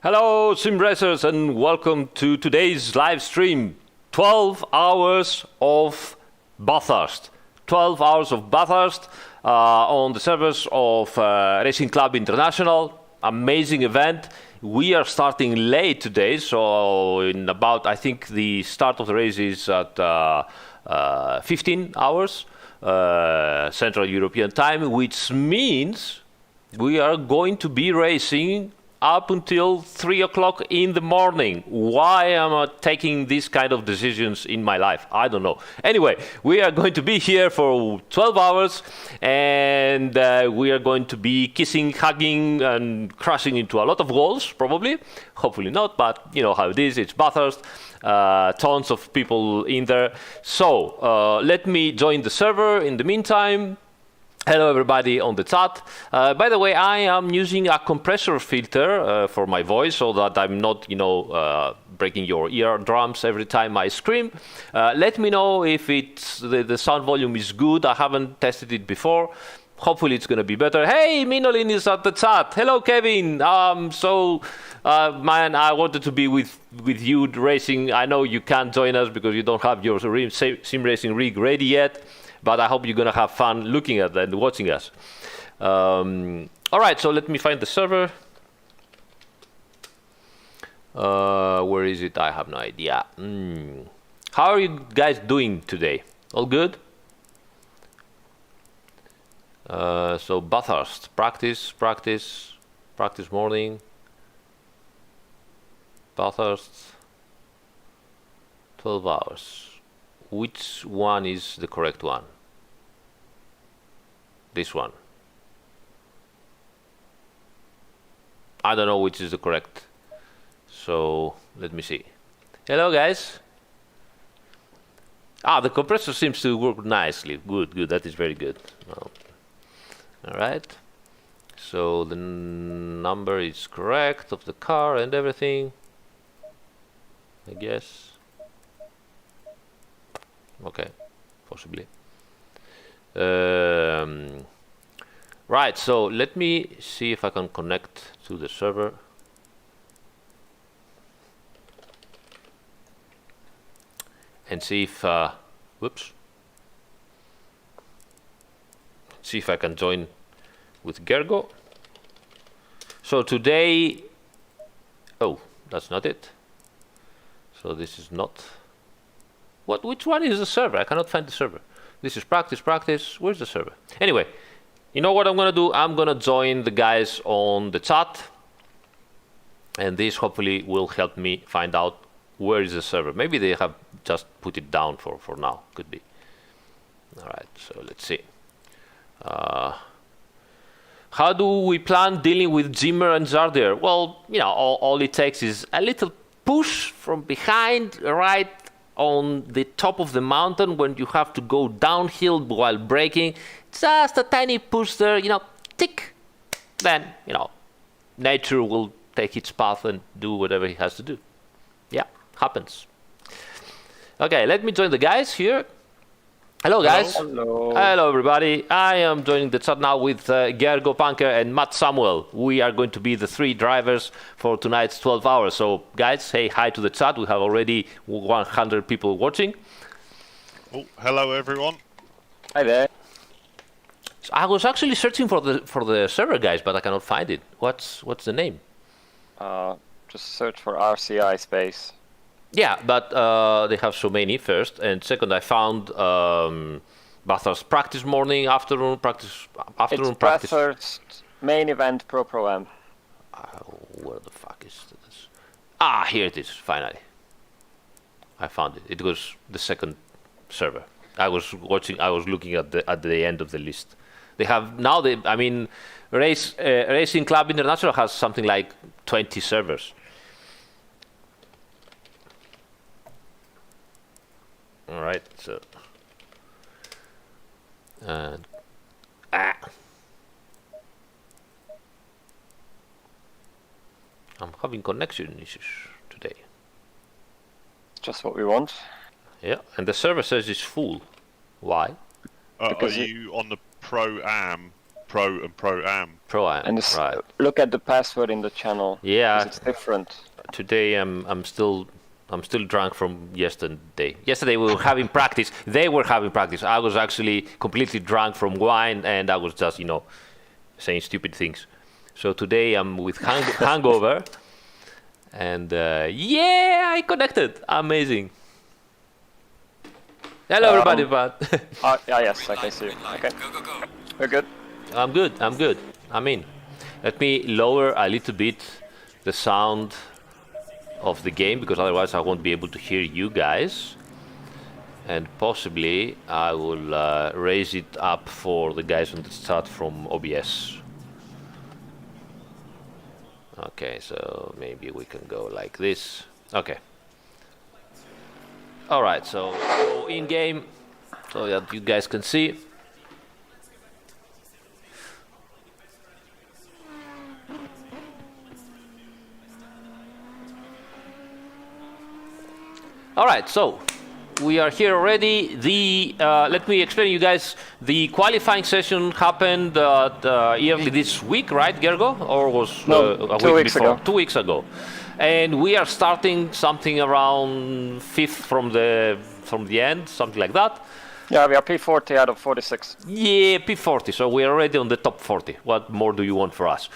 Hello, sim racers, and welcome to today's live stream. 12 hours of Bathurst. 12 hours of Bathurst on the servers of Racing Club International. Amazing event. We are starting late today, so in about, I think the start of the race is at 15 hours Central European time, which means we are going to be racing up until 3 o'clock in the morning. Why am I taking these kind of decisions in my life? I don't know. Anyway, we are going to be here for 12 hours and we are going to be kissing, hugging and crashing into a lot of walls, probably. Hopefully not, but you know how it is. It's Bathurst. Tons of people in there. So let me join the server in the meantime. Hello everybody on the chat. By the way, I am using a compressor filter for my voice so that I'm not, breaking your eardrums every time I scream. Let me know if it's the sound volume is good. I haven't tested it before. Hopefully it's going to be better. Hey, Minolin is at the chat. Hello, Kevin. Man, I wanted to be with you racing. I know you can't join us because you don't have your sim racing rig ready yet. But I hope you're going to have fun looking at that and watching us. All right, so let me find the server. Where is it? I have no idea. How are you guys doing today? All good? So Bathurst, practice morning. Bathurst, 12 hours. Which one is the correct one? This one. I don't know which is the correct. So let me see. Hello guys. The compressor seems to work nicely. Good. That is very good. All right. So the number is correct of the car and everything, I guess. Okay, possibly. Right, so let me see if I can connect to the server. And see if, see if I can join with Gergo. So today, that's not it. So this is not. Which one is the server? I cannot find the server. This is practice. Where's the server? Anyway, you know what I'm going to do? I'm going to join the guys on the chat. And this hopefully will help me find out where is the server. Maybe they have just put it down for now. Could be. All right, so let's see. How do we plan dealing with Zimmer and Zardier? Well, all it takes is a little push from behind, right on the top of the mountain when you have to go downhill while braking. Just a tiny push there, tick. Then, nature will take its path and do whatever it has to do. Yeah, happens. Okay, let me join the guys here. Hello guys. Hello. Hello everybody. I am joining the chat now with Gergo, Panker and Matt Samuel. We are going to be the 3 drivers for tonight's 12 hours. So guys, say hi to the chat. We have already 100 people watching. Oh, hello everyone. Hi there. So I was actually searching for the server, guys, but I cannot find it. What's the name? Just search for RCI space. Yeah, but they have so many, first. And second, I found Bathurst practice morning, afternoon practice. Bathurst main event Pro-Am. Where the fuck is this? Here it is, finally. I found it. It was the second server. I was looking at the end of the list. They have now, Racing Club International has something like 20 servers. All right, so I'm having connection issues today. Just what we want. Yeah, and the server says it's full. Why? Are you on the Pro-Am Pro and Pro-Am. Pro-Am, And just right. look at the password in the channel. Yeah. 'cause it's different. Today I'm still drunk from yesterday. Yesterday we were having practice. They were having practice. I was actually completely drunk from wine, and I was just, saying stupid things. So today I'm with hangover, and I connected. Amazing. Hello, everybody, Pat. Yes, I can see you. Okay. We're good. I'm good. I mean, let me lower a little bit the sound of the game, because otherwise I won't be able to hear you guys. And possibly I will raise it up for the guys on the chat from OBS. Okay, so maybe we can go like this. Okay. All right, so go in game so that you guys can see. All right, so we are here already. Let me explain to you guys. The qualifying session happened early this week, right, Gergo? Or was a 2 week weeks before? ago. 2 weeks ago. And we are starting something around 5th from the end, something like that. Yeah, we are P40 out of 46. Yeah, P40, so we're already on the top 40. What more do you want for us?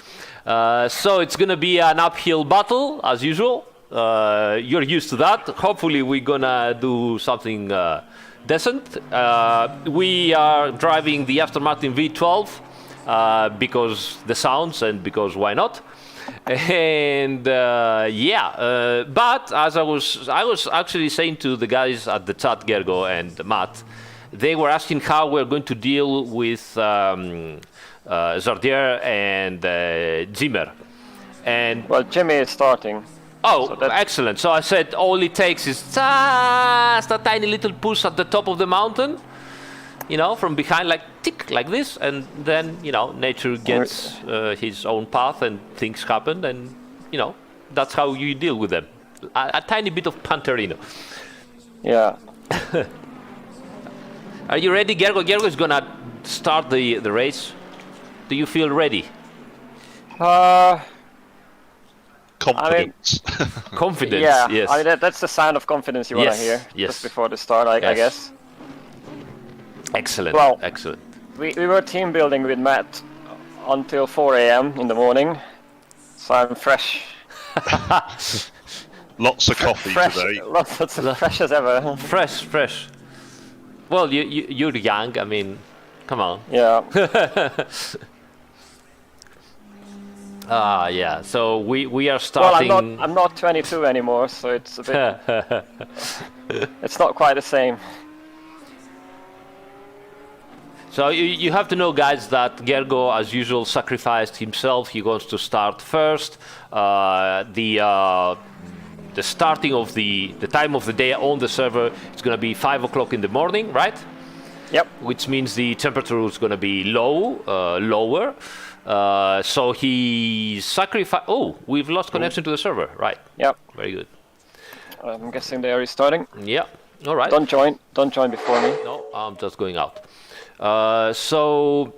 So it's going to be an uphill battle, as usual. You're used to that. Hopefully we're going to do something decent. We are driving the Aston Martin V12 because the sounds and because why not? And but as I was actually saying to the guys at the chat, Gergo and Matt, they were asking how we're going to deal with Zardier and Zimmer. And Well, Jimmy is starting. oh, so that's excellent. So I said all it takes is just a tiny little push at the top of the mountain, from behind, like tick, like this, and then, nature gets his own path and things happen, and, that's how you deal with them. A tiny bit of Panterino. Yeah. Are you ready, Gergo? Gergo is gonna start the race. Do you feel ready? Confidence. Confidence, Yeah. yes. I mean, that's the sound of confidence you want to hear yes. just before the start, I Yes. guess. Excellent, Well- excellent. We were team building with Matt until 4 a.m. in the morning, so I'm fresh. Lots of coffee Fresh, today. lots of fresh as ever. Fresh. Well, you're young, I mean, come on. Yeah. Yeah, so we are Well, starting... I'm not 22 anymore, so it's a bit. It's not quite the same. So you have to know, guys, that Gergo, as usual, sacrificed himself. He wants to start first. The starting of the time of the day on the server is going to be 5 o'clock in the morning, right? Yep. Which means the temperature is going to be lower. So he sacrificed... Oh, we've lost connection to the server, right? Yep. Very good. I'm guessing they are restarting. Yeah, all right. Don't join before me. No, I'm just going out. So,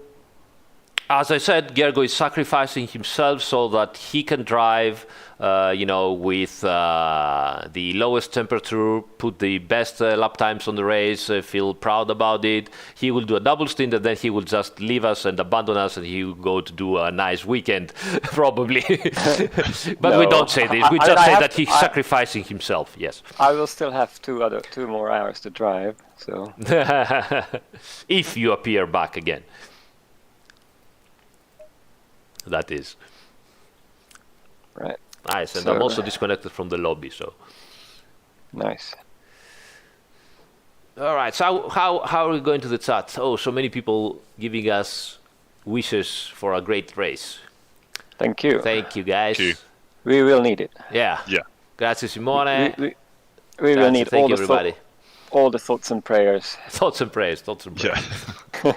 as I said, Gergo is sacrificing himself so that he can drive, with the lowest temperature, put the best lap times on the race, feel proud about it. He will do a double stint, and then he will just leave us and abandon us, and he will go to do a nice weekend, probably. But No. we don't say this. We I just mean, say that he's sacrificing himself, yes. I will still have two more hours to drive, so. If you appear back again. That is. Right. Nice, and So- I'm also disconnected from the lobby, so. Nice. All right, so how are we going to the chat? Oh, so many people giving us wishes for a great race. Thank you. Thank you, guys. Thank you. We will need it. Yeah. Yeah. Grazie, Simone. We will Grazie, need thank you, everybody. all the thoughts and prayers. Thoughts and prayers, thoughts and prayers. Yeah.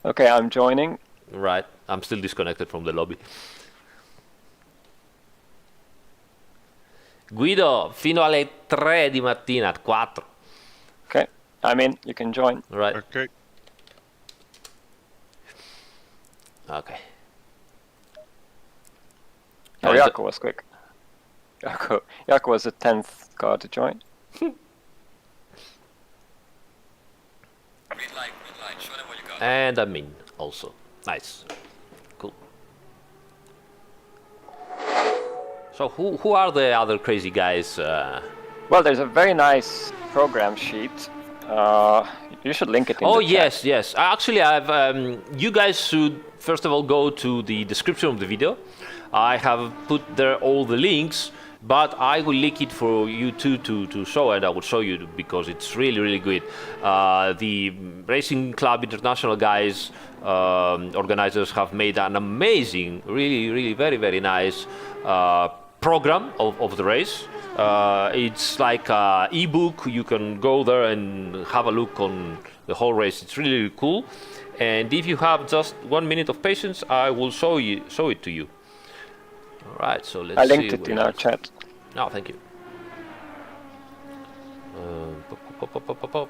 Okay, I'm joining. Right, I'm still disconnected from the lobby. Guido, fino alle 3 di mattina, 4. Okay. I'm in. You can join. Right. Okay. Okay. Oh, And- Jaakko was quick. Jaakko was the 10th car to join. Green light, show them what you got. And I'm in also. Nice. Cool. So who are the other crazy guys? Well, there's a very nice program sheet. You should link it in Oh the chat. yes. Actually, I've. You guys should first of all go to the description of the video. I have put there all the links, but I will link it for you to show, and I will show you because it's really good. The Racing Club International guys, organizers, have made an amazing, really very nice program of the race. It's like an ebook. You can go there and have a look on the whole race. It's really cool. And if you have just 1 minute of patience, I will show it to you. All right, so let's see. I linked it in our chat. Oh, thank you. Pop.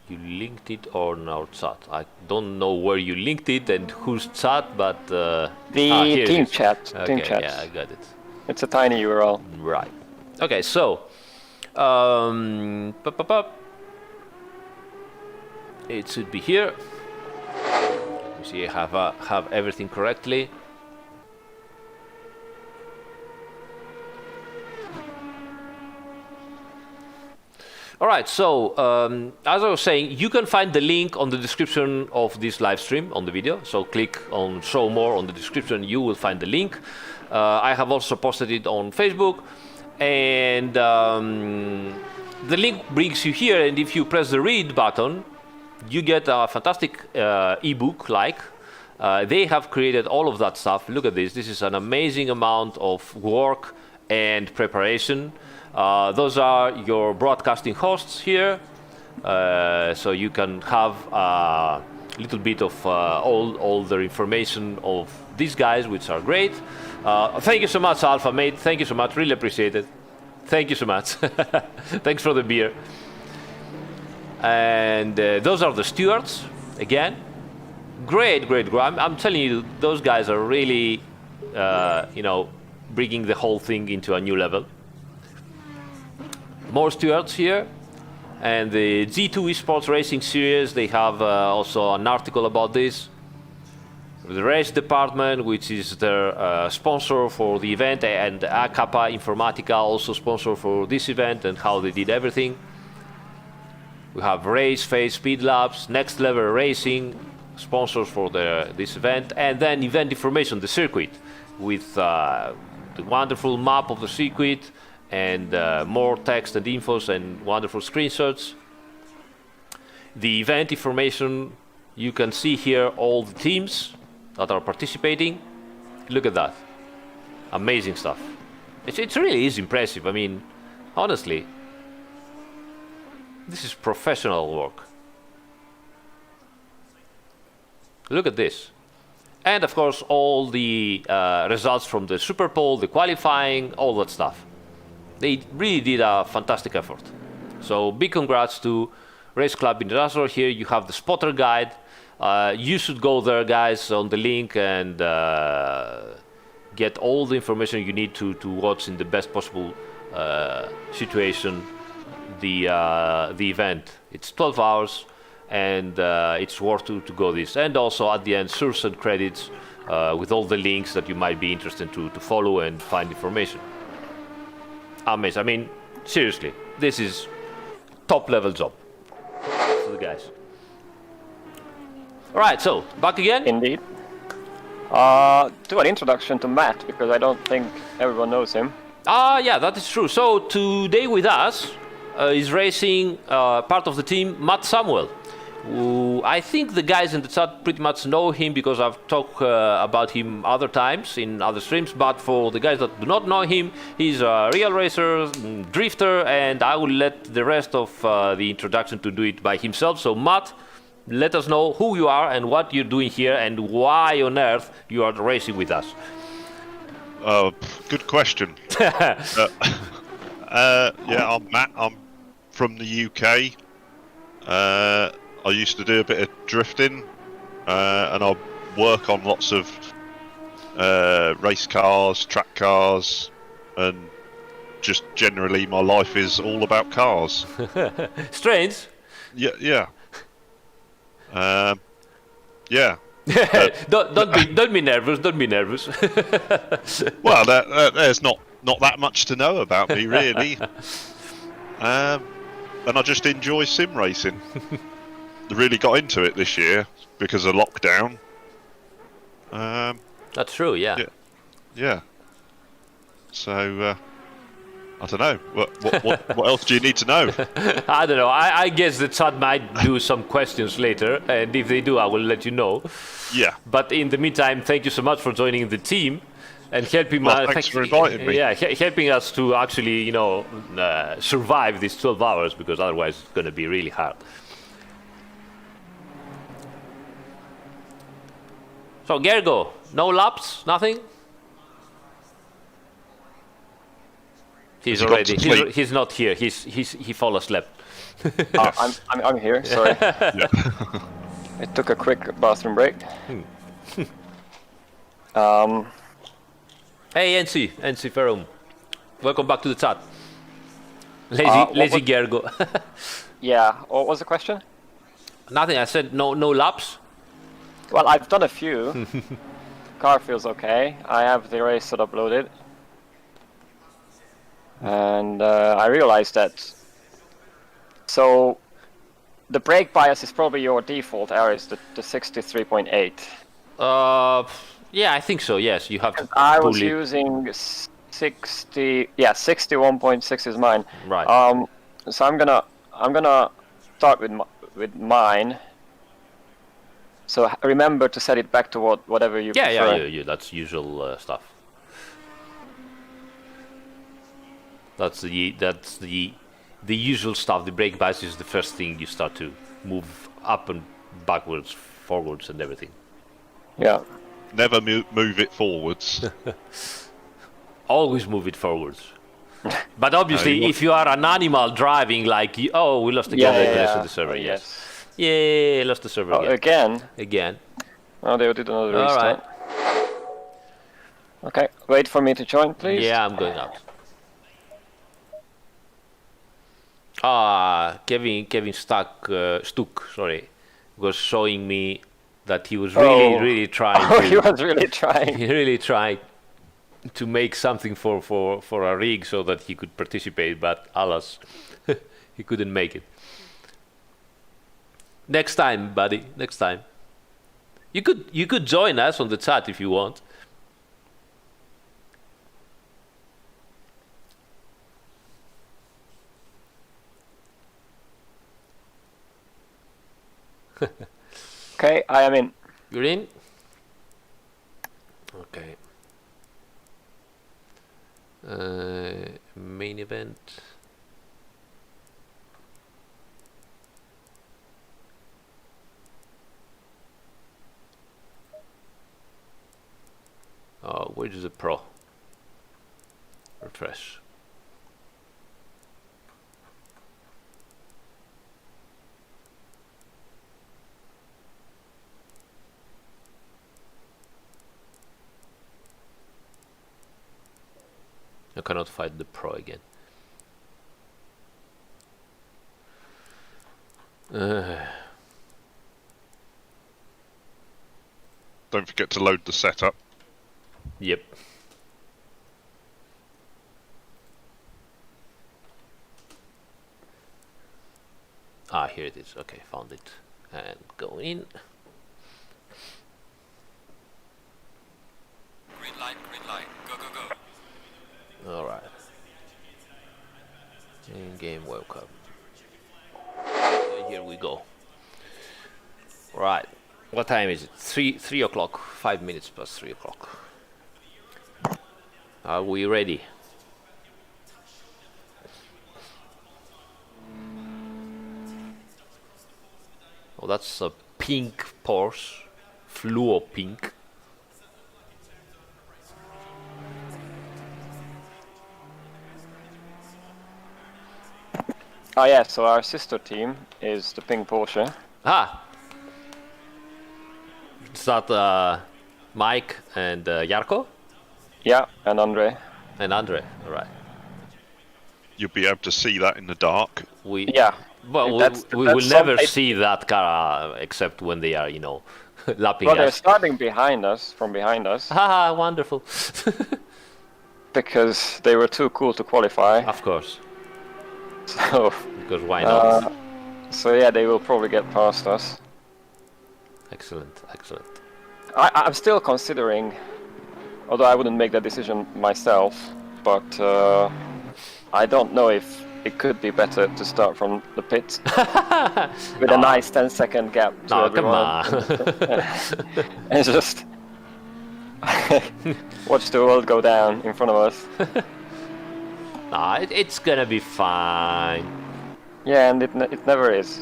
You linked it on our chat. I don't know where you linked it and whose chat, but The here it team is. chat. Okay, Team chat. yeah, I got it. It's a tiny URL. Right. Okay, so it should be here. You see, I have everything correctly. All right, so as I was saying, you can find the link on the description of this live stream on the video. So click on show more on the description, you will find the link. I have also posted it on Facebook, and the link brings you here, and if you press the read button, you get a fantastic ebook. They have created all of that stuff. Look at this. This is an amazing amount of work and preparation. Those are your broadcasting hosts here, so you can have a little bit of all the information of these guys, which are great. Thank you so much, Alpha Mate. Thank you so much. Really appreciate it. Thank you so much. Thanks for the beer. And those are the stewards again. Great. I'm telling you, those guys are really, bringing the whole thing into a new level. More stewards here, and the G2 Esports Racing Series, they have also an article about this. The race department, which is their sponsor for the event, and Akapa Informatica, also sponsor for this event, and how they did everything. We have Race Phase Speed Labs, Next Level Racing, sponsors for this event, and then event information, the circuit, with the wonderful map of the circuit, and more text and infos and wonderful screenshots. The event information, you can see here all the teams that are participating. Look at that. Amazing stuff. It really is impressive. I mean, honestly, this is professional work. Look at this. And of course, all the results from the Super Bowl, the qualifying, all that stuff. They really did a fantastic effort. So big congrats to Race Club International. Here you have the spotter guide. You should go there, guys, on the link, and get all the information you need to watch in the best possible situation the event. It's 12 hours, and it's worth to go this. And also at the end, source and credits with all the links that you might be interested to follow and find information. Amazing. I mean, seriously, this is top level job for the guys. All right, so back again. Indeed. Do an introduction to Matt, because I don't think everyone knows him. Yeah, that is true. So today with us is racing part of the team, Matt Samuel. Who I think the guys in the chat pretty much know him because I've talked about him other times in other streams. But for the guys that do not know him, he's a real racer, drifter, and I will let the rest of the introduction to do it by himself. So Matt, let us know who you are and what you're doing here and why on earth you are racing with us. Good question. Yeah, I'm Matt. I'm from the UK. I used to do a bit of drifting, and I work on lots of race cars, track cars, and just generally my life is all about cars. Strange. Yeah. Yeah. Don't be nervous. Don't be nervous. Well, there's not that much to know about me really. And I just enjoy sim racing. Really got into it this year because of lockdown. That's true. Yeah. Yeah. So I don't know. What else do you need to know? I don't know. I guess the chat might do some questions later, and if they do, I will let you know. Yeah. But in the meantime, thank you so much for joining the team and helping thanks for inviting me. Yeah, helping us to actually, survive these 12 hours, because otherwise it's going to be really hard. So Gergo, no laps, nothing. He's already. He's not here. He fell asleep. I'm here. Sorry. Yeah. I took a quick bathroom break. Hey NC Ferrum, welcome back to the chat. Lazy Gergo. Yeah. What was the question? Nothing. I said no laps. Well, I've done a few. Car feels okay. I have the race set uploaded. And I realized that. So, the brake bias is probably your default, Aris, the 63.8. Yeah, I think so. Yes, you have to. I was using 61.6 is mine. Right. So I'm gonna start with mine. So remember to set it back to whatever you prefer. Yeah. That's usual stuff. That's the usual stuff. The brake bias is the first thing you start to move up and backwards, forwards, and everything. Yeah. Never move it forwards. Always move it forwards. But obviously, if you are an animal driving, like we lost again the server. Oh, yes. Yeah, lost the server again. Oh, they did another All restart. right. Okay, wait for me to join, please. Yeah, I'm going out. Kevin Stuck, sorry, was showing me that he was really trying. He was really trying. He really tried to make something for a rig so that he could participate, but alas, he couldn't make it. Next time, buddy. Next time. You could join us on the chat if you want. Okay, I am in. You're in? Okay. Main event. Oh, where is the pro? Refresh. I cannot fight the pro again. Don't forget to load the setup. Yep. Here it is. Okay, found it. And go in. Green light, go, go, go. Alright. In-game welcome. Here we go. Right. What time is it? 3 o'clock. 5 minutes past 3 o'clock. Are we ready? Oh, that's a pink Porsche. Fluo pink. Oh yeah, so our sister team is the Pink Porsche. Ah. Is that Mike and Jarko? Yeah, and Andre. And Andre, all right. You'll be able to see that in the dark. Yeah. Well, That's we will some- never see that car except when they are, you know, lapping Well, they're us. starting behind us, from behind us, Haha, wonderful. because they were too cool to qualify. Of course, So, because why not? so yeah, they will probably get past us. Excellent, excellent. I'm still considering, although I wouldn't make that decision myself, but I don't know if it could be better to start from the pits with a nice 10-second gap to No, come everyone. on. And just watch the world go down in front of us. Nah, it's gonna be fine. Yeah, and it never is.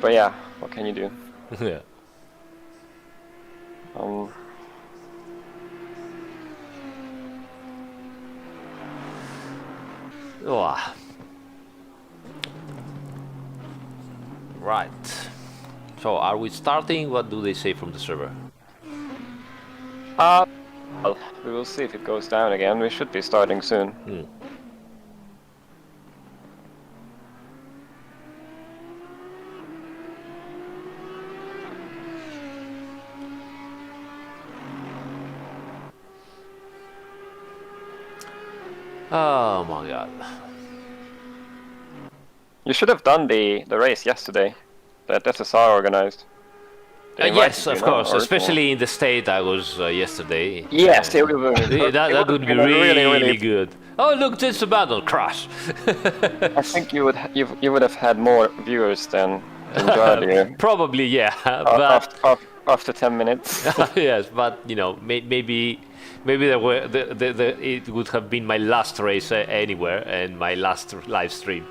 But yeah, what can you do? Yeah. Oh. Right. So, are we starting? What do they say from the server? Well, we will see if it goes down again. We should be starting soon. Oh my god. You should have done the race yesterday that SSR organized. They invited Yes, you, of no? course. Or- Especially in the state I was yesterday. Yes, they will. That would be really good. Oh look, this abandoned crash. I think you would have had more viewers than Jardier Probably, yeah. But after 10 minutes. yes, but you know, maybe there were it would have been my last race anywhere and my last live stream,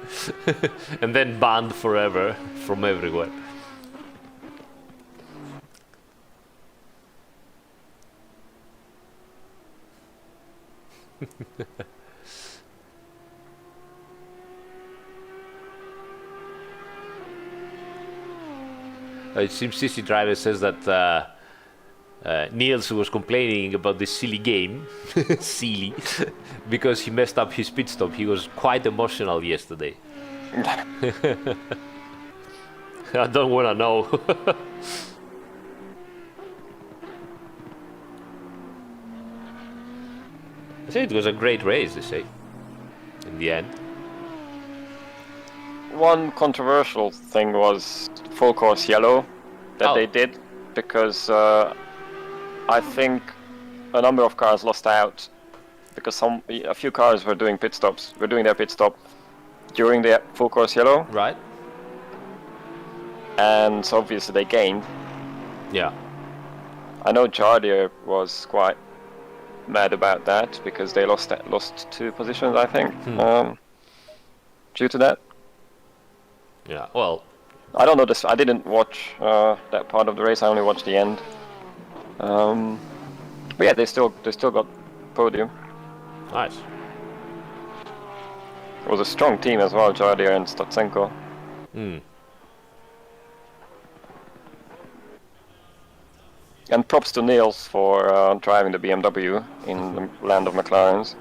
and then banned forever from everywhere. It seems CC Driver says that Niels was complaining about this silly game, silly, because he messed up his pit stop. He was quite emotional yesterday. I don't want to know. I say it was a great race, they say, in the end. One controversial thing was full course yellow that they did, because I think a number of cars lost out because a few cars were doing their pit stop during the full course yellow, Right? and so obviously they gained. Yeah. I know Jardier was quite mad about that because they lost 2 positions, I think, due to that. Yeah, well, I don't know this. I didn't watch that part of the race. I only watched the end. But yeah, they still got podium. nice. It was a strong team as well, Jardier and Stotsenko. And props to Niels for driving the BMW in the land of McLarens.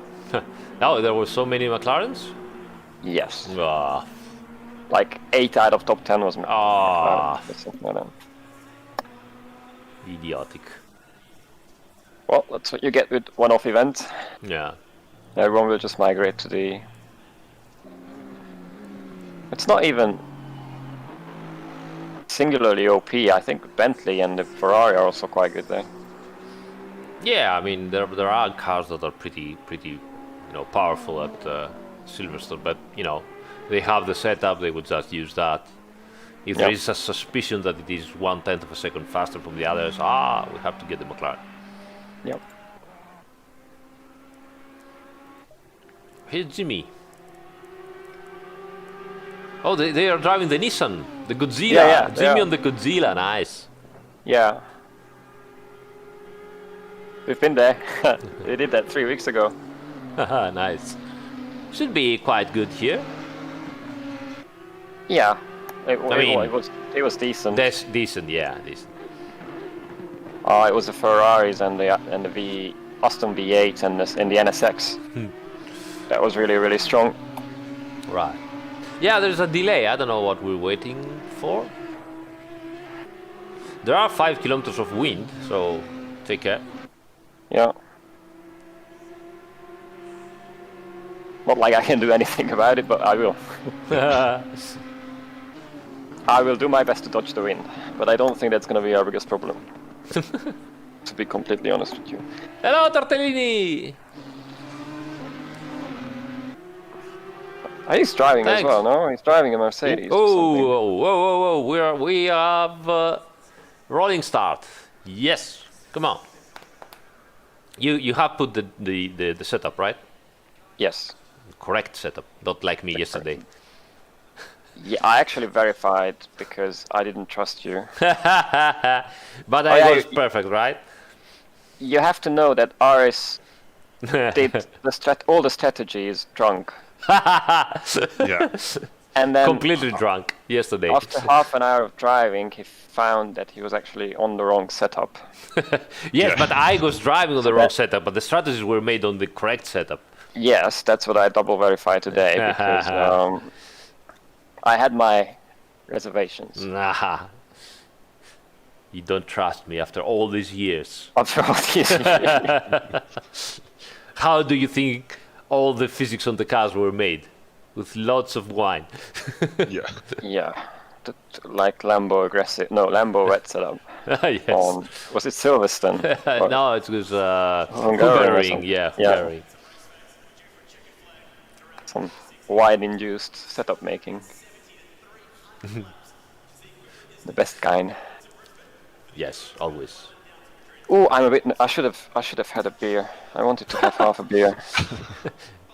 Oh, there were so many McLarens? Yes. Ah. Like 8 out of top 10 was Ah. McLaren. Something like that. Idiotic. Well, that's what you get with one-off events. Yeah. Everyone will just migrate to the... It's not even singularly OP. I think Bentley and the Ferrari are also quite good there. Yeah, I mean there are cars that are pretty you know, powerful at Silverstone, but you know, they have the setup, they would just use that. If there is a suspicion that it is 1/10 of a second faster from the others, we have to get the McLaren. Yep. Here's Jimmy. Oh, they are driving the Nissan, the Godzilla. Yeah, Jimmy on the Godzilla, nice. Yeah. We've been there. They did that 3 weeks ago. Nice. should be quite good here. Yeah, it was decent. That's decent, yeah, decent. It was the Ferraris and the Aston V8 and the NSX. That was really, really strong. Right. Yeah, there's a delay. I don't know what we're waiting for. There are 5 kilometers of wind, so take care. Yeah. Not like I can do anything about it, but I will. I will do my best to dodge the wind, but I don't think that's going to be our biggest problem. To be completely honest with you. Hello, Tortellini! He's driving Thanks. as well, no? He's driving a Mercedes. or something. Whoa. We have rolling start. Yes, come on. You have put the setup, right? Yes. Correct setup, not like me yesterday. Yeah, I actually verified because I didn't trust you. But I yeah, was perfect, right? You have to know that Aris did all the strategies drunk. Yeah. And then Completely drunk yesterday. after half an hour of driving, he found that he was actually on the wrong setup. Yes, but I was driving on the wrong setup, but the strategies were made on the correct setup. Yes, that's what I double verified today because I had my reservations. Nah. You don't trust me after all these years. After all these years. How do you think all the physics on the cars were made? With lots of wine. Yeah. Yeah, like Lambo aggressive. No, Lambo red setup. Yes. Was it Silverstone? No, it was Hungarian or Hungaroring. something. Yeah, Yeah. Hungaroring. Some wine-induced setup making. The best kind. Yes, always. Oh, I'm a bit. I should have had a beer. I wanted to have half a beer.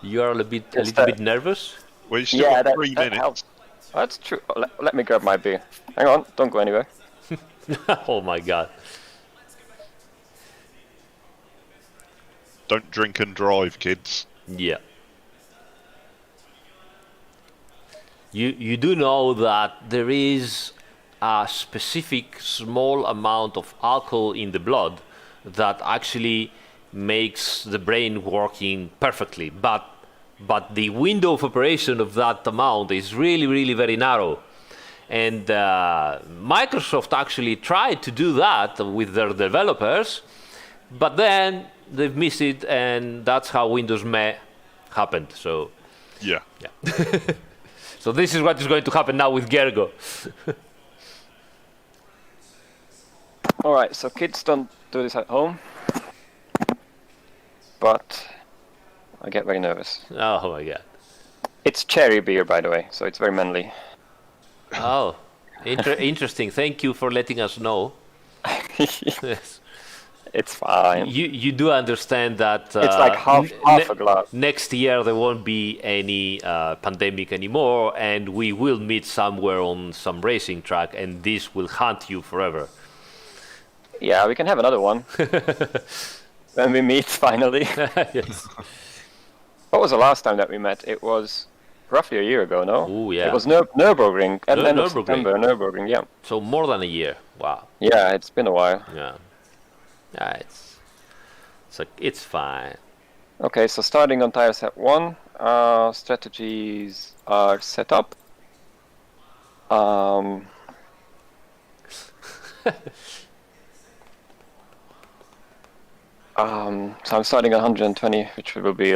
You are a little Yes, bit nervous. Well, you still Yeah, got that 3 minutes. helps. That's true. Let me grab my beer. Hang on, don't go anywhere. Oh my God. Don't drink and drive, kids. Yeah. You do know that there is a specific small amount of alcohol in the blood that actually makes the brain working perfectly, but the window of operation of that amount is really very narrow. And Microsoft actually tried to do that with their developers, but then they've missed it, and that's how Windows ME happened. So Yeah. so this is what is going to happen now with Gergo. Alright, so kids don't do this at home. But I get very nervous. Oh my God. It's cherry beer, by the way, so it's very manly. Oh, interesting. Thank you for letting us know. Yes. It's fine. You do understand that It's like half a glass. next year there won't be any pandemic anymore, and we will meet somewhere on some racing track, and this will haunt you forever. Yeah, we can have another one. When we meet, finally. Yes. What was the last time that we met? It was roughly a year ago, no? Oh yeah. It was Nürburgring, at the end of Nürburgring. September, Nürburgring, yeah. So more than a year. Wow. Yeah, it's been a while. Yeah. Yeah, it's fine. Okay, so starting on tire set 1, strategies are set up. So I'm starting at 120, which will be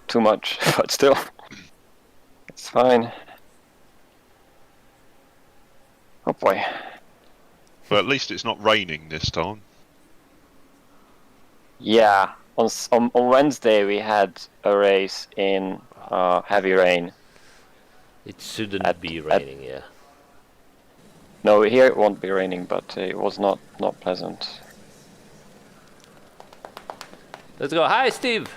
too much, but still, it's fine. Oh boy. But at least it's not raining this time. Yeah, on Wednesday we had a race in heavy rain. It shouldn't be raining, yeah. No, here it won't be raining, but it was not pleasant. Let's go. Hi, Steve.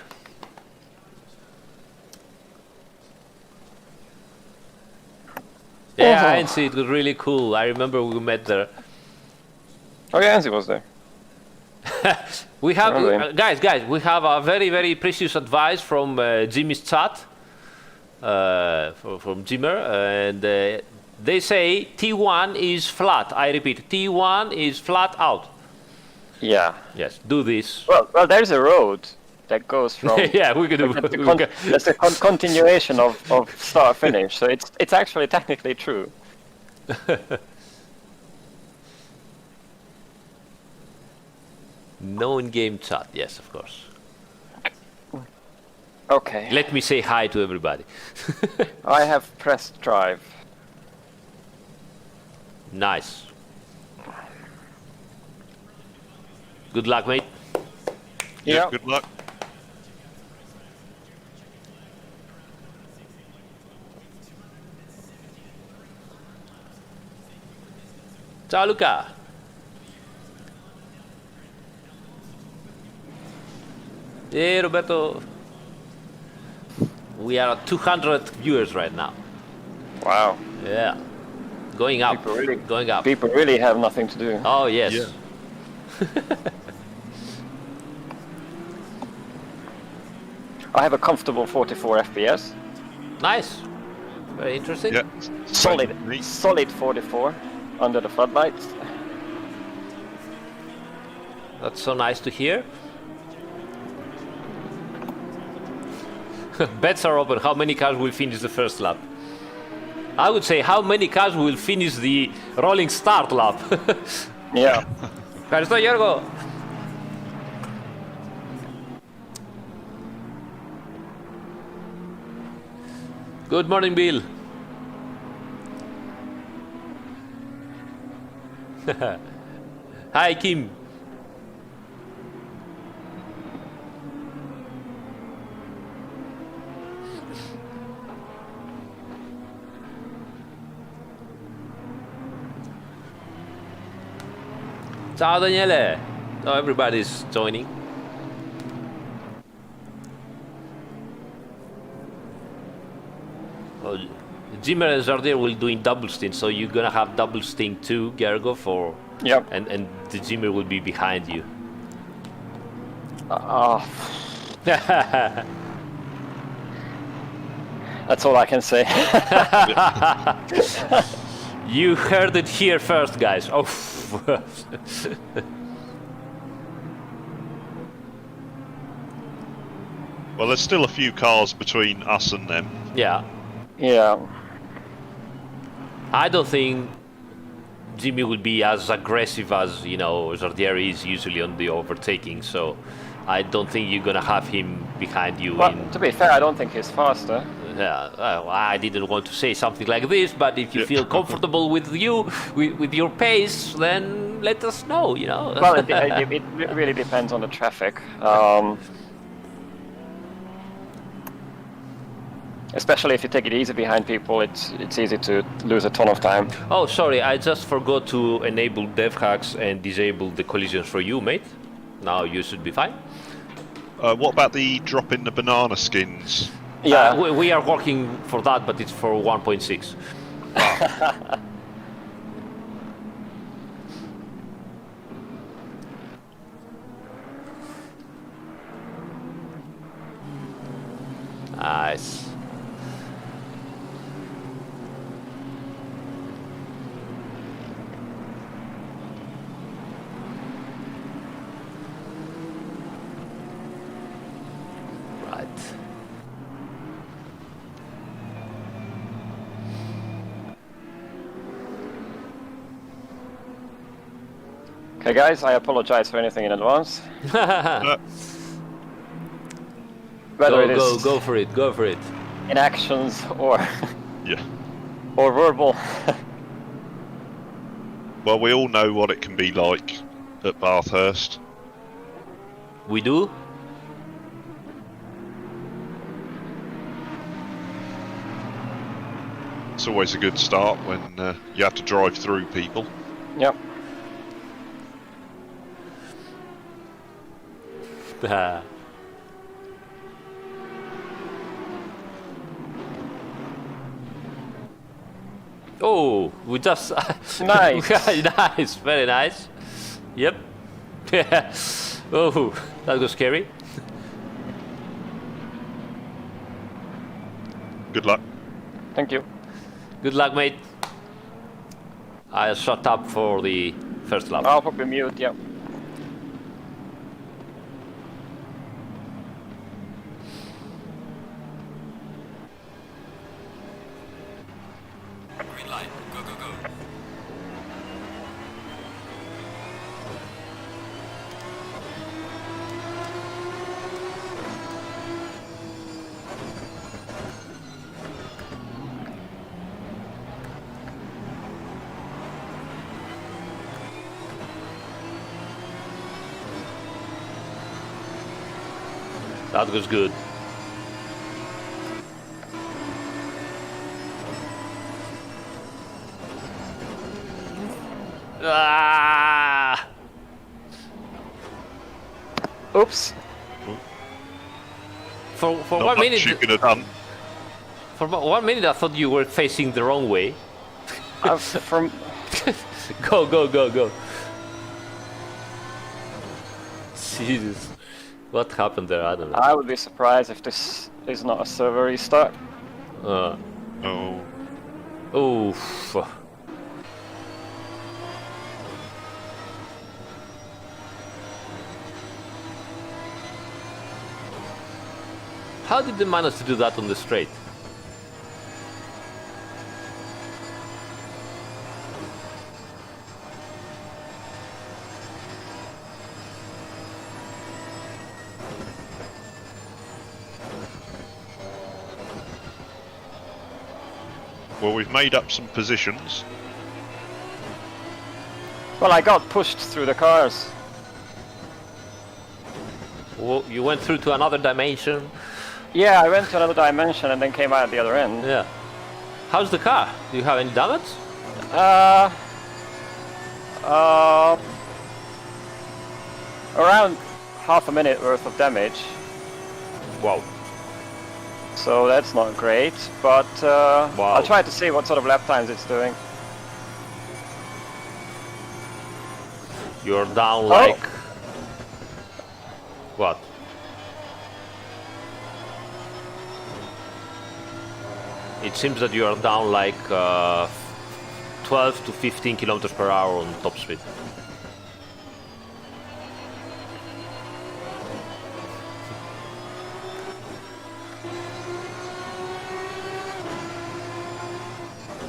Yeah, I see. It was really cool. I remember we met there. Oh yeah, Anzi was there. We have Remember him. guys. We have a very precious advice from Jimmy's chat. from Zimmer, and they say T1 is flat. I repeat, T1 is flat out. Yeah. Yes, do this. Well, there's a road that goes from. Yeah, we can do. That's a continuation of start finish. So it's actually technically true. No in-game chat. Yes, of course. Okay. Let me say hi to everybody. I have pressed drive. Nice. Good luck, mate. Yeah, good luck. Ciao, Luca. Hey, Roberto. We are at 200 viewers right now. Wow. Yeah. Going up. Going up. People really have nothing to do. Oh, yes. Yeah. I have a comfortable 44 FPS. Nice. Very interesting. Yeah. Solid 44 under the floodlights. That's so nice to hear. Bets are open. How many cars will finish the first lap? I would say how many cars will finish the rolling start lap. Yeah. Ευχαριστώ, Gergo. Good morning, Bill. Hi, Kim. Ciao, Daniele. Oh, everybody's joining. Well, Zimmer and Zardier will doing double stint, so you're gonna have double stint too, Gergo, for Yep. and the Zimmer will be behind you. That's all I can say. You heard it here first, guys. Oh. Well, there's still a few cars between us and them. Yeah. Yeah. I don't think Jimmy will be as aggressive as, you know, Zardier is usually on the overtaking, so I don't think you're gonna have him behind you. Well, to be fair, I don't think he's faster. Yeah, well, I didn't want to say something like this, but if you feel comfortable with your pace, then let us know, you know. Well, it really depends on the traffic. Especially if you take it easy behind people, it's easy to lose a ton of time. Oh, sorry, I just forgot to enable dev hacks and disable the collisions for you, mate. Now you should be fine. What about the drop in the banana skins? Yeah. We are working for that, but it's for 1.6. Nice. Right. Okay, guys, I apologize for anything in advance. Whether it is Go for it. Go for it. in actions or Yeah. or verbal. Well, we all know what it can be like at Bathurst. We do. It's always a good start when you have to drive through people. Yep. Oh, we just Nice. Nice, very nice. Yep. Oh, that was scary. Good luck. Thank you. Good luck, mate. I'll shut up for the first lap. I'll probably mute, yeah. Green light. Go, go, go. That was good. Ah! Oops. For Not one much minute, you could have done. for 1 minute, I thought you were facing the wrong way. From Go, go, go, go. Jesus. What happened there? I don't know. I would be surprised if this is not a server restart. Oh. Oof. How did they manage to do that on the straight? Well, we've made up some positions. Well, I got pushed through the cars. Well, you went through to another dimension. Yeah, I went to another dimension and then came out the other end. Yeah. How's the car? Do you have any damage? Around half a minute worth of damage. Wow. So that's not great, but Wow. I'll try to see what sort of lap times it's doing. You're down like... What? It seems that you are down like 12 to 15 kilometers per hour on top speed.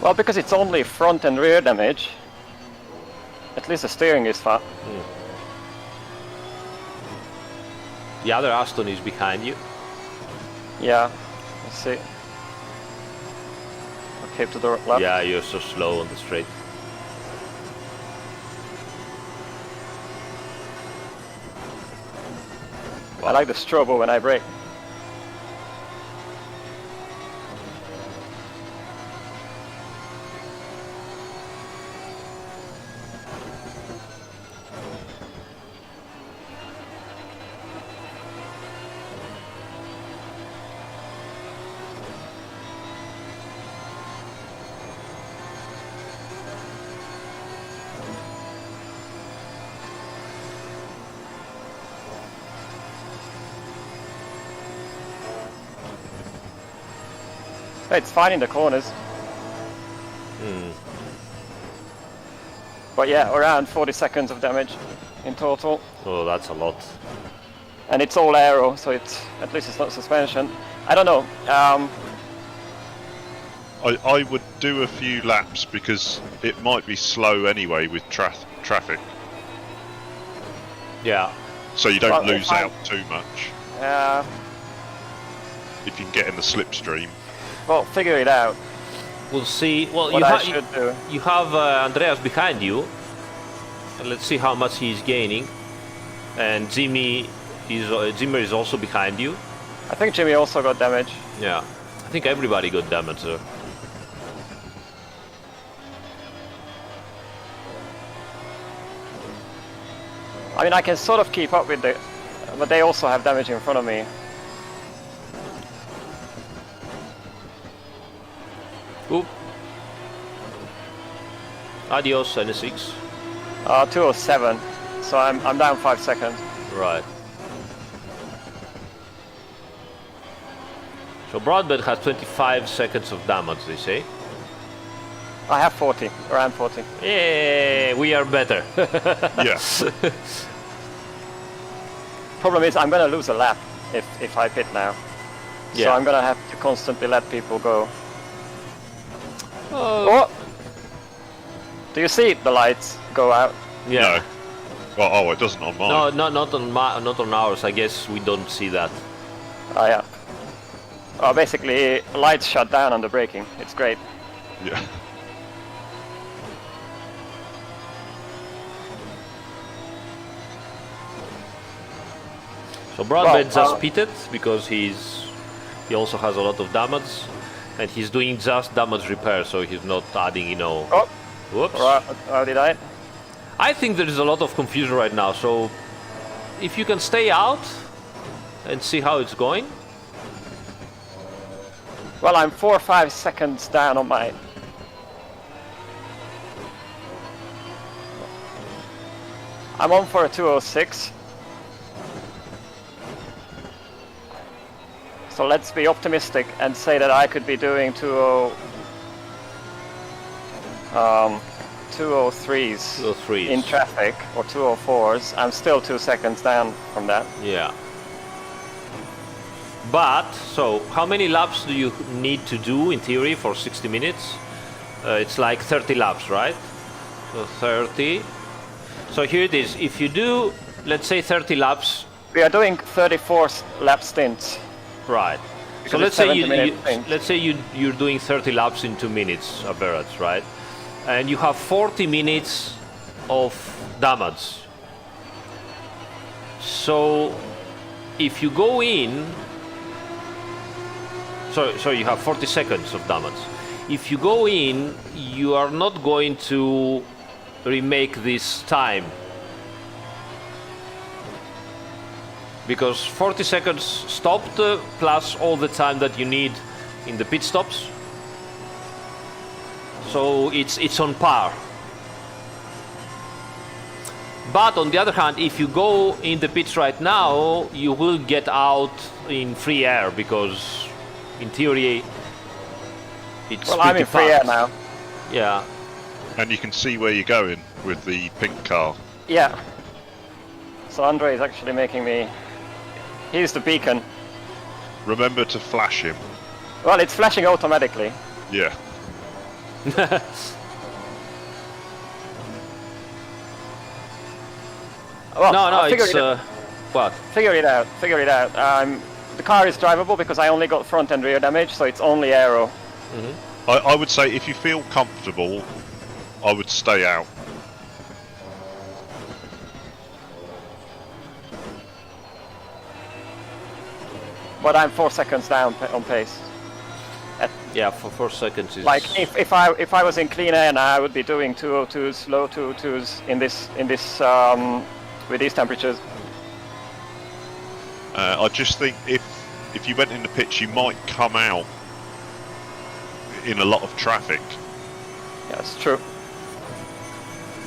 Well, because it's only front and rear damage, at least the steering is fine. The other Aston is behind you. Yeah, let's see. Okay, to the left. Yeah, you're so slow on the straight. I like the strobo when I brake. It's fine in the corners. But yeah, around 40 seconds of damage in total. Oh, that's a lot. And it's all aero, so it's at least it's not suspension. I don't know. I would do a few laps because it might be slow anyway with traffic. Yeah. So you don't Well, lose out too much if you can get in the slipstream. Well, figure it out. We'll see. Well, What I should do. you have Andreas behind you. And let's see how much he's gaining. And Jimmy is also behind you. I think Jimmy also got damage. Yeah. I think everybody got damage there. I mean, I can sort of keep up with the, but they also have damage in front of me. Oop. Adios, NSX. 207. So I'm down 5 seconds. Right. So Broadbent has 25 seconds of damage, they say. I have 40, around 40. Yeah, we are better. Yeah. Problem is, I'm gonna lose a lap if I pit now. So Yeah. I'm gonna have to constantly let people go. Oh, Oh! Do you see the lights go out? yeah. No. Well, oh, it doesn't on mine. No, not on ours. I guess we don't see that. Oh yeah. Oh, basically, lights shut down on the braking. It's great. Yeah. So Broadbent Well, just pitted because he also has a lot of damage, and he's doing just damage repair, so he's not adding, you know. Oh, Whoops. how did I? I think there is a lot of confusion right now. So if you can stay out and see how it's going. Well, I'm 4 or 5 seconds down on my... I'm on for a 206. So let's be optimistic and say that I could be doing 203s 203s. in traffic, or 204s. I'm still 2 seconds down from that. Yeah. But, so, how many laps do you need to do, in theory, for 60 minutes? It's like 30 laps, right? So 30. So here it is. If you do, let's say 30 laps, We are doing 34 lap stints. right. So Because let's it's say 70-minute thing. let's say you're doing 30 laps in 2 minutes, average, right? And you have 40 minutes of damage. So if you go in, so you have 40 seconds of damage. If you go in, you are not going to remake this time, because 40 seconds stopped plus all the time that you need in the pit stops. So it's on par. But on the other hand, if you go in the pits right now, you will get out in free air, because in theory it's Well, I'm pretty in free air fast. now. Yeah. And you can see where you're going with the pink car. Yeah. So Andre is actually making me... He's the beacon. Remember to flash him. Well, it's flashing automatically. Yeah. Well, No, I'll it's figure what? Figure it out. The car is drivable because I only got front and rear damage, so it's only aero. I would say if you feel comfortable, I would stay out. But I'm 4 seconds down on pace. Yeah, for 4 seconds is Like if I was in clean air now, I would be doing 202s, low 202s in this with these temperatures. I just think if you went in the pits, you might come out in a lot of traffic. Yeah, it's true.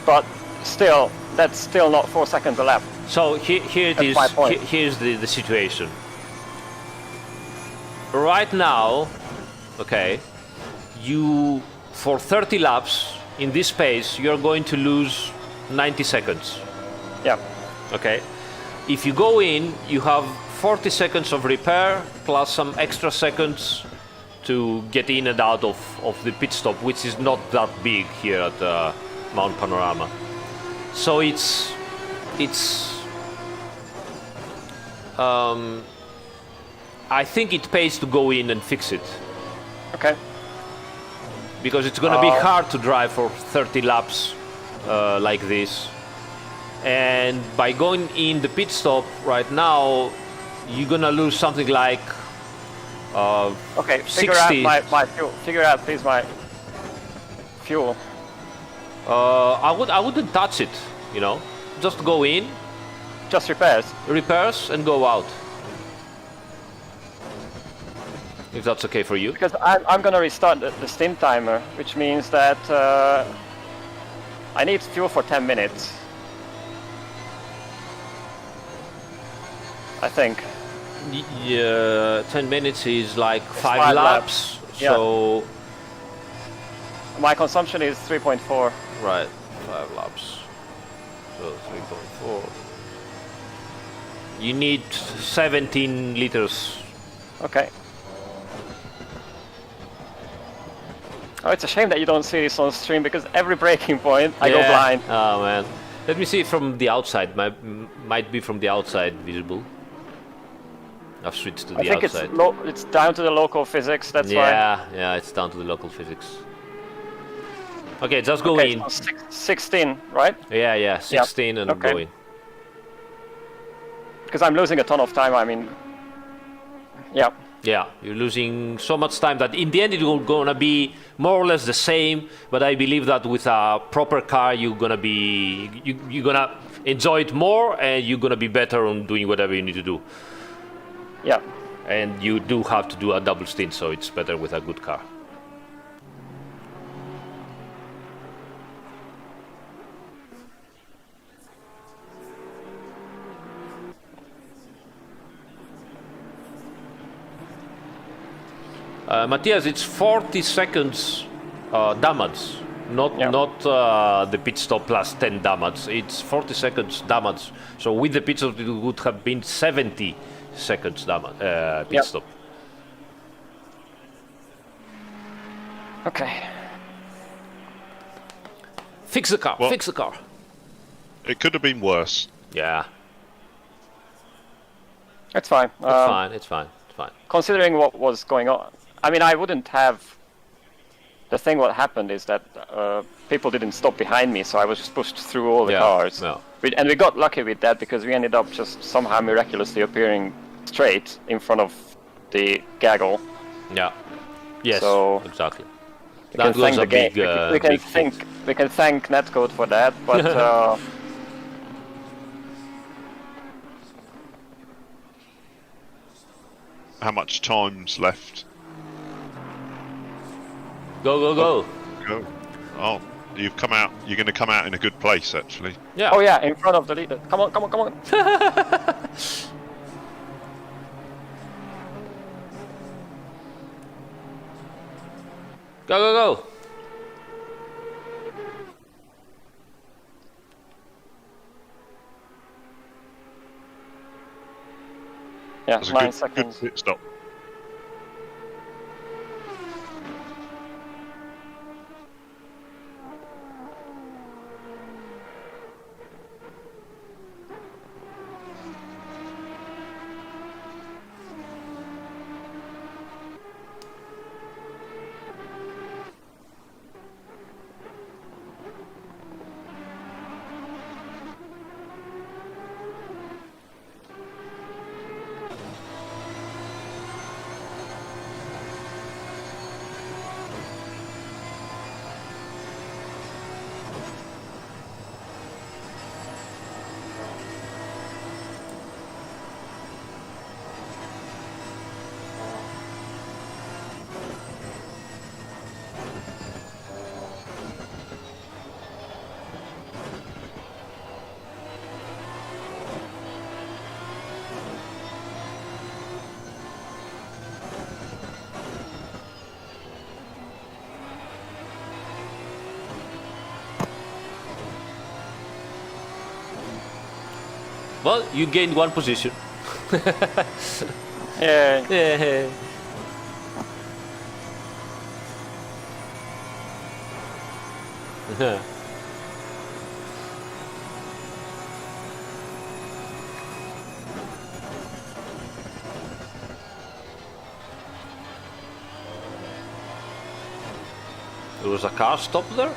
But still, that's still not 4 seconds a lap. So here it That's is. my point. Here's the situation. Right now, okay, you for 30 laps in this pace, you're going to lose 90 seconds. Yeah. Okay. If you go in, you have 40 seconds of repair plus some extra seconds to get in and out of the pit stop, which is not that big here at Mount Panorama. So I think it pays to go in and fix it, Okay. because it's going to be hard to drive for 30 laps like this. And by going in the pit stop right now, you're going to lose something like Okay. Figure 60. out my fuel. Figure out, please, my fuel. I wouldn't touch it, you know. Just go in, Just repairs. repairs, and go out. If that's okay for you. Because I'm gonna restart the stint timer, which means that I need fuel for 10 minutes. I think. 10 minutes is like It's 5 laps. Yeah. So My consumption is 3.4. right, 5 laps. So 3.4. You need 17 liters. Okay. Oh, it's a shame that you don't see this on stream because every braking point I go blind. Oh man. Let me see it from the outside. Might be from the outside visible. I've switched to I the think outside. it's down to the local physics. That's why. Yeah, it's down to the local physics. Okay, just go Okay, in. so 16, right? Yeah, 16 and okay. go in. Because I'm losing a ton of time. I mean, yeah. Yeah, you're losing so much time that in the end it's gonna be more or less the same. But I believe that with a proper car, you're gonna enjoy it more, and you're gonna be better on doing whatever you need to do. Yeah. And you do have to do a double stint, so it's better with a good car. Matthias, it's 40 seconds damage, not the pit stop plus 10 damage. It's 40 seconds damage. So with the pit stop, it would have been 70 seconds damage pit stop. Okay. Fix the car. Well, fix the car. It could have been worse. Yeah, It's fine. it's fine. Considering what was going on, I mean, I wouldn't have. The thing what happened is that people didn't stop behind me, so I was just pushed through all the cars. Yeah. And we got lucky with that because we ended up just somehow miraculously appearing straight in front of the gaggle. Yeah. Yes. So exactly. We That can was thank a the game. big. We can thank Netcode for that, but How much time's left? Go. Go. Oh, you've come out. You're going to come out in a good place, actually. Yeah. oh yeah, in front of the leader. Come on. Go. Yeah, That's a 9 good seconds. pit stop. Well, you gained 1 position. Yeah. Yeah. There was a car stop there?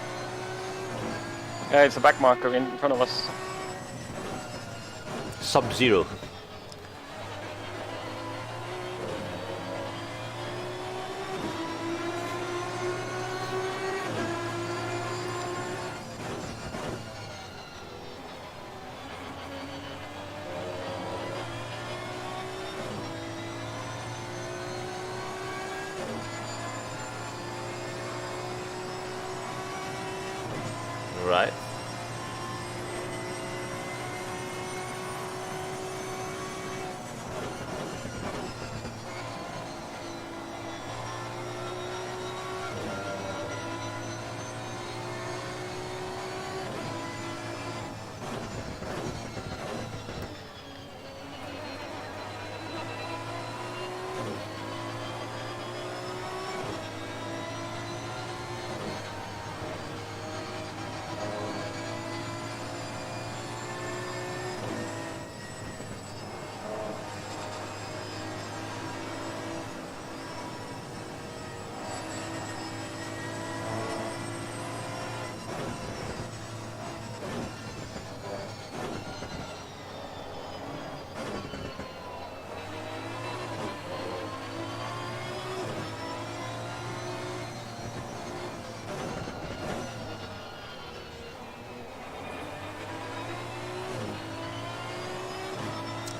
Yeah, it's a back marker in front of us. Sub-Zero. Right.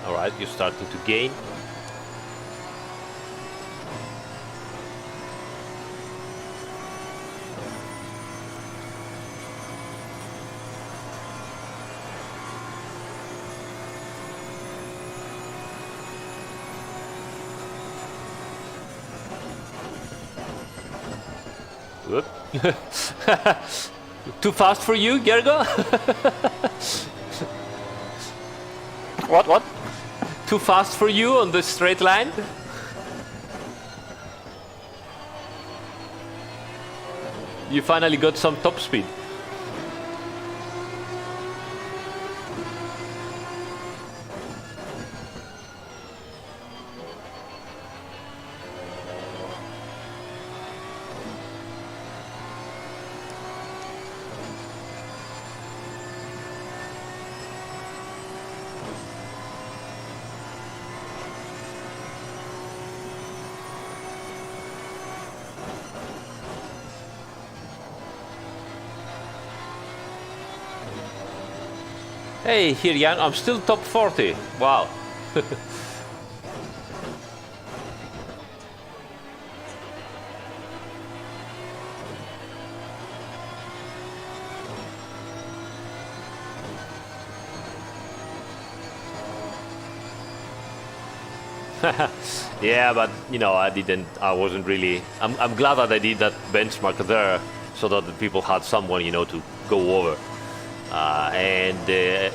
Alright, you're starting to gain. Whoop. Too fast for you, Gergo? What? Too fast for you on the straight line? You finally got some top speed. Hey, here, Jan, I'm still top 40. Wow. Yeah, but you know, I wasn't really. I'm glad that I did that benchmark there, so that the people had someone, you know, to go over.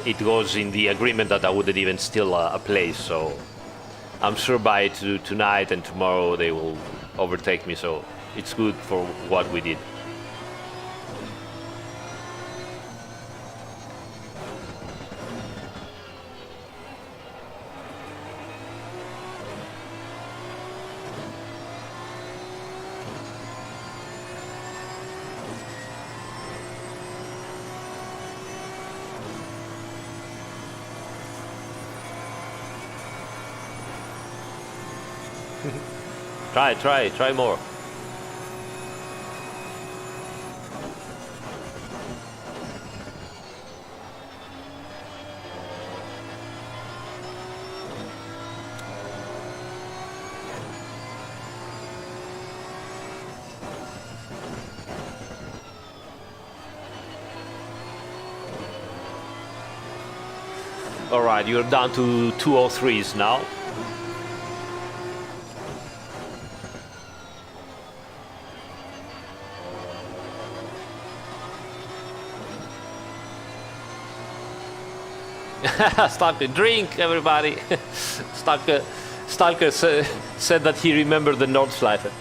It was in the agreement that I wouldn't even steal a place, so I'm sure by tonight and tomorrow they will overtake me, so it's good for what we did. Try more. All right, you're down to 203s now. Stalker, drink, everybody. Stalker said that he remembered the Nordschleife.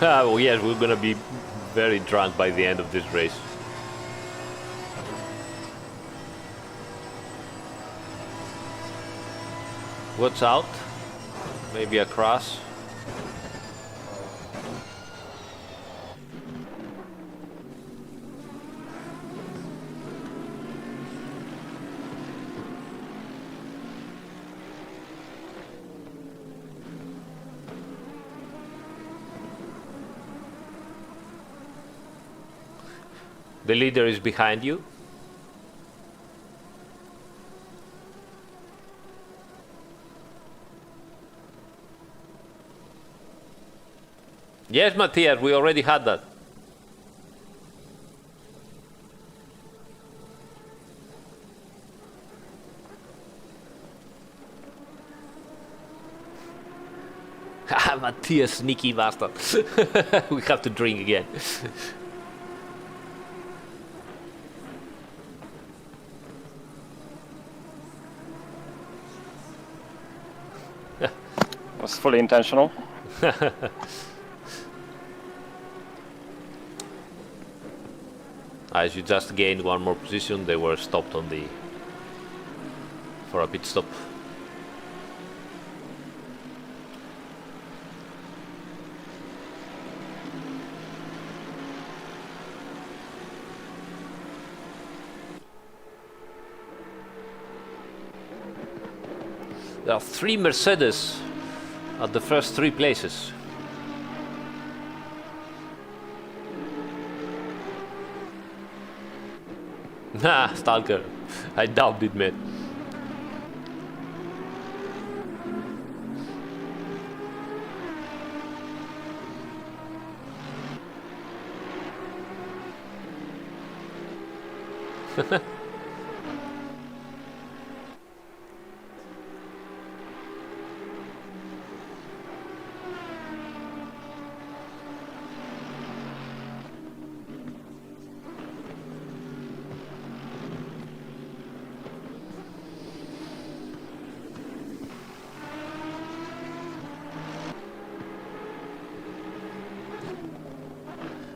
Well, yes, we're gonna be very drunk by the end of this race. What's out? Maybe a cross. The leader is behind you. Yes, Matthias, we already had that. Matthias, sneaky bastard. We have to drink again. Was fully intentional. As you just gained one more position, they were stopped on the for a pit stop. There are 3 Mercedes at the first 3 places. Nah, Stalker. I doubt it, man.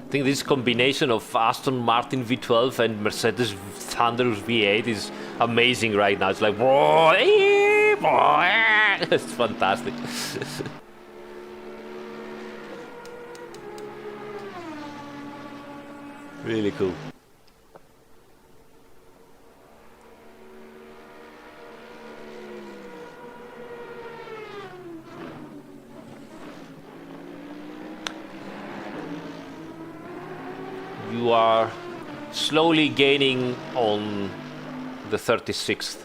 I think this combination of Aston Martin V12 and Mercedes Thunder's V8 is amazing right now. It's like, it's fantastic. Really cool. You are slowly gaining on the 36th.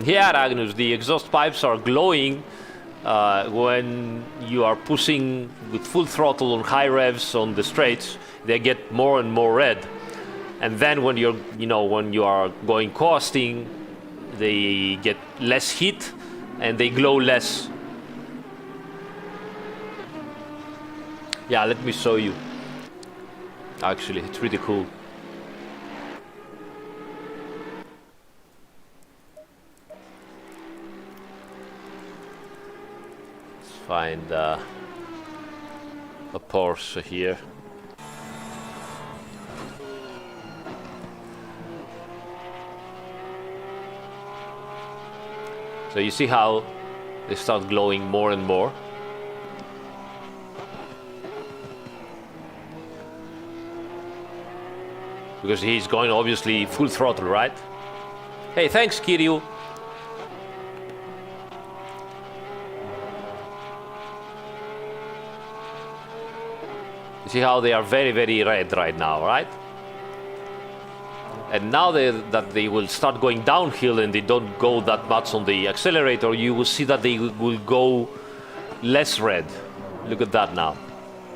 Yeah, Ragnus, the exhaust pipes are glowing when you are pushing with full throttle on high revs on the straights. They get more and more red, and then when when you are going coasting, they get less heat and they glow less. Yeah, let me show you. Actually, it's really cool. Find a Porsche here. So you see how they start glowing more and more. Because he's going obviously full throttle, right? Hey, thanks, Kiryu. See how they are very, very red right now, right? And now that they will start going downhill and they don't go that much on the accelerator, you will see that they will go less red. Look at that now.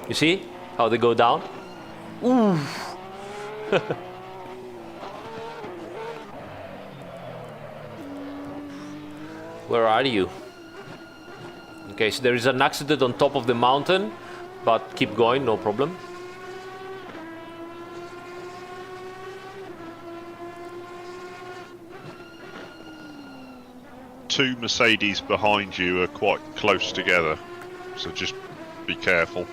You see how they go down? Ooh. Where are you? Okay, so there is an accident on top of the mountain. But keep going, no problem. Two Mercedes behind you are quite close together, so just be careful.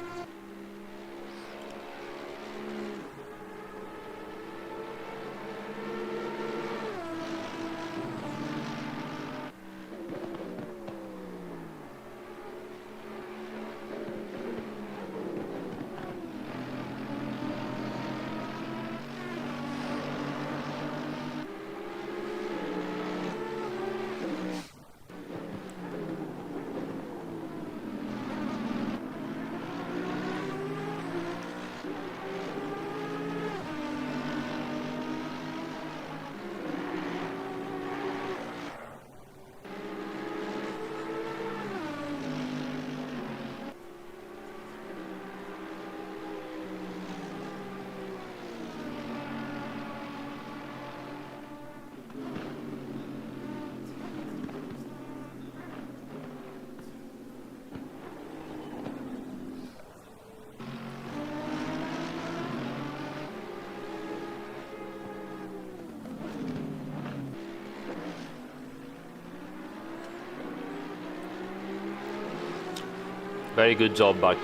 Very good job, Buck.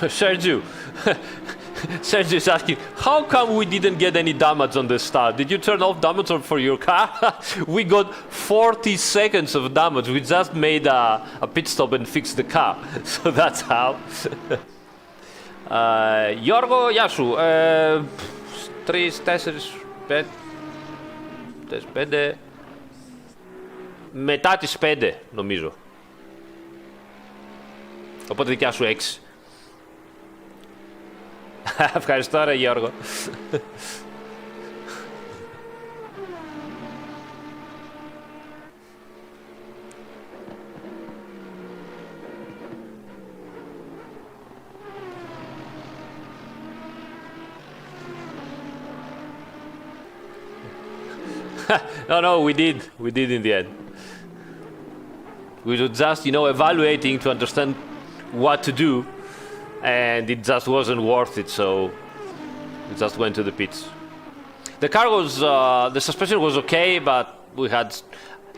Sergio. Sergio is asking, how come we didn't get any damage on the start? Did you turn off damage for your car? We got 40 seconds of damage. We just made a pit stop and fixed the car. So that's how. Γιώργο, γεια σου. 3, 4, 5. Μετά τις 5, νομίζω. Οπότε δικιά σου 6. Ευχαριστώ ρε Γιώργο. No, we did in the end. We were just, evaluating to understand what to do. And it just wasn't worth it, so we just went to the pits. The car was, the suspension was okay, but we had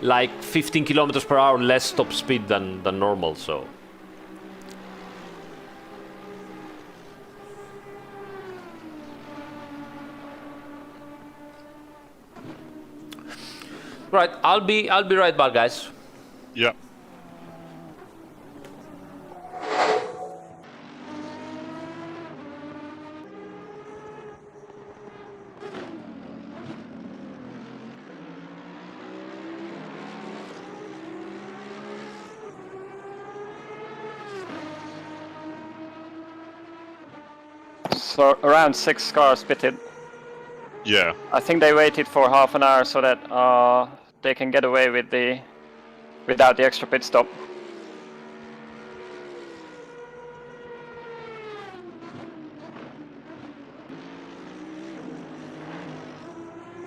like 15 kilometers per hour less top speed than normal, so. Right, I'll be right back, guys. Yeah. So around 6 cars pitted. Yeah. I think they waited for half an hour so that they can get away with without the extra pit stop.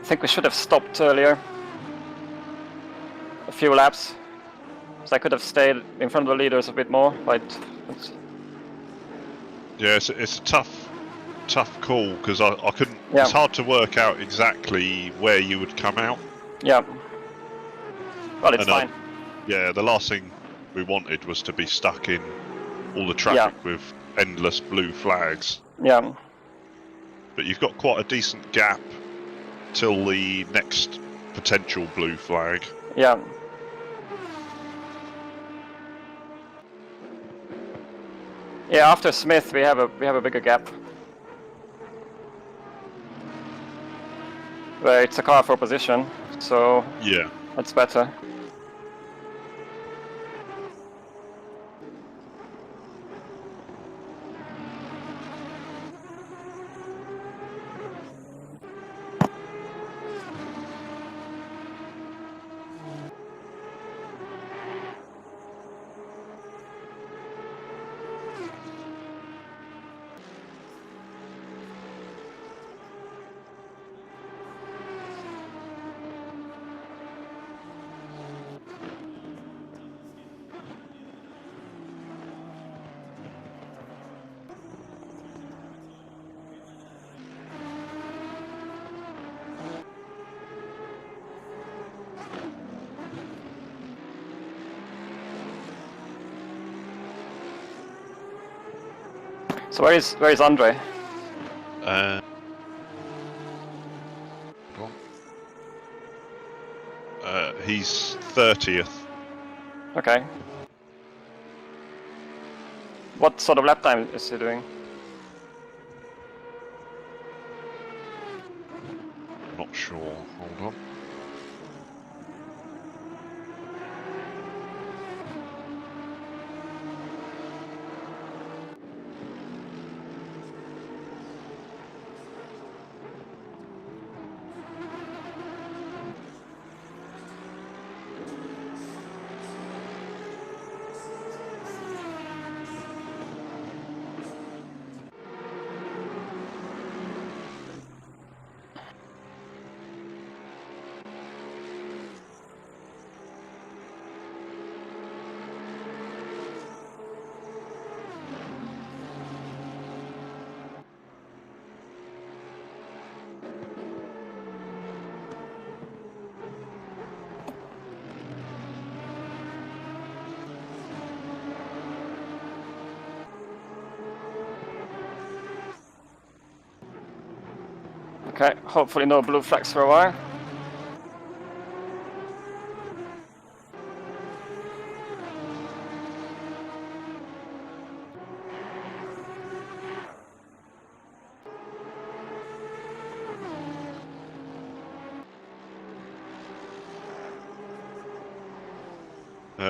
I think we should have stopped earlier. A few laps. So I could have stayed in front of the leaders a bit more, but Yeah, it's a tough call because I couldn't. Yeah. It's hard to work out exactly where you would come out. yeah. Well, it's And, fine. Yeah, the last thing we wanted was to be stuck in all the traffic with endless blue flags. Yeah. But you've got quite a decent gap till the next potential blue flag. Yeah. Yeah, after Smith we have a bigger gap. Where it's a car for position, so Yeah. that's better. So where is Andre? He's 30th. Okay. What sort of lap time is he doing? Not sure. Hold on. Okay, hopefully no blue flags for a while.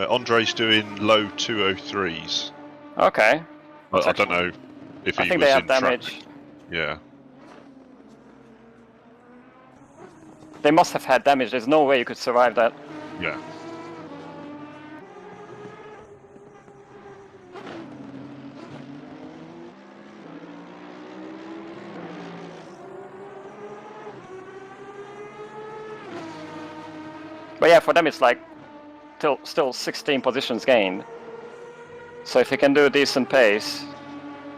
Andre's doing low 203s. Okay. I don't know if I he think was they have in damage. traffic. Yeah. They must have had damage. There's no way you could survive that. Yeah. But yeah, for them it's like still 16 positions gained. So if you can do a decent pace,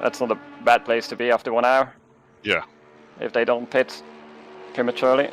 that's not a bad place to be after 1 hour. Yeah. If they don't pit prematurely.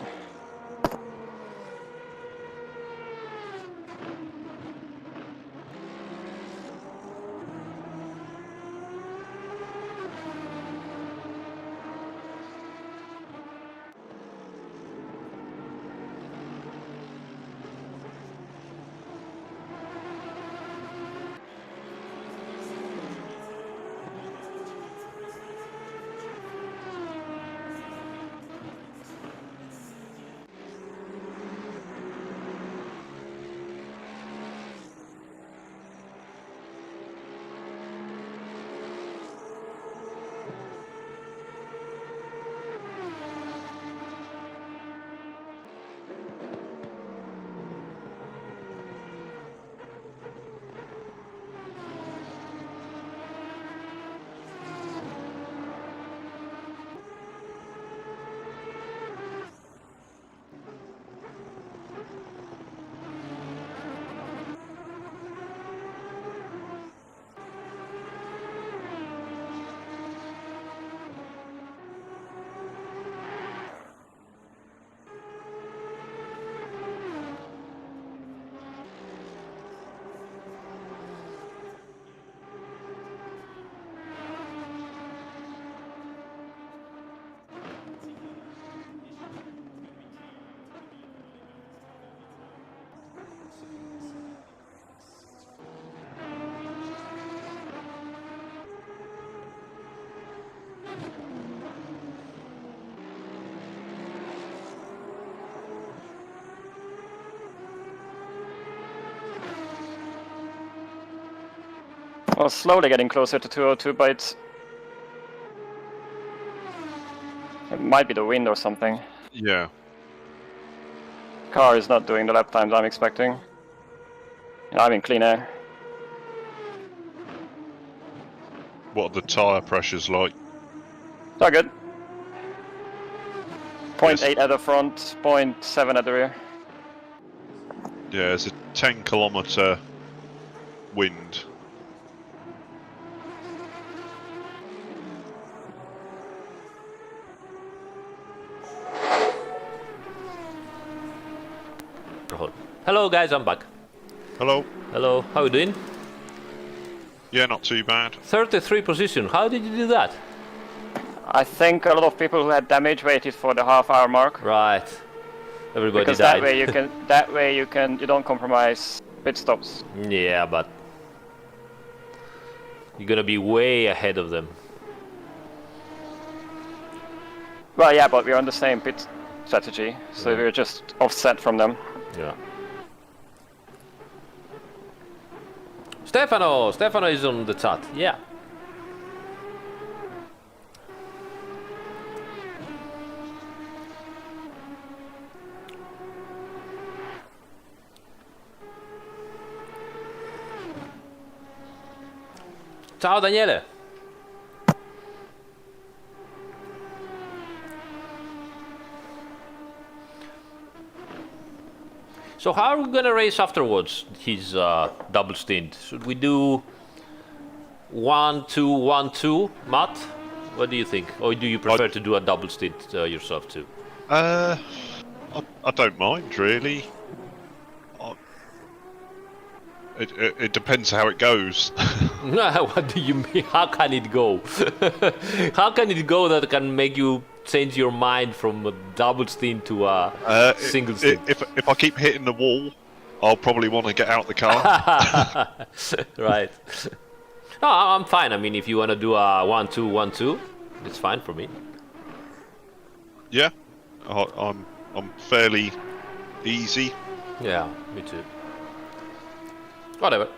Well, slowly getting closer to 202, but it might be the wind or something. Yeah. Car is not doing the lap times I'm expecting. I'm in clean air. What are the tyre pressures like? So good. 0.8 Yes. at the front, 0.7 at the rear. Yeah, it's a 10-kilometre wind. Hello guys, I'm back. Hello? Hello, how are you doing? Yeah, not too bad. 33 position, how did you do that? I think a lot of people who had damage waited for the half-hour mark. Right, everybody Because died. that way you don't compromise pit stops. Yeah, but you're gonna be way ahead of them. Well, yeah, but we're on the same pit strategy, so we're just offset from them. Yeah. Stefano is on the chat. Yeah. Ciao Daniele. So how are we gonna race afterwards his double stint? Should we do 1-2-1-2, Matt? What do you think? Or do you prefer to do a double stint yourself too? I don't mind, really. It depends how it goes. What do you mean? How can it go? How can it go that can make you change your mind from a double stint to a single stint? If I keep hitting the wall, I'll probably want to get out the car. Right. No, I'm fine. I mean, if you want to do a 1-2, 1-2, it's fine for me. Yeah, I'm fairly easy. Yeah, me too. Whatever.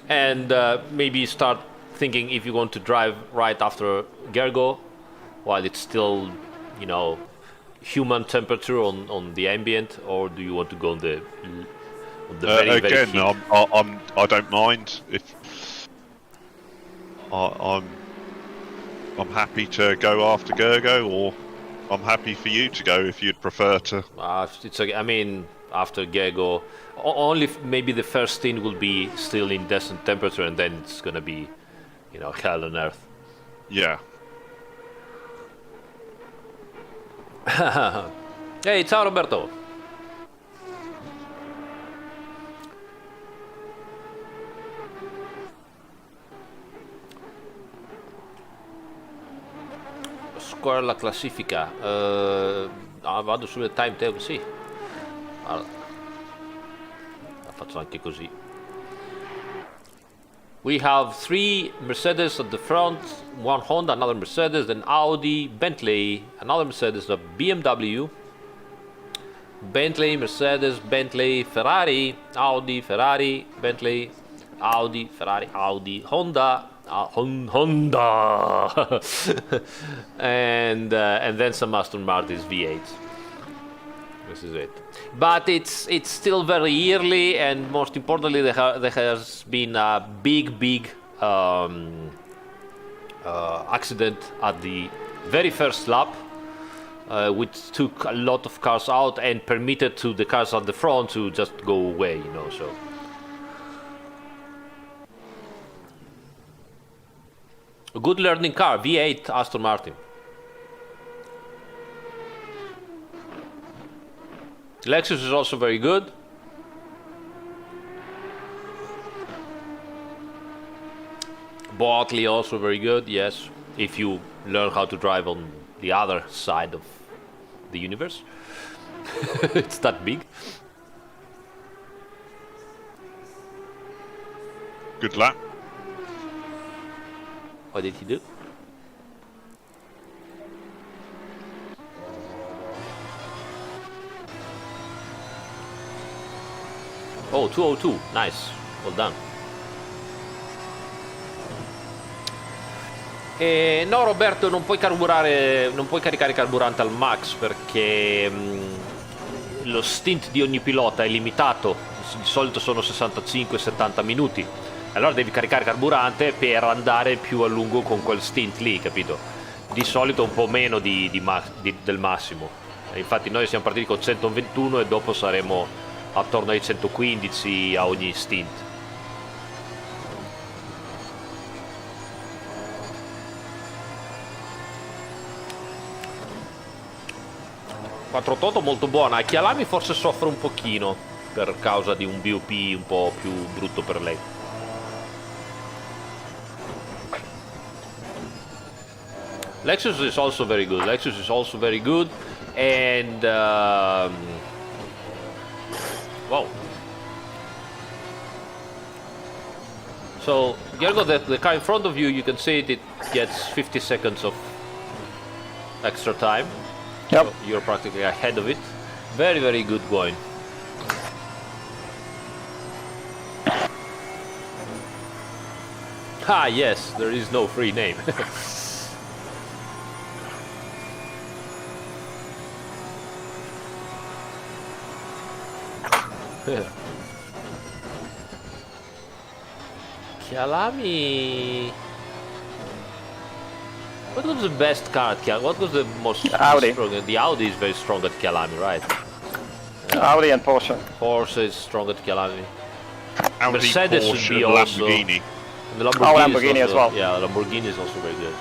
And maybe start thinking if you want to drive right after Gergo, while it's still, human temperature on the ambient, or do you want to go on the very, very again, heat? I don't mind if I'm happy to go after Gergo, or I'm happy for you to go if you'd prefer to. It's okay. I mean, after Gergo, only maybe the first stint will be still in decent temperature, and then it's gonna be, hell on earth. Yeah. Hey, ciao Roberto. Score la classifica. Vado sulle timetable, sì. Allora. La faccio anche così. We have 3 Mercedes at the front, 1 Honda, another Mercedes, then Audi, Bentley, another Mercedes, a BMW, Bentley, Mercedes, Bentley, Ferrari, Audi, Ferrari, Bentley, Audi, Ferrari, Audi, Honda, Honda, and then some Aston Martin's V8. This is it. But it's still very early, and most importantly, there has been a big accident at the very first lap, which took a lot of cars out and permitted to the cars at the front to just go away, so. A good learning car, V8 Aston Martin. Lexus is also very good. Bartley also very good, yes. If you learn how to drive on the other side of the universe. It's that big. Good lap. What did he do? Oh, 202. Nice. Well done. No, Roberto, non puoi caricare carburante al max perché lo stint di ogni pilota è limitato. Di solito sono 65-70 minuti. Allora devi caricare carburante per andare più a lungo con quel stint lì, capito? Di solito un po' meno del massimo. Infatti noi siamo partiti con 121 e dopo saremo attorno ai 115 a ogni stint. Quattro Toto molto buona. Chialami forse soffre un pochino per causa di un BOP un po' più brutto per lei. Lexus is also very good. And wow. So, Gergo, the car in front of you, you can see it gets 50 seconds of extra time. Yep. So you're practically ahead of it. Very, very good going. Ah, yes, there is no free name. Chialami. What was the best car at Chialami? What was the most Audi. strong? The Audi is very strong at Chialami, right? Audi and Porsche. Porsche is strong at Chialami. Audi, Mercedes Porsche, should be also. Lamborghini. And the Lamborghini, Lamborghini is also, as well. Yeah, Lamborghini is also very good.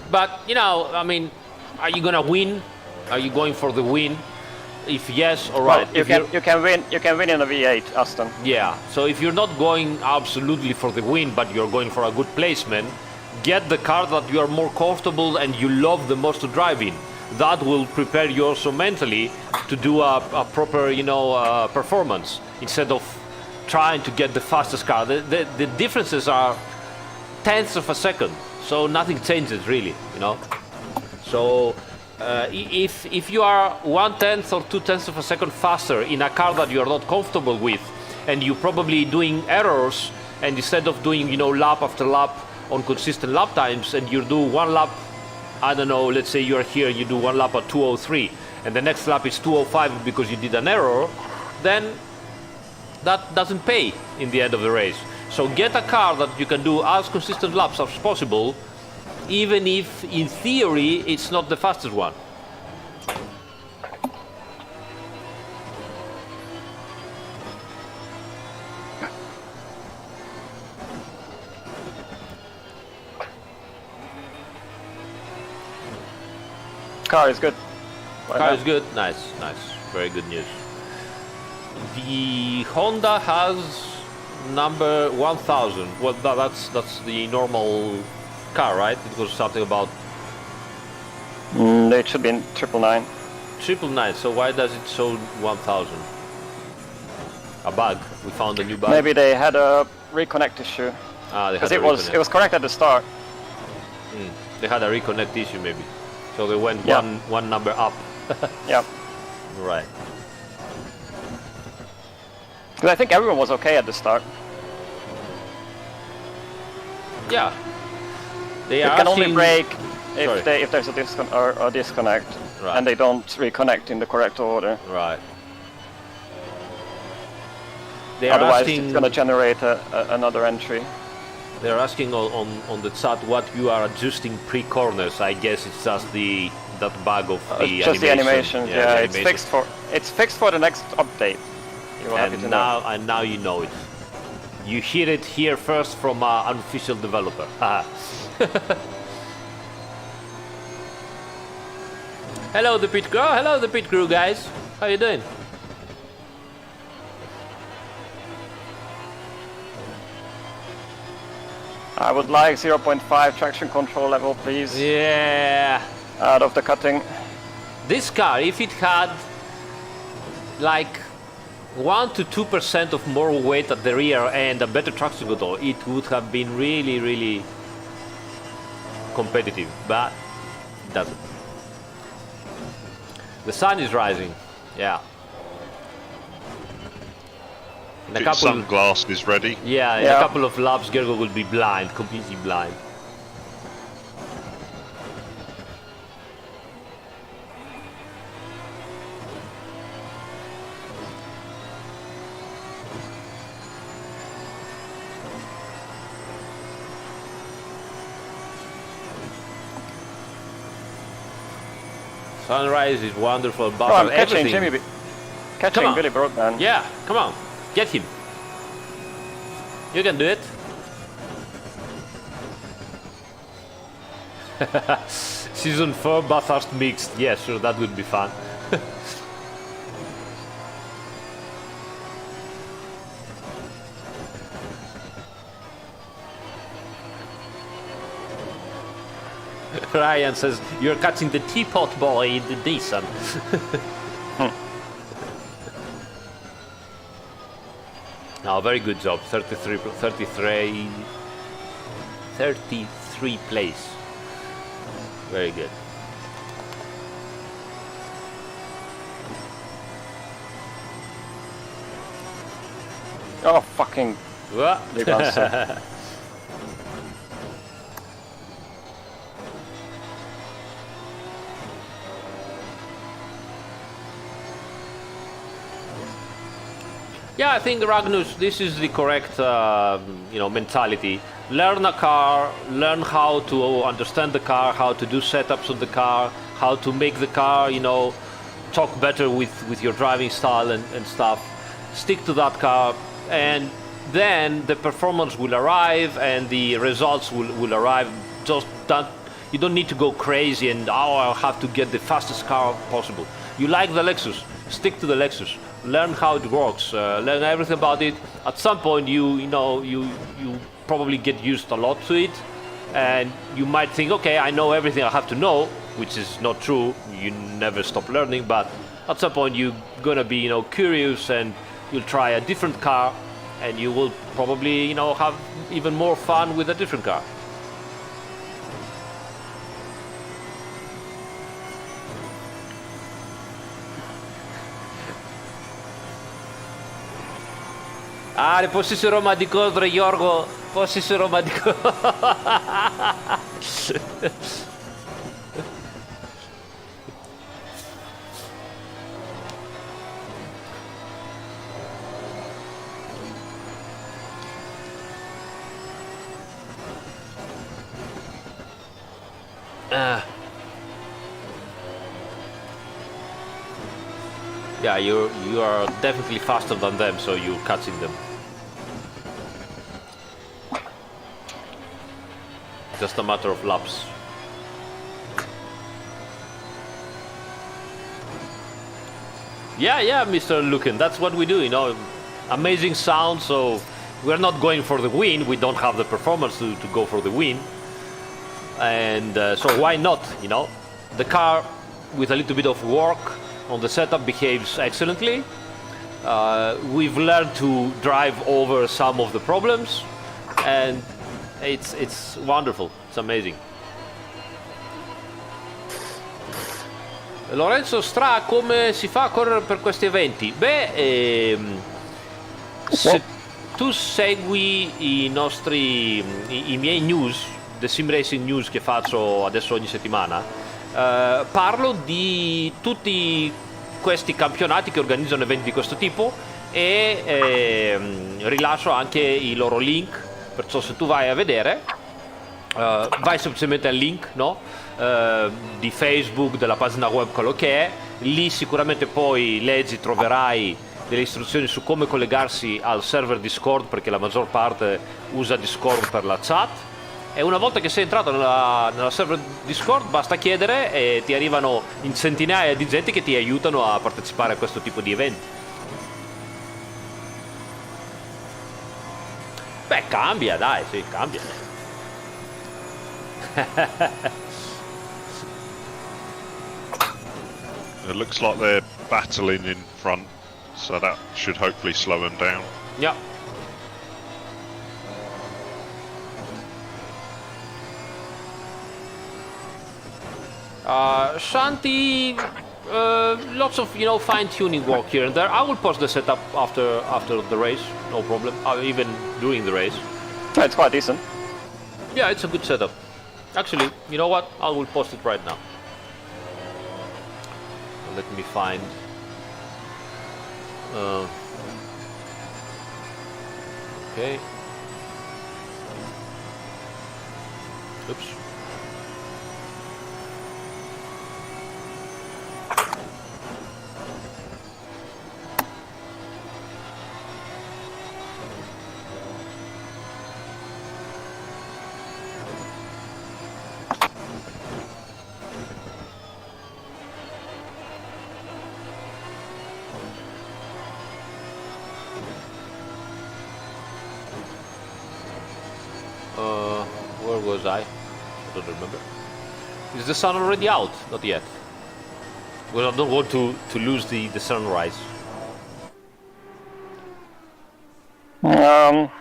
But I mean, are you gonna win? Are you going for the win? If yes, all right. Well, you can win in a V8 Aston. Yeah. So if you're not going absolutely for the win, but you're going for a good placement, get the car that you are more comfortable and you love the most to drive in. That will prepare you also mentally to do a proper, performance instead of trying to get the fastest car. The differences are tenths of a second, so nothing changes really, So if you are 1/10 or 2/10 of a second faster in a car that you are not comfortable with, and you're probably doing errors, and instead of doing lap after lap on consistent lap times, and you do one lap, I don't know, let's say you're here, you do one lap at 2:03, and the next lap is 2:05 because you did an error, then that doesn't pay in the end of the race. So get a car that you can do as consistent laps as possible, even if in theory it's not the fastest one. Car is good. Car is good. Nice. Very good news. The Honda has number 1000. Well, that's the normal car, right? It was something about It should be in 999. 999. So why does it show 1000? A bug. We found a new bug. Maybe they had a reconnect issue. Because it was correct at the start. They had a reconnect issue maybe. So they went one number up. Yeah. Right. Because I think everyone was okay at the start. Yeah. They It are can only asking- break Sorry. if there's a disconnect, Right. and they don't reconnect in the correct order. Right. They are Otherwise, asking. it's going to generate another entry. They're asking on the chat what you are adjusting pre-corners. I guess it's just that bug of the It's just the animation. the Yeah, it's animation. fixed for the next update. You will happy to know. And now you know it. You hear it here first from an unofficial developer. Hello, the pit crew. Hello, the pit crew, guys. How you doing? I would like 0.5 traction control level, please. Yeah. Out of the cutting. This car, if it had like 1 to 2% of more weight at the rear and a better traction control, it would have been really, really competitive, but it doesn't. The sun is rising, yeah. In a Get couple, sunglasses ready. yeah, in Yeah. a couple of laps, Gergo will be blind, completely blind. Sunrise is wonderful, but Oh, I'm catching everything. catching Come on. Billy Broadman. Yeah, come on, get him. You can do it. Season 4 Bathurst mixed. Yeah, sure, that would be fun. Ryan says, you're catching the teapot boy in the Nissan. Oh, very good job. 33 place. Very good. Oh, fucking What? big answer. Yeah, I think Ragnus, this is the correct, mentality. Learn a car, learn how to understand the car, how to do setups of the car, how to make the car, talk better with your driving style and stuff. Stick to that car, and then the performance will arrive and the results will arrive. Just that you don't need to go crazy and I'll have to get the fastest car possible. You like the Lexus, stick to the Lexus. Learn how it works, learn everything about it. At some point, you probably get used a lot to it, And you might think, okay, I know everything I have to know, which is not true. You never stop learning, but at some point you're gonna be, curious, and you'll try a different car, and you will probably, have even more fun with a different car. Άρα πώς είσαι ρομαντικός, ρε Γιώργο, πώς είσαι ρομαντικός. Yeah, you are definitely faster than them, so you're catching them. Just a matter of laps. Yeah, Mr. Lucan, that's what we do, Amazing sound, so we're not going for the win. We don't have the performance to go for the win. And so why not, The car, with a little bit of work on the setup, behaves excellently. We've learned to drive over some of the problems, and it's wonderful. It's amazing. Lorenzo Stra, come si fa a correre per questi eventi? Beh, se tu segui i miei news, the sim racing news che faccio adesso ogni settimana, parlo di tutti questi campionati che organizzano eventi di questo tipo, e rilascio anche i loro link. Perciò se tu vai a vedere, vai semplicemente al link, di Facebook, della pagina web, quello che è. Lì sicuramente poi leggi, troverai delle istruzioni su come collegarsi al server Discord, perché la maggior parte usa Discord per la chat. E una volta che sei entrato nella server Discord, basta chiedere e ti arrivano in centinaia di gente che ti aiutano a partecipare a questo tipo di eventi. Beh, cambia, dai, sì, cambia. It looks like they're battling in front, so that should hopefully slow them down. Yeah. Shanti, lots of fine-tuning work here and there. I will post the setup after the race, no problem. Even during the race. It's quite decent. Yeah, it's a good setup. Actually, you know what? I will post it right now. Let me find. Okay. Oops. Where was I? I don't remember. Is the sun already out? Not yet. Well, I don't want to lose the sunrise.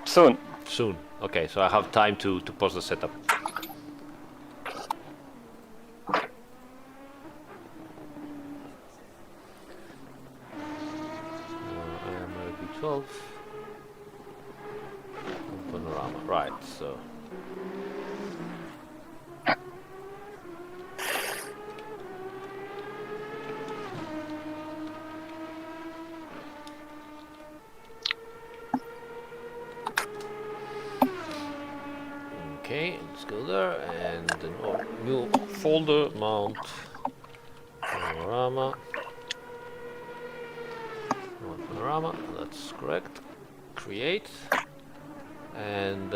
Soon. Soon. Okay, so I have time to pause the setup. V12. Panorama. Right, so. Okay, let's go there, and then new folder, mount, panorama, panorama, that's correct, create, and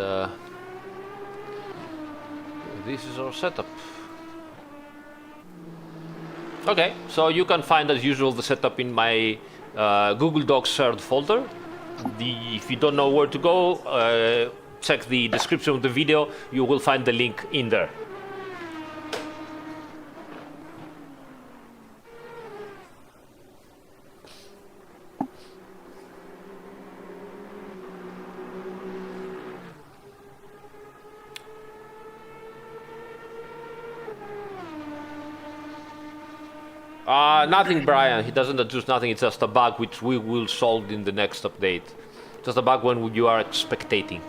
this is our setup. Okay, so you can find as usual the setup in my Google Docs shared folder. If you don't know where to go, check the description of the video. You will find the link in there. Nothing, Brian. He doesn't adjust nothing. It's just a bug which we will solve in the next update. Just a bug when you are expectating.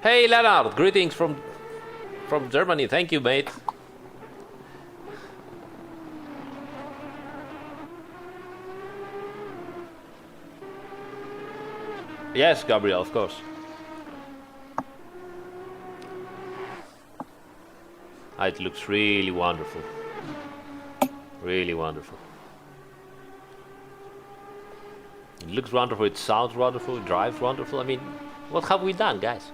Hey, Leonard. Greetings from Germany. Thank you, mate. Yes, Gabriel, of course. It looks really wonderful. Really wonderful. It looks wonderful, it sounds wonderful, it drives wonderful. I mean, what have we done, guys?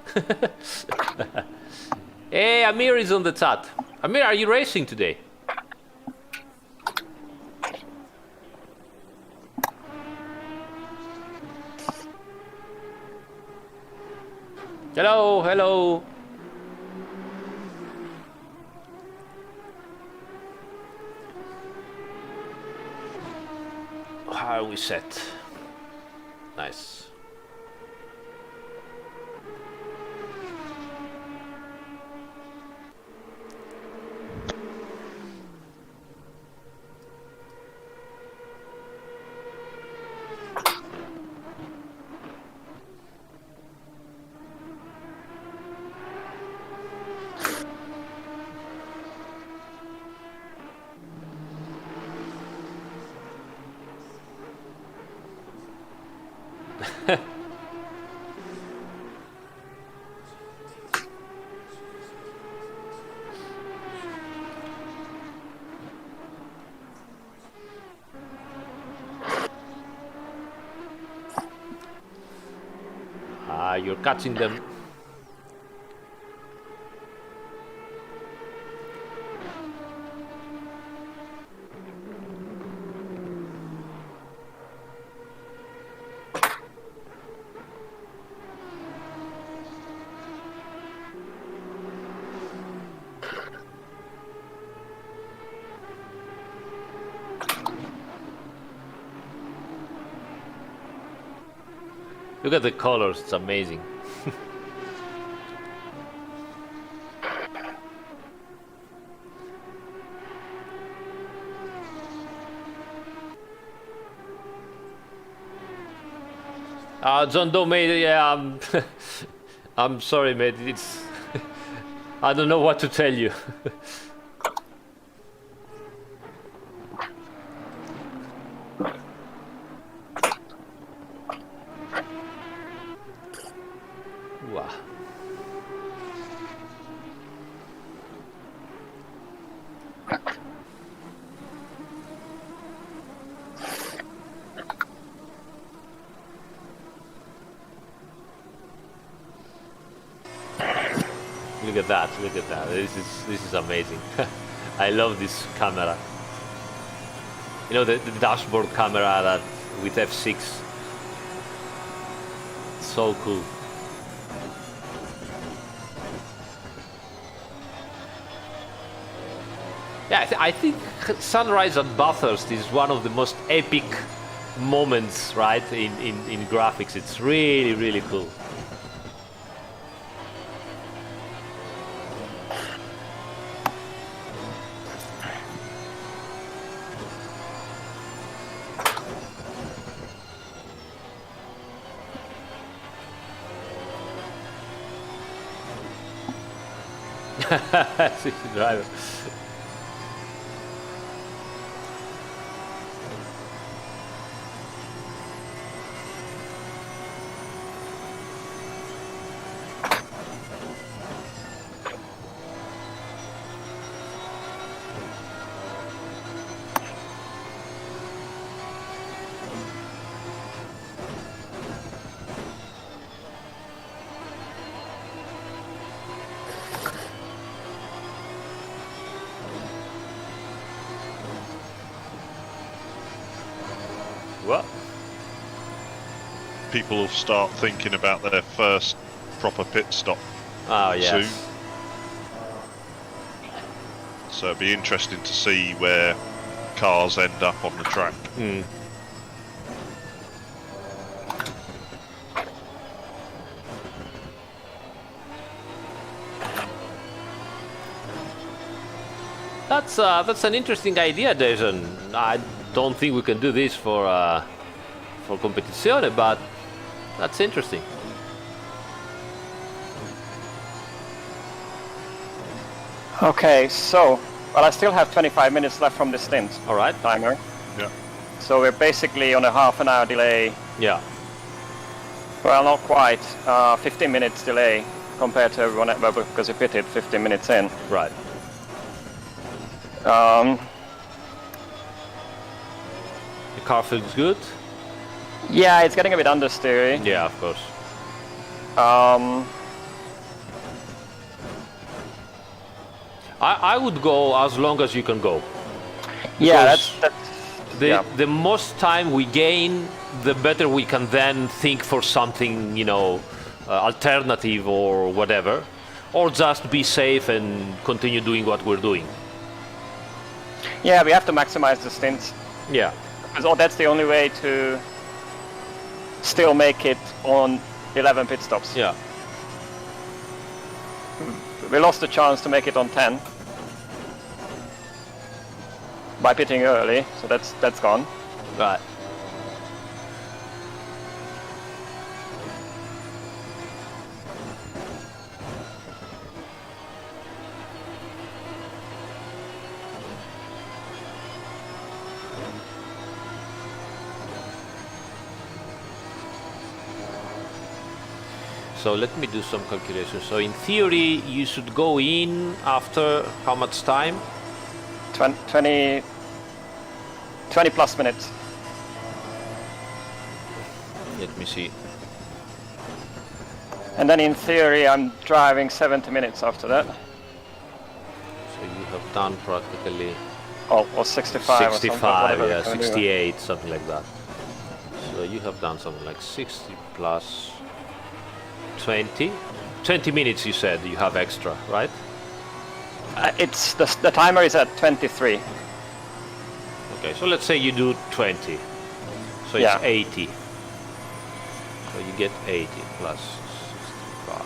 Hey, Amir is on the chat. Amir, are you racing today? Hello, hello. How are we set? Nice. You're catching them. Look at the colors, it's amazing. John Doe, mate, yeah, I'm sorry, mate, it's... I don't know what to tell you. Wow. Look at that, look at that. This is amazing. I love this camera. You know, the dashboard camera that with F6. So cool. Yeah, I think sunrise at Bathurst is one of the most epic moments, right, in graphics. It's really, really cool. Driver. What? people will start thinking about their first proper pit stop Oh, yes. soon. So it'll be interesting to see where cars end up on the track. Mm. That's an interesting idea, Jason. I don't think we can do this for competizione, but that's interesting. Okay, so, well, I still have 25 minutes left from the stint All right. timer. Yeah. So we're basically on a half an hour delay. Yeah. Well, not quite. 15 minutes delay compared to everyone else, because we pitted 15 minutes in. Right. Um, The car feels good. yeah, it's getting a bit understeery. Yeah, of course. I would go as long as you can go. Yeah, Because that's The most time we gain, the better we can then think for something, alternative or whatever, or just be safe and continue doing what we're doing. yeah, we have to maximize the stints. Yeah. Because that's the only way to still make it on 11 pit stops. Yeah. We lost the chance to make it on 10 by pitting early, so that's gone. Right. So let me do some calculations. So in theory, you should go in after how much time? 20 plus minutes. Let me see. And then in theory, I'm driving 70 minutes after that. So you have done practically Or 65 or 65, something. yeah, 68, something like that. So you have done something like 60 plus 20. 20 minutes you said you have extra, right? It's the timer is at 23. Okay, so let's say you do 20. So Yeah. it's 80. So you get 80 plus 65.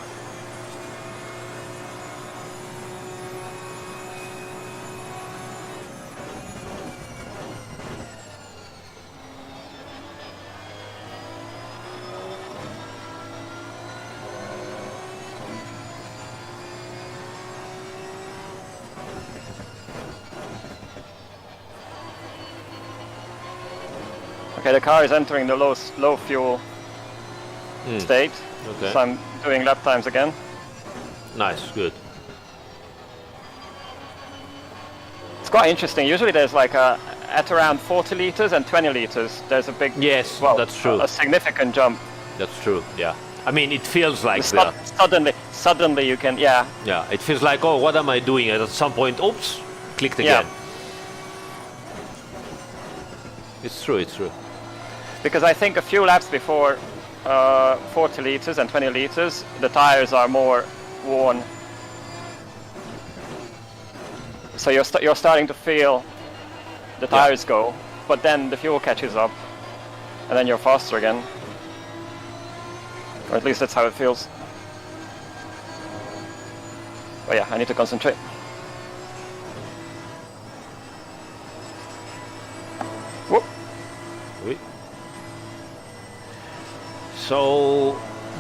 Okay, the car is entering the low fuel state. Okay. So I'm doing lap times again. Nice, good. It's quite interesting. Usually there's like at around 40 liters and 20 liters, there's a big, Yes, well, that's true. a significant jump. That's true, yeah. I mean, it feels like Suddenly you can, yeah. Yeah, it feels like, oh, what am I doing? And at some point, oops, clicked Yeah. again. It's true, it's true. Because I think a few laps before 40 liters and 20 liters, the tires are more worn. So you're starting to feel the tires go, but then the fuel catches up, and then you're faster again. Or at least that's how it feels. But yeah, I need to concentrate. Whoop. Oui. So,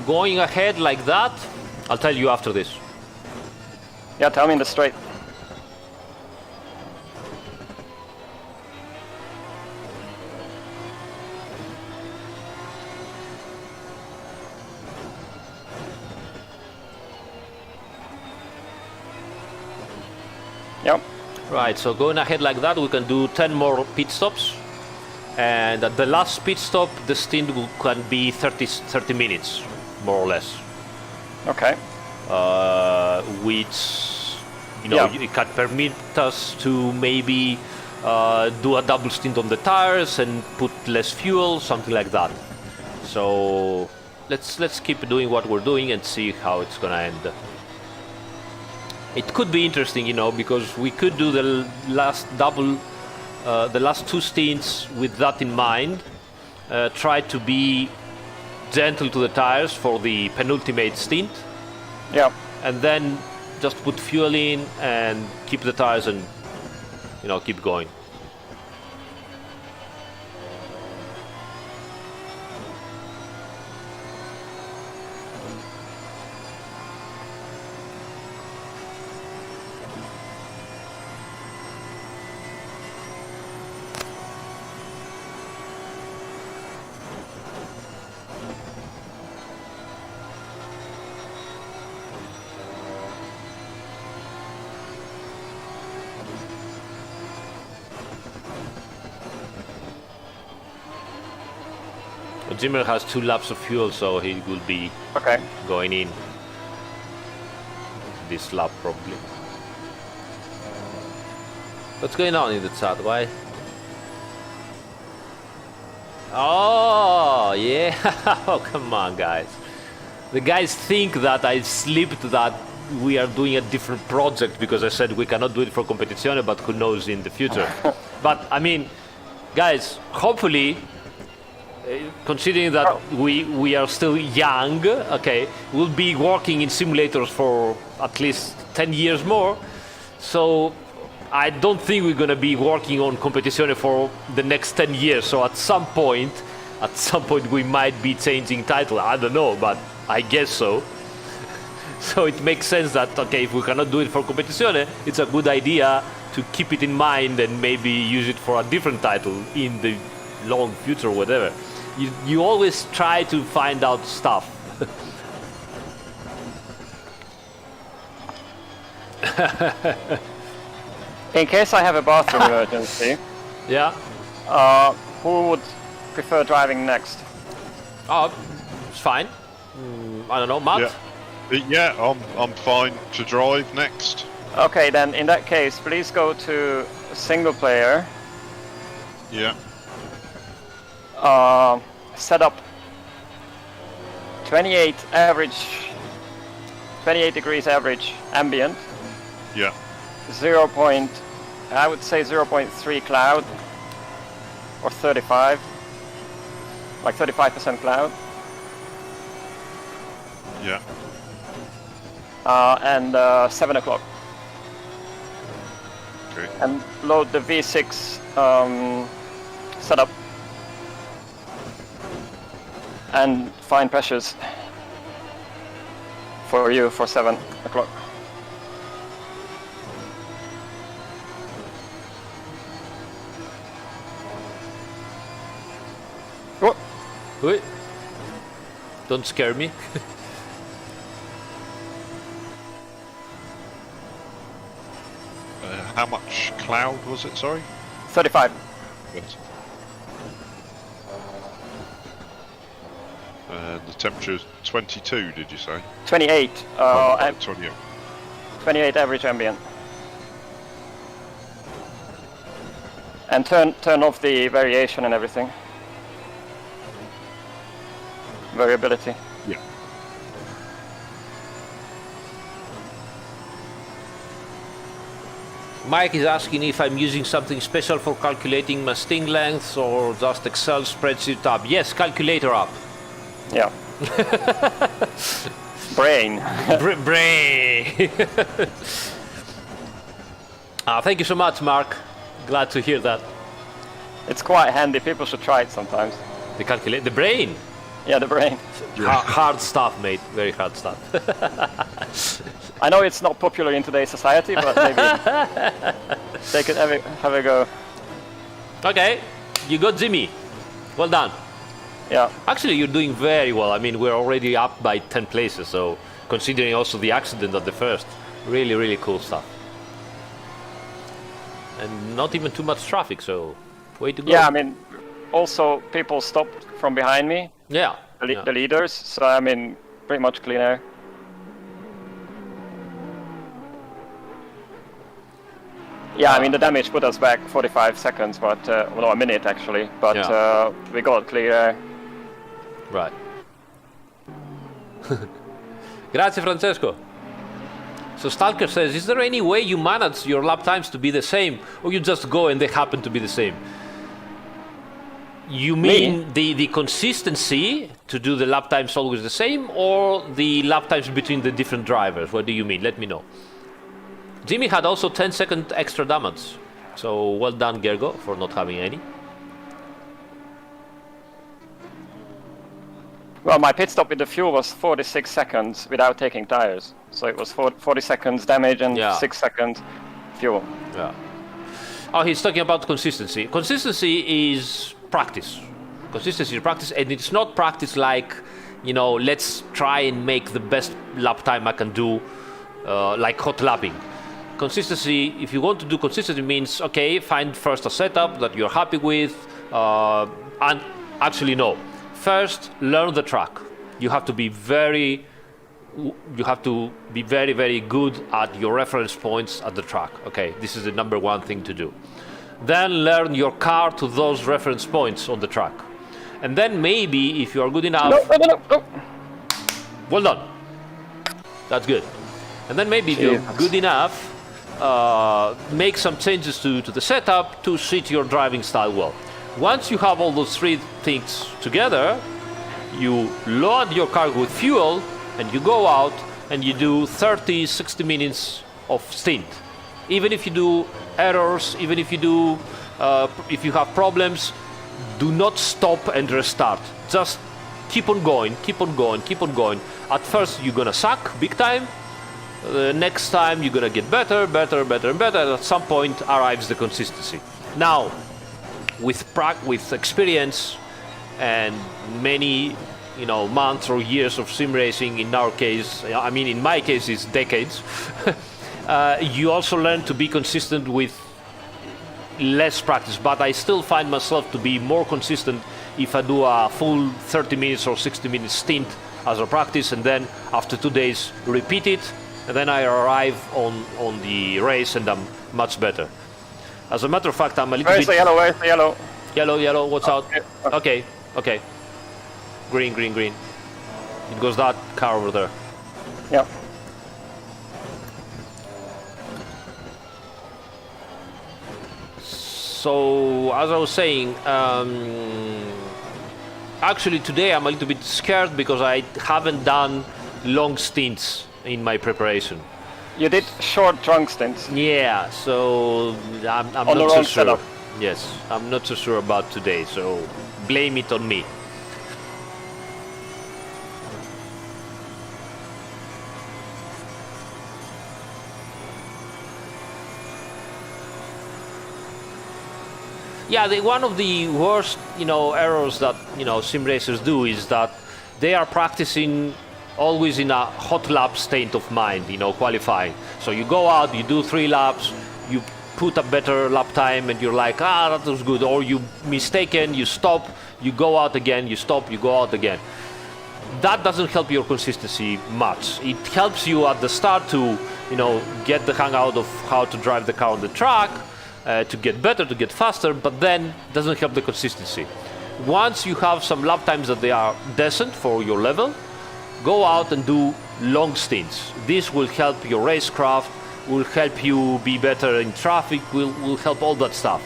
going ahead like that, I'll tell you after this. Yeah, tell me in the straight. Yep. Right, so going ahead like that, we can do 10 more pit stops. And at the last pit stop, the stint can be 30 minutes, more or less. Okay. Which, it can permit us to maybe do a double stint on the tires and put less fuel, something like that. So let's keep doing what we're doing and see how it's gonna end. It could be interesting, you know, because we could do the last two stints with that in mind. Try to be gentle to the tires for the penultimate stint. Yeah. And then just put fuel in and keep the tires and, you know, keep going. Zimmer has 2 laps of fuel, so he will be going in this lap probably. What's going on in the chat? Why? Oh yeah! Oh come on, guys. The guys think that I slipped that we are doing a different project because I said we cannot do it for competizione, but who knows in the future. But I mean, guys, hopefully. Considering that we are still young, okay, we'll be working in simulators for at least 10 years more. So I don't think we're gonna be working on competizione for the next 10 years. So at some point we might be changing title. I don't know, but I guess so. So it makes sense that, okay, if we cannot do it for competizione, it's a good idea to keep it in mind and maybe use it for a different title in the long future, whatever. You always try to find out stuff. In case I have a bathroom emergency, yeah. Who would prefer driving next? Oh, it's fine. I don't know, Matt? Yeah, I'm fine to drive next. Okay, then in that case, please go to single player. Yeah. Set up 28 degrees average ambient. Yeah. I would say 0.3 cloud or 35, like 35% cloud. Yeah. And 7 o'clock. Okay. And load the V6 setup. And fine pressures for you for 7 o'clock. What? Wait. Don't scare me. How much cloud was it, sorry? 35. Good. The temperature is 22, did you say? 28. 28. 28 average ambient. And turn off the variation and everything. Variability. Yeah. Mike is asking if I'm using something special for calculating my sting lengths or just Excel spreadsheet app. Yes, calculator app. Yeah. Brain. Brain. Thank you so much, Mark. Glad to hear that. It's quite handy. People should try it sometimes. The brain. Yeah, the brain. Hard stuff, mate. Very hard stuff. I know it's not popular in today's society, but maybe they could have a go. Okay, you got Jimmy. Well done. Yeah. Actually, you're doing very well. I mean, we're already up by 10 places, so considering also the accident at the first, really, really cool stuff. And not even too much traffic, so way to go. Yeah, I mean, also people stopped from behind me. Yeah. The leaders, so I mean, pretty much clean air. Yeah, I mean, the damage put us back 45 seconds, but, well, no, a minute actually, but we got clear air. Right. Grazie, Francesco. So Stalker says, is there any way you manage your lap times to be the same, or you just go and they happen to be the same? You mean the consistency to do the lap times always the same, or the lap times between the different drivers? What do you mean? Let me know. Jimmy had also 10-second extra damage. So well done, Gergo, for not having any. Well, my pit stop with the fuel was 46 seconds without taking tires. So it was 40 seconds damage and 6 seconds fuel. Yeah. Oh, he's talking about consistency. Consistency is practice. Consistency is practice, and it's not practice like, you know, let's try and make the best lap time I can do, like hot lapping. Consistency, if you want to do consistency, means, okay, find first a setup that you're happy with, and actually no. First, learn the track. You have to be very, very good at your reference points at the track. Okay, this is the number one thing to do. Then learn your car to those reference points on the track. And then maybe, if you are good enough... No. Well done. That's good. And then maybe if you're good enough, make some changes to the setup to suit your driving style well. Once you have all those three things together, you load your car with fuel and you go out and you do 30-60 minutes of stint. Even if you do errors, even if you do, if you have problems, do not stop and restart. Just keep on going, keep on going, keep on going. At first you're gonna suck big time. Next time you're gonna get better, better, better, and better. At some point arrives the consistency. Now, with experience and many, you know, months or years of sim racing, in our case, I mean, in my case, it's decades. You also learn to be consistent with less practice, but I still find myself to be more consistent if I do a full 30 minutes or 60 minutes stint as a practice, and then after 2 days repeat it, and then I arrive on the race and I'm much better. As a matter of fact, I'm a little bit... Where's the yellow? Yellow, what's out? Okay. Green. It goes that car over there. Yeah. So, as I was saying, actually today I'm a little bit scared because I haven't done long stints in my preparation. You did short trunk stints. Yeah, so I'm not so sure. Setup. Yes, I'm not so sure about today, so blame it on me. Yeah, one of the worst, errors that, sim racers do is that they are practicing always in a hot lap state of mind, qualifying. So you go out, you do 3 laps, you put a better lap time and you're like, that was good. Or you mistaken, you stop, you go out again, you stop, you go out again. That doesn't help your consistency much. It helps you at the start to, get the hang out of how to drive the car on the track, to get better, to get faster, but then doesn't help the consistency. Once you have some lap times that they are decent for your level, go out and do long stints. This will help your racecraft, will help you be better in traffic, will help all that stuff.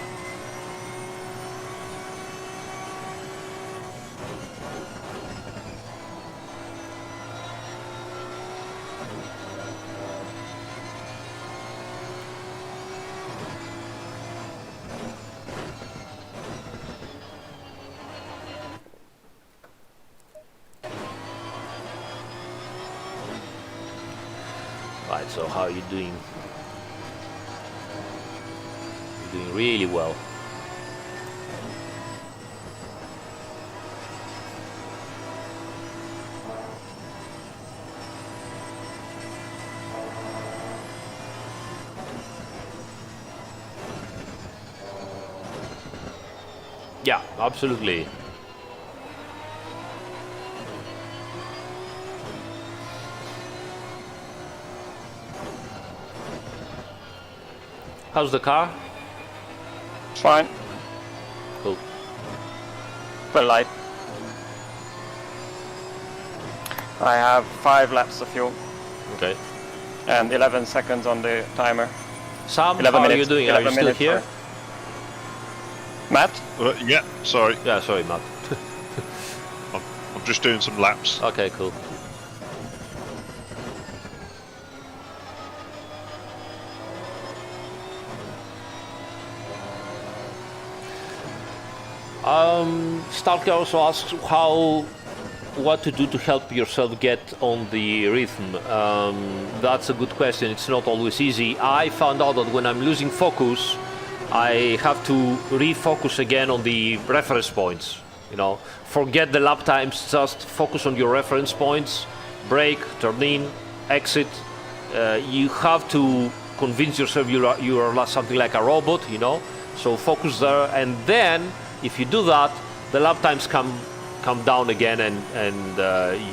Right, so how are you doing? You're doing really well. Yeah, absolutely. How's the car? Fine. Cool. Well, light. I have 5 laps of fuel Okay. and 11 seconds on the timer. Sam, 11 how are minutes, you doing? Are you 11 still minutes, here? sorry. Matt? Yeah, sorry. Yeah, sorry, Matt. I'm just doing some laps. Okay, cool. Stalker also asks what to do to help yourself get on the rhythm. That's a good question. It's not always easy. I found out that when I'm losing focus, I have to refocus again on the reference points. You know, forget the lap times, just focus on your reference points, brake, turn in, exit. You have to convince yourself you are something like a robot, you know, so focus there, and then if you do that, the lap times come down again, and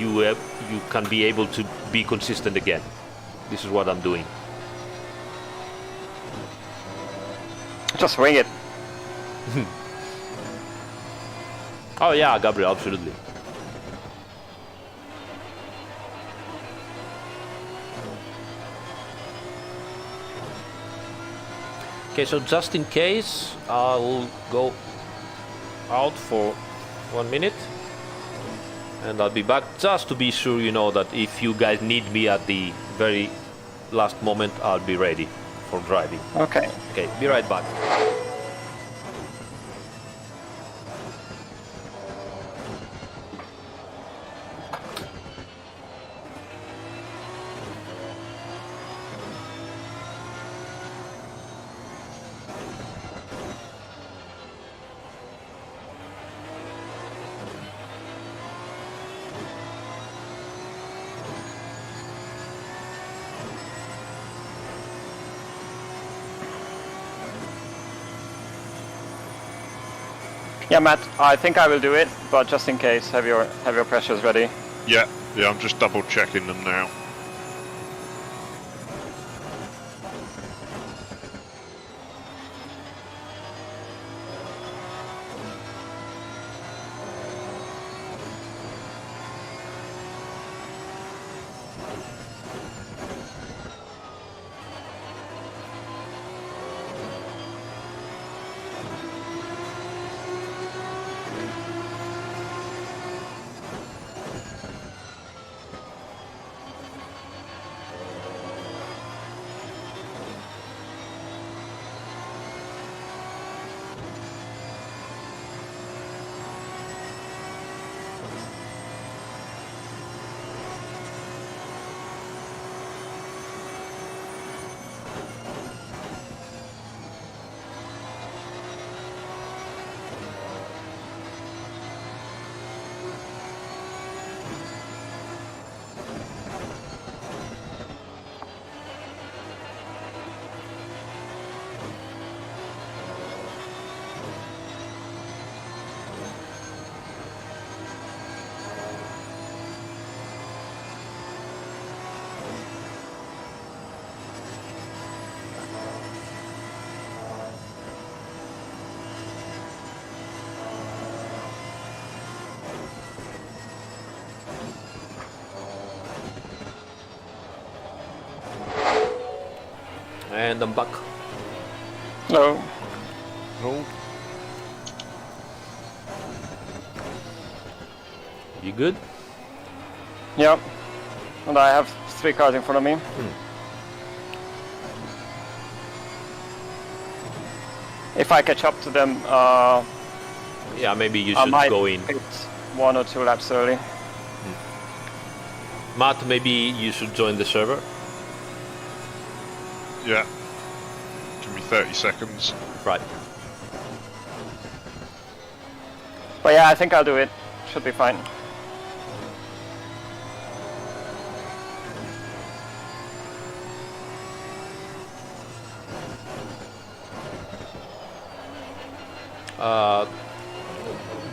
you can be able to be consistent again. This is what I'm doing. Just wing it. Oh yeah, Gabriel, absolutely. Okay, so just in case, I will go out for 1 minute, and I'll be back just to be sure, you know, that if you guys need me at the very last moment, I'll be ready for driving. Okay. Okay, be right back. Yeah, Matt, I think I will do it, but just in case, have your pressures ready. Yeah, I'm just double checking them now. And I'm back. No. No. You good? Yeah. And I have 3 cars in front of me. If I catch up to them, Yeah, maybe you I should might go in. pit 1 or 2 laps early. Matt, maybe you should join the server. Yeah. Give me 30 seconds. Right. But yeah, I think I'll do it. Should be fine.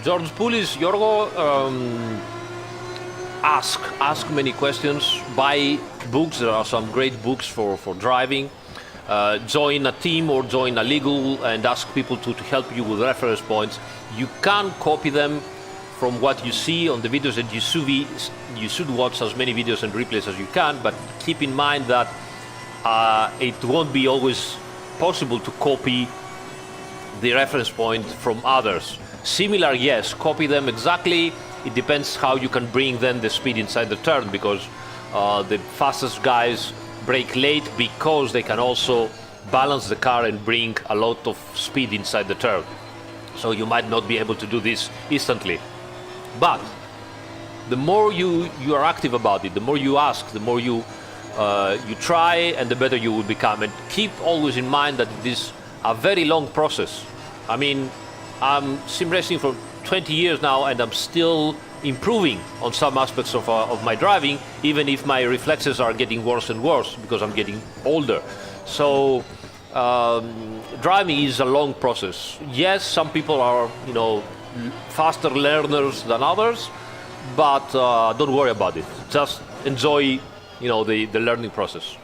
George Poulis, Gergo, ask many questions, buy books. There are some great books for driving. Join a team or join a legal and ask people to help you with reference points. You can copy them from what you see on the videos, and you should watch as many videos and replays as you can, but keep in mind that it won't be always possible to copy the reference point from others. Similar, yes, copy them exactly. It depends how you can bring then the speed inside the turn, because the fastest guys brake late because they can also balance the car and bring a lot of speed inside the turn. So you might not be able to do this instantly. But the more you are active about it, the more you ask, the more you try, and the better you will become. And keep always in mind that it is a very long process. I mean, I'm sim racing for 20 years now, and I'm still improving on some aspects of my driving, even if my reflexes are getting worse and worse because I'm getting older. So driving is a long process. Yes, some people are, faster learners than others, but don't worry about it. Just enjoy, the learning process.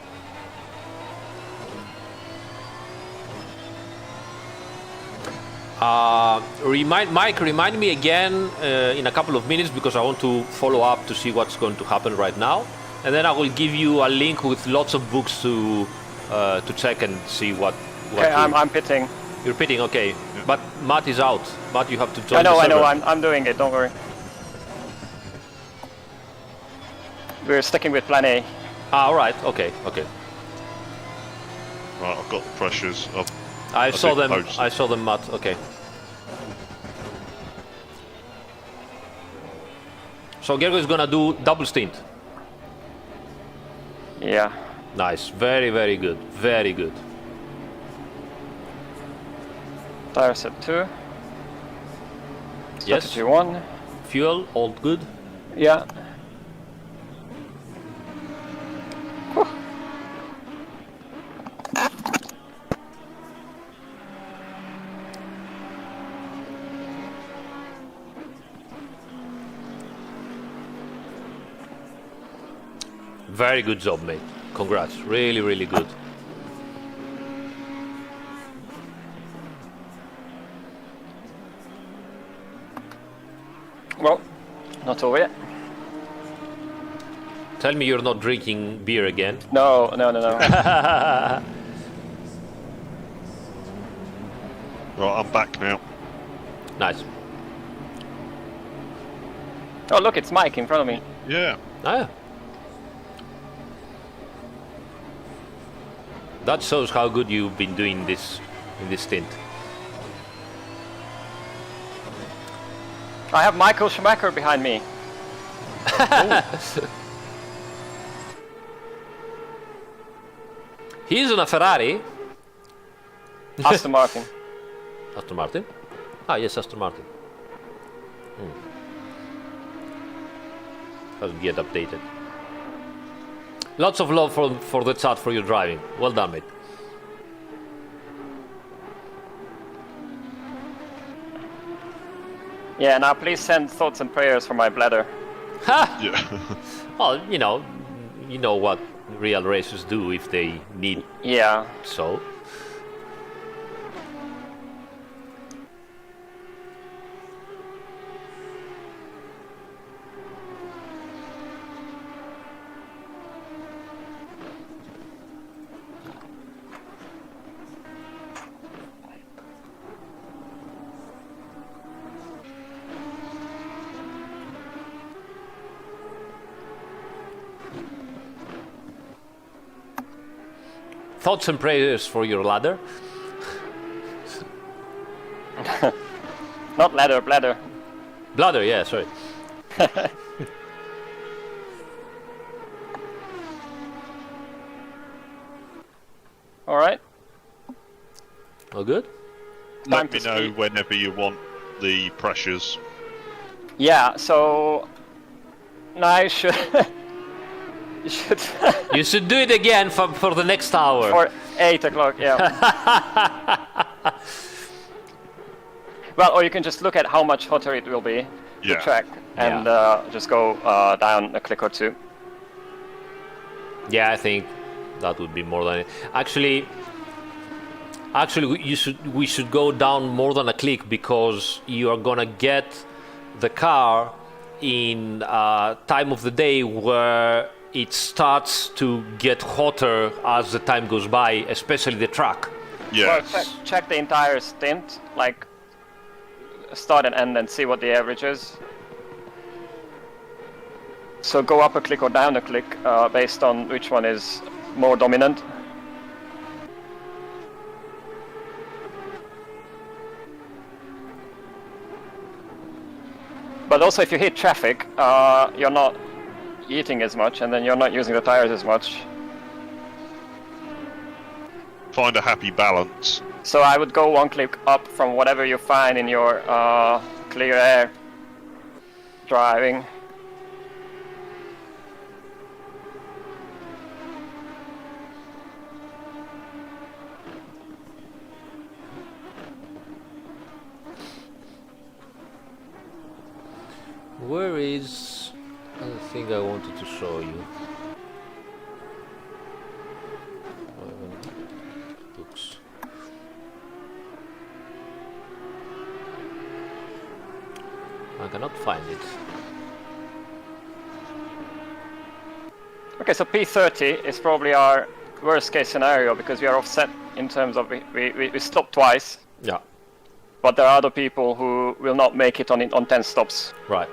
Remind me again in a couple of minutes, because I want to follow up to see what's going to happen right now, and then I will give you a link with lots of books to check and see what. Okay, I'm pitting. You're pitting, okay. Yeah. But Matt is out. Matt, you have to join. I know. I'm doing it. Don't worry. We're sticking with plan A. All right. Okay. Right, I've got the pressures up. I saw them, Matt. Okay. So Gergo is gonna do double stint. Yeah. Nice. Very, very good. Very good. Tires at 2. Yes. Strategy 1. Fuel, all good. Yeah. Very good job, mate. Congrats. Really, really good. Well, not over yet. Tell me you're not drinking beer again. No. Right, I'm back now. Nice. Oh, look, it's Mike in front of me. Yeah. Ah. That shows how good you've been doing this in this stint. I have Michael Schumacher behind me. He's in a Ferrari. Aston Martin. Aston Martin? Ah, yes, Aston Martin. Hasn't yet updated. Lots of love for the chat for your driving. Well done, mate. Yeah, now please send thoughts and prayers for my bladder. Ha! Yeah. Well, you know what real racers do if they need Yeah. so. Thoughts and prayers for your ladder. Not ladder, bladder. Bladder, yeah, sorry. All right. All good? Let me know whenever you want the pressures. Yeah, so now I should You should do it again for the next hour. for 8 o'clock, yeah. Well, or you can just look at how much hotter it will be, the Yeah. track, and just go down a click or two. Yeah, I think that would be more than it. Actually, we should go down more than a click, because you are gonna get the car in time of the day where it starts to get hotter as the time goes by, especially the track. Yeah. Well, check the entire stint, like start and end, and see what the average is. So go up a click or down a click based on which one is more dominant. But also if you hit traffic, you're not eating as much, and then you're not using the tires as much. Find a happy balance. So I would go one click up from whatever you find in your clear air driving. Where is the thing I wanted to show you? Books. I cannot find it. Okay, so P30 is probably our worst case scenario because we are offset in terms of we stopped twice. Yeah. But there are other people who will not make it on 10 stops. Right.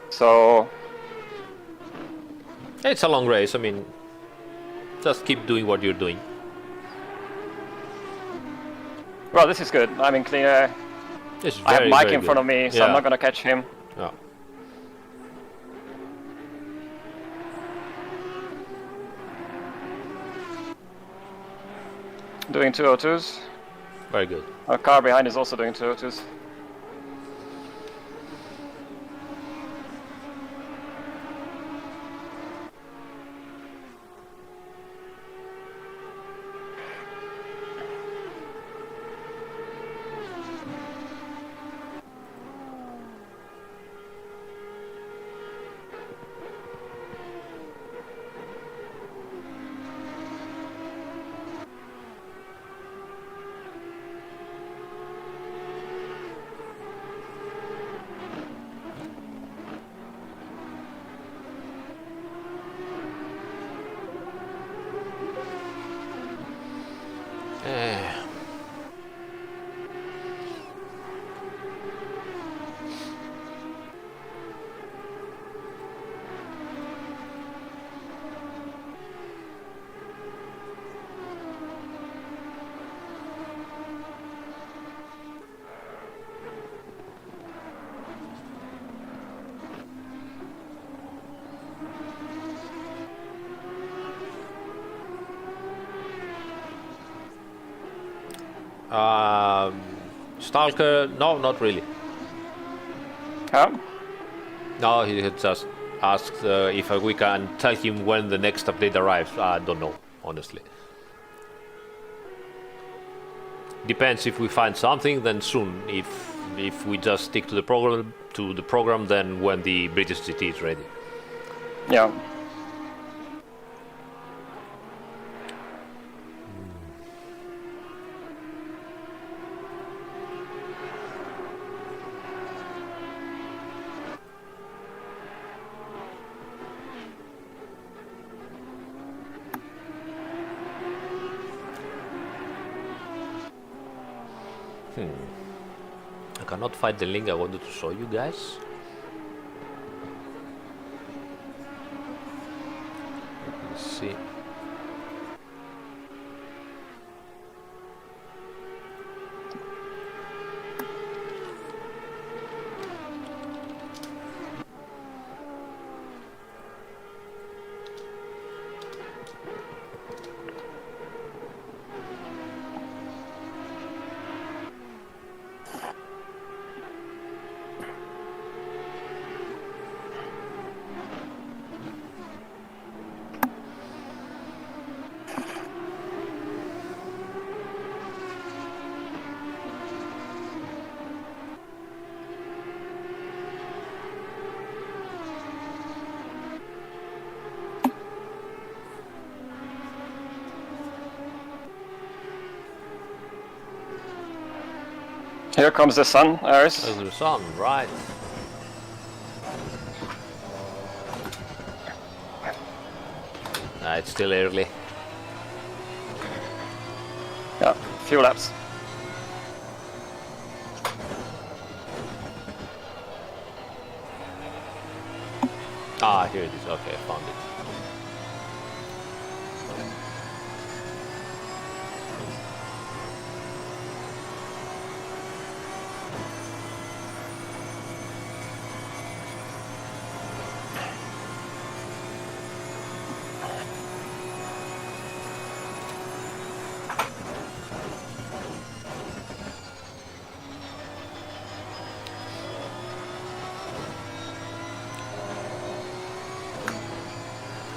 So It's a long race. I mean, just keep doing what you're doing. well, this is good. I'm in clear air. It's I have very, Mike very in front of me, so Yeah. I'm not gonna catch him. Yeah. Doing 202s. Very good. Our car behind is also doing 202s. Stalker? No, not really. Huh? No, he had just asked if we can tell him when the next update arrives. I don't know, honestly. Depends if we find something, then soon. If we just stick to the program, then when the British GT is ready. Yeah. I cannot find the link I wanted to show you guys. Let's see. Here comes the sun, Aris. There's the sun, right? It's still early. Yeah, few laps. Ah, here it is. Okay, I found it.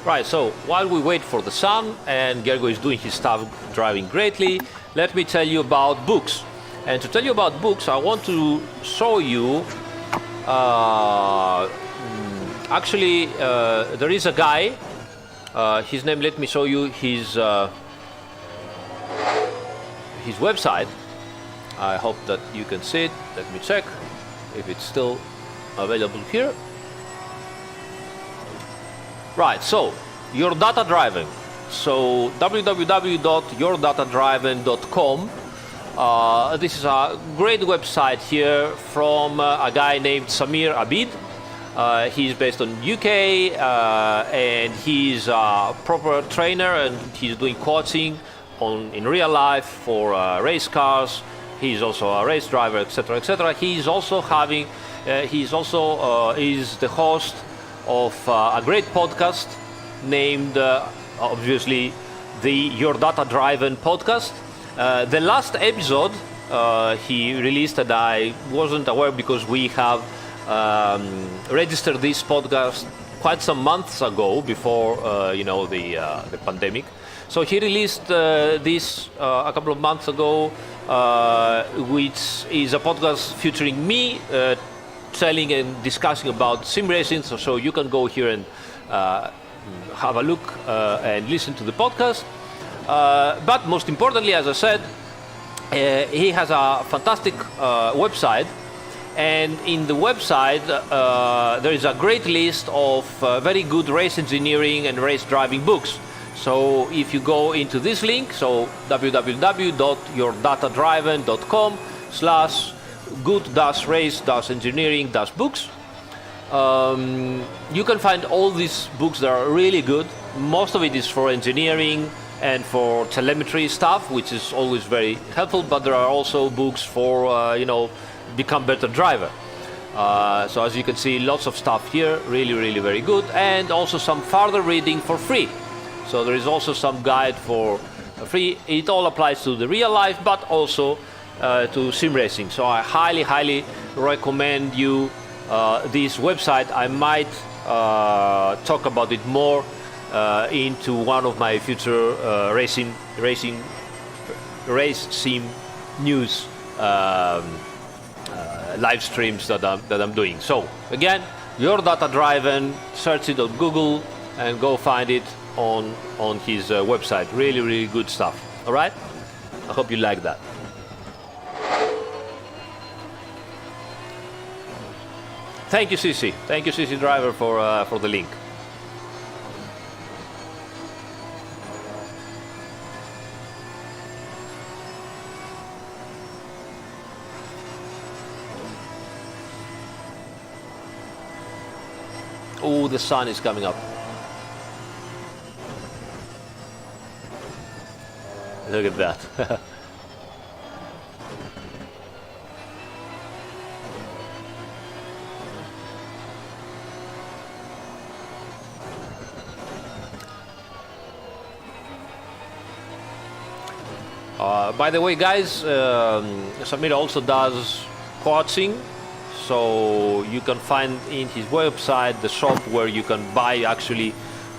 Right, so while we wait for the sun and Gergo is doing his stuff, driving greatly, let me tell you about books. And to tell you about books, I want to show you, actually, there is a guy, his name, let me show you his website. I hope that you can see it. Let me check if it's still available here. Right, so your data driving. So www.yourdatadriving.com. This is a great website here from a guy named Samir Abid. He's based on UK and he's a proper trainer and he's doing coaching in real life for race cars. He's also a race driver, etc., etc. He's also having, is the host of a great podcast named, obviously, the Your Data Driving podcast. The last episode he released that I wasn't aware because we have registered this podcast quite some months ago before the pandemic. So he released this a couple of months ago, which is a podcast featuring me telling and discussing about sim racing, so you can go here and have a look and listen to the podcast. But most importantly, as I said, he has a fantastic website, and in the website there is a great list of very good race engineering and race driving books. So if you go into this link, so www.yourdatadriving.com/good-race-engineering-books, you can find all these books that are really good. Most of it is for engineering and for telemetry stuff, which is always very helpful, but there are also books for become better driver. So as you can see, lots of stuff here, really very good, and also some further reading for free. So there is also some guide for free. It all applies to the real life, but also to sim racing. So I highly recommend you this website. I might talk about it more into one of my future race sim news live streams that I'm doing. So again, Your Data Driving, search it on Google and go find it on his website. Really good stuff. All right, I hope you like that. Thank you, CC. Thank you, CC Driver, for the link. Oh, the sun is coming up. Look at that. By the way, guys, Samir also does coaching, so you can find in his website the shop where you can buy actually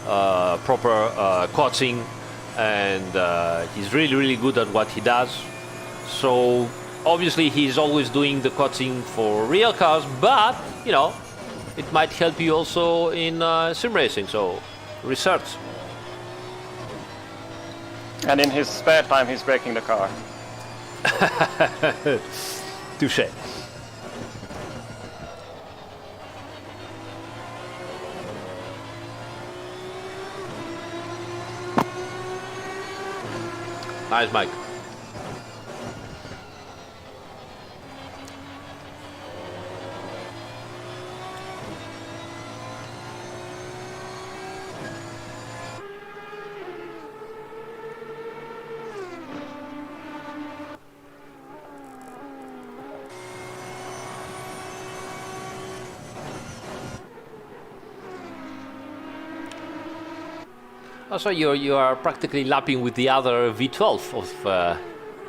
proper coaching, and he's really good at what he does. So obviously he's always doing the coaching for real cars, but it might help you also in sim racing, so research. And in his spare time, he's breaking the car. Touché. Nice, Mike. Also, you are practically lapping with the other V12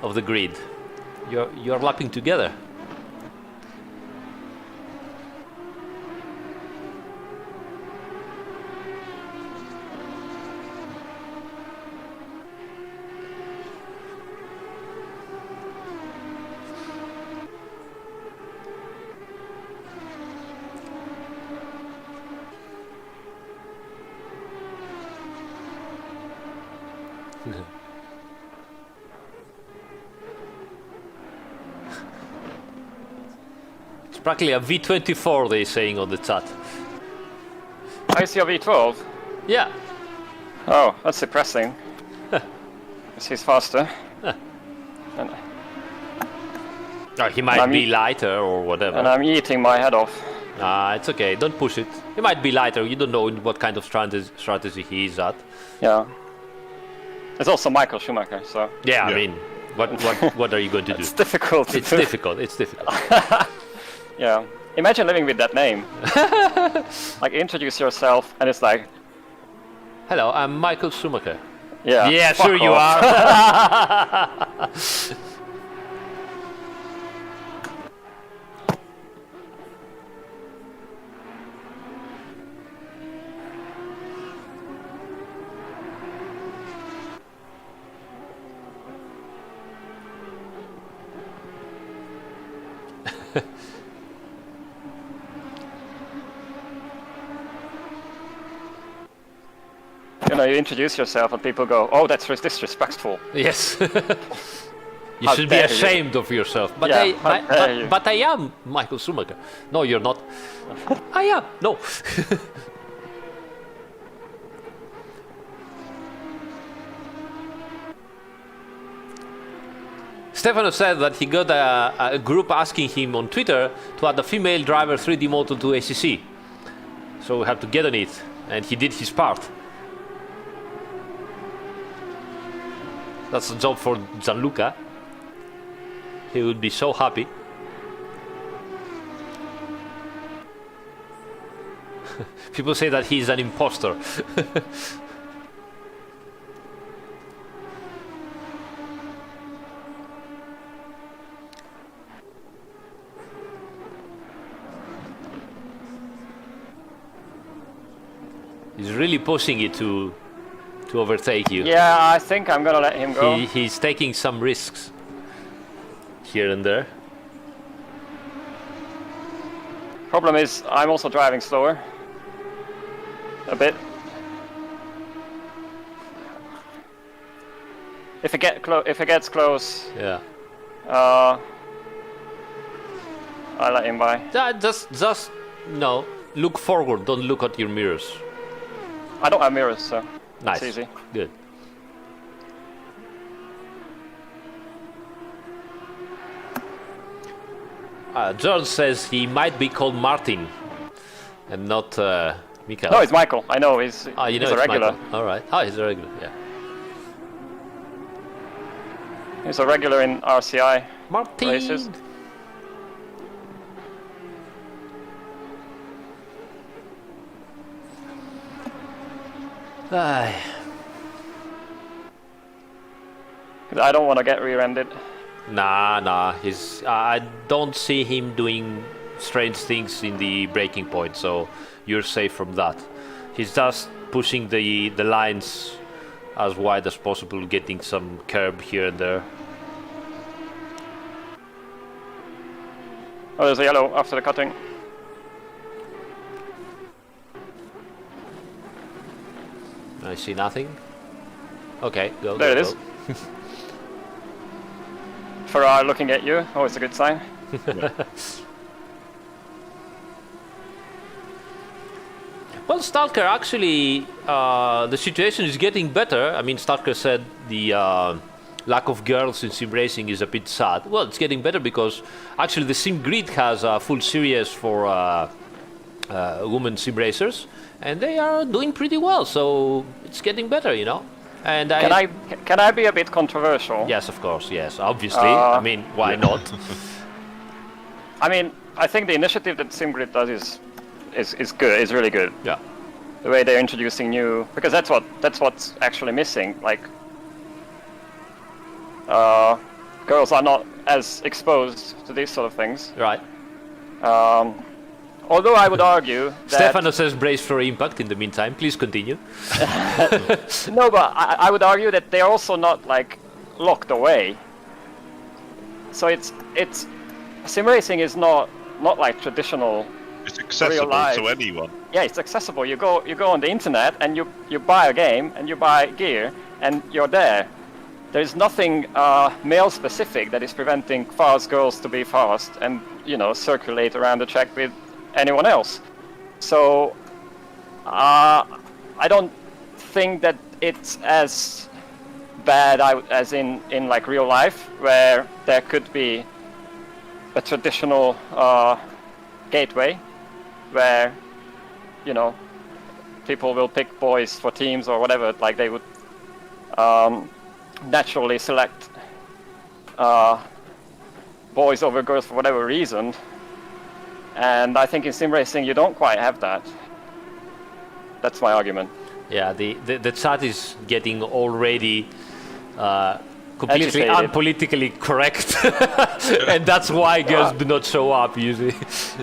of the grid. You're lapping together. It's practically a V24, they're saying on the chat. I see a V12. Yeah. Oh, that's depressing. Guess he's faster. And, Or he might be lighter or whatever. and I'm eating my head off. It's okay, don't push it. He might be lighter, you don't know what kind of strategy he is at. Yeah. It's also Michael Schumacher, so... Yeah, I mean, what are you going to do? It's difficult. It's difficult, it's difficult. Yeah. Imagine living with that name. Like, introduce yourself, and it's like... Hello, I'm Michael Schumacher. Yeah, Yeah, fuck sure you off. are. You know, you introduce yourself and people go, oh, that's disrespectful. Yes. You How should be dare you. ashamed of yourself. But, Yeah, how dare you. but I am Michael Schumacher. No, you're not. I am. No. Stefano said that he got a group asking him on Twitter to add a female driver 3D model to ACC. So we have to get on it. And he did his part. That's a job for Gianluca. He would be so happy. People say that he's an imposter. He's really pushing it to overtake you. Yeah, I think I'm gonna let him go. He's taking some risks here and there. Problem is, I'm also driving slower. A bit. If it gets close, Yeah. I let him by. Just no. Look forward. Don't look at your mirrors. I don't have mirrors, so Nice. it's easy. Good. John says he might be called Martin and not Mikael. No, it's Michael. I know, he's you know a it's regular. Michael. All right. Oh, he's a regular. Yeah. He's a regular in RCI Martin. races. Aye. I don't want to get rear-ended. Nah. I don't see him doing strange things in the breaking point, so you're safe from that. He's just pushing the lines as wide as possible, getting some curb here and there. Oh, there's a yellow after the cutting. I see nothing. Okay, go. There go, it is. go. Ferrari looking at you. Oh, it's a good sign. Well, Stalker, actually, the situation is getting better. I mean, Stalker said the lack of girls in sim racing is a bit sad. Well, it's getting better because actually the Sim Grid has a full series for women sim racers, and they are doing pretty well. So it's getting better, you know. And Can I be a bit controversial? Yes, of course. Yes, obviously. I mean, why not? I mean, I think the initiative that SimGrid does is good. Is really good. Yeah. The way they're introducing new, because that's what's actually missing. Like, girls are not as exposed to these sort of things. Right. Although I would argue that... Stefano says brace for impact in the meantime. Please continue. No, but I would argue that they're also not, like, locked away. So it's sim racing is not like traditional. It's accessible to anyone. Yeah, it's accessible. You go on the internet and you buy a game and you buy gear and you're there. There's nothing male specific that is preventing fast girls to be fast and, you know, circulate around the track with anyone else. So I don't think that it's as bad as in like real life, where there could be a traditional gateway where, you know, people will pick boys for teams or whatever, like they would naturally select boys over girls for whatever reason. And I think in sim racing you don't quite have that. That's my argument. Yeah, the chat is getting already completely Agitated. unpolitically correct, and that's why girls do not show up usually.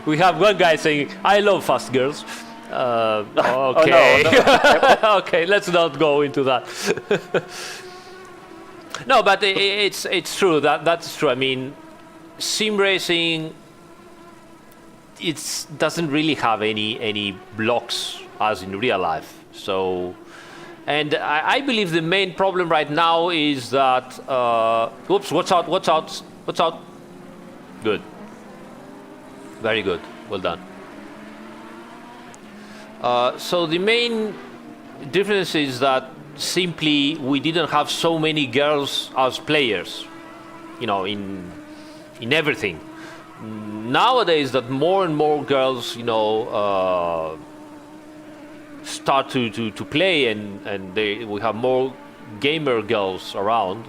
We have one guy saying, "I love fast girls." Okay, no. okay, let's not go into that. No, but it's true. That's true. I mean, sim racing, it doesn't really have any blocks as in real life. So, and I believe the main problem right now is that oops, watch out. Good, very good, well done. So the main difference is that simply we didn't have so many girls as players, you know, in everything. Nowadays, that more and more girls, you know, start to play, and we have more gamer girls around.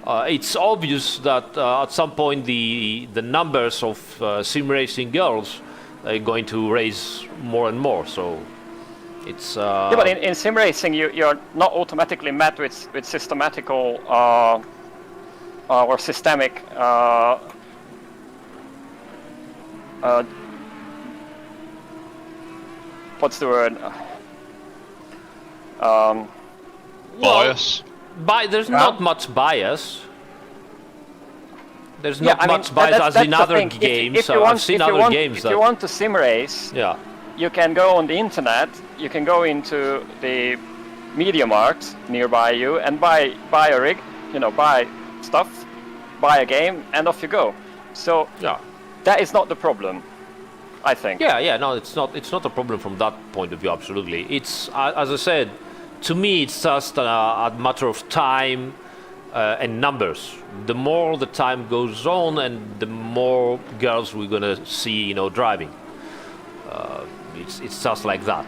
It's obvious that at some point the numbers of sim racing girls are going to raise more and more. So it's yeah, but in sim racing you're not automatically met with systematical or systemic what's the word? Bias. There's not much bias. There's not I mean, much bias as in other games. I've seen other games. If you want to sim race, yeah, you can go on the internet. You can go into the media marts nearby you and buy a rig. You know, buy stuff, buy a game, and off you go. So yeah, that is not the problem, I think. Yeah. No, it's not a problem from that point of view. Absolutely, it's as I said. To me, it's just a matter of time and numbers. The more the time goes on, and the more girls we're gonna see, you know, driving. It's just like that.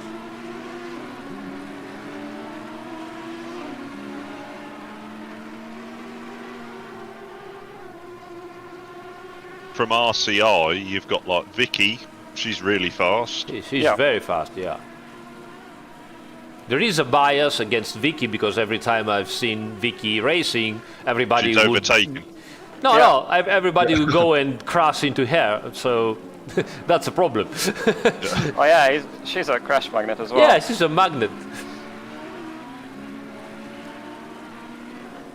From RCI, you've got like Vicky. She's really fast. She's very fast. Yeah. There is a bias against Vicky because every time I've seen Vicky racing, everybody She's overtaken. No, everybody will go and crash into her. So that's a problem. Oh yeah, she's a crash magnet as well. Yeah, she's a magnet.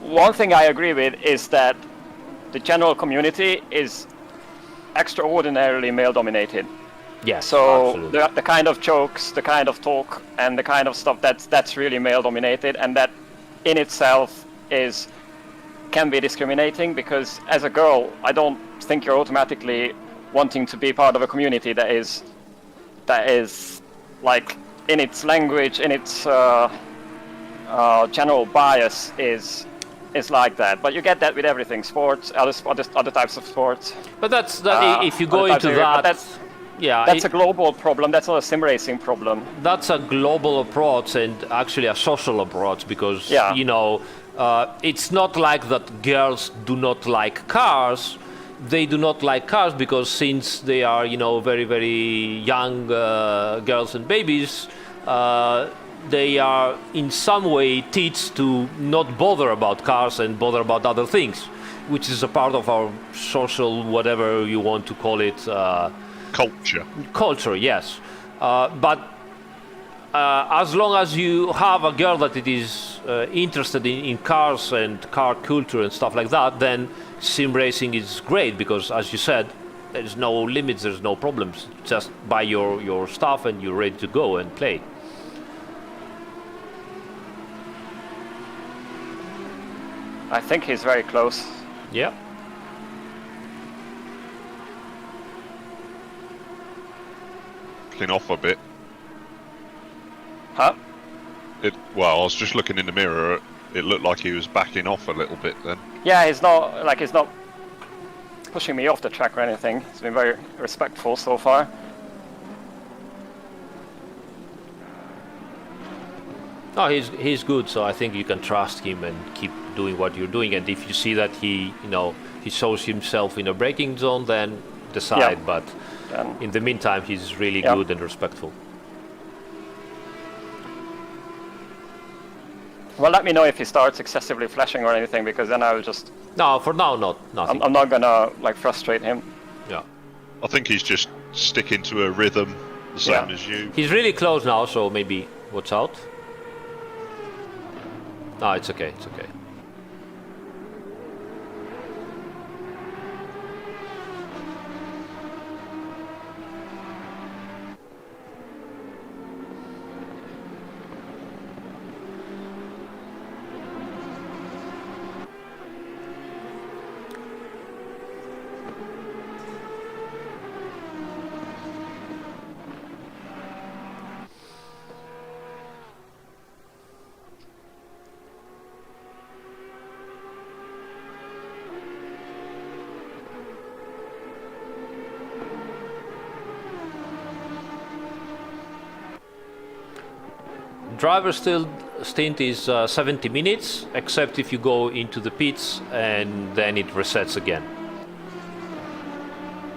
One thing I agree with is that the general community is extraordinarily male-dominated. Yes, so the kind of jokes, the kind of talk, and the kind of stuff that's really male-dominated, and that in itself can be discriminating, because as a girl, I don't think you're automatically wanting to be part of a community that is like in its language, in its general bias is is like that, but you get that with everything, sports, other types of sports. But if you go into that, that's a global problem. That's not a sim racing problem. That's a global approach and actually a social approach because it's not like that girls do not like cars. They do not like cars because since they are very very young girls and babies. They are in some way taught to not bother about cars and bother about other things, which is a part of our social, whatever you want to call it. Culture. Culture, yes. But as long as you have a girl that it is interested in cars and car culture and stuff like that, then sim racing is great because, as you said, there's no limits, there's no problems. Just buy your stuff and you're ready to go and play. I think he's very close. Yeah. Backing off a bit. Huh? Well, I was just looking in the mirror. It looked like he was backing off a little bit then. Yeah, he's not pushing me off the track or anything. He's been very respectful so far. No, he's good, so I think you can trust him and keep doing what you're doing. And if you see that he shows himself in a braking zone, then decide. Yeah. But in the meantime, he's really good and respectful. Well, let me know if he starts excessively flashing or anything, because then I will just... No, for now, nothing. I'm not gonna frustrate him. Yeah. I think he's just sticking to a rhythm, the same as you. He's really close now, so maybe watch out. No, it's okay, it's okay. Driver stint is 70 minutes, except if you go into the pits and then it resets again.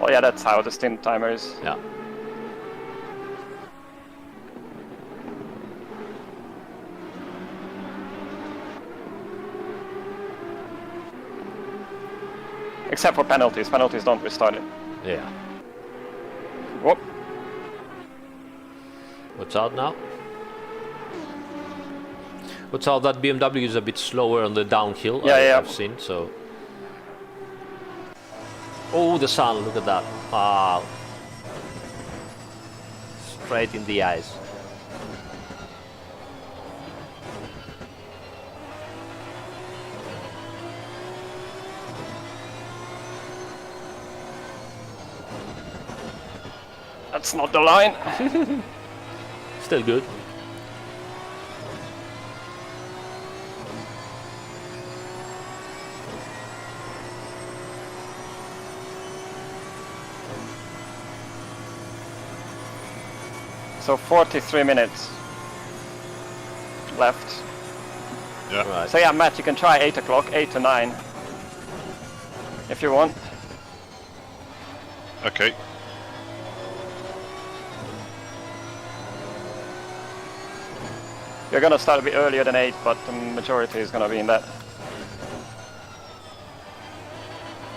Oh yeah, that's how the stint timer is. Yeah. Except for penalties. Penalties don't restart it. Yeah. Whoop. What's out now? What's out? That BMW is a bit slower on the downhill. I've seen so. Oh, the sun! Look at that! Wow! Straight in the eyes. That's not the line. Still good. So 43 minutes left. Yeah. Right. So yeah, Matt, you can try 8 o'clock, 8 to 9, if you want. Okay. You're gonna start a bit earlier than 8, but the majority is gonna be in that.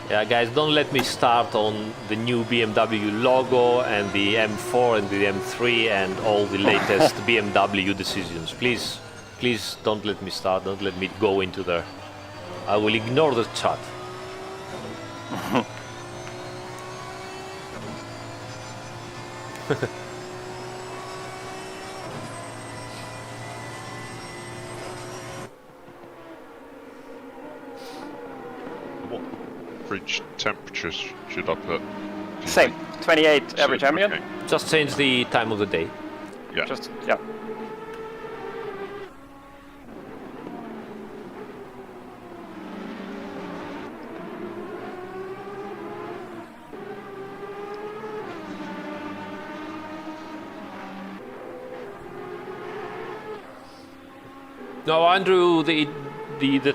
Yeah, guys, don't let me start on the new BMW logo and the M4 and the M3 and all the latest BMW decisions. Please, please don't let me start. Don't let me go into there. I will ignore the chat. Fridge temperatures should I put? Same, 28 average ambient. Okay. Just change the time of the day. Yeah. Just, yeah. No, Andrew, the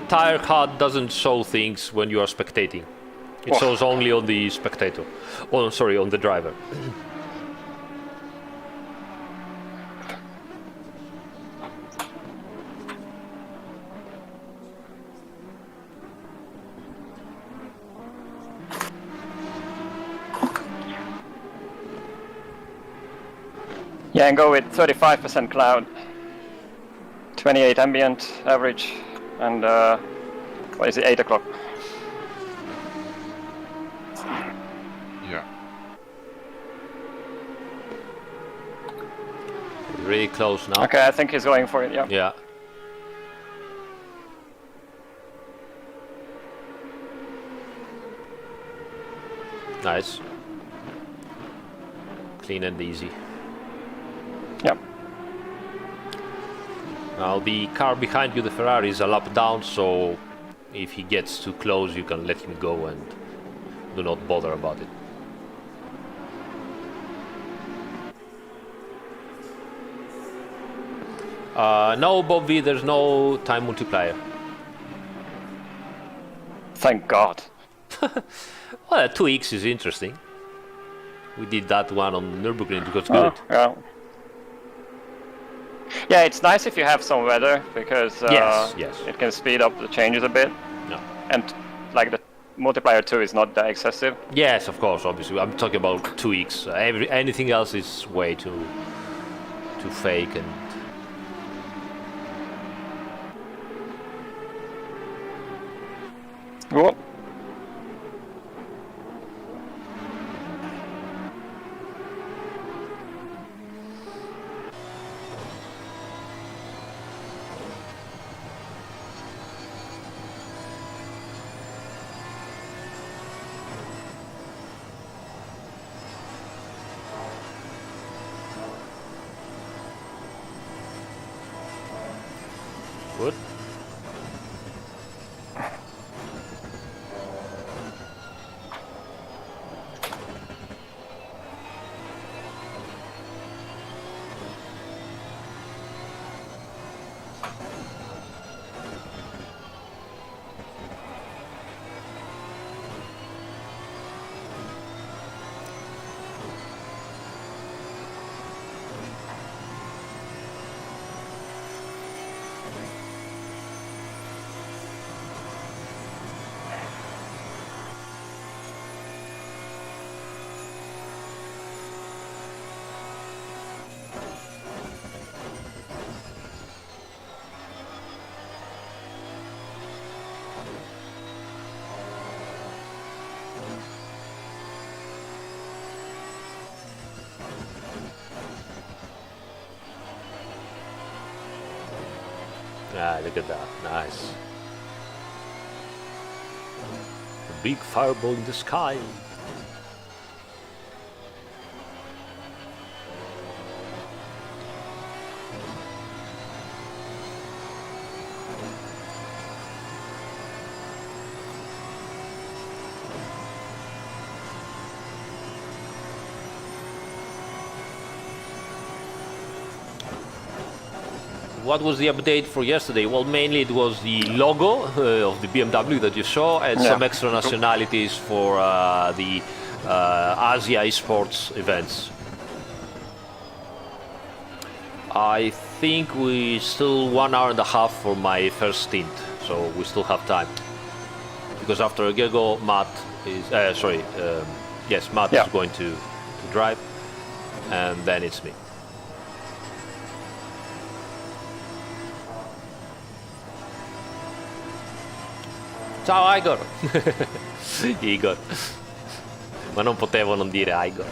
tire HUD doesn't show things when you are spectating. It shows only on the spectator. Oh, sorry, on the driver. Yeah, and go with 35% cloud, 28 ambient average, and what is it, 8 o'clock? Yeah. Really close now. Okay, I think he's going for it, yeah. Yeah. Nice. Clean and easy. Yep. Now the car behind you, the Ferrari, is a lap down, so if he gets too close you can let him go and do not bother about it. No, Bob V, there's no time multiplier. Thank God. Well, 2x is interesting. We did that one on Nürburgring, it was good. Yeah. Yeah, it's nice if you have some weather, because Yes. it can speed up the changes a bit. No. And like the multiplier 2 is not that excessive. Yes, of course, obviously. I'm talking about 2x. Anything else is way too fake and... Whoa. Good. Ah, look at that. Nice. A big fireball in the sky. What was the update for yesterday? Well, mainly it was the logo of the BMW that you saw and some extra nationalities for the Asia esports events. I think we still 1 hour and a half for my first stint, so we still have time. Because after Gergo, Matt is Matt is going to drive, and then it's me. Ciao Igor! Igor. Ma non potevo non dire Igor.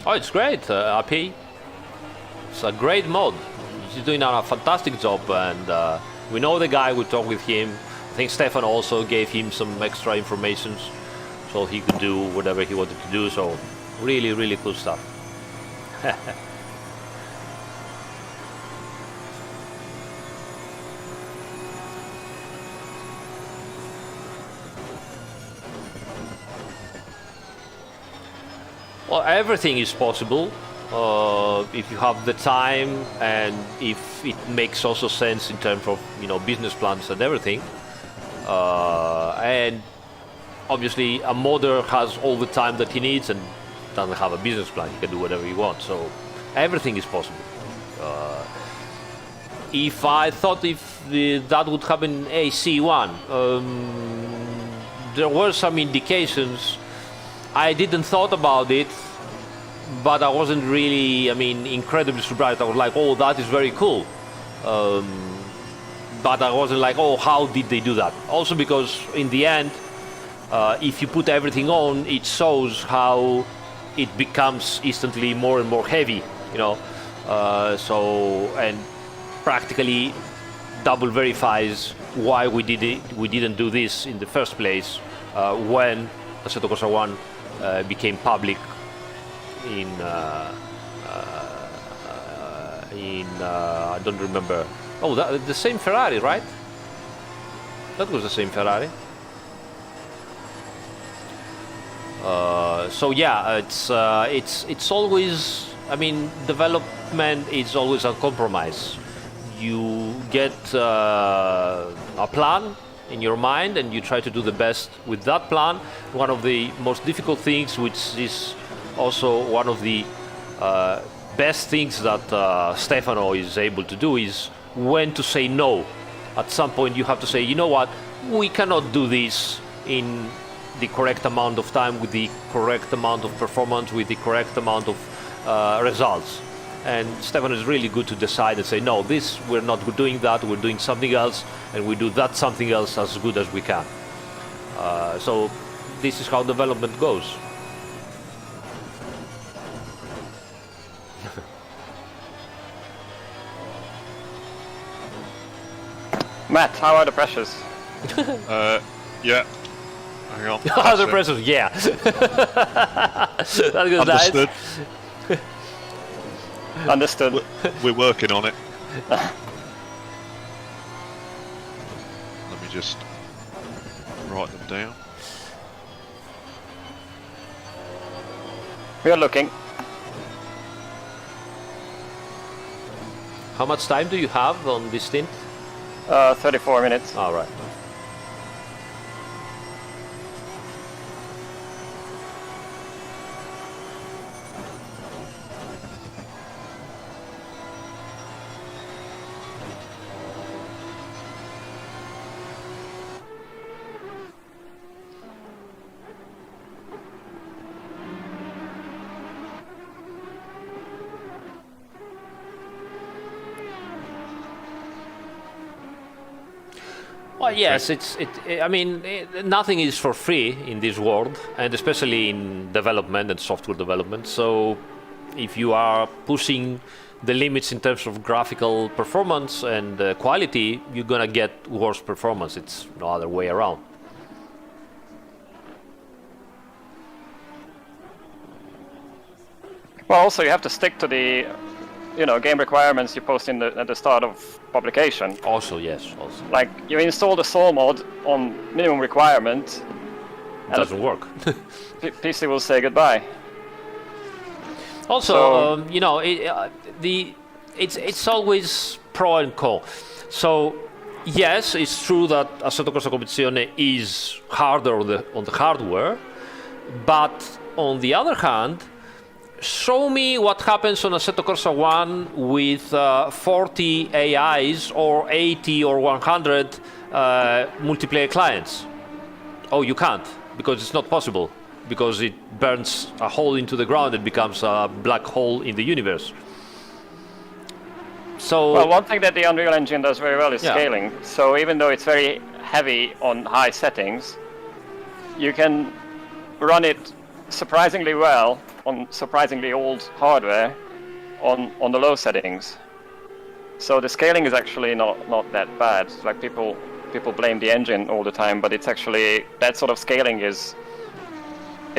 Oh, it's great, RP. It's a great mod. He's doing a fantastic job, and we know the guy, we talked with him. I think Stefan also gave him some extra information, so he could do whatever he wanted to do, so really, really cool stuff. Well, everything is possible if you have the time and if it makes also sense in terms of business plans and everything. And obviously, a modder has all the time that he needs and doesn't have a business plan. He can do whatever he wants. So everything is possible. If I thought that would happen in AC1, there were some indications. I didn't thought about it, but I wasn't really, incredibly surprised. I was like, oh, that is very cool. But I wasn't like, oh, how did they do that? Also because in the end, if you put everything on, it shows how it becomes instantly more and more heavy, and practically double verifies why we didn't do this in the first place when Assetto Corsa 1 became public in I don't remember. Oh, the same Ferrari, right? That was the same Ferrari. So yeah, it's always. Development is always a compromise. You get a plan in your mind and you try to do the best with that plan. One of the most difficult things, which is also one of the best things that Stefano is able to do, is when to say no. At some point you have to say, you know what, we cannot do this in the correct amount of time, with the correct amount of performance, with the correct amount of results. And Stefano is really good to decide and say, no, we're not doing that, we're doing something else, and we do that something else as good as we can. So this is how development goes. Matt, how are the pressures? Yeah. Hang on. Other pressures, yeah. That goes Understood. nice. Understood. We're working on it. Let me just write them down. We are looking. How much time do you have on this stint? 34 minutes. All right. Well, yes, nothing is for free in this world, and especially in development and software development. So if you are pushing the limits in terms of graphical performance and quality, you're gonna get worse performance. It's no other way around. Well, also you have to stick to the game requirements you post at the start of publication. Also, yes. Also, Like, you install the soul mod on minimum requirement. it doesn't work. PC will say goodbye. Also, it's always pro and con. So, yes, it's true that Assetto Corsa Competizione is harder on the hardware, but on the other hand, show me what happens on Assetto Corsa 1 with 40 AIs or 80 or 100 multiplayer clients. Oh, you can't, because it's not possible, because it burns a hole into the ground and becomes a black hole in the universe. So, well, one thing that the Unreal Engine does very well is scaling. So even though it's very heavy on high settings, you can run it surprisingly well on surprisingly old hardware on the low settings. So the scaling is actually not that bad. Like people blame the engine all the time, but it's actually, that sort of scaling is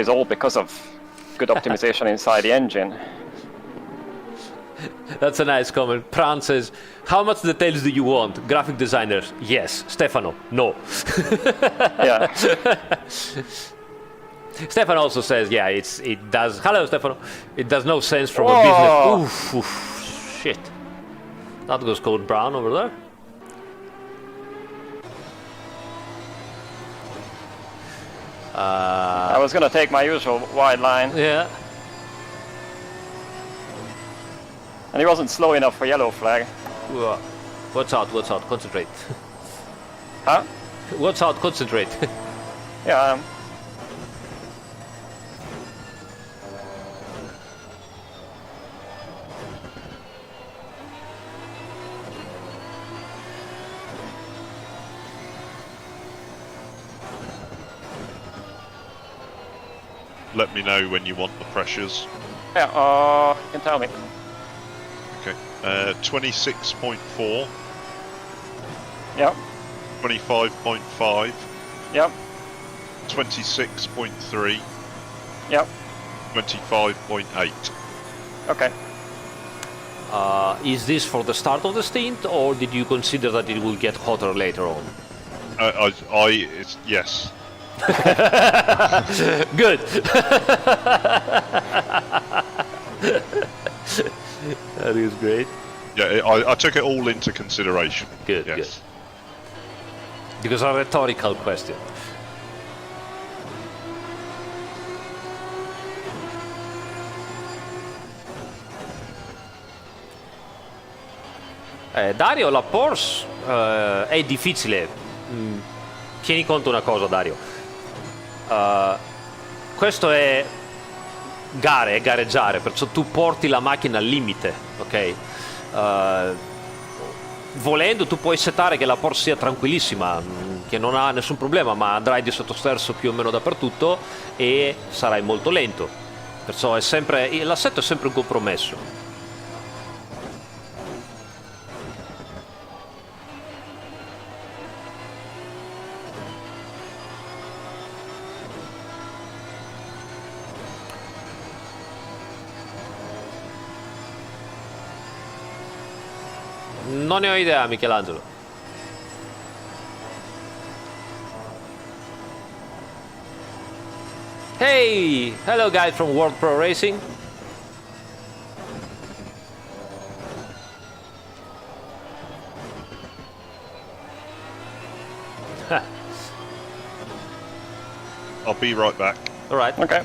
all because of good optimization inside the engine. That's a nice comment. Pran says, how much details do you want? Graphic designers, yes. Stefano, no. Yeah. Stefan also says, yeah, it does. Hello, Stefano. It does no sense from a Whoa. business. Oof, shit. That goes code brown over there. I was gonna take my usual wide line, Yeah. and he wasn't slow enough for yellow flag. Watch out, concentrate. Huh? Watch out, concentrate. Yeah. Let me know when you want the pressures. Yeah. You can tell me. Okay. 26.4, Yep. 25.5, Yep. 26.3, Yep. 25.8. Okay. Is this for the start of the stint, or did you consider that it will get hotter later on? Yes. Good. That is great. Yeah, I took it all into consideration. Good, Yes. good. Because a rhetorical question. Dario, la Porsche è difficile. Tieni conto una cosa, Dario. Questo è gareggiare, perciò tu porti la macchina al limite, ok? Volendo tu puoi settare che la Porsche sia tranquillissima, che non ha nessun problema, ma andrai di sottosterzo più o meno dappertutto e sarai molto lento. Perciò è sempre, l'assetto è sempre un compromesso. Non ne ho idea, Michelangelo. Hey! Hello guys from World Pro Racing. I'll be right back. Alright. Okay.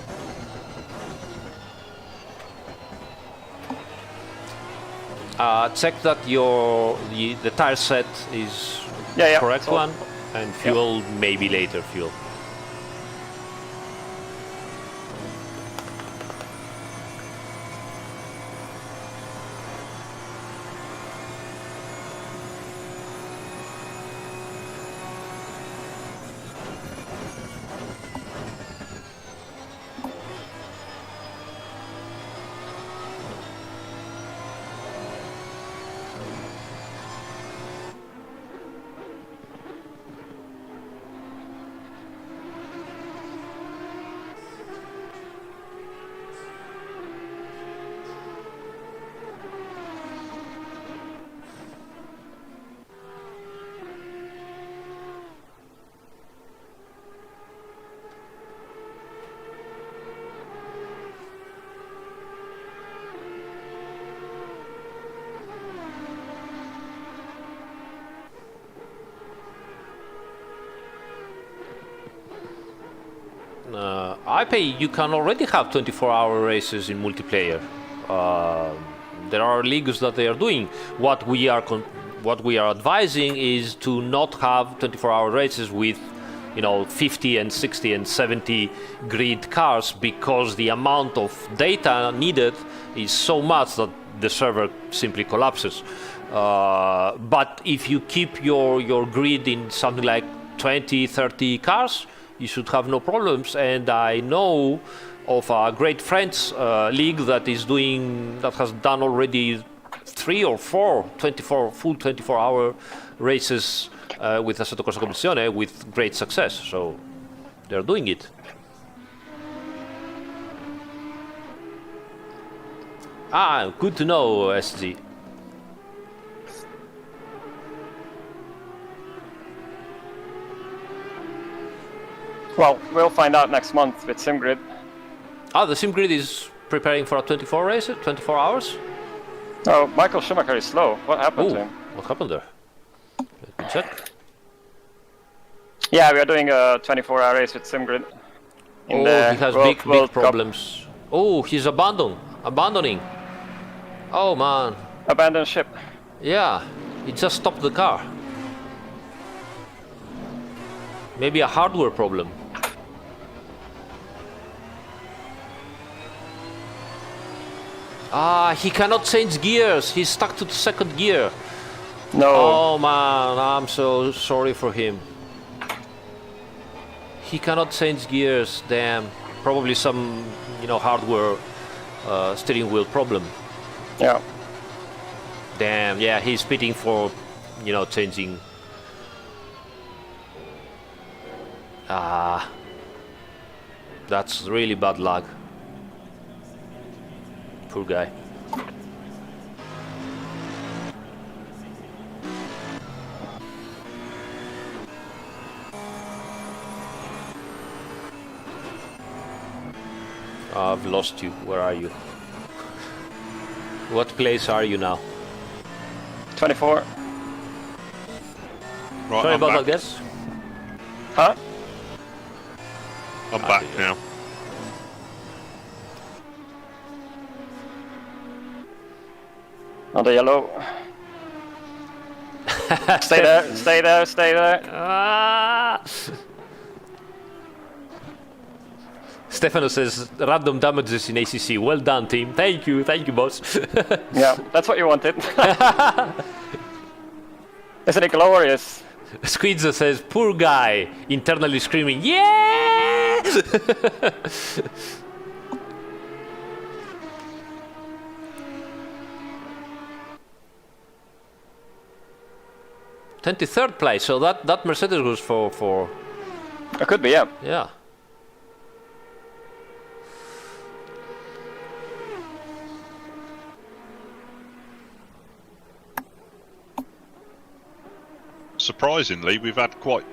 Check that the tire set is Yeah. correct So- one, and fuel maybe later fuel. You can already have 24-hour races in multiplayer. There are leagues that they are doing. What we are advising is to not have 24-hour races with, 50 and 60 and 70 grid cars, because the amount of data needed is so much that the server simply collapses. But if you keep your grid in something like 20, 30 cars, you should have no problems. And I know of a great French league that has done already 3 or 4 full 24-hour races with Assetto Corsa Competizione with great success. So they're doing it. Good to know, SG. Well, we'll find out next month with SimGrid. Ah, the SimGrid is preparing for a 24 race, 24 hours? Oh, Michael Schumacher is slow. What happened to Ooh, him? what happened there? Let me check. Yeah, we are doing a 24-hour race with SimGrid. Oh, he has big problems. Oh, he's abandoning. Oh man. Abandoned ship. Yeah, he just stopped the car. Maybe a hardware problem. Ah, he cannot change gears. He's stuck to the second gear. No. Oh man, I'm so sorry for him. He cannot change gears. Damn. Probably some, hardware steering wheel problem. Yeah. Damn. Yeah, he's pitting for, changing. Ah. That's really bad luck. Poor guy. I've lost you. Where are you? What place are you now? 24. Right, Sorry I'm about back. that, guess. Huh? I'm back now. On the yellow. Stay there, stay there, stay there. Ah! Stefano says random damages in ACC. Well done, team. Thank you, boss. Yeah, that's what you wanted. Isn't it glorious? Squidza says, poor guy, internally screaming, yeah! 23rd place, so that Mercedes was for It could be, yeah. yeah. Surprisingly, we've had quite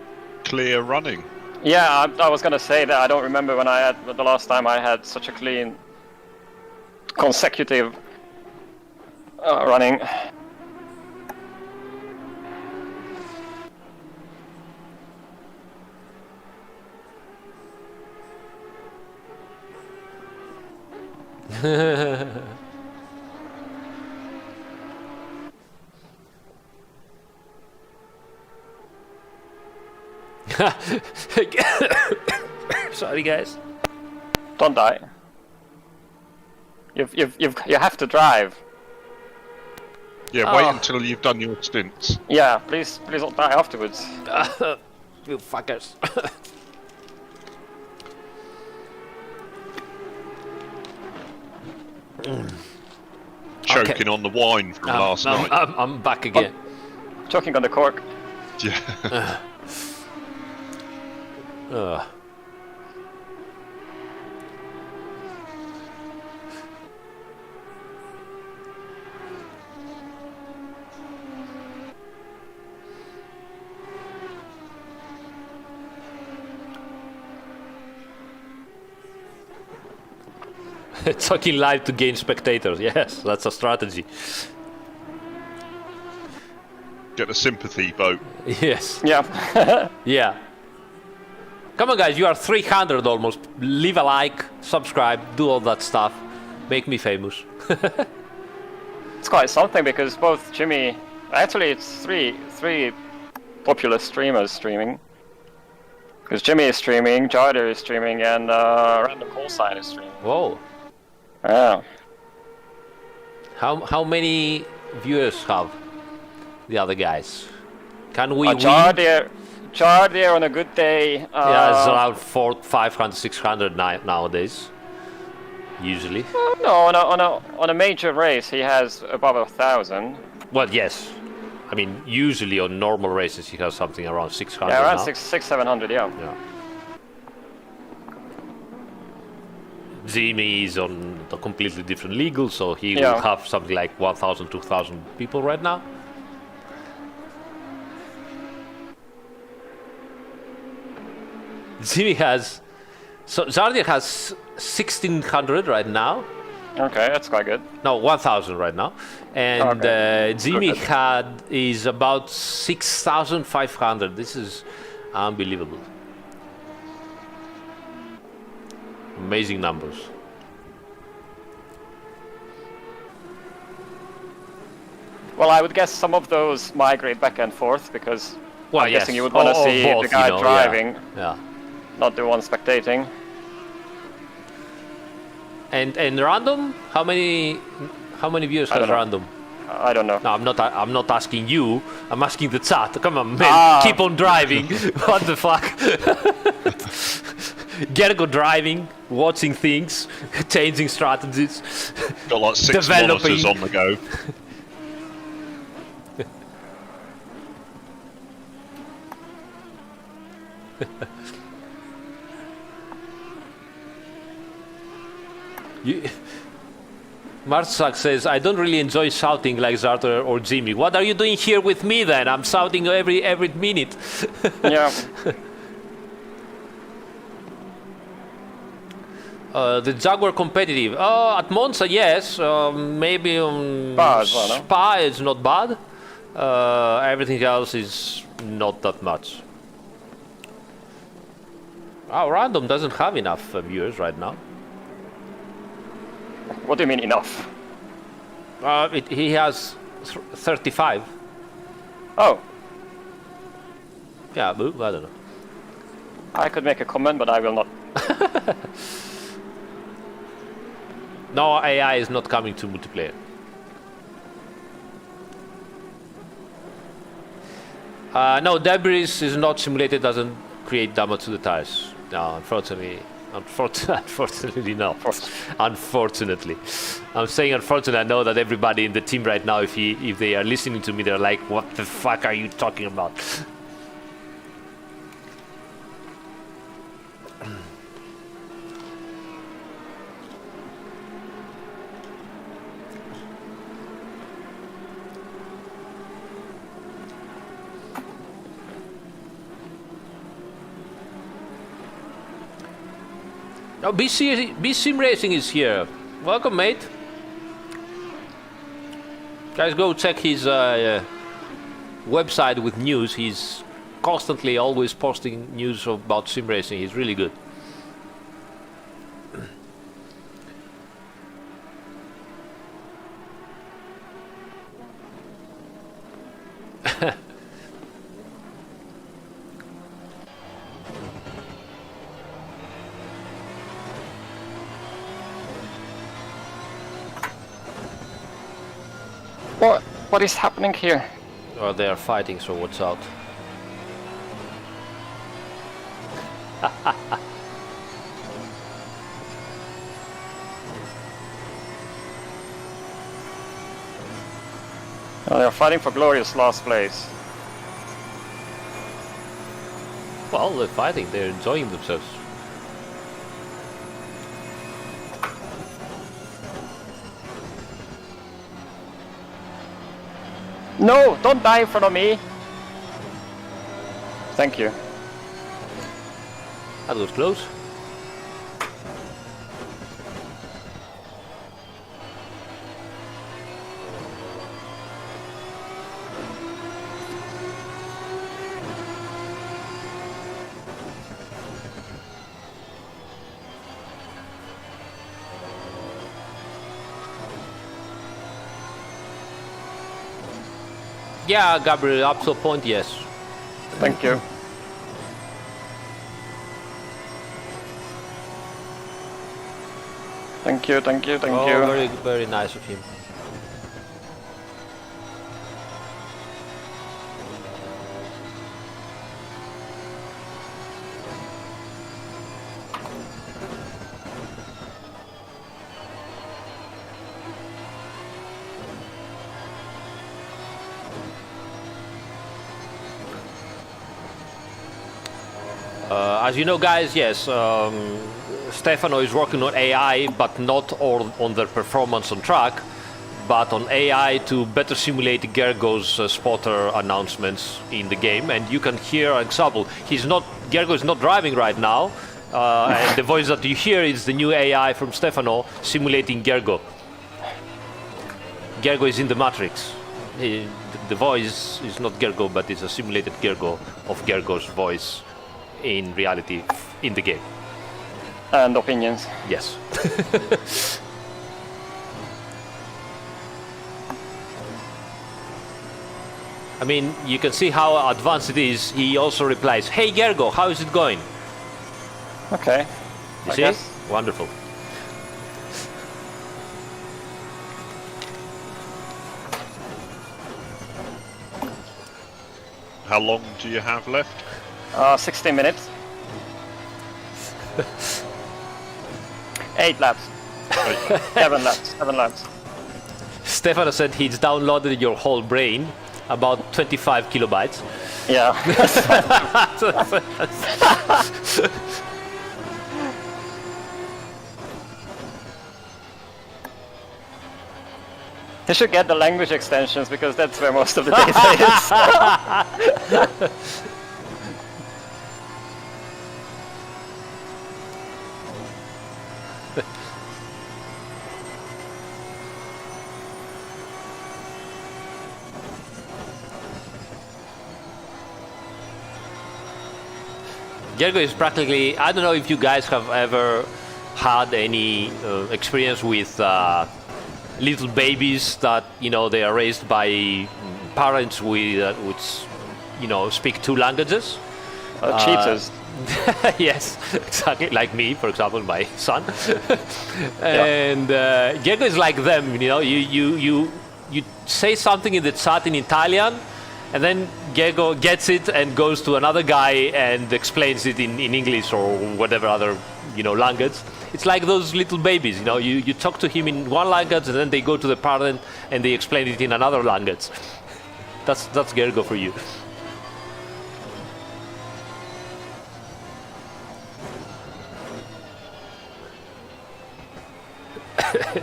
clear running. Yeah, I was gonna say that I don't remember when I had the last time I had such a clean, consecutive running. Sorry, guys. Don't die. You have to drive. Yeah, wait until you've done your stints. Yeah, please don't die afterwards. You fuckers. Choking on the wine from last night. I'm back again. Choking on the cork. Yeah. Talking live to gain spectators. Yes, that's a strategy. Get a sympathy vote. Yes. Yeah. Yeah. Come on, guys. You are 300 almost. Leave a like, subscribe, do all that stuff. Make me famous. It's quite something because both Jimmy, actually it's three popular streamers streaming. Because Jimmy is streaming, Jarder is streaming, and Random Call Sign is streaming. Whoa. Yeah. How many viewers have the other guys? Can we win? Jarder on a good day. Yeah, it's around 400, 500, 600 nowadays. Usually. No, on a major race he has above 1,000. Well, yes. I mean, usually on normal races he has something around 600. Yeah, around now. 700. Yeah. Yeah. Jimmy is on a completely different legal, so he will have something like 1,000, 2,000 people right now. Jimmy has... So Zardia has 1,600 right now. Okay, that's quite good. No, 1,000 right now. And Jimmy is about 6,500. This is unbelievable. Amazing numbers. Well, I would guess some of those migrate back and forth because I'm guessing you would want to see both, the guy driving, yeah. not the one spectating. And random? How many viewers has random? I don't know. No, I'm not asking you. I'm asking the chat. Come on, man. Keep on driving. What the fuck? Gergo driving, watching things, changing strategies. Got like 6 monitors on the go. Marsak says, I don't really enjoy shouting like Zarter or Jimmy. What are you doing here with me then? I'm shouting every minute. Yeah. The Jaguar competitive. At Monza, yes. Maybe on Spa it's not bad. Everything else is not that much. Random doesn't have enough viewers right now. What do you mean enough? He has 35. Oh. Yeah, I don't know. I could make a comment, but I will not. No, AI is not coming to multiplayer. No, debris is not simulated, doesn't create damage to the tires. No, unfortunately no. Unfortunately. I'm saying unfortunately. I know that everybody in the team right now, if they are listening to me, they're like, what the fuck are you talking about? Oh, BC Sim Racing is here. Welcome, mate. Guys, go check his website with news. He's constantly always posting news about sim racing. He's really good. What is happening here? Oh, they are fighting, so watch out. They're fighting for glorious last place. Well, they're fighting. They're enjoying themselves. No, don't die in front of me. Thank you. That was close. Yeah, Gabriel, up to a point, yes. Thank you. Thank you, thank you, thank you. Very, very nice of him. As you know, guys, yes, Stefano is working on AI, but not on their performance on track. but on AI to better simulate Gergo's spotter announcements in the game. And you can hear an example. Gergo is not driving right now, and the voice that you hear is the new AI from Stefano simulating Gergo. Gergo is in the Matrix. The voice is not Gergo, but it's a simulated Gergo of Gergo's voice in reality in the game. And opinions. Yes. I mean, you can see how advanced it is. He also replies, "Hey Gergo, how is it going?" Okay. You I see? guess. Wonderful. How long do you have left? 16 minutes. 8 laps. 7 laps. 7 laps. Stefano said he's downloaded your whole brain, about 25 kilobytes. Yeah. You should get the language extensions because that's where most of the data is. Gergo is practically, I don't know if you guys have ever had any experience with little babies that, they are raised by parents which, speak 2 languages. Cheaters. Yes, exactly, like me, for example, my son. And Gergo is like them, you say something in the chat in Italian, and then Gergo gets it and goes to another guy and explains it in English or whatever other, language. It's like those little babies, you talk to him in one language and then they go to the parent and they explain it in another language. That's Gergo for you.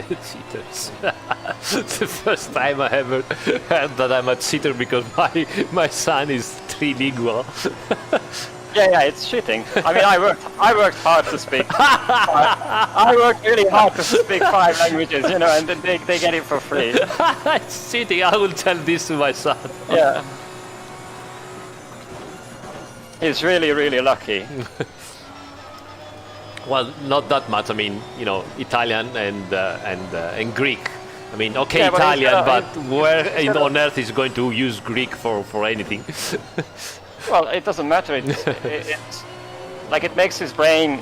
Cheaters. The first time I ever heard that I'm a cheater because my son is trilingual. Yeah, it's cheating. I mean, I worked hard to speak. I worked really hard to speak 5 languages, and then they get it for free. It's cheating. I will tell this to my son. Yeah. He's really, really lucky. Well, not that much. I mean, Italian and Greek. I mean, okay, Yeah, but Italian, but where on earth is going to use Greek for anything? Well, it doesn't matter. It's like it makes his brain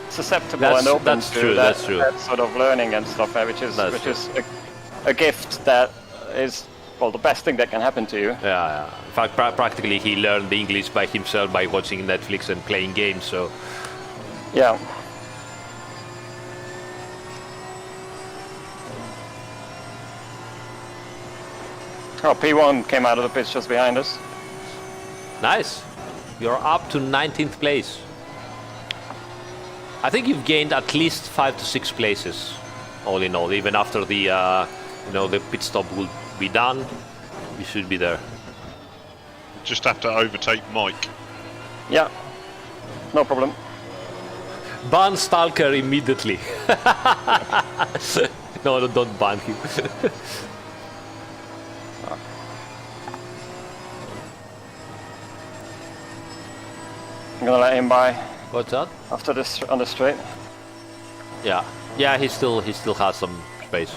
susceptible and open to that sort of learning and stuff, which is a gift that is the best thing that can happen to you. Yeah. In fact, practically he learned English by himself by watching Netflix and playing games. So. Yeah. Oh, P1 came out of the pits just behind us. Nice. You're up to 19th place. I think you've gained at least 5 to 6 places, all in all. Even after the, the pit stop will be done, you should be there. Just have to overtake Mike. Yeah. No problem. Ban Stalker immediately. No, don't ban him. I'm gonna let him by. What's that? After this on the straight. Yeah, he still has some space.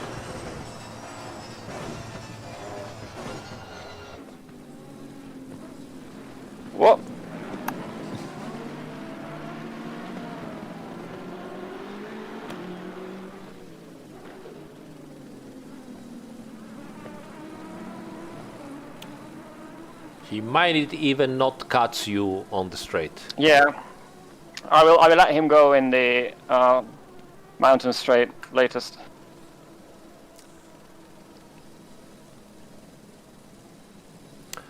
What? He might even not catch you on the straight. Yeah, I will let him go in the mountain straight latest.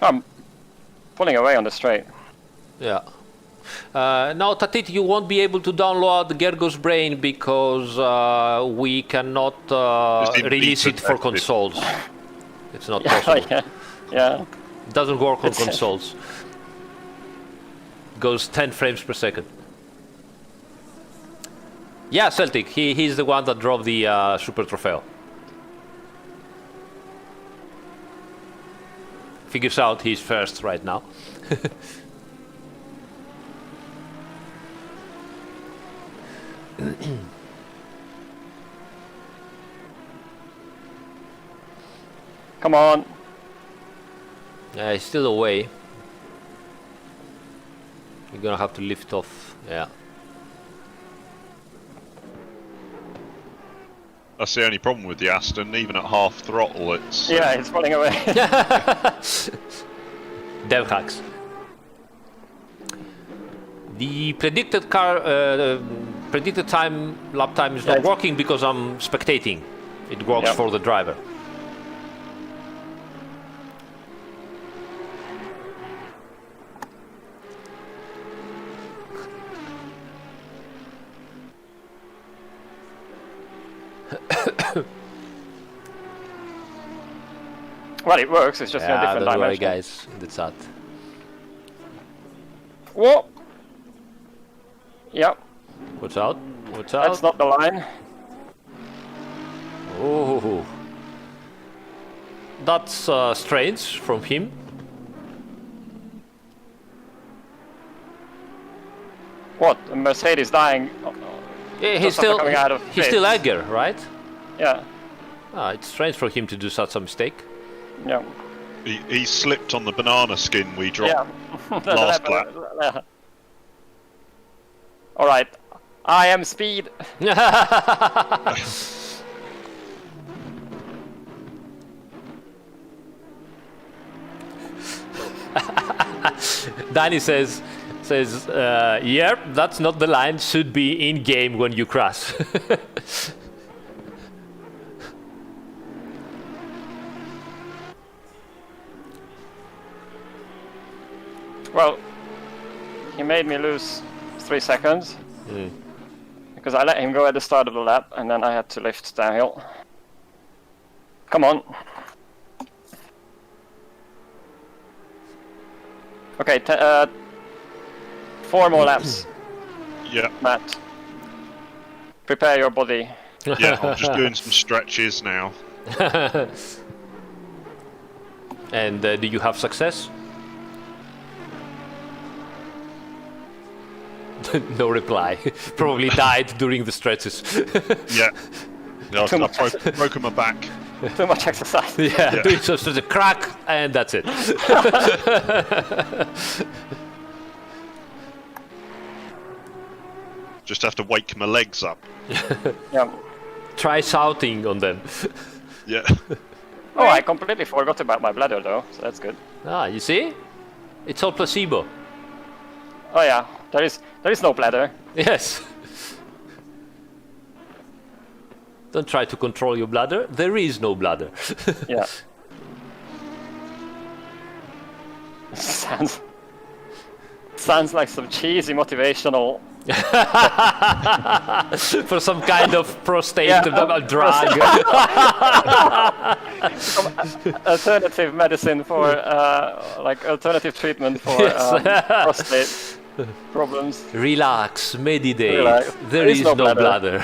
I'm pulling away on the straight. Yeah. No, Tatit, you won't be able to download Gergo's Brain because we cannot release it for consoles. It's not possible. Yeah. It doesn't work on consoles. Goes 10 frames per second. Yeah, Celtic. He's the one that drove the Super Trofeo. Figures out he's first right now. Come on. He's still away. You're gonna have to lift off. Yeah. That's the only problem with the Aston. Even at half throttle, it's It's running away. Dev hacks. The predicted predicted lap time is not working because I'm spectating. It works for the driver. Well, it works. It's just in a different don't dimension. worry, guys. In the chat. Whoa. Yep. What's out? What's out? That's not the line. Oh, that's strange from him. What? A Mercedes dying? Yeah, Just after coming out of he's still pits. Egger, right? Yeah. It's strange for him to do such a mistake. Yeah. he slipped on the banana skin we dropped Yeah. last lap. All right. I am speed. Danny says, yep, that's not the line. Should be in game when you crash. Well, he made me lose 3 seconds because I let him go at the start of the lap, and then I had to lift downhill. Come on. Okay, 4 more laps, Yeah, Matt. Prepare your body. yeah. I'm just doing some stretches now. And do you have success? No reply. Probably died during the stretches. Yeah, I've broken my back. Too much exercise. Yeah, doing just a crack, and that's it. Just have to wake my legs up. Yeah. Try shouting on them. Yeah. Oh, I completely forgot about my bladder though, so that's good. Ah, you see? It's all placebo. Oh yeah, there is no bladder. Yes. Don't try to control your bladder. There is no bladder. Yeah. Sounds like some cheesy motivational. For some kind of prostate drug. Alternative medicine for like alternative treatment for prostate problems. Relax, meditate. Relax. There is no bladder.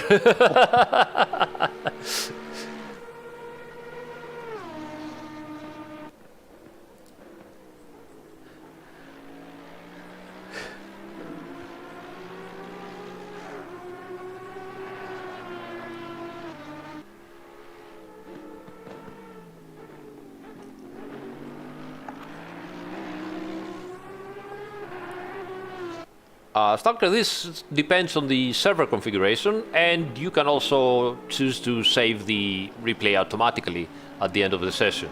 Stalker, this depends on the server configuration, and you can also choose to save the replay automatically at the end of the session.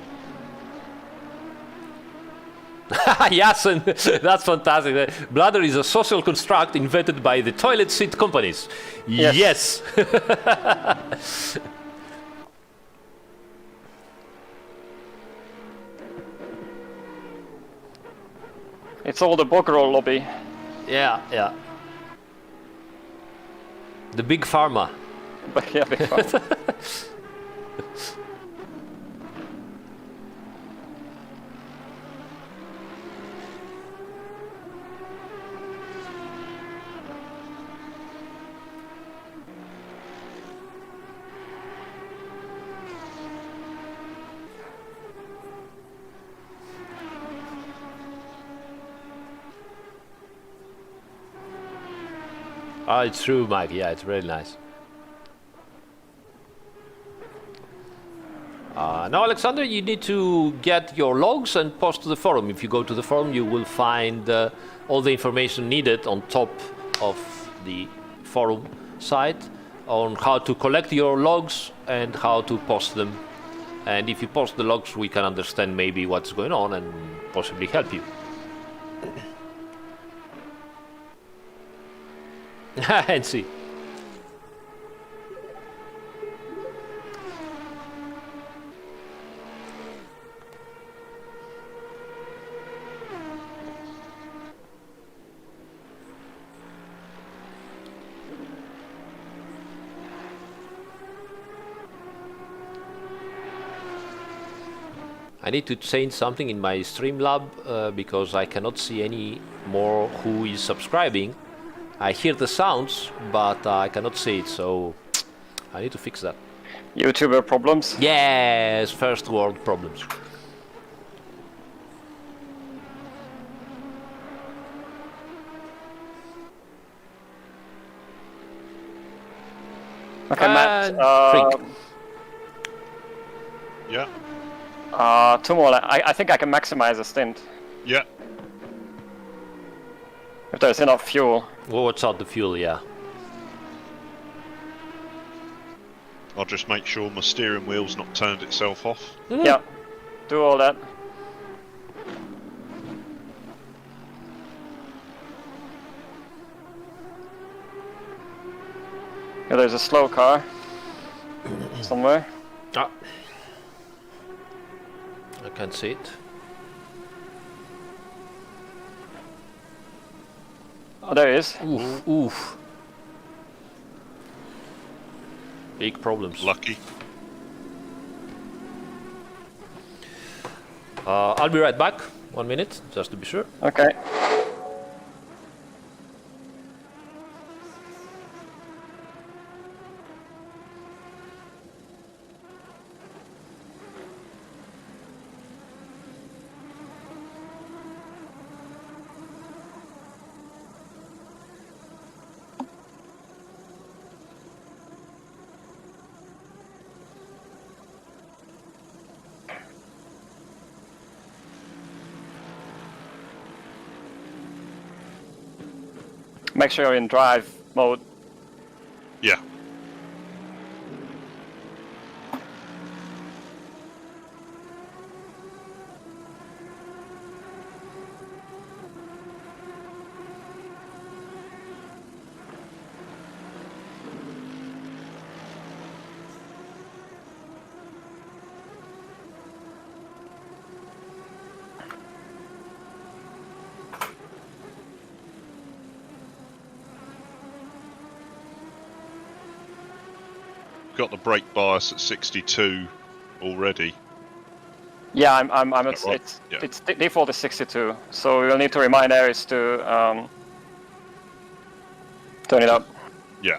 Yes, and that's fantastic. Bladder is a social construct invented by the toilet seat companies. Yes. It's all the Bogrol lobby. Yeah, yeah. The big pharma. But yeah, big fun. Ah, it's true, Mike. Yeah, it's really nice. Now, Alexander, you need to get your logs and post to the forum. If you go to the forum, you will find all the information needed on top of the forum site on how to collect your logs and how to post them. And if you post the logs, we can understand maybe what's going on and possibly help you. And see. I need to change something in my Streamlab because I cannot see any more who is subscribing. I hear the sounds, but I cannot see it, so I need to fix that. YouTuber problems. Yes, first world problems. Okay, Matt. Freak. Yeah. 2 more. I think I can maximize a stint Yeah. if there's enough fuel. Well, what's out the fuel, yeah. I'll just make sure my steering wheel's not turned itself off. Yeah, do all that. Yeah, there's a slow car somewhere. Ah. I can't see it. Oh, there he is. Oof, oof. Big problems. Lucky. I'll be right back. 1 minute, just to be sure. Okay. Make sure you're in drive mode. Yeah. Got the brake bias at 62 already. Yeah, I'm at, Right. it's Yeah. it's default is 62, so we will need to remind Aris to turn it up. Yeah.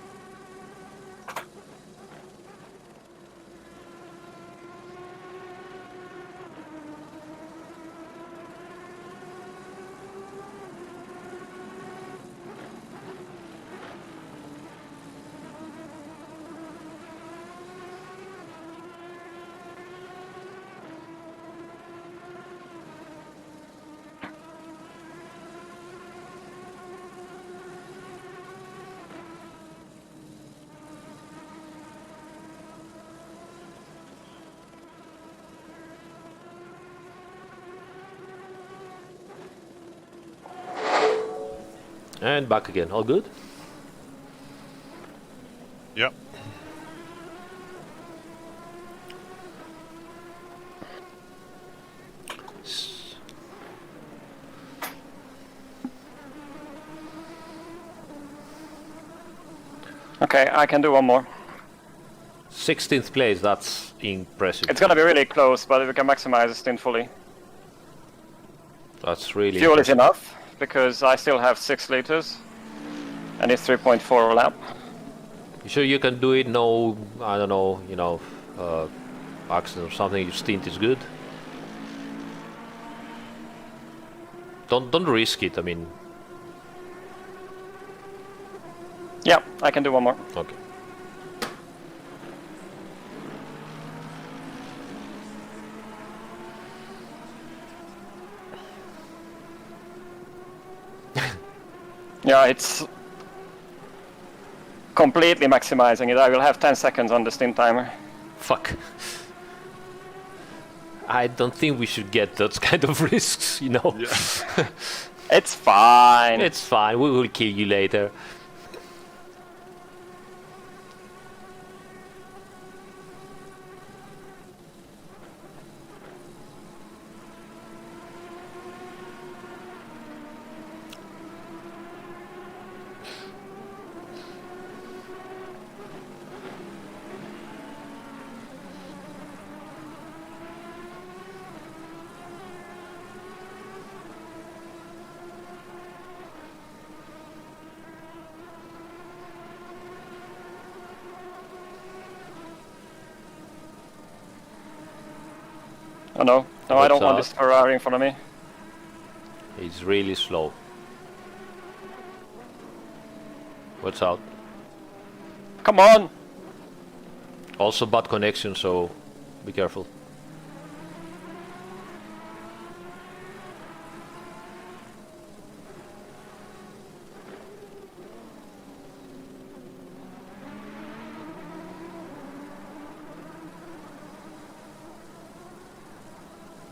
And back again. All good? Yep. Okay, I can do one more. 16th place, that's impressive. It's gonna be really close, but we can maximize the stint fully. That's really Fuel is impressive. enough, because I still have 6 liters. And it's 3.4 lap. You sure you can do it? No, I don't know, you know, accident or something, your stint is good? Don't risk it, I mean... Yeah, I can do one more. Okay. Yeah, it's completely maximizing it. I will have 10 seconds on the stint timer. Fuck. I don't think we should get those kind of risks, you know. Yeah. It's fine. It's fine, we will kill you later. Oh no, no, I don't want What's this Ferrari in front of me. It's really slow. What's out? Come on! Also bad connection, so be careful.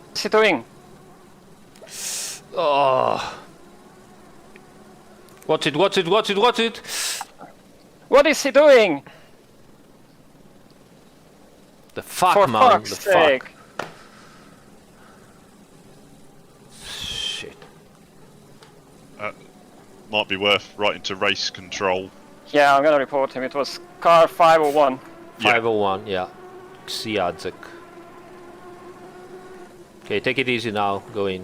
What's he doing? Oh. Watch it, watch it, watch it, watch it! What is he doing? The fuck, For man, fuck's the sake. fuck. Shit. Might be worth writing to race control. Yeah, I'm gonna report him. It was car 501. 501, yeah. Ksiadzek. Okay, take it easy now, go in.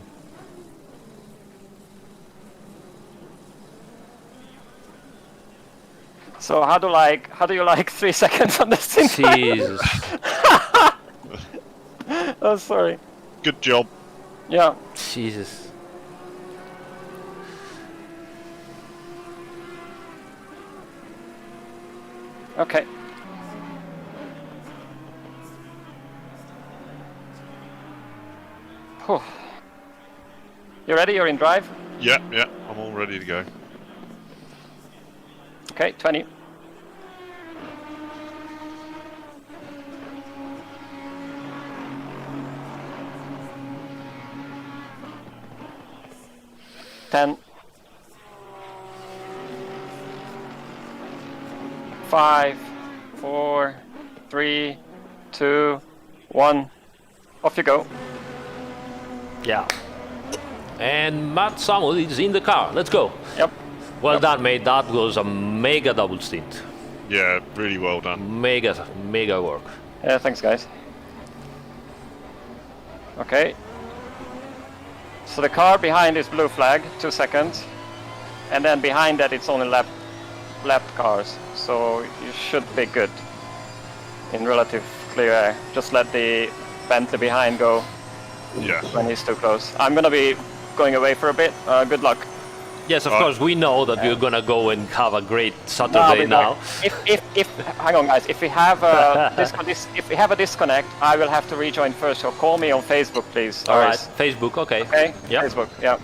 So how do you like 3 seconds on the stint Jesus. Oh, sorry. Good job. Yeah. Jesus. Okay. Whew. You ready? You're in drive? Yeah, yeah, I'm all ready to go. Okay, 20. Ten. 5, 4, 3, 2, 1. Off you go. Yeah. And Matt Samuel is in the car. Let's go. Yep. Well done, mate. That was a mega double stint. Yeah, really well done. Mega work. Yeah, thanks, guys. Okay. So the car behind is blue flag, 2 seconds. And then behind that it's only lap cars. So you should be good in relative clear air. Just let the Bentley behind go Yeah. when he's too close. I'm gonna be going away for a bit. Good luck. Yes, of Right. course, we know that we're gonna go and have a great No, Saturday I'll be now. back. If hang on, guys. If we have if we have a disconnect, I will have to rejoin first. So call me on Facebook, please. All right, Aris. Facebook, okay. Okay. Yeah. Facebook. Yeah.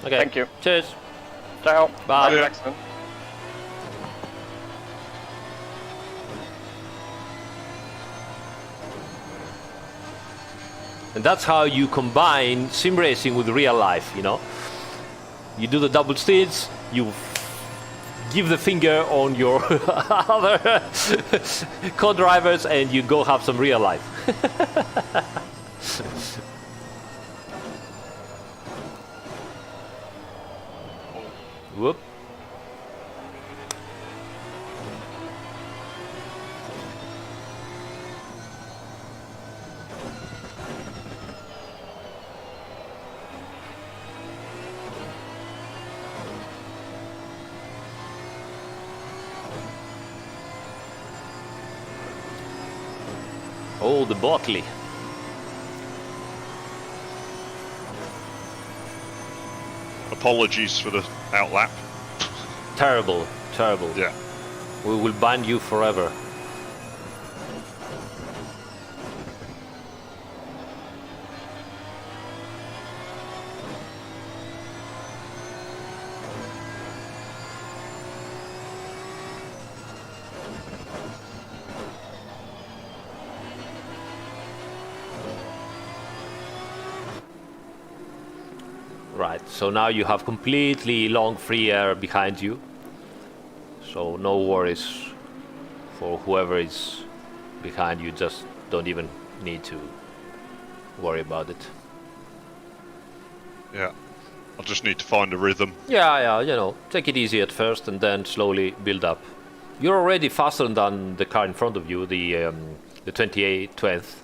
Okay. Thank you. Cheers. Ciao. Bye. See you next time. And that's how you combine sim racing with real life, you know? You do the double stints, you give the finger on your other co-drivers, and you go have some real life. Whoop. Oh, the Botley. Apologies for the outlap. Terrible, terrible. Yeah. We will ban you forever. Right, so now you have completely long free air behind you. So no worries for whoever is behind you, just don't even need to worry about it. Yeah. I just need to find a rhythm. Yeah, you know, take it easy at first and then slowly build up. You're already faster than the car in front of you, the 2812.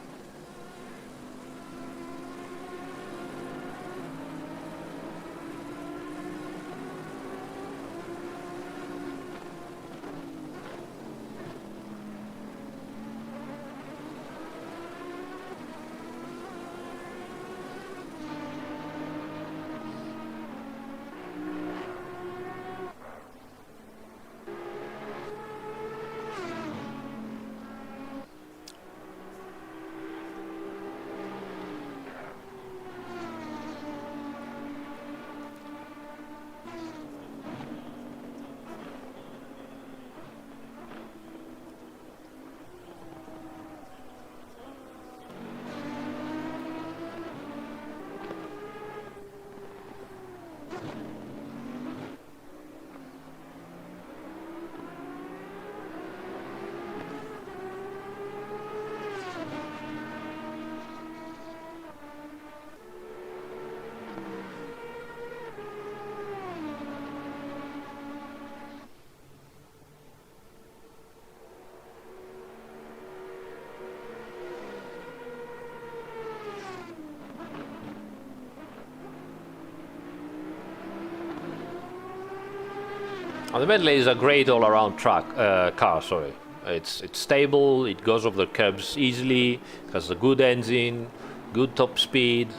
And the Bentley is a great all-around car. Sorry, it's stable. It goes over the curbs easily. Has a good engine, good top speed.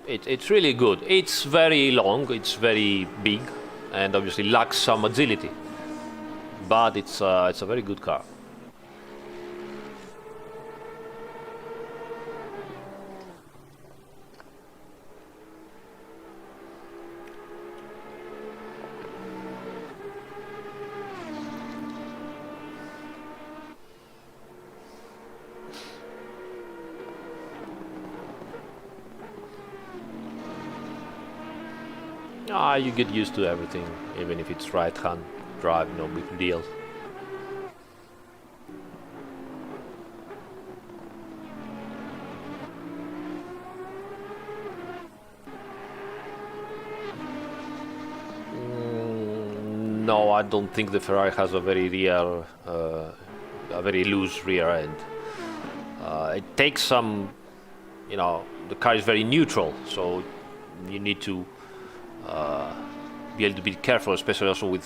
It's really good. It's very long. It's very big, and obviously lacks some agility. But it's a very good car. You get used to everything, even if it's right-hand drive, no big deal. No, I don't think the Ferrari has a very loose rear end. It takes some, the car is very neutral, so you need to be able to be careful, especially also with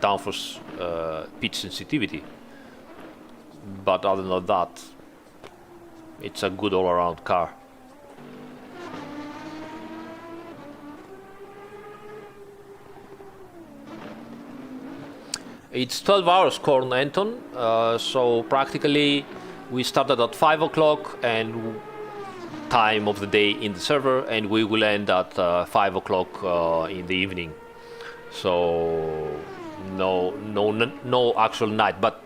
downforce pitch sensitivity. But other than that, it's a good all-around car. It's 12 hours Corn Anton, so practically we started at 5 o'clock and time of the day in the server, and we will end at 5 o'clock in the evening. So no actual night, but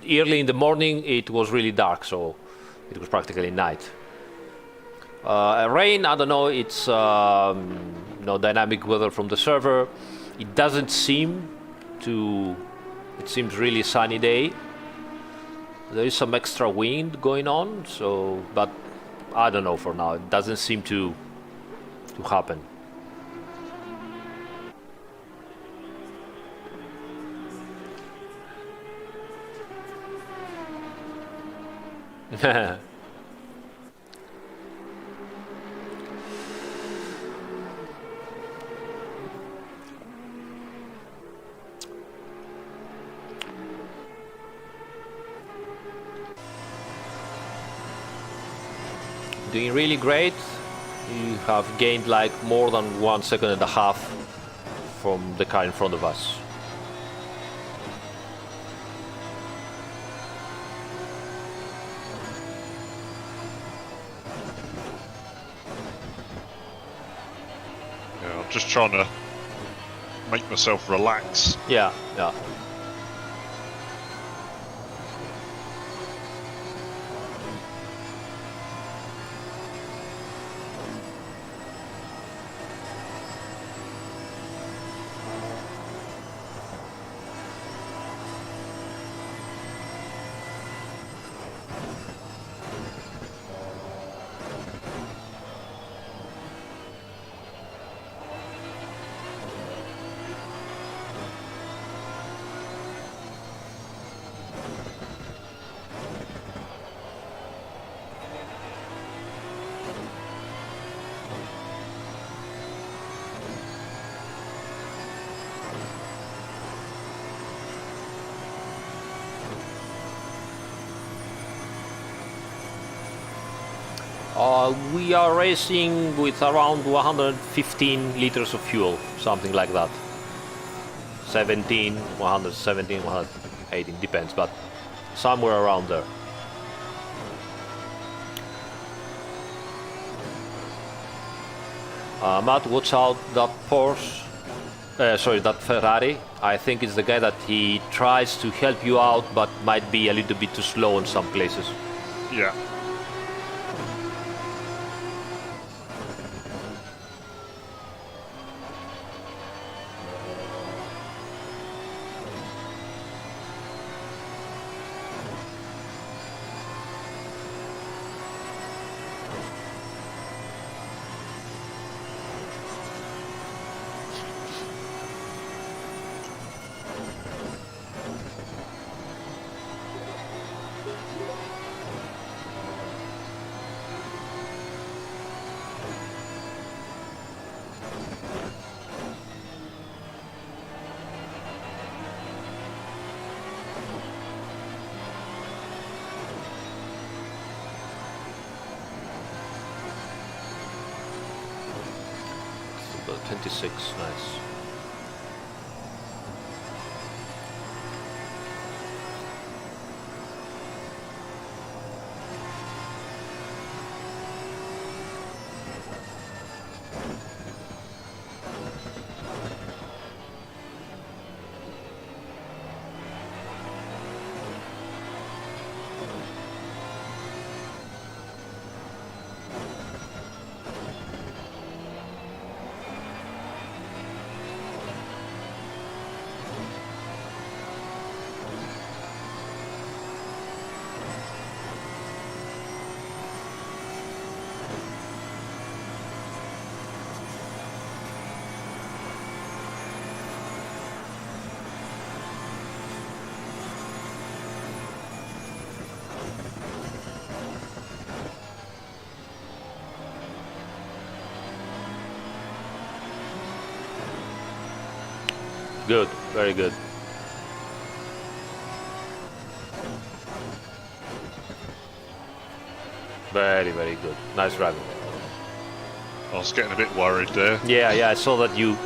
early in the morning it was really dark, so it was practically night. Rain, I don't know, it's no dynamic weather from the server. It doesn't seem to, it seems really sunny day. There is some extra wind going on, so, but I don't know for now. It doesn't seem to happen. doing really great. You have gained like more than 1.5 seconds from the car in front of us. Yeah, I'm just trying to make myself relax. Yeah, yeah. We are racing with around 115 liters of fuel, something like that. 117, 118, depends, but somewhere around there. Matt, watch out, that Porsche, that Ferrari. I think it's the guy that he tries to help you out, but might be a little bit too slow in some places. Yeah. So 26, nice. Good, very good. Very, very good. Nice driving. I was getting a bit worried there. Yeah, yeah, I saw that you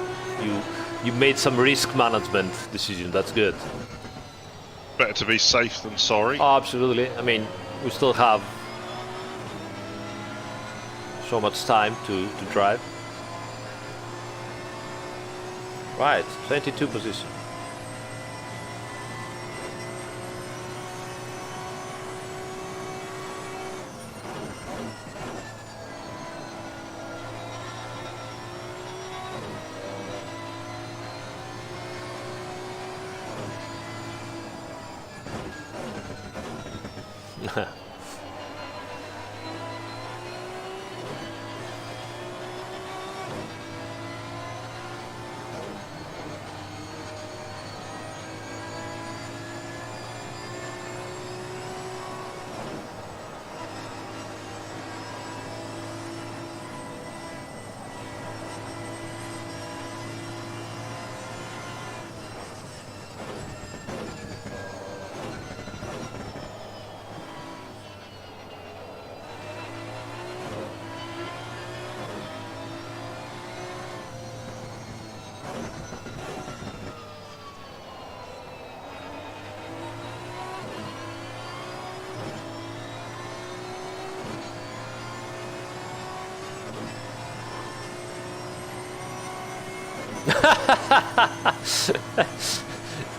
made some risk management decision. That's good. Better to be safe than sorry. Oh, absolutely. I mean, we still have so much time to drive. Right, 22 position.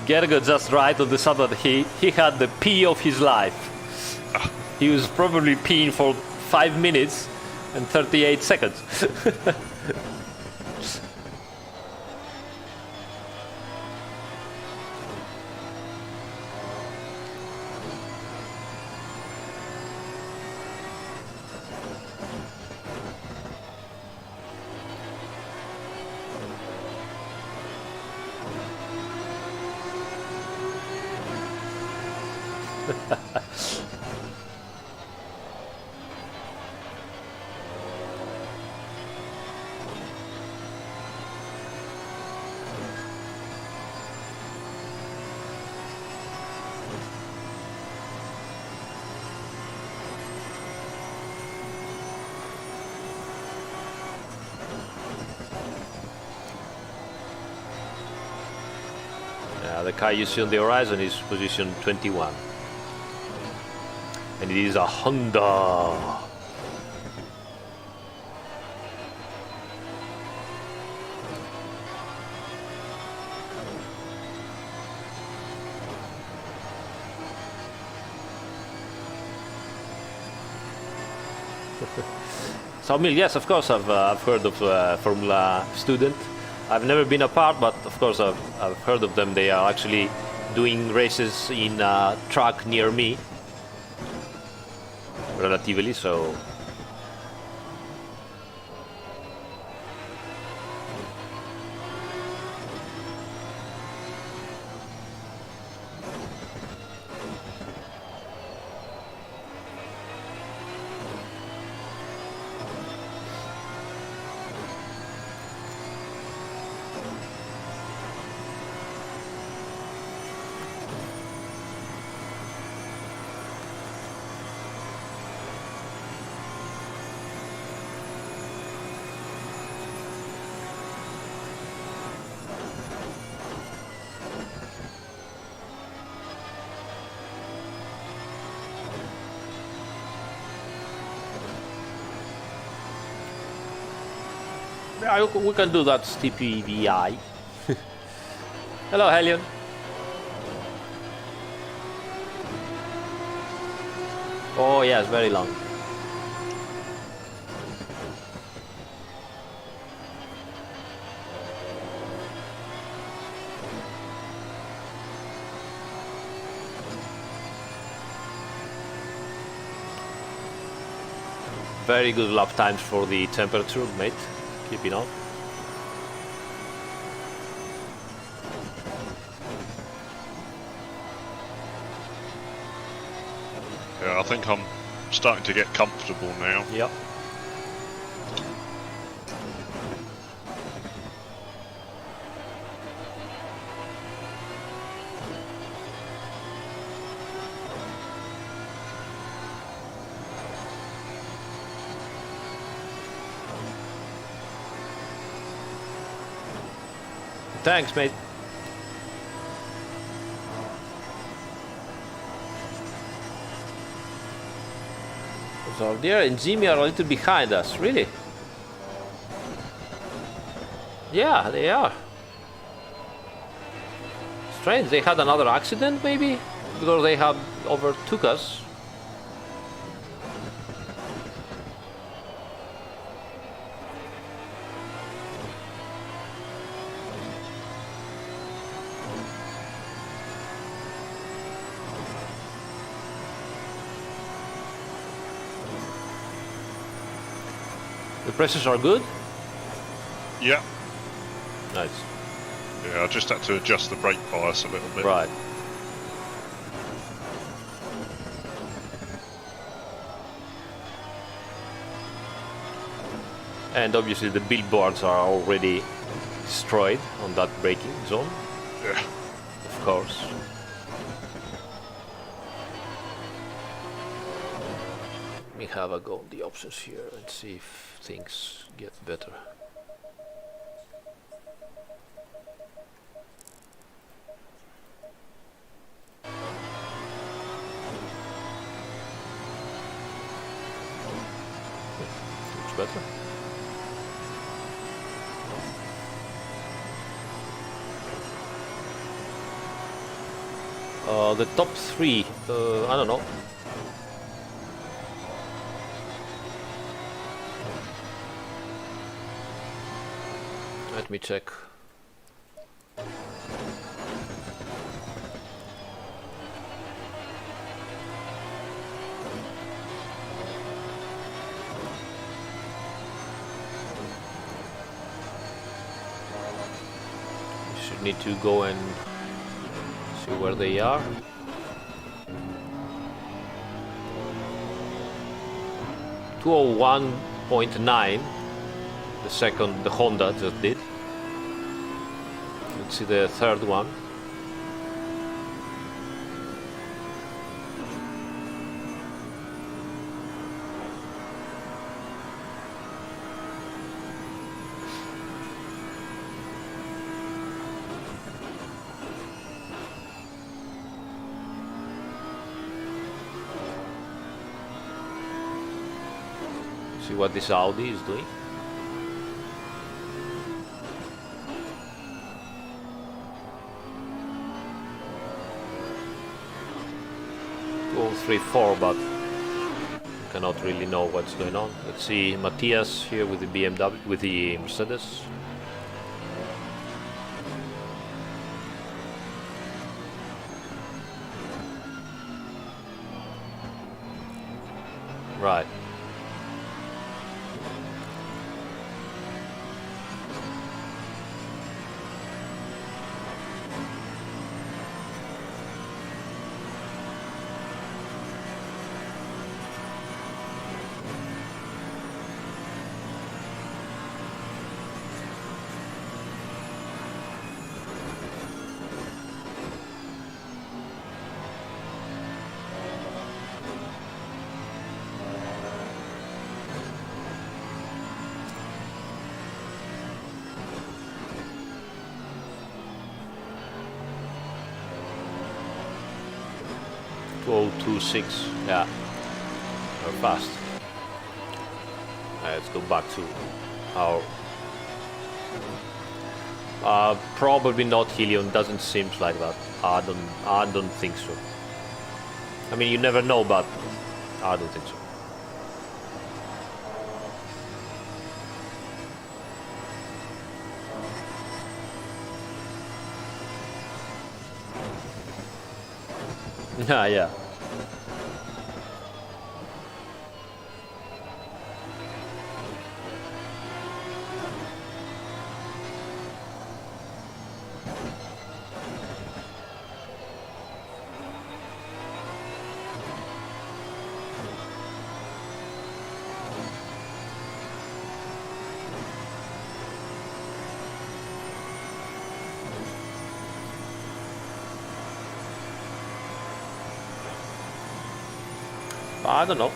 Gergo just right on the side that he had the pee of his life. He was probably peeing for 5 minutes and 38 seconds. The car you see on the horizon is position 21. And it is a Honda. So, Emil, yes, of course, I've heard of Formula Student. I've never been a part, but of course I've heard of them. They are actually doing races in a track near me, relatively, so. Yeah, we can do that TPVI. Hello, Helion. Oh, yes, very long. Very good lap times for the temperature, mate. Keeping on. Yeah, I think I'm starting to get comfortable now. Yep. Thanks, mate. So Deer and Jimmy are a little behind us, really? Yeah, they are. Strange, they had another accident, maybe? Because they have overtook us. The presses are good? Yeah. Nice. Yeah, I just had to adjust the brake bias a little bit. Right. And obviously the billboards are already destroyed on that braking zone. Yeah. Of course. Let me have a go on the options here and see if things get better. Looks better. The top 3, I don't know. Let me check. Should need to go and see where they are. .201.9. The second, the Honda just did. Let's see the third one. See what this Audi is doing. All 3, 4, but cannot really know what's going on. Let's see Matthias here with the BMW, with the Mercedes. Right. .026, yeah, we're fast. Let's go back to our probably not Helion, doesn't seem like that. I don't think so. I mean, you never know, but I don't think so. Yeah. I don't know.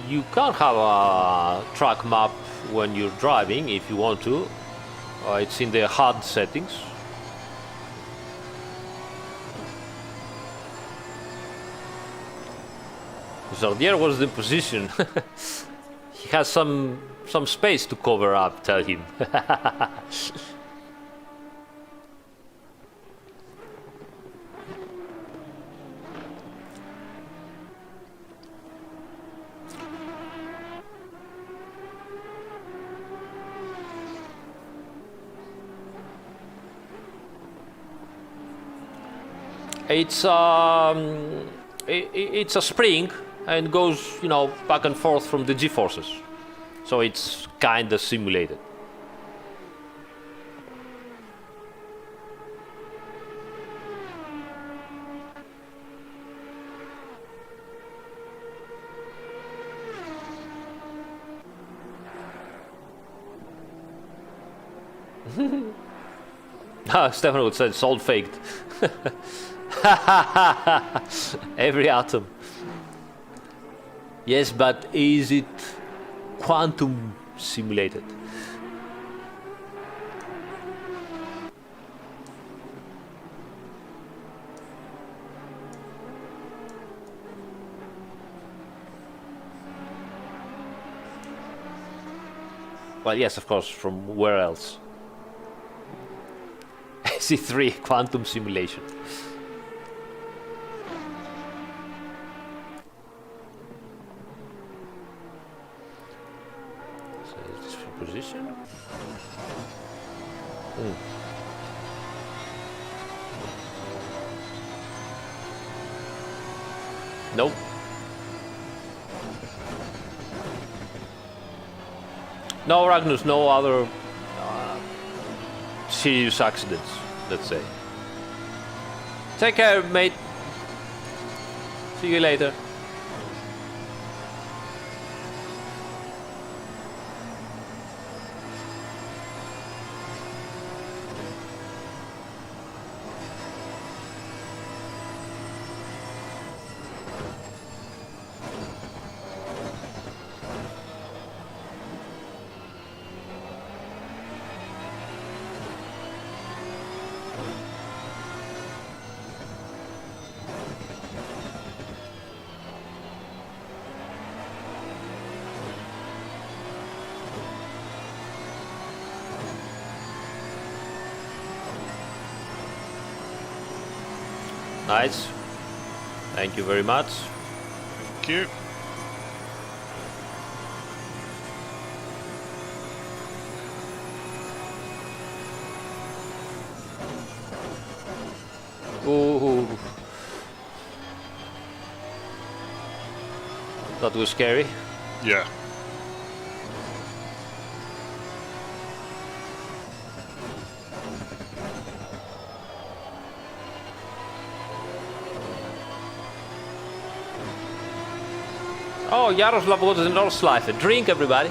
You can have a track map when you're driving if you want to. It's in the HUD settings. Zardier was the position. He has some space to cover up, tell him. It's it's a spring and goes, you know, back and forth from the G-forces. So it's kind of simulated. Stefan would say it's all faked. Every atom. Yes, but is it quantum simulated? Well, yes, of course, from where else? C3 quantum simulation. So is this for position? Nope. No, Ragnus, no other serious accidents, let's say. Take care, mate. See you later. Nice. Thank you very much. Thank you. Ooh. That was scary. Yeah. Oh, Jaroslav got an Nordschleife. A drink, everybody.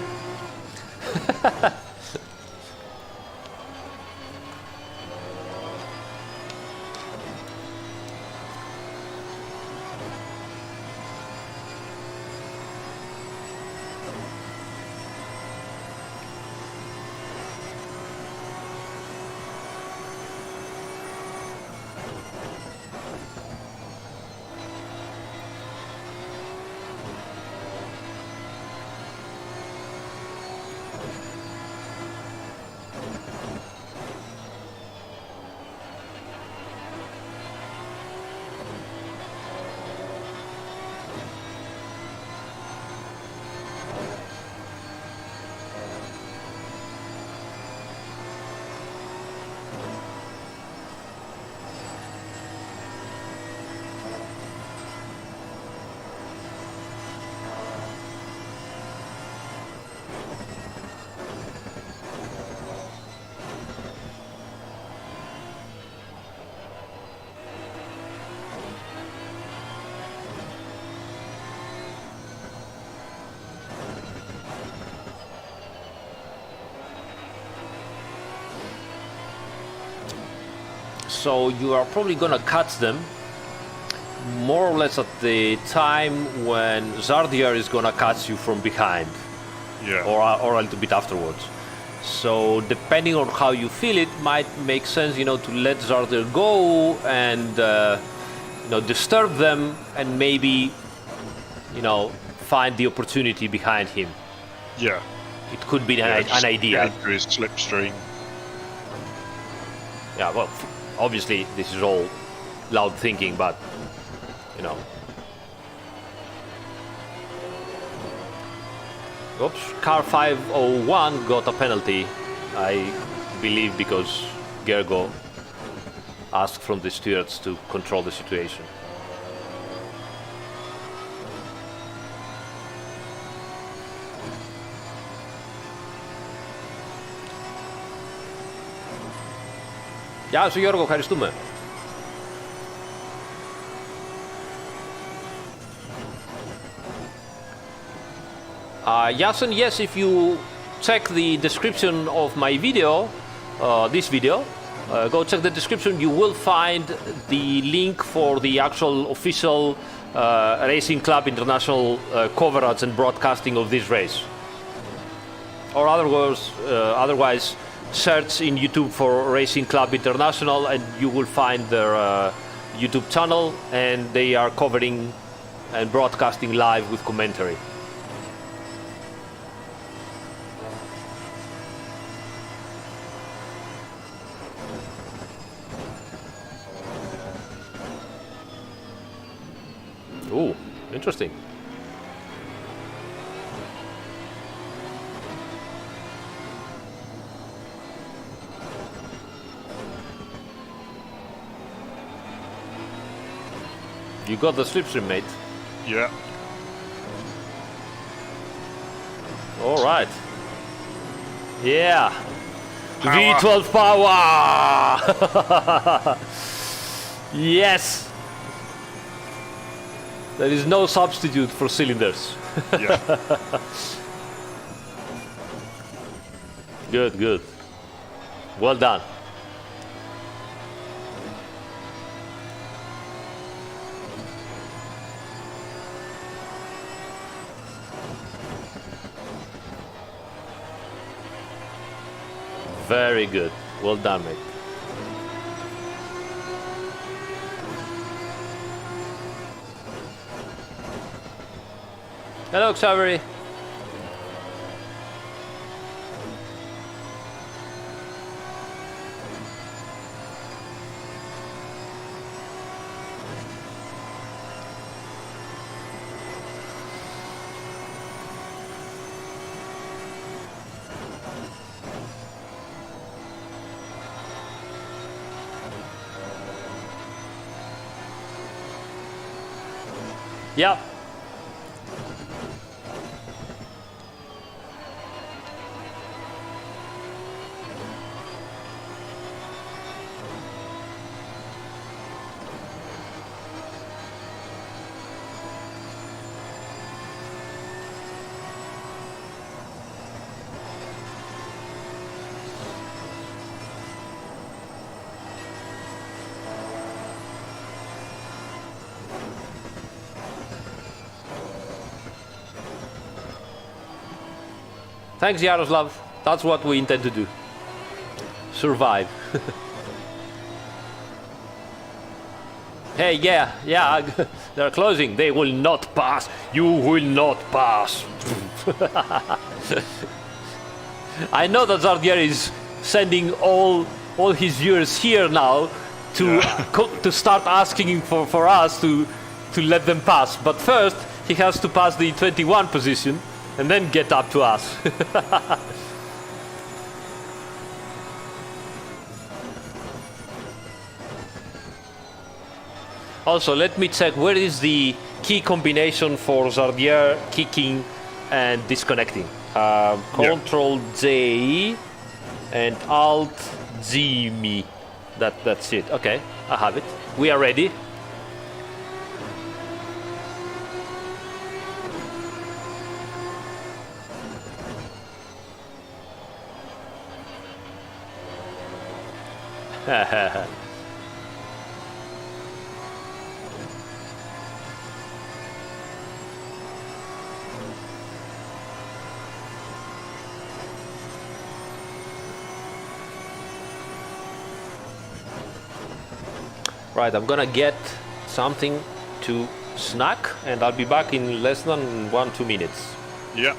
So you are probably gonna catch them more or less at the time when Zardier is gonna catch you from behind. Yeah. Or a little bit afterwards. So depending on how you feel, it might make sense, you know, to let Zardier go and you know, disturb them and maybe, you know, find the opportunity behind him. Yeah. It could be an idea. Get into his slipstream. Yeah, well, obviously this is all loud thinking, but you know. Oops, car 501 got a penalty, I believe, because Gergo ask from the stewards to control the situation. Γεια σου Γιώργο, ευχαριστούμε. Yasin, yes, if you check the description of my video, this video, go check the description, you will find the link for the actual official Racing Club International coverage and broadcasting of this race. Or otherwise, search in YouTube for Racing Club International and you will find their YouTube channel, and they are covering and broadcasting live with commentary. Ooh, interesting. You got the slipstream, mate. Yeah. All right. Yeah. Power. V12 power. Yes. There is no substitute for cylinders. Yeah. Good, good. Well done. Very good. Well done, mate. Hello, Xavier. Yeah. Thanks, Yaroslav. That's what we intend to do. Survive. Hey, yeah, they're closing. They will not pass. You will not pass. I know that Zardier is sending all his viewers here now to to start asking for us to let them pass. But first, he has to pass the 21 position and then get up to us. Also, let me check where is the key combination for Zardier kicking and disconnecting. Control J and Alt G me. That's it. Okay, I have it. We are ready. Right, I'm gonna get something to snack and I'll be back in less than 1-2 minutes. Yeah.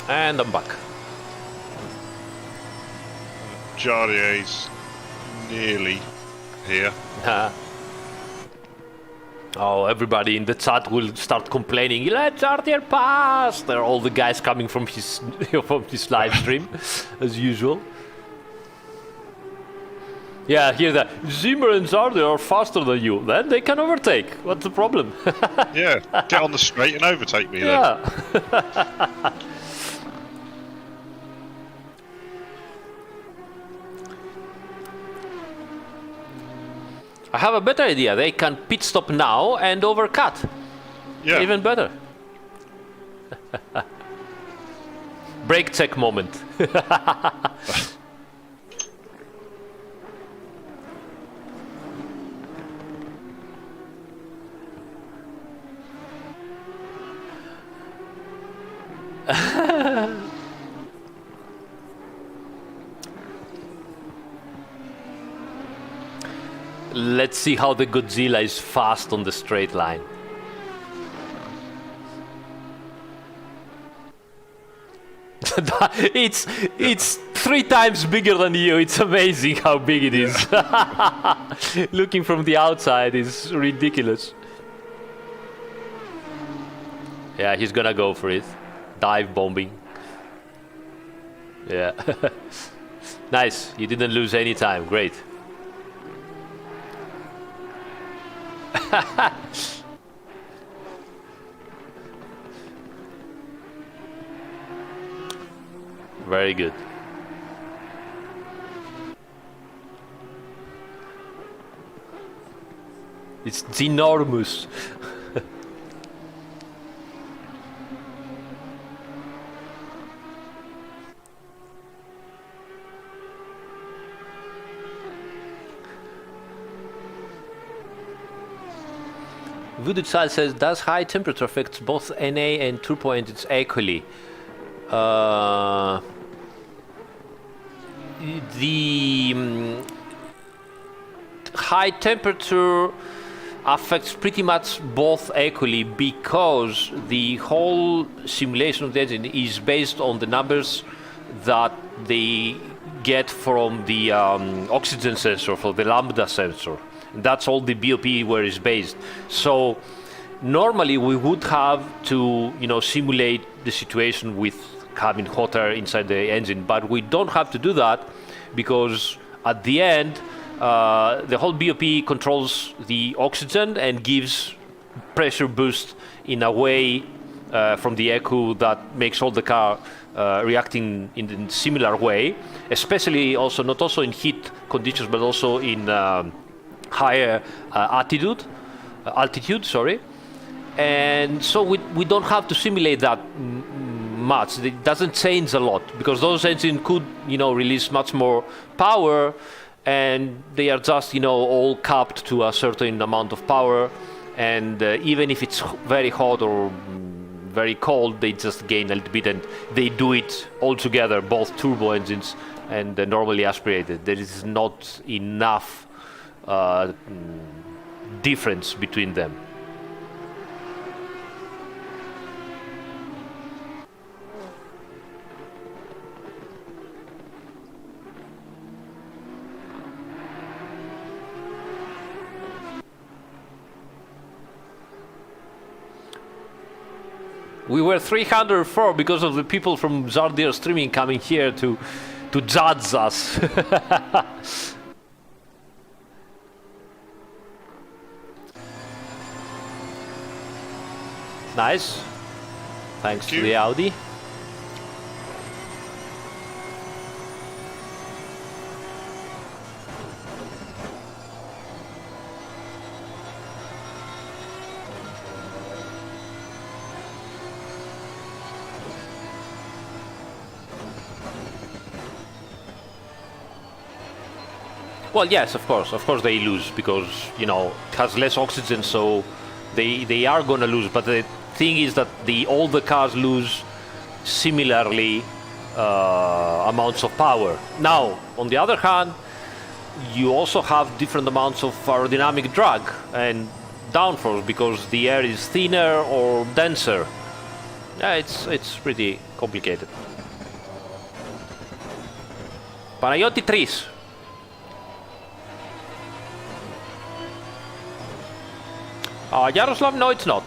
And I'm back. Jardier's nearly here. Oh, everybody in the chat will start complaining. Let Jardier pass! They're all the guys coming from his live stream, as usual. Yeah, hear that. Zimmer and Jardier are faster than you. Then they can overtake. What's the problem? Yeah, get on the straight and overtake me then. Yeah. I have a better idea. They can pit stop now and overcut. Yeah. Even better. Brake check moment. Let's see how the Godzilla is fast on the straight line. it's 3 times bigger than you. It's amazing how big it is. Looking from the outside is ridiculous. Yeah, he's gonna go for it. Dive bombing. Yeah. Nice. You didn't lose any time. Great. Very good. It's enormous. Voodoo Child says, does high temperature affect both NA and turbo engines equally? The high temperature affects pretty much both equally because the whole simulation of the engine is based on the numbers that they get from the oxygen sensor, for the lambda sensor. That's all the BOP where it's based. So normally we would have to, simulate the situation with having hot air inside the engine, but we don't have to do that because at the end, the whole BOP controls the oxygen and gives pressure boost in a way from the ECU that makes all the car reacting in similar way, especially also not also in heat conditions, but also in higher altitude. Sorry, and so we don't have to simulate that much. It doesn't change a lot because those engines could release much more power, and they are just all capped to a certain amount of power, and even if it's very hot or very cold, they just gain a little bit, and they do it all together, both turbo engines and normally aspirated. There is not enough difference between them. We were 304 because of the people from Zardir Streaming coming here to judge us. Nice. Thanks to the Audi. Well, yes, of course they lose because it has less oxygen, so they are gonna lose. But the thing is that all the cars lose similarly amounts of power. Now, on the other hand, you also have different amounts of aerodynamic drag and downforce because the air is thinner or denser. It's pretty complicated. Panayoti 3. Yaroslav, no, it's not.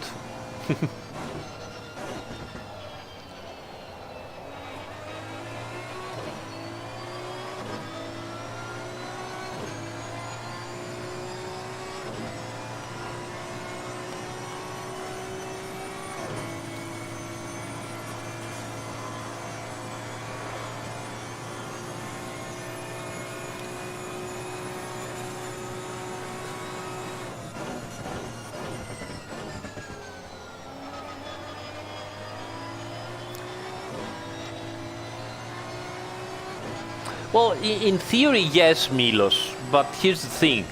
Well, in theory, yes, Milos, but here's the thing.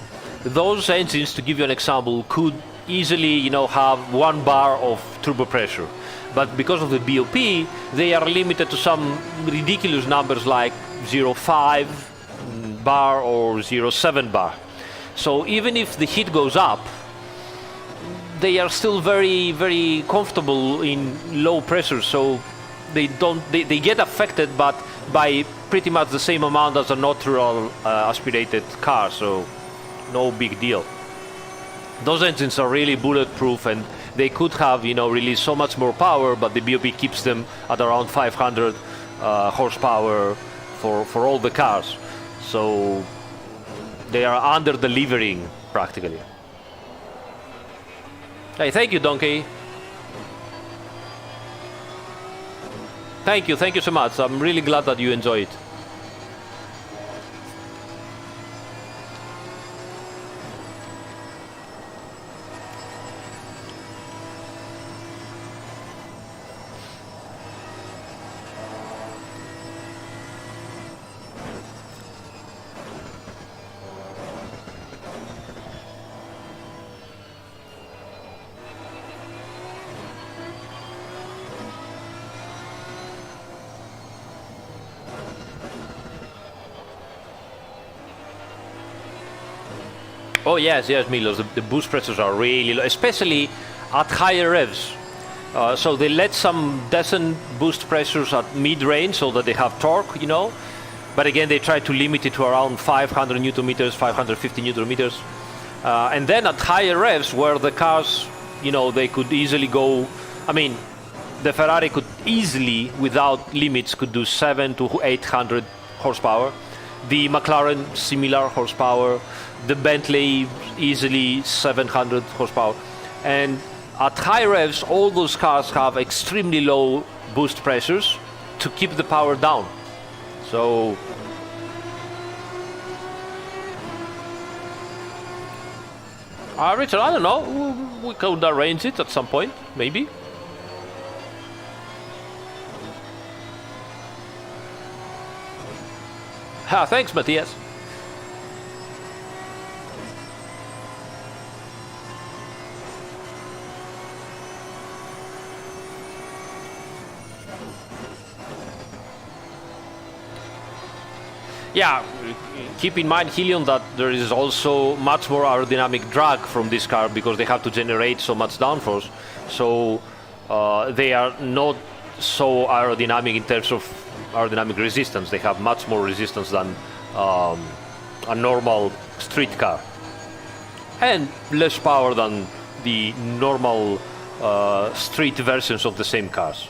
Those engines, to give you an example, could easily, have 1 bar of turbo pressure. But because of the BOP, they are limited to some ridiculous numbers like 0.5 bar or 0.7 bar. So even if the heat goes up, they are still very, very comfortable in low pressure. So they get affected, but by pretty much the same amount as a natural aspirated car, so no big deal. Those engines are really bulletproof, and they could have released so much more power, but the BOP keeps them at around 500 horsepower for all the cars, so they are under delivering practically. Hey, thank you, Donkey. Thank you so much. I'm really glad that you enjoy it. Oh yes, Milos. The boost pressures are really low, especially at higher revs. So they let some decent boost pressures at mid-range so that they have torque, But again, they try to limit it to around 500 newton meters, 550 newton meters. And then at higher revs, where the cars, they could easily go. I mean, the Ferrari could easily, without limits, could do 700 to 800 horsepower. The McLaren, similar horsepower. The Bentley, easily 700 horsepower. And at high revs, all those cars have extremely low boost pressures, to keep the power down. So Richard, I don't know, we could arrange it at some point, maybe. Thanks, Matthias. Yeah, keep in mind, Helion, that there is also much more aerodynamic drag from this car because they have to generate so much downforce. So they are not so aerodynamic in terms of aerodynamic resistance. They have much more resistance than a normal street car, and less power than the normal street versions of the same cars.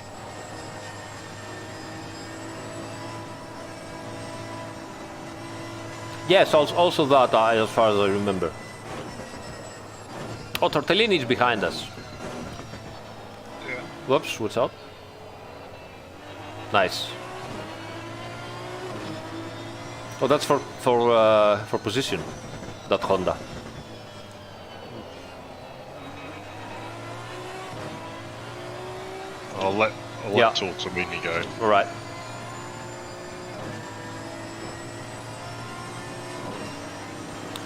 Yes, also that, as far as I remember. Oh, Tortellini is behind us. Yeah. Whoops, what's up? Nice. Oh, that's for position, that Honda. I'll let Tortellini go. All right.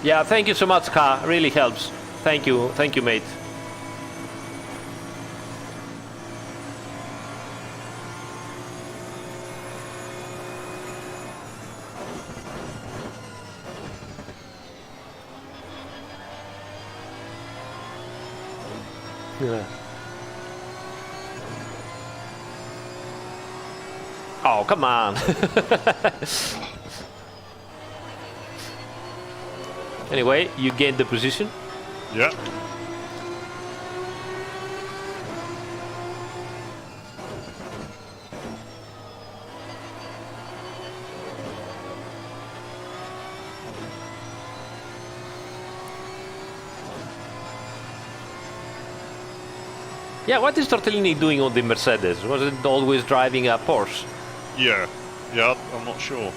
Yeah, thank you so much, Ka. Really helps. Thank you, mate. Yeah. Oh, come on. Anyway, you gained the position. Yeah. Yeah, what is Tortellini doing on the Mercedes? Was it always driving a Porsche? Yeah, I'm not sure.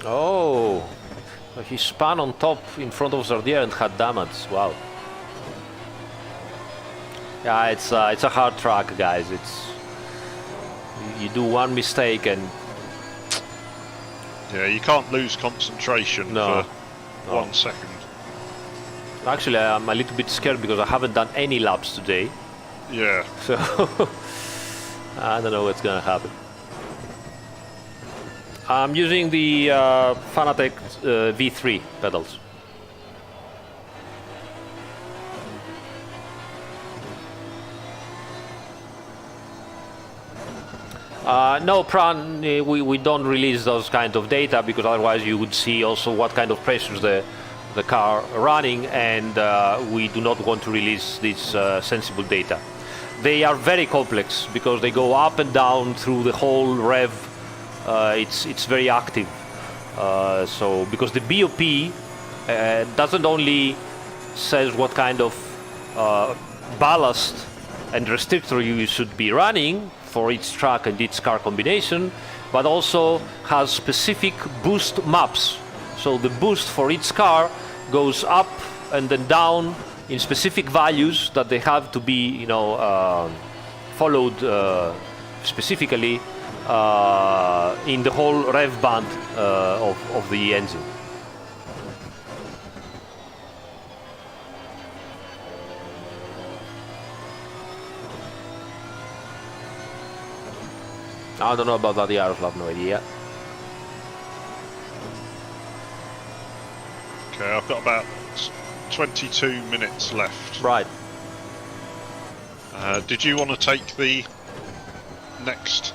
Oh, he spun on top in front of Zardier and had damage. Wow. Yeah, it's a hard track, guys. You do one mistake and Yeah, you can't lose concentration for 1 second. Actually, I'm a little bit scared because I haven't done any laps today. Yeah. So I don't know what's gonna happen. I'm using the Fanatec V3 pedals. No, Pran, we don't release those kind of data because otherwise you would see also what kind of pressures the car running, and we do not want to release this sensible data. They are very complex because they go up and down through the whole rev. It's very active. So because the BOP doesn't only says what kind of ballast and restrictor you should be running for each track and each car combination, but also has specific boost maps. So the boost for each car goes up and then down in specific values that they have to be, followed specifically in the whole rev band of the engine. I don't know about that Yaroslav, no idea. Okay, I've got about 22 minutes left. Right. Did you want to take the next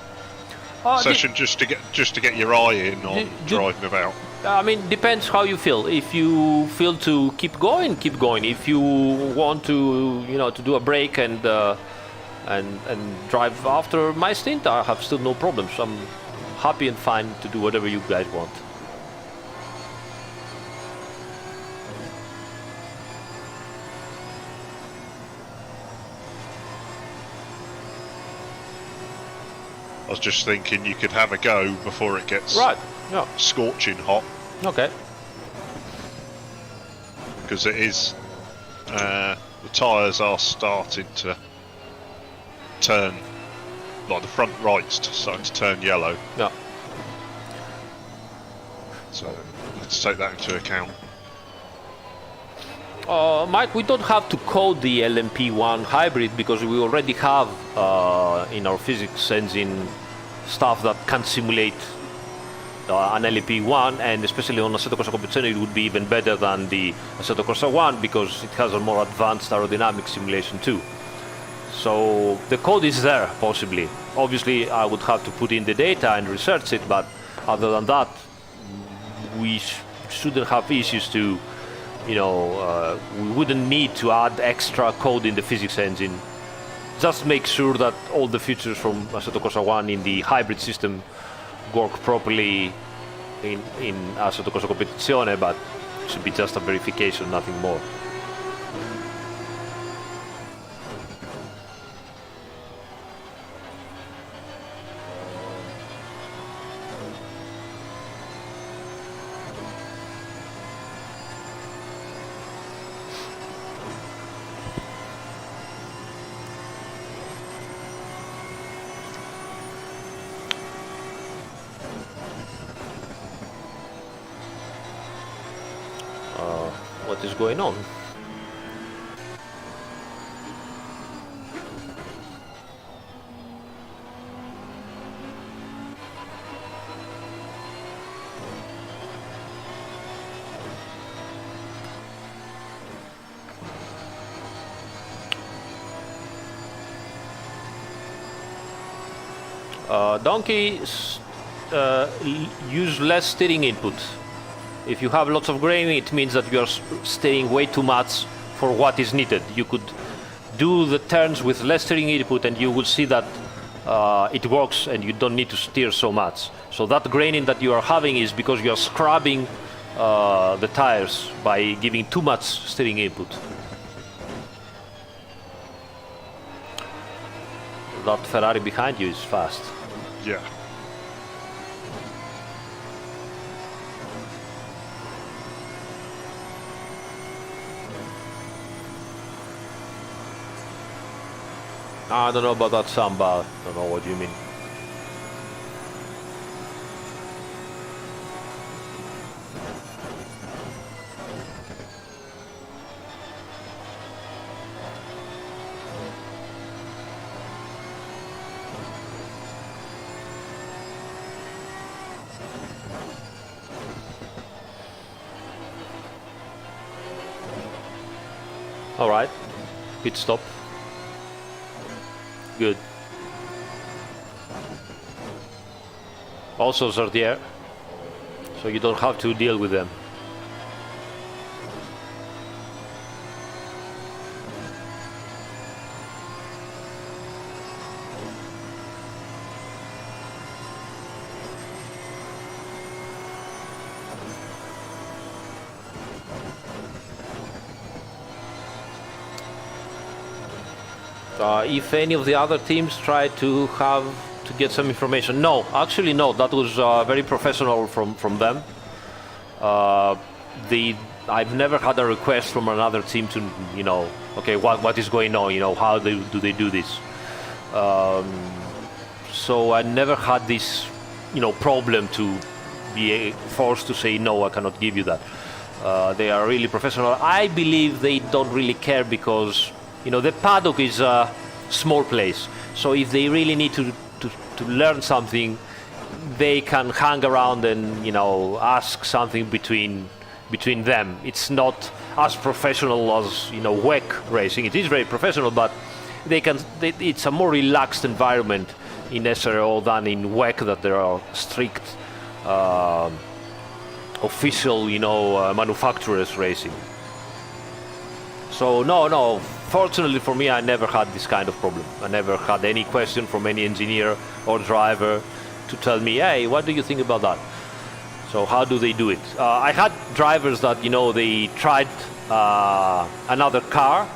session just to get your eye in on driving about? I mean, depends how you feel. If you feel to keep going, keep going. If you want to, to do a break and drive after my stint, I have still no problems. I'm happy and fine to do whatever you guys want. I was just thinking you could have a go before it gets Yeah. scorching hot, Okay. because it is. The tyres are starting to turn, like the front right's starting to turn yellow. Yeah. So let's take that into account. Mike, we don't have to code the LMP1 hybrid because we already have in our physics engine stuff that can simulate an LMP1, and especially on Assetto Corsa Competizione it would be even better than the Assetto Corsa 1 because it has a more advanced aerodynamic simulation too. So the code is there, possibly. Obviously I would have to put in the data and research it, but other than that we shouldn't have issues to, we wouldn't need to add extra code in the physics engine. Just make sure that all the features from Assetto Corsa 1 in the hybrid system work properly in Assetto Corsa Competizione, but it should be just a verification, nothing more. What is going on? Donkey, use less steering input. If you have lots of grain, it means that you are steering way too much for what is needed. You could do the turns with less steering input and you will see that it works and you don't need to steer so much. So that graining that you are having is because you are scrubbing the tires by giving too much steering input. That Ferrari behind you is fast. Yeah. I don't know about that Samba. I don't know what you mean. All right, pit stop. Good. Also Zardier, so you don't have to deal with them. If any of the other teams try to get some information, no, actually no, that was very professional from them. I've never had a request from another team to, okay, what is going on, how do they do this? So I never had this, problem to be forced to say no, I cannot give you that. They are really professional. I believe they don't really care because the paddock is a small place, so if they really need to learn something, they can hang around and ask something between them. It's not as professional as WEC racing. It is very professional, but it's a more relaxed environment in SRO than in WEC, that there are strict official manufacturers racing. So no, fortunately for me, I never had this kind of problem. I never had any question from any engineer or driver. to tell me, hey, what do you think about that? So how do they do it? I had drivers that, you know, they tried another car,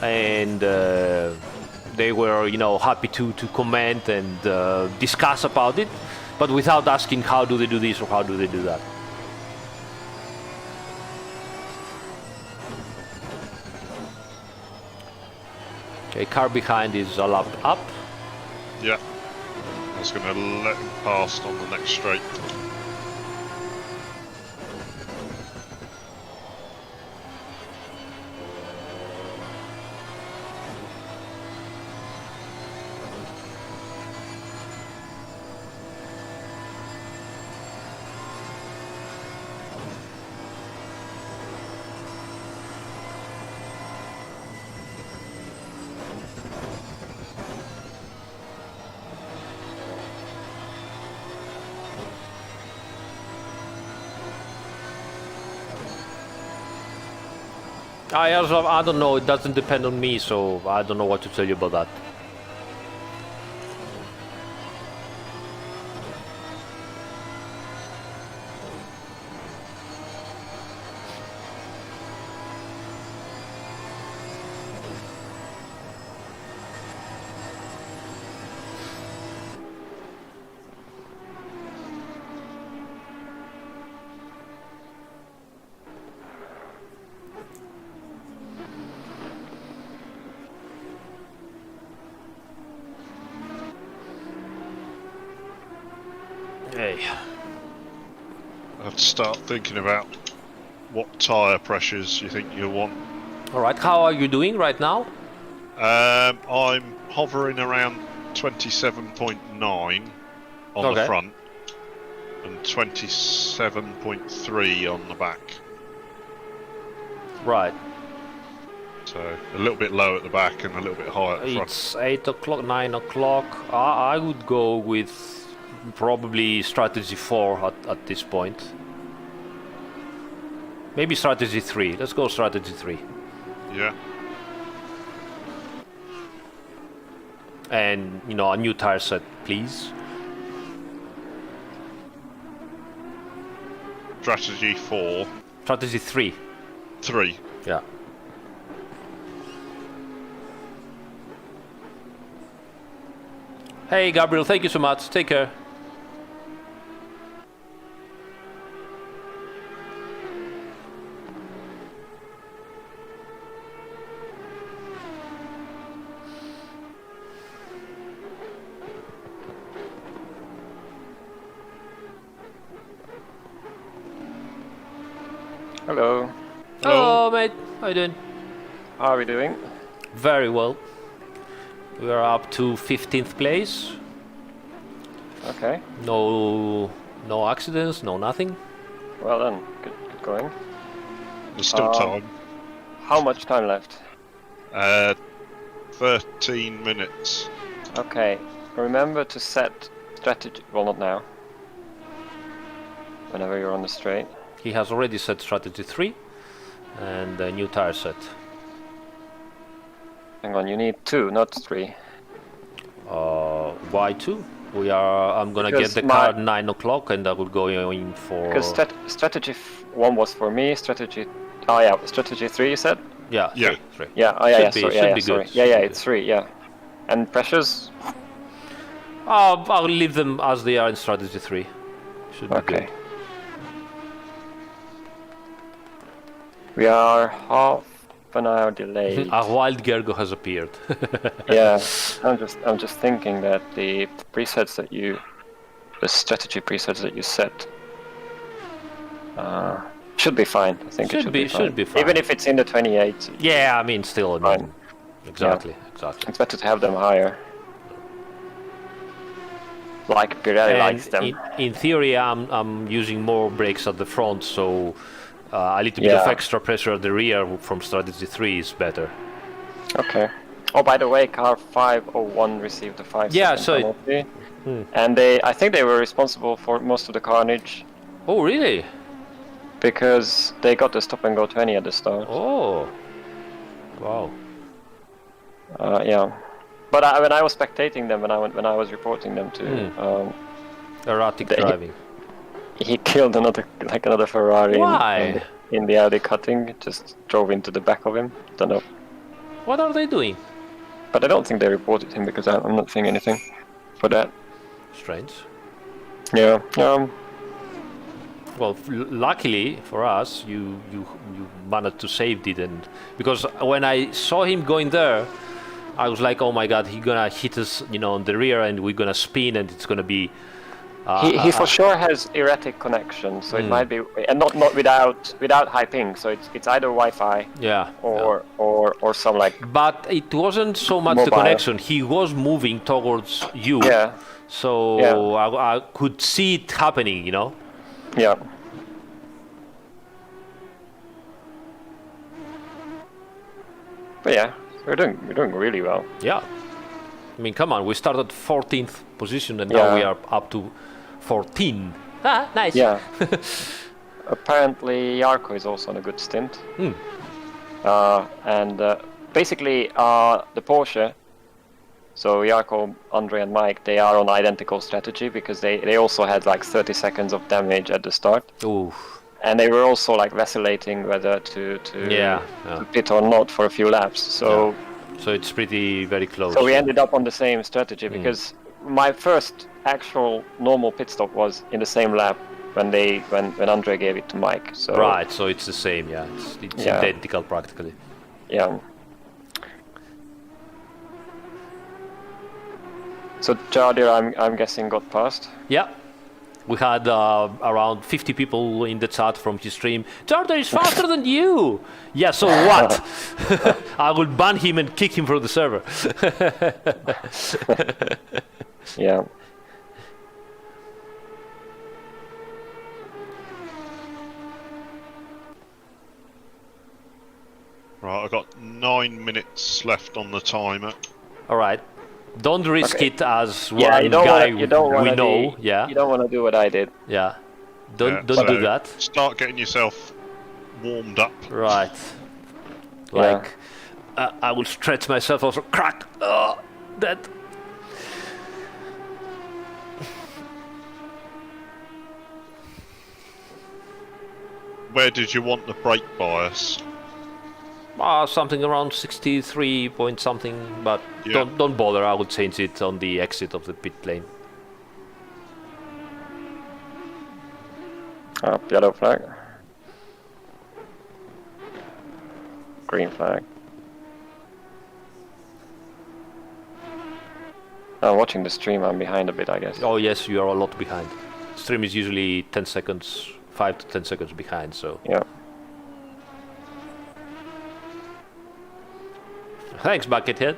and they were, you know, happy to comment and discuss about it, but without asking how do they do this or how do they do that. Okay, car behind is a lap up. Yeah. I was going to let him pass on the next straight. I don't know, it doesn't depend on me, so I don't know what to tell you about that. Hey. I have to start thinking about what tyre pressures you think you'll want. Alright, how are you doing right now? I'm hovering around 27.9 on the front and 27.3 on the back. Right. So a little bit low at the back and a little bit high at the front. It's 8 o'clock, 9 o'clock. I would go with probably strategy 4 at this point. Maybe strategy 3. Let's go strategy 3. Yeah. And, you know, a new tire set, please. Strategy 4. Strategy 3. 3. Yeah. Hey, Gabriel, thank you so much. Take care. Hello. Hello, mate. How you doing? How are we doing? Very well. We are up to 15th place. Okay. No accidents, no nothing. Well then, good going. There's still time. How much time left? 13 minutes. Okay. Remember to set strategy. Well, not now. Whenever you're on the straight. He has already set strategy 3 and a new tire set. Hang on, you need 2, not 3. Why 2? I'm gonna Because get the car at 9 o'clock and I will go in for... Because strategy 1 was for me, strategy... Oh yeah, strategy 3 you said? Yeah, Yeah. 3. Yeah, oh yeah, Should yeah, be- sorry, should yeah, be sorry. good, Yeah, should yeah, be it's 3, yeah. And pressures? I'll leave them as they are in strategy 3. Should be Okay. good. We are half an hour delayed. A wild Gergo has appeared. Yeah, I'm just thinking that the presets that the strategy presets that you set, should be fine. I think it should be fine. Even if it's in the 28. Yeah, I mean, still, I mean, Fine. exactly. It's better to have them higher. Like Pirelli likes them. In theory, I'm using more brakes at the front, so a little bit of extra pressure at the rear from strategy 3 is better. Okay. Oh, by the way, car 501 received a 5-second penalty. And I think they were responsible for most of the carnage. Oh, really? Because they got the stop and go 20 at the start. Oh. Wow. Yeah. But when I was spectating them, when I was reporting them to Erratic driving. He killed another Ferrari Why? in the Audi cutting. Just drove into the back of him. Don't know. What are they doing? But I don't think they reported him because I'm not seeing anything for that. Strange. Yeah. Well, luckily for us, you managed to save it, and because when I saw him going there, I was like, oh my god, he's gonna hit us, on the rear, and we're gonna spin, and it's gonna be. He for sure has erratic connection, so it might be, and not without high ping. So it's either Wi-Fi, or some like. But it wasn't so much the mobile. connection. He was moving towards you. Yeah. So I could see it happening, Yeah. But yeah, we're doing really well. Yeah. I mean, come on, we started 14th position and now we are up to 14. Ah, nice. Yeah. Apparently, Jarkko is also on a good stint. And basically, the Porsche. So Jarkko, Andre, and Mike, they are on identical strategy because they also had like 30 seconds of damage at the start. Ooh. And they were also like vacillating whether to pit or not for a few laps. So it's pretty very close. So we ended up on the same strategy because my first actual normal pit stop was in the same lap when Andre gave it to Mike. So right, so it's the same, it's identical practically. Yeah. So Jardir, I'm guessing, got past. Yeah. We had around 50 people in the chat from his stream. Jardir is faster than you! Yeah, so what? I will ban him and kick him from the server. Yeah. Right, I've got 9 minutes left on the timer. Alright. Don't risk it as one you don't guy you don't we wanna know. You don't want to do what I did. Yeah. Don't So do that. Start getting yourself warmed up. Right. Like, I will stretch myself also. Crack! Oh, that. Where did you want the brake bias? Something around 63 point something, but don't bother. I will change it on the exit of the pit lane. Yellow flag. Green flag. Watching the stream, I'm behind a bit, I guess. Oh yes, you are a lot behind. Stream is usually 10 seconds, 5 to 10 seconds behind, so... Yeah. Thanks, Buckethead.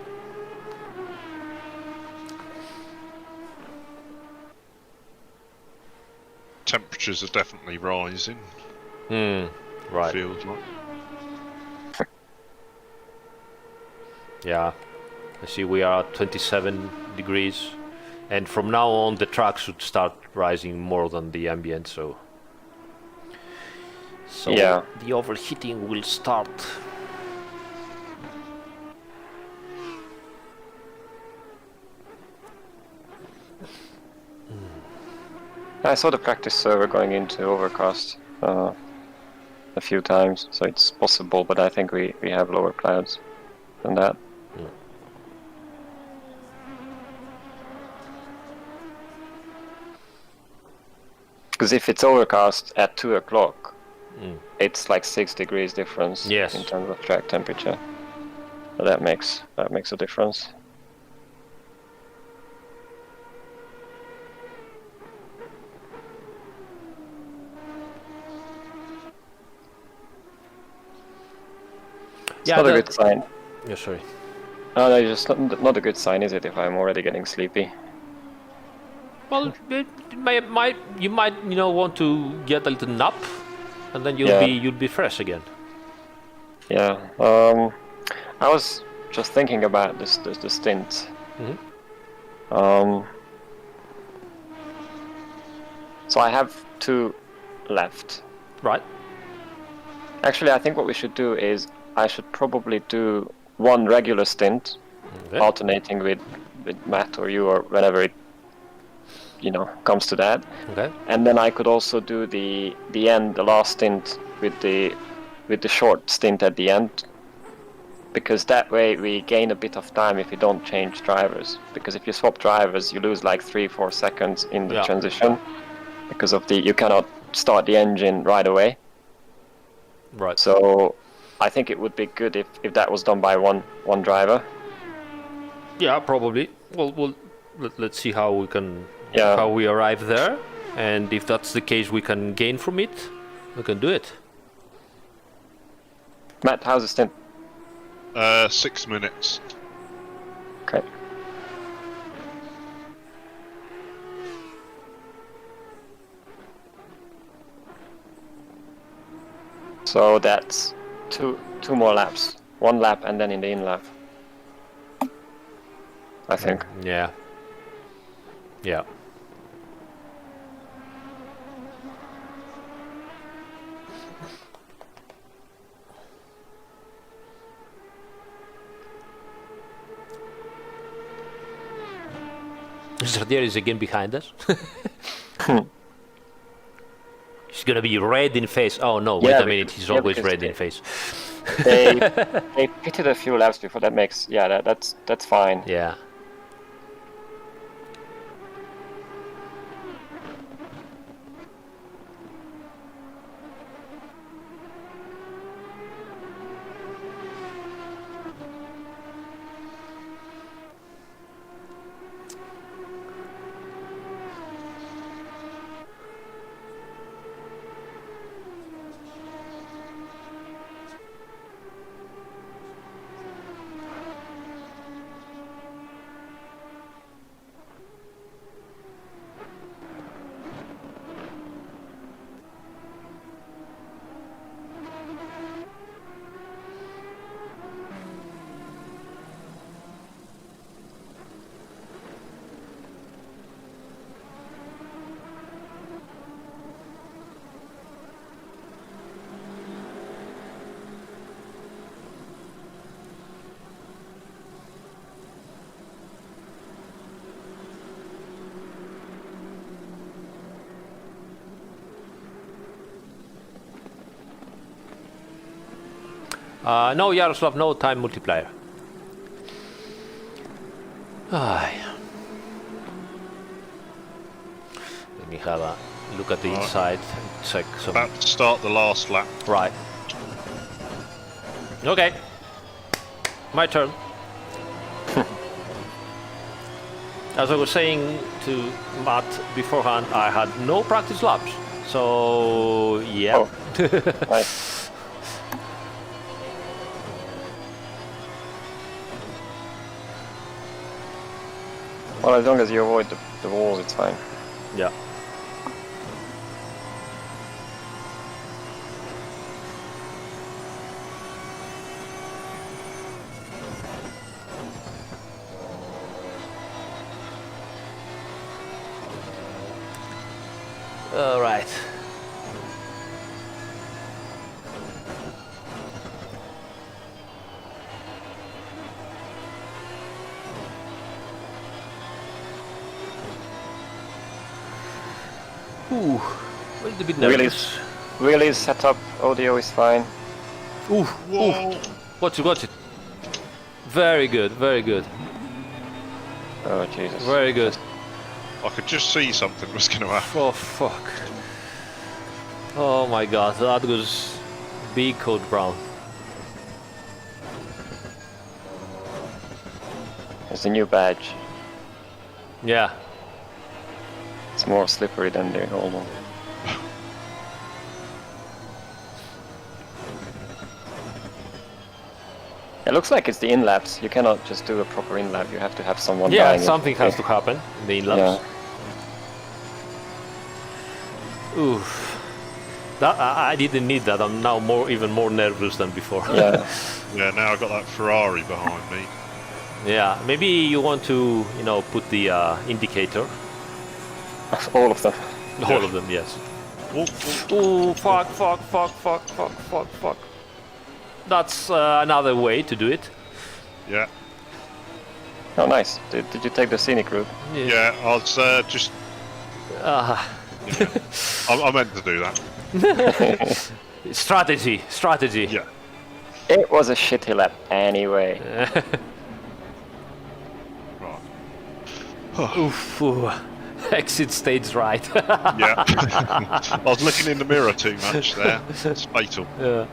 Temperatures are definitely rising. Right. Feels like. Yeah. I see we are at 27 degrees. And from now on, the track should start rising more than the ambient, so the overheating will start. I saw the practice server going into overcast a few times, so it's possible, but I think we have lower clouds than that. Because if it's overcast at 2 o'clock, it's like 6 degrees difference in terms of track temperature. So that makes a difference. It's not a good sign. Yeah, sorry. No, it's just not a good sign, is it? If I'm already getting sleepy. Well, you might want to get a little nap, and then you'll be fresh again. Yeah. I was just thinking about the stint. So I have 2 left. Right. Actually, I think what we should do is I should probably do 1 regular stint, alternating with Matt or you or whenever it comes to that. Okay. And then I could also do the last stint with the short stint at the end, because that way we gain a bit of time if you don't change drivers. Because if you swap drivers, you lose like 3-4 seconds in the transition, because of you cannot start the engine right away. Right. So I think it would be good if that was done by one driver. Yeah, probably. Well, let's see how we can how we arrive there, and if that's the case, we can gain from it. We can do it. Matt, how's the stint? 6 minutes. Okay. So that's two more laps. 1 lap and then in the in lap, I think. Yeah. Yeah. Zardier is again behind us. He's gonna be red in face. Oh no, wait a minute, he's always red in face. They pitted a few laps before. That makes that's fine. Yeah. No, Yaroslav, no time multiplier. Let me have a look at the inside and check some. About to start the last lap. Right. Okay. My turn. As I was saying to Matt beforehand, I had no practice laps. So, yeah. Oh, nice. Well, as long as you avoid the walls, it's fine. Yeah. All right. Ooh, a little bit nervous. Wheelies set up, audio is fine. Ooh, ooh. Watch it. Very good, very good. Oh, Jesus. Very good. I could just see something was going to happen. Oh, fuck. Oh my god, that was big code brown. It's a new badge. Yeah. It's more slippery than the old one. It looks like it's the in-laps. You cannot just do a proper in-lap. You have to have someone buying something it. has to happen in the in-laps. Yeah. Oof. That, I didn't need that. I'm now even more nervous than before. Yeah. Yeah, now I've got that Ferrari behind me. Yeah, maybe you want to, put the indicator. All of them. All of them, yes. Oh, Ooh, fuck. That's another way to do it. yeah. Oh, nice. Did you take the scenic route? Yeah, I was just I meant to do that. Strategy. Yeah. It was a shitty lap anyway. Right. Oof. Ooh. Exit stage right. Yeah. I was looking in the mirror too much there. It's fatal. Yeah.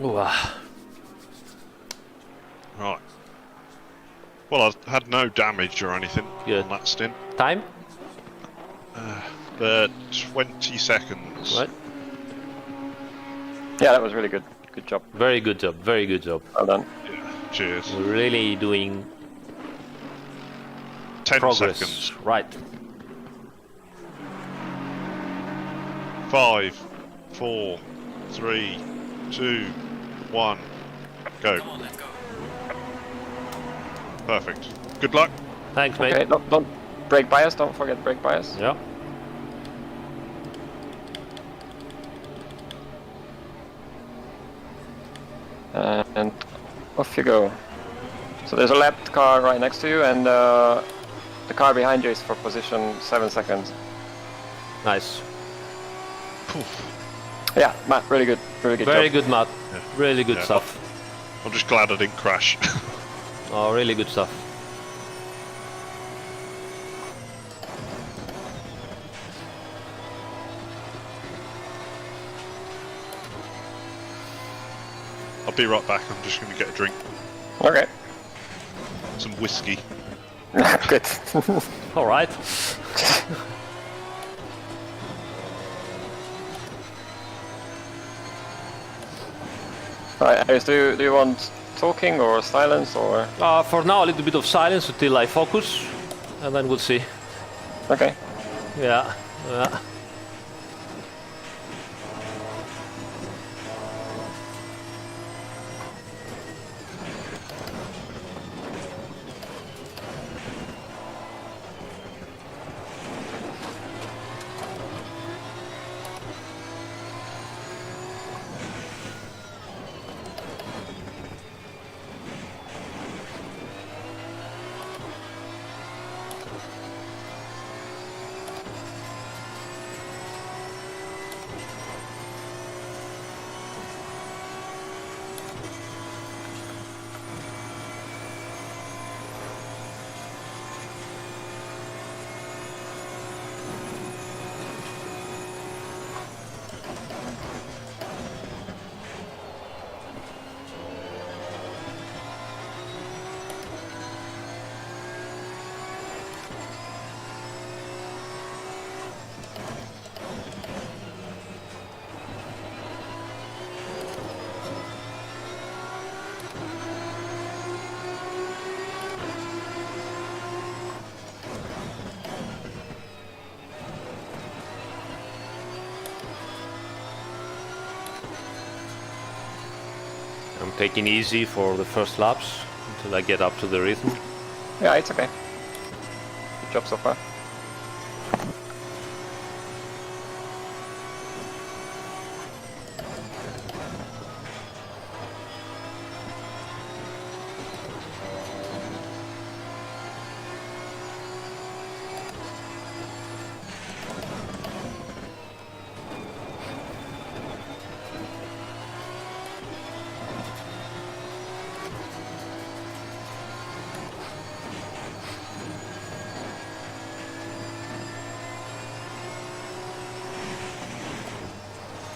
Ooh, Right. Well, I've had no damage or anything Good. on that stint. Time? 20 seconds. Right. Yeah, that was really good. Good job. Very good job. Very good job. Well done. Yeah. Cheers. Really doing 10 progress. seconds. Right. 5, 4, 3, 2, 1. Go. Come on, let's go. Perfect. Good luck. Thanks, mate. Okay, don't brake bias. Don't forget brake bias. Yeah. And off you go. So there's a lapped car right next to you, and the car behind you is for position 7 seconds. Nice. Yeah, Matt, really good Very job. good, Matt. Yeah. Really good Yeah. stuff. I'm just glad I didn't crash. Oh, really good stuff. I'll be right back. I'm just going to get a drink. Okay, Some whiskey. good. All right. Right, Aris, do you want talking or silence or? For now, a little bit of silence until I focus, and then we'll see. Okay. Yeah. Yeah. I'm taking easy for the first laps until I get up to the rhythm. Yeah, it's okay. Good job so far.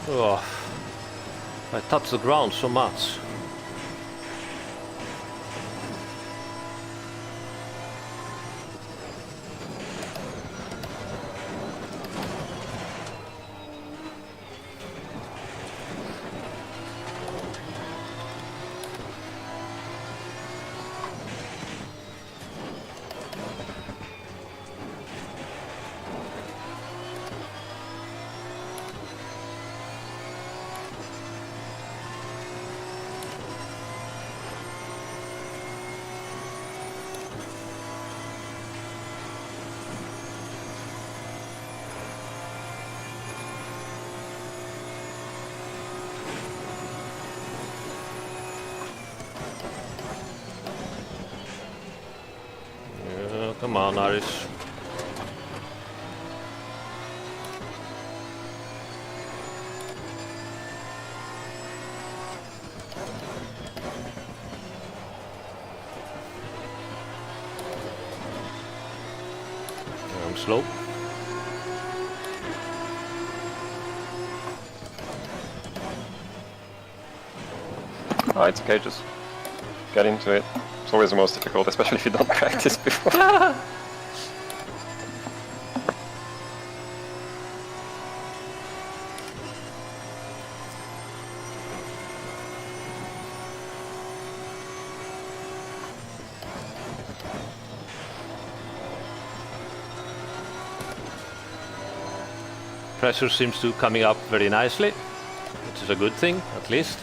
Oh, I touched the ground so much. Come on, Aris. I'm slow. Oh, it's okay, just get into it. It's always the most difficult, especially if you don't practice before. Pressure seems to coming up very nicely, which is a good thing, at least.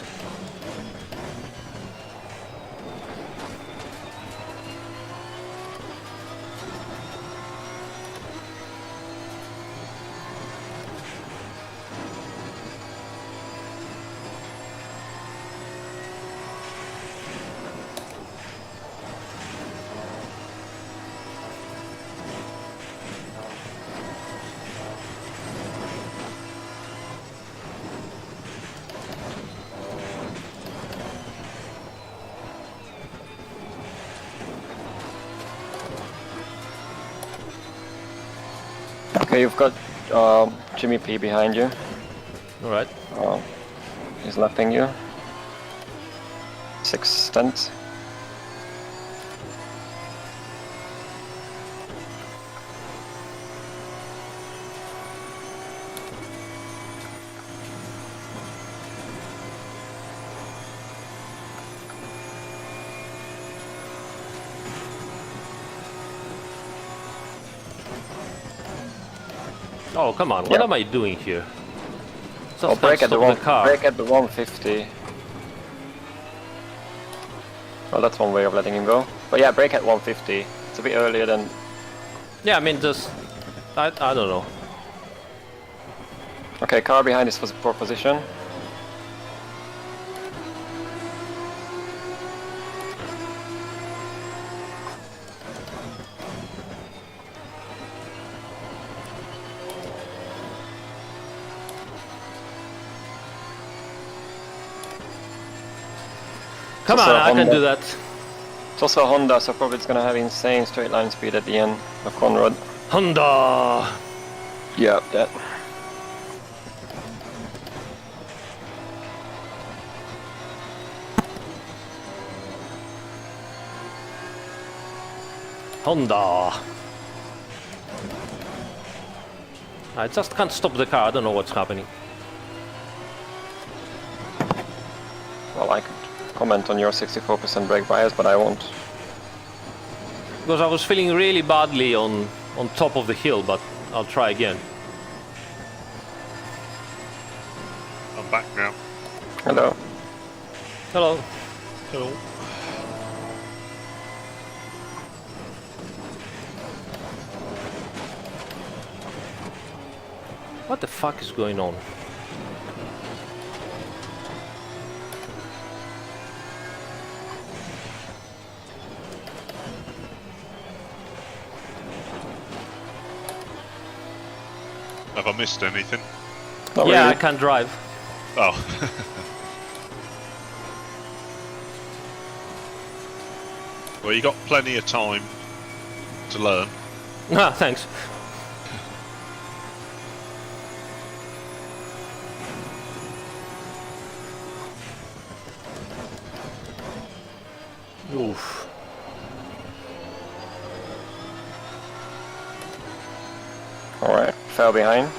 Okay, you've got Jimmy P behind you. Alright. He's lapping you. 6 tenths. Oh, come on, what am I doing here? Just Brake at stop the car. brake at the 150. Well, that's one way of letting him go. But yeah, brake at 150. It's a bit earlier than... Yeah, I mean, just... I don't know. Okay, car behind is for poor position. Come on, I can do that. It's also a Honda, so probably it's gonna have insane straight line speed at the end of Conrad. Honda! Yeah, that. Honda! I just can't stop the car, I don't know what's happening. Well, I could comment on your 64% brake bias, but I won't. Because I was feeling really badly on top of the hill, but I'll try again. I'm back now. Hello. Hello. Hello. What the fuck is going on? Have I missed anything? Not Yeah, really. I can't drive. Oh. Well, you got plenty of time to learn. Ah, thanks. Oof. Alright, fell behind.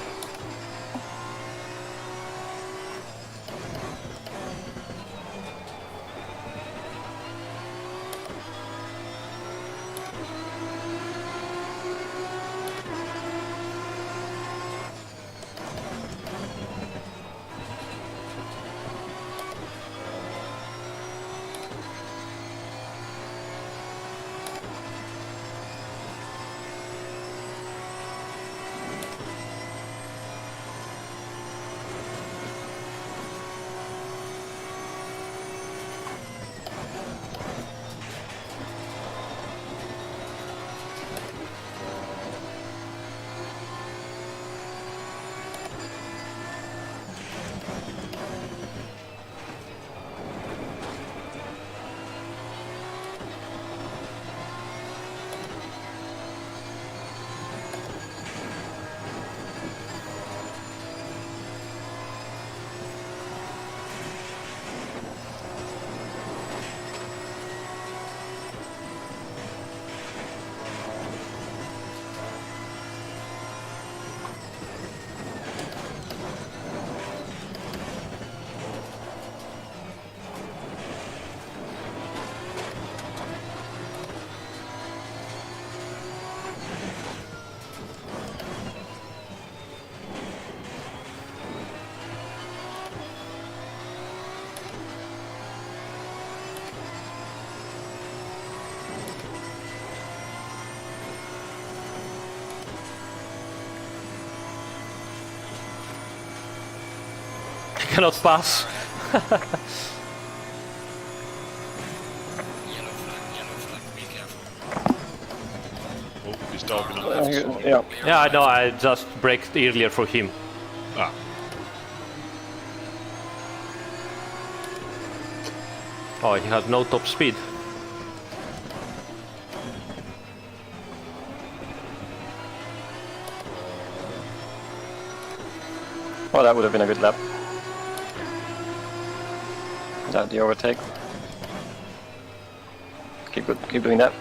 He cannot pass. Yellow flag, be careful. Oh, he's diving up. Yeah. Yeah, I know. I just braked earlier for him. Ah, Oh, he has no top speed. Well, that would have been a good lap. Is that the overtake? Keep doing that.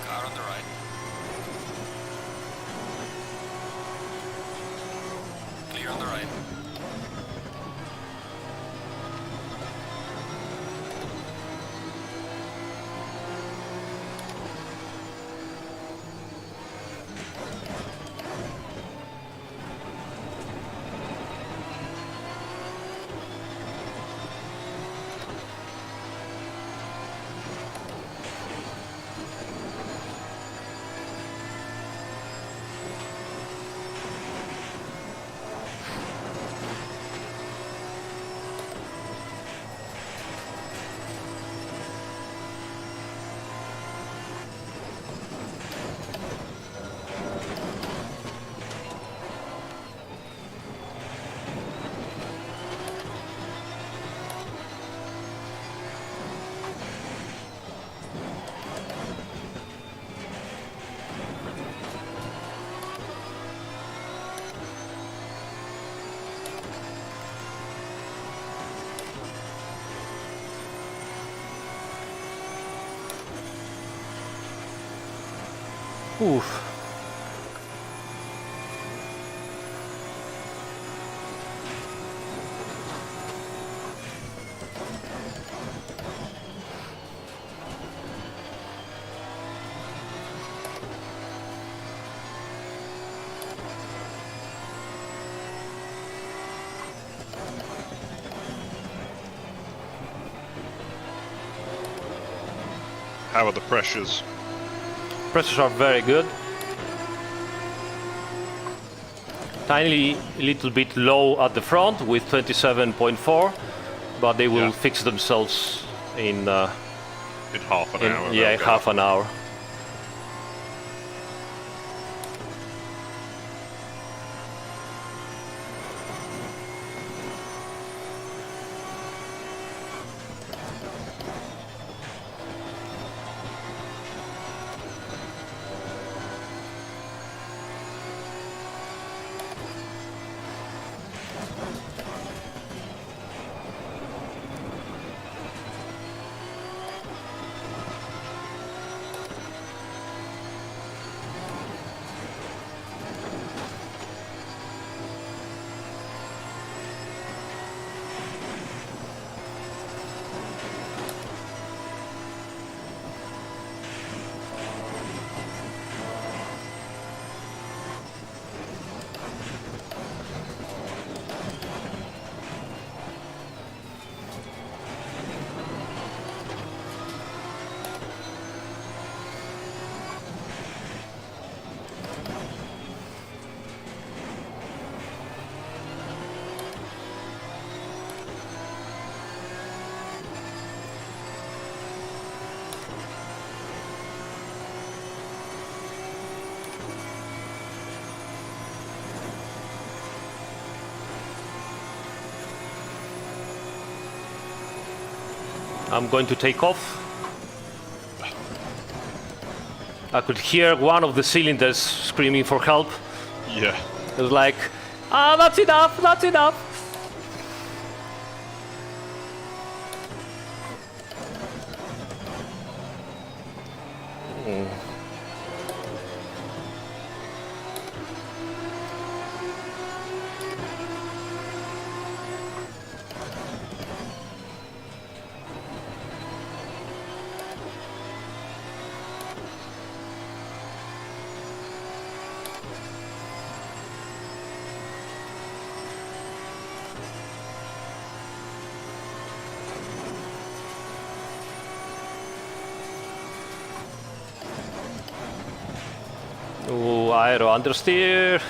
Car on the right. Clear on the right. Oof. how are the pressures? Pressures are very good. Tiny little bit low at the front with 27.4, but they will Yeah. fix themselves in In half an hour? yeah, they'll go half up. an hour. I'm going to take off. I could hear one of the cylinders screaming for help. Yeah. It was like, ah, that's enough, that's enough. aero understeer.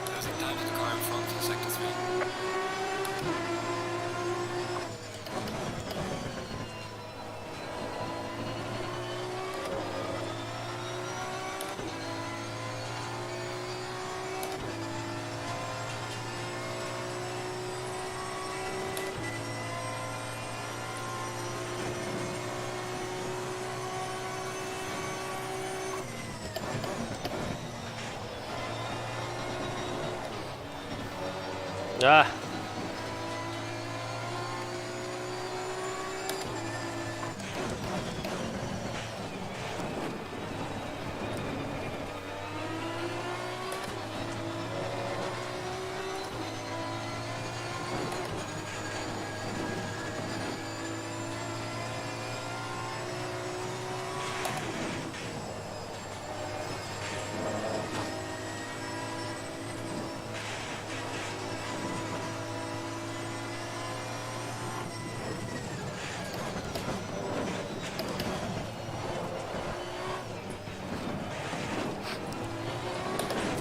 Closing down to the car in front in sector 3. Ah.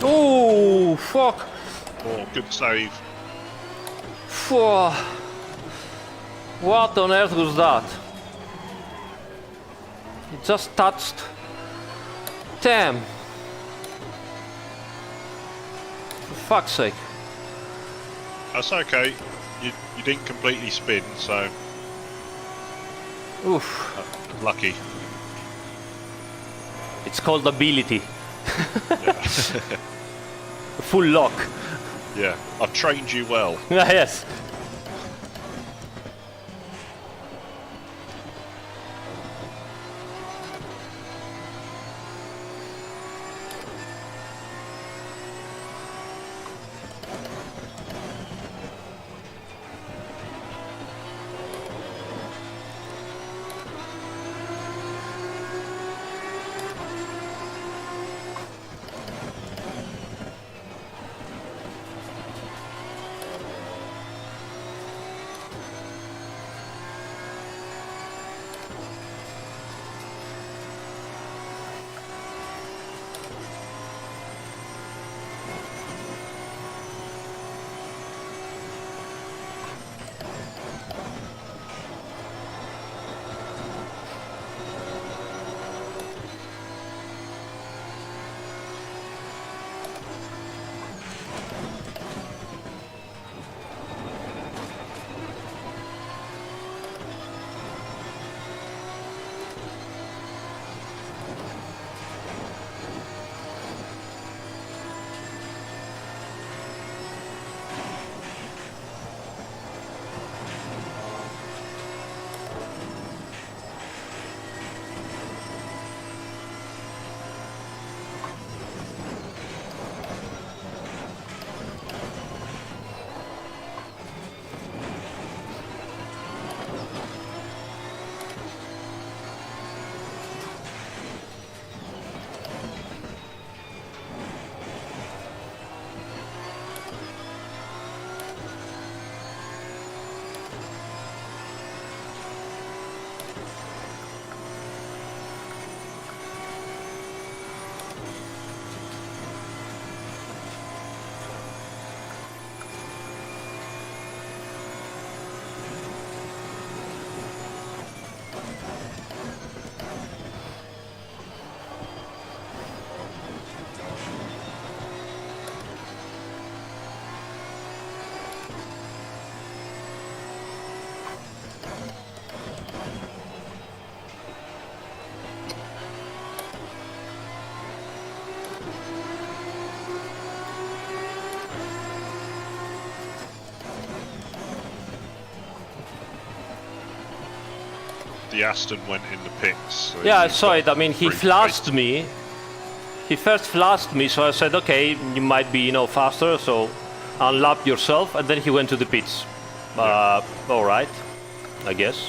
Oh, fuck. Oh, good save. Phew. What on earth was that? It just touched. Damn. For fuck's sake. That's okay. You didn't completely spin, so Oof. lucky. It's called ability. Yeah. Full lock. Yeah, I've trained you well. Yes. the Aston went in the pits. So Yeah, I you've saw got it. I mean, he free flashed space. me. He first flashed me, so I said, okay, you might be, faster, so unlap yourself, and then he went to the pits. All right, I guess.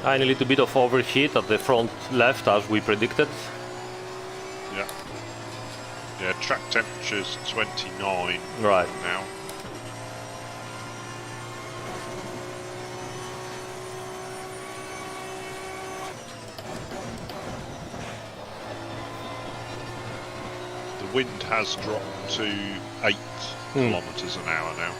And a little bit of overheat at the front left, as we predicted. Yeah. Yeah, track temperature's 29 Right. now. The wind has dropped to 8 kilometres an hour now.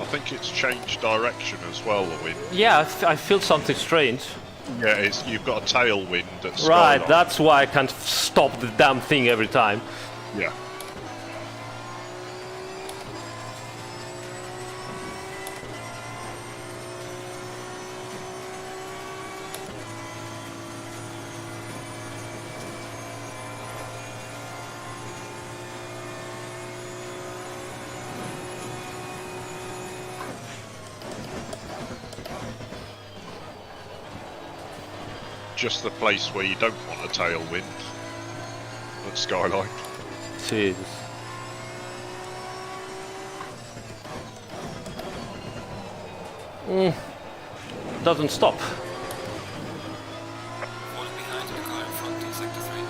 I think it's changed direction as well, the wind. Yeah, I feel something strange. Yeah, you've got a tailwind at Right, Skyline. that's why I can't stop the damn thing every time. Yeah. Just the place where you don't want a tailwind at Skyline. Jesus. Doesn't stop. Falling behind the car in front in sector 3.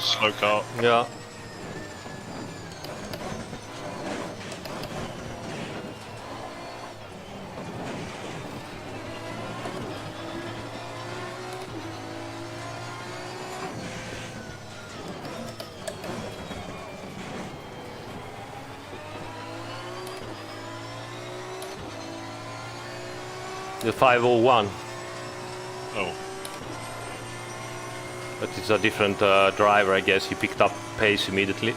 slow car. Yeah. The 501. Oh, But it's a different driver, I guess. He picked up pace immediately.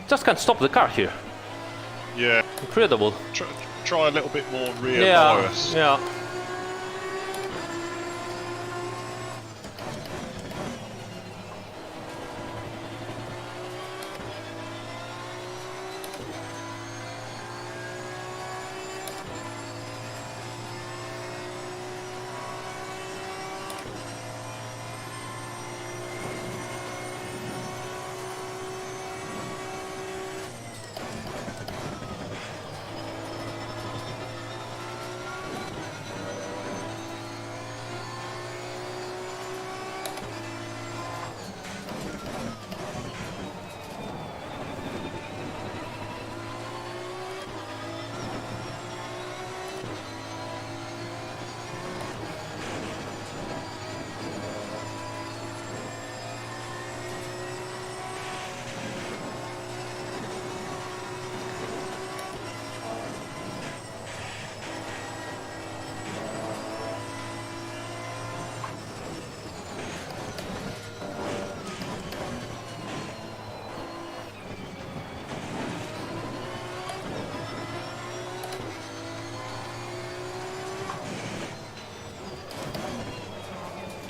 Just can't stop the car here. yeah. Incredible. Try a little bit more rear Yeah, bias. yeah.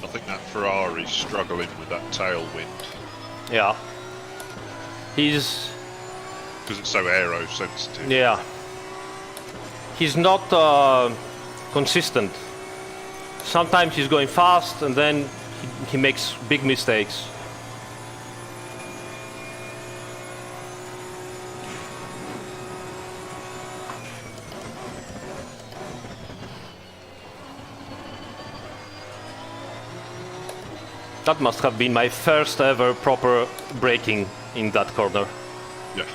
I think that Ferrari's struggling with that tailwind Yeah. He's... because it's so aero sensitive. yeah. He's not consistent. Sometimes he's going fast and then he makes big mistakes. That must have been my first ever proper braking in that corner. Yeah.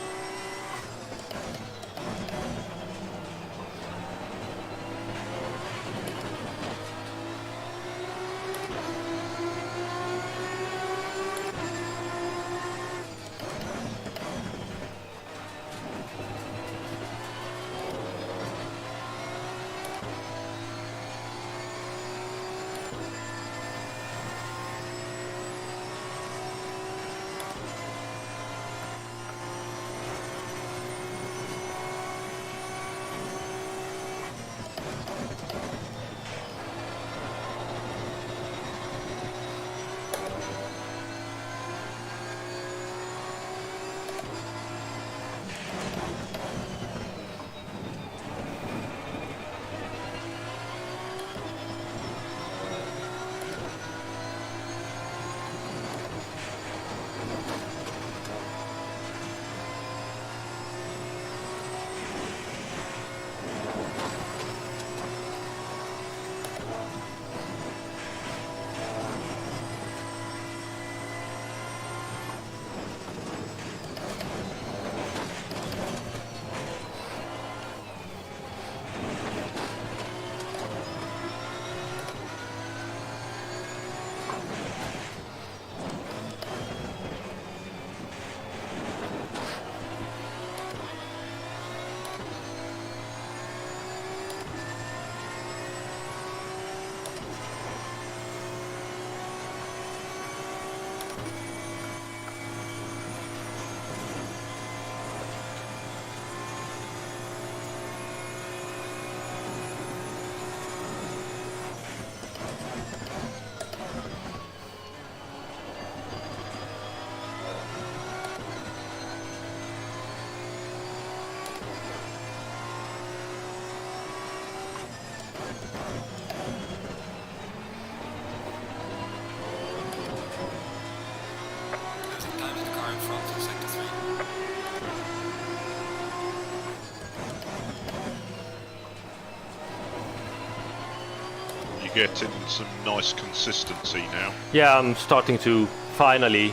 getting some nice consistency now? Yeah, I'm starting to finally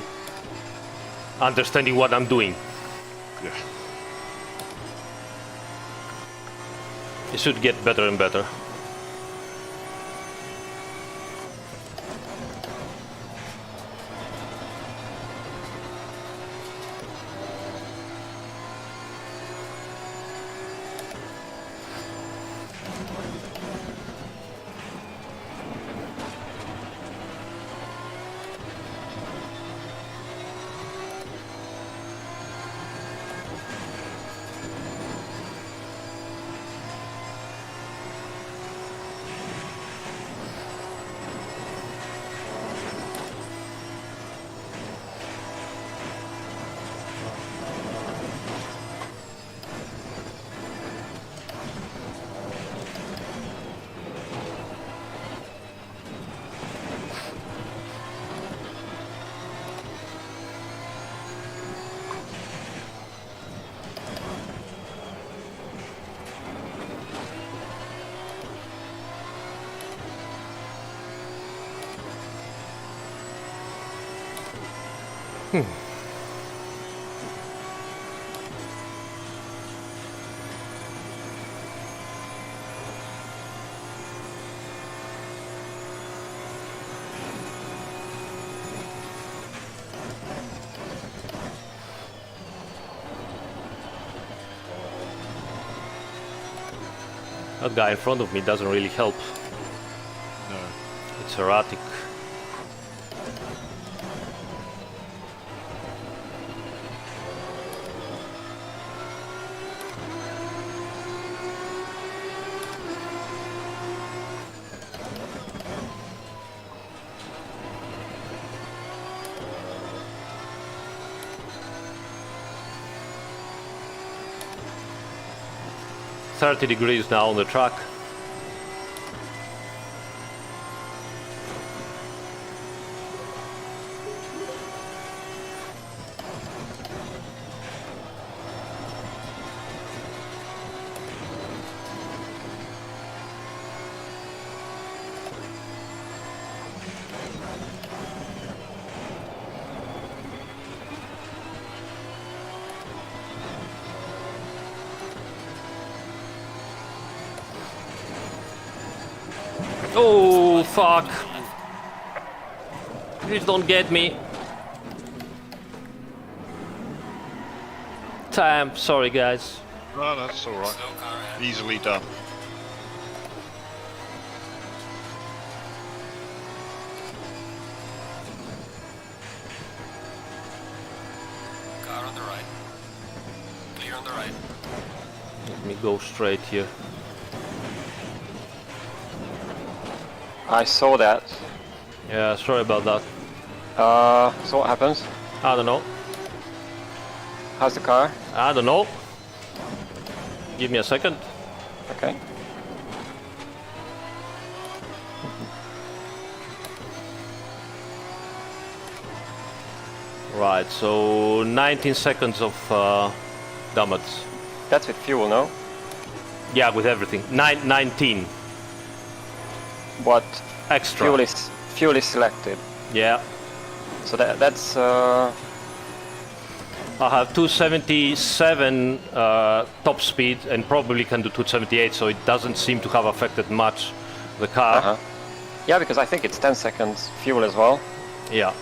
understanding what I'm doing. Yeah. It should get better and better. That guy in front of me doesn't really help. No. It's erratic. .30 degrees now on the track. Oh, fuck. Please don't get me. Time, sorry guys. No, that's alright. Slow car ahead. Easily done. Car on the right. Clear on the right. Let me go straight here. I saw that. Yeah, sorry about that. So what happens? I don't know. How's the car? I don't know. Give me a second. Okay. Right, so 19 seconds of damage. That's with fuel, no? Yeah, with everything. 19 What extra. fuel is selected. Yeah. So that's I have 277 top speed and probably can do 278, so it doesn't seem to have affected much the car. yeah, because I think it's 10 seconds fuel as well. Yeah.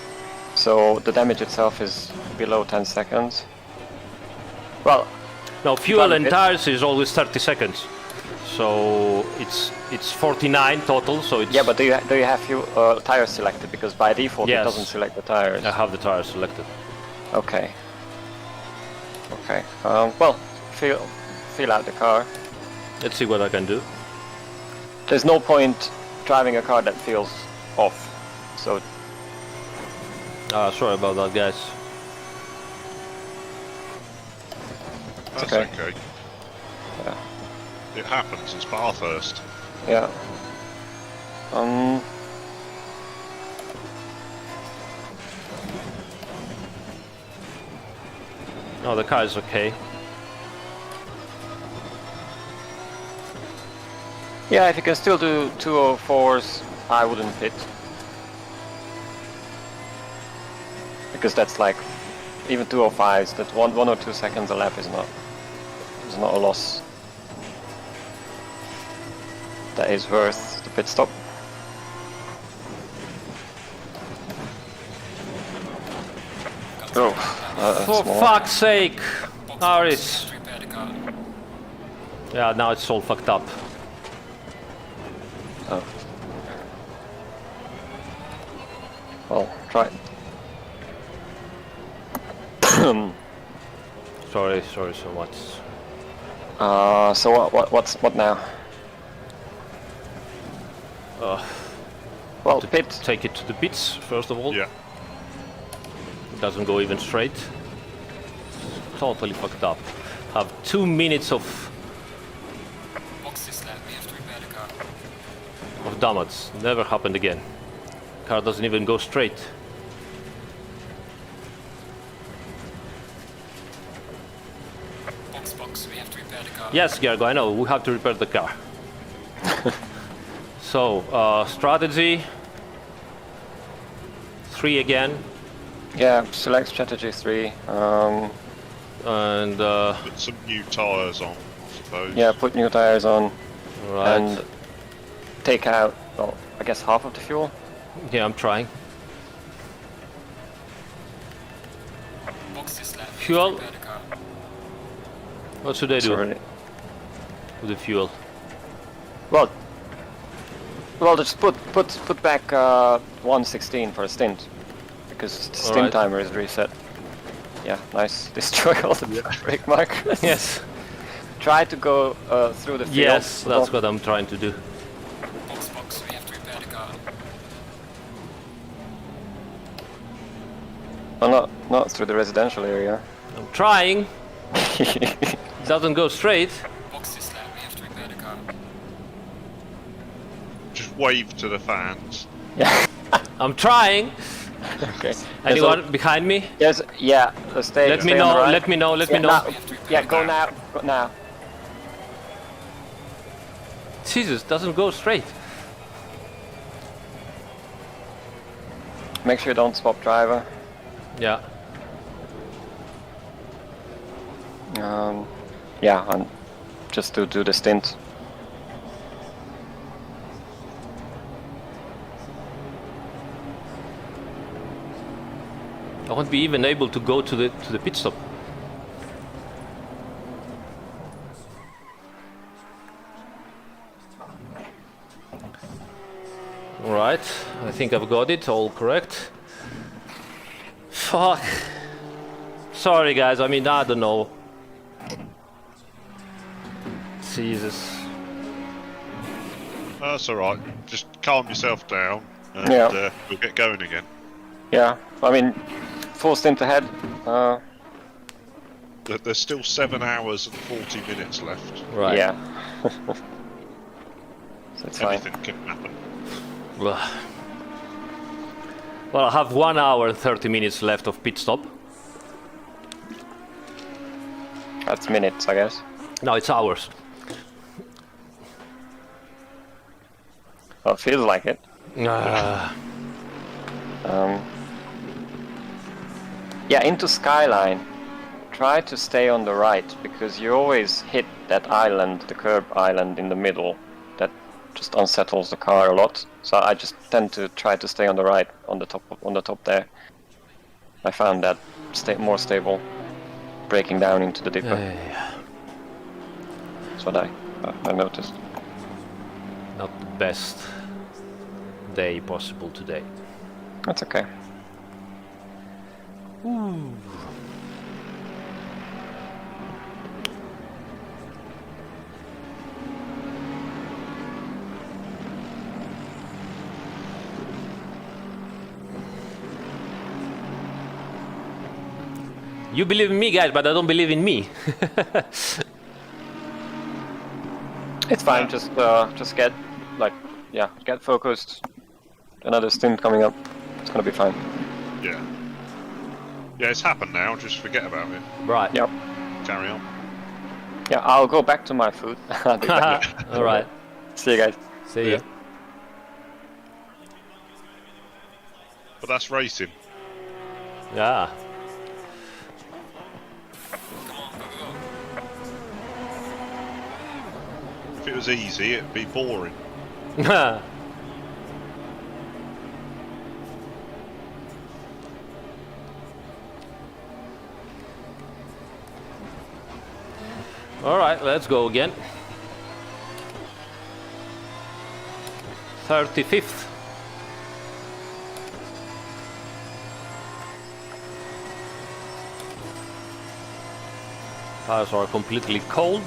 So the damage itself is below 10 seconds. Well, No, fuel and it- tires is always 30 seconds. So it's 49 total, so it's... yeah, but do you have fuel tires selected? Because by default Yes. it doesn't select the tires. I have the tires selected. Okay. Okay. Well, feel out the car. Let's see what I can do. There's no point driving a car that feels off. So Sorry about that, guys. That's okay. okay. Yeah. It happens, it's Bathurst. Yeah. No, the car is okay. Yeah, if you can still do 204s, I wouldn't pit. Because that's like, even 205s, that 1 or 2 seconds a lap is not a loss that is worth the pit stop. Oh, For small. fuck's sake, Aris. Repair the car. Yeah, now it's all fucked up. Oh. Well, try. Sorry so much. So what now? Well, pit. Take it to the pits first of all. Yeah. It doesn't go even straight. Totally fucked up. Have 2 minutes of Box this lap, we have to repair the car. damage. Never happened again. Car doesn't even go straight. Box, we have to repair the car. Yes, Gergo, I know. We have to repair the car. So, strategy. 3 again. Yeah, select strategy 3. And, Put some new tyres on, I suppose. Yeah, put new tires on right. and take out, well, I guess half of the fuel. Yeah, I'm trying. Box this lap, we Fuel. have to repair the car. What should I do Sorry. with the fuel? Well, just put back 116 for a stint, because the stint Alright. timer is reset. Yeah, nice. Destroy all the brake markers. Yes. Try to go through the field. Yes, that's what I'm trying to do. Box, we have to repair the car. Well, not through the residential area. I'm trying. It doesn't go straight. Box this lap, we have to repair the car. Just wave to the fans. Yeah. I'm trying. Okay. Anyone behind me? Yes. Yeah. Stay. Let me stay on know. the right. Let me know. Let me Yeah, know. now. Yeah. Go now. Go now. Jesus, doesn't go straight. Make sure you don't swap driver. Yeah. Yeah, and just to do the stint. I won't be even able to go to the pit stop. All right, I think I've got it all correct. Fuck. Sorry guys, I mean, I don't know. Jesus. That's alright. Just calm yourself down and Yeah. we'll get going again. Yeah, I mean, full stint ahead. There's still 7 hours and 40 minutes left. Right. Yeah. So it's fine. Anything can happen. Well, I have 1 hour and 30 minutes left of pit stop. That's minutes, I guess. No, it's hours. Well, it feels like it. Yeah, into Skyline. Try to stay on the right, because you always hit that island, the curb island in the middle. That just unsettles the car a lot. So I just tend to try to stay on the right, on the top there. I found that more stable, breaking down into the dipper. Yeah. That's what I noticed. Not the best day possible today. That's okay. You believe in me, guys, but I don't believe in me. It's fine. Just get get focused. Another stint coming up. It's gonna be fine. Yeah. Yeah, it's happened now. Just forget about it. Right. Yep. Carry on. Yeah, I'll go back to my food. All right. See you guys. See ya. But that's racing. Yeah. If it was easy, it'd be boring. All right, let's go again. 35th. Tires are completely cold.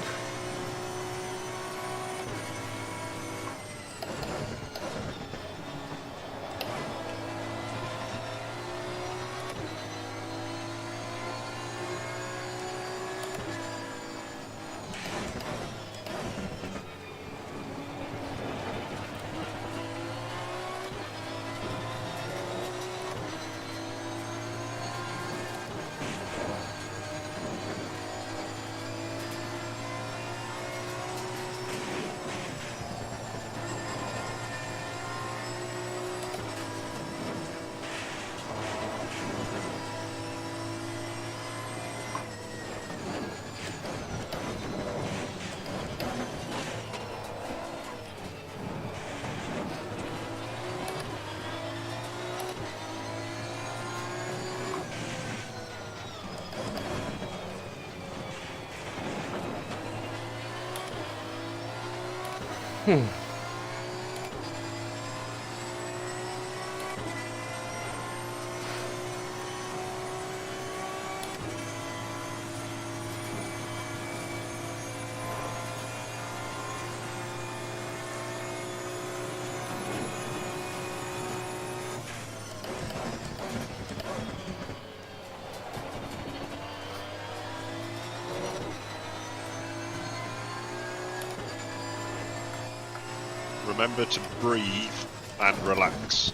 Remember to breathe and relax.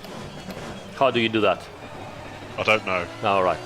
How do you do that? I don't know. All right.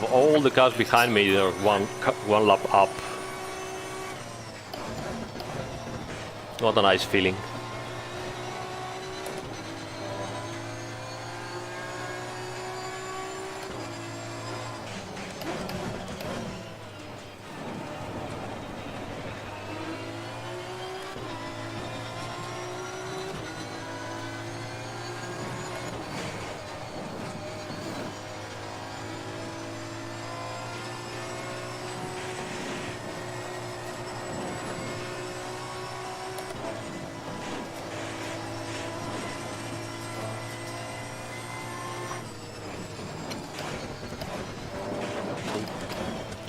all the cars behind me are one lap up. What a nice feeling.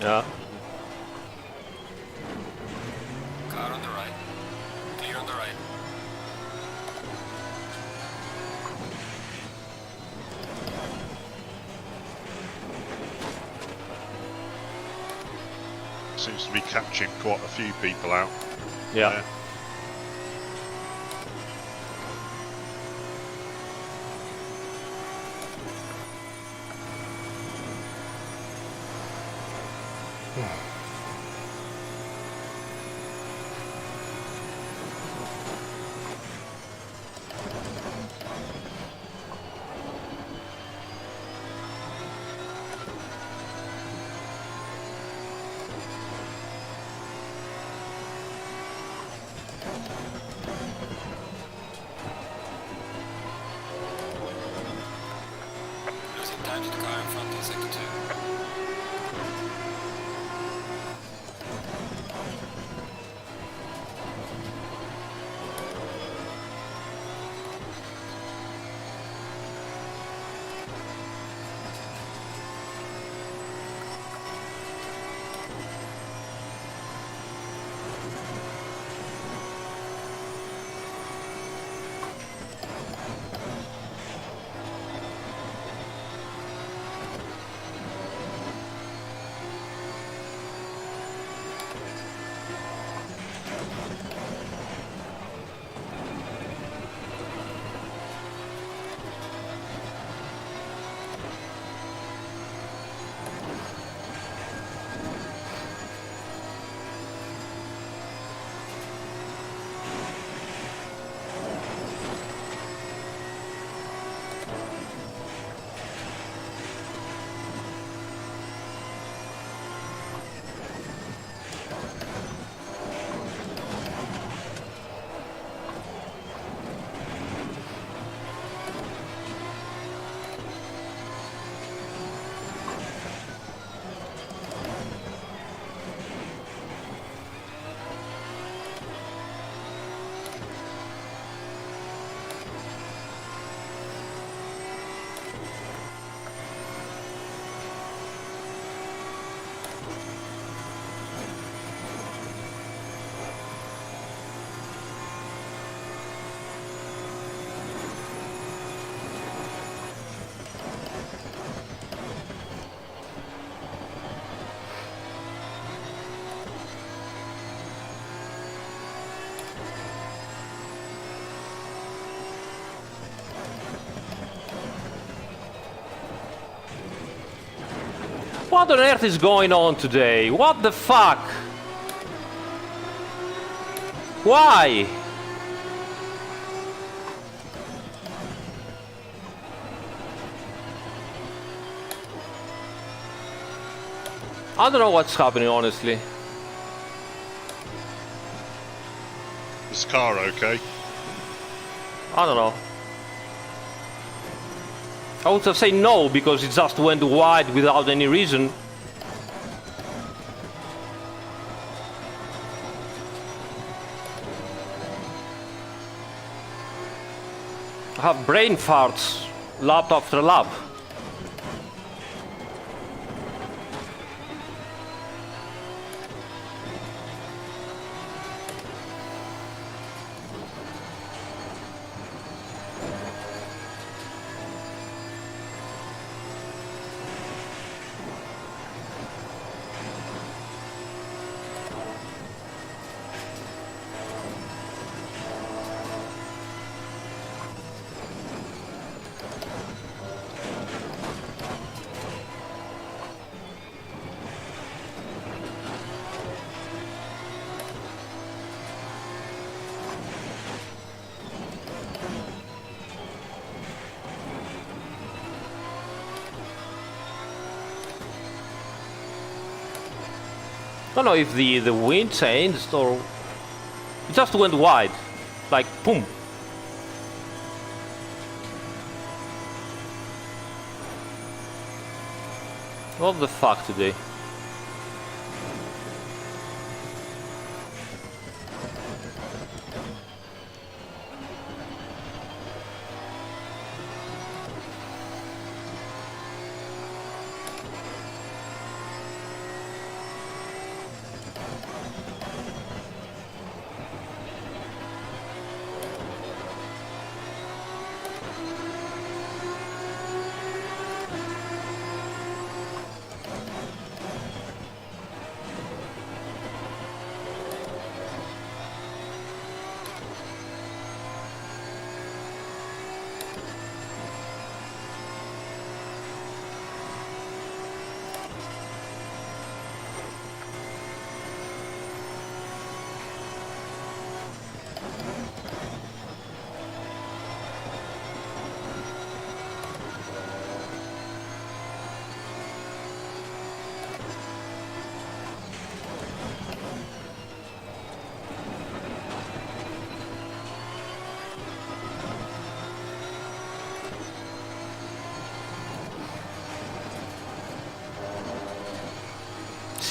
Yeah. Car on the right. Clear on the right. Seems to be catching quite a few people out. Yeah. Losing time to the car in front in sector 2. What on earth is going on today? What the fuck? Why? I don't know what's happening, honestly. Is the car okay? I don't know. I would have said no, because it just went wide without any reason. I have brain farts lap after lap. don't know if the wind changed or it just went wide, like boom. What the fuck today?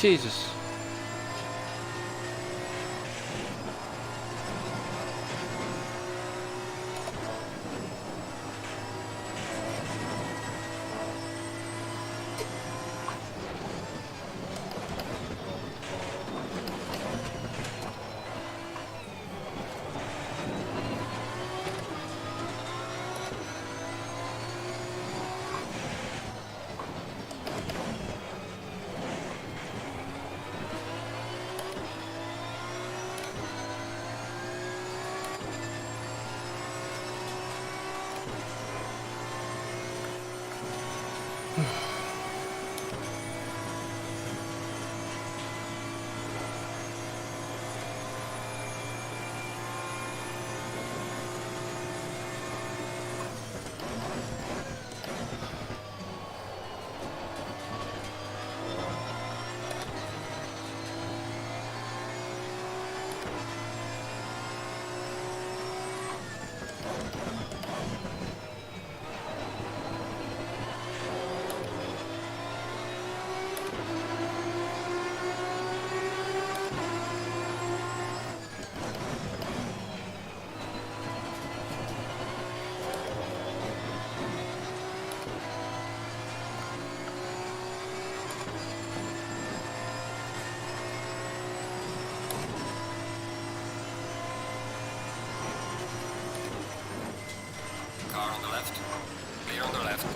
Jesus. Car on the left. Clear on the left.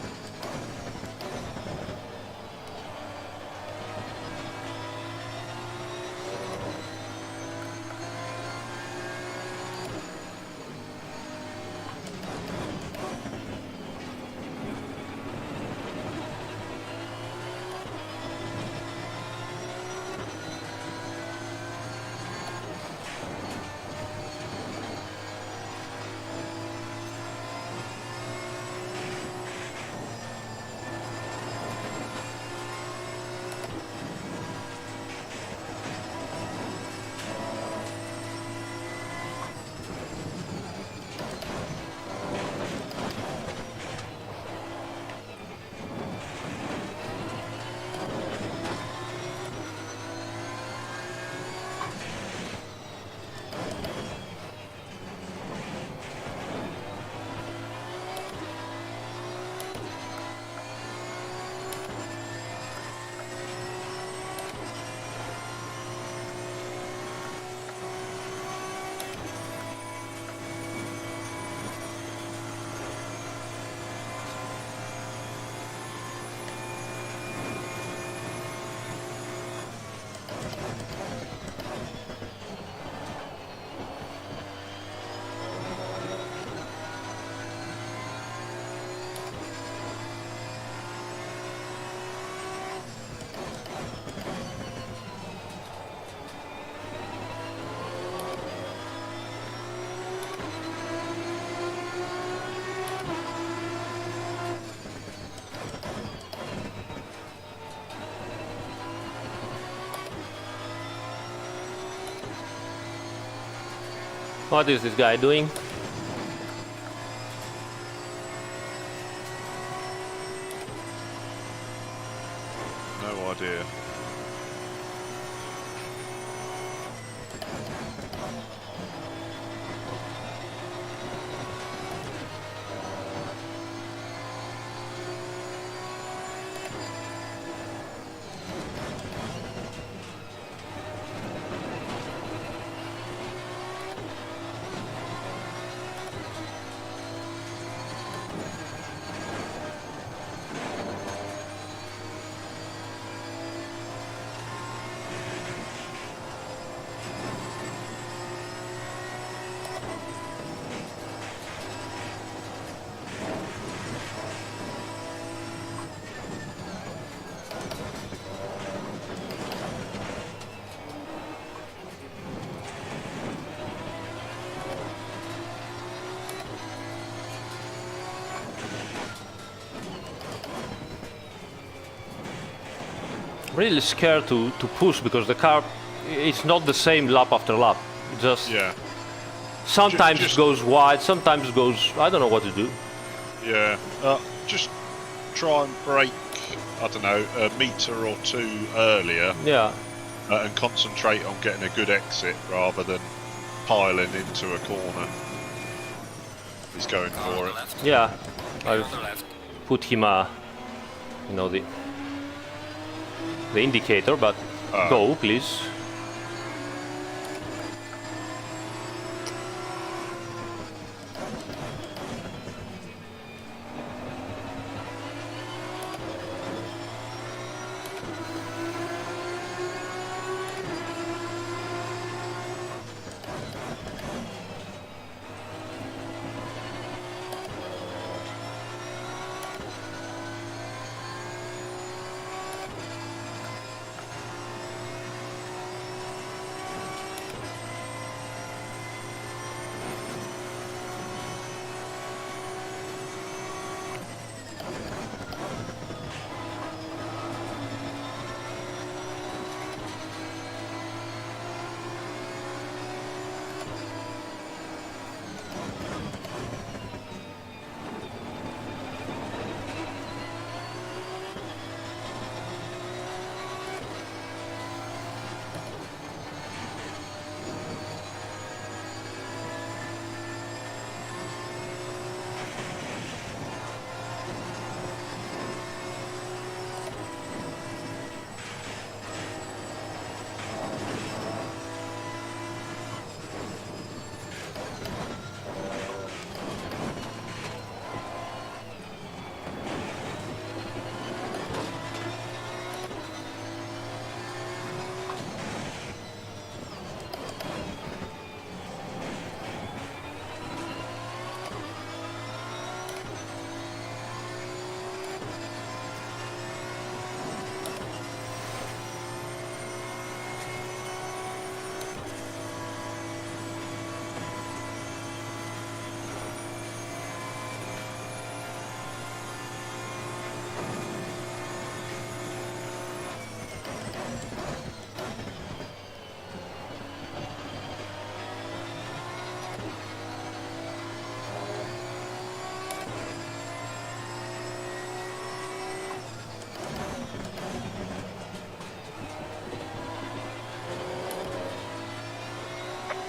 What is this guy doing? No idea. Really scared to push because the car, it's not the same lap after lap. Just Yeah. sometimes Just- it goes wide, sometimes it goes. I don't know what to do. Yeah. Just try and brake, I don't know, a metre or two earlier Yeah. and concentrate on getting a good exit rather than piling into a corner. He's going Car on for the it. left. Yeah. Clear I've on the left. put him the indicator, but go please.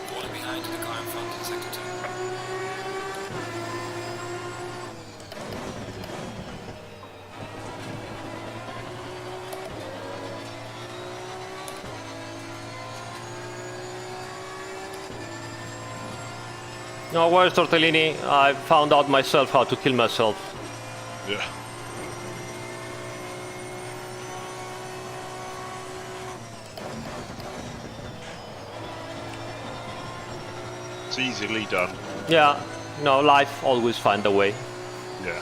Falling behind the car in front in sector 2. No, where's Tortellini? I found out myself how to kill myself. Yeah. It's easily done. Yeah, no, life always find a way. Yeah.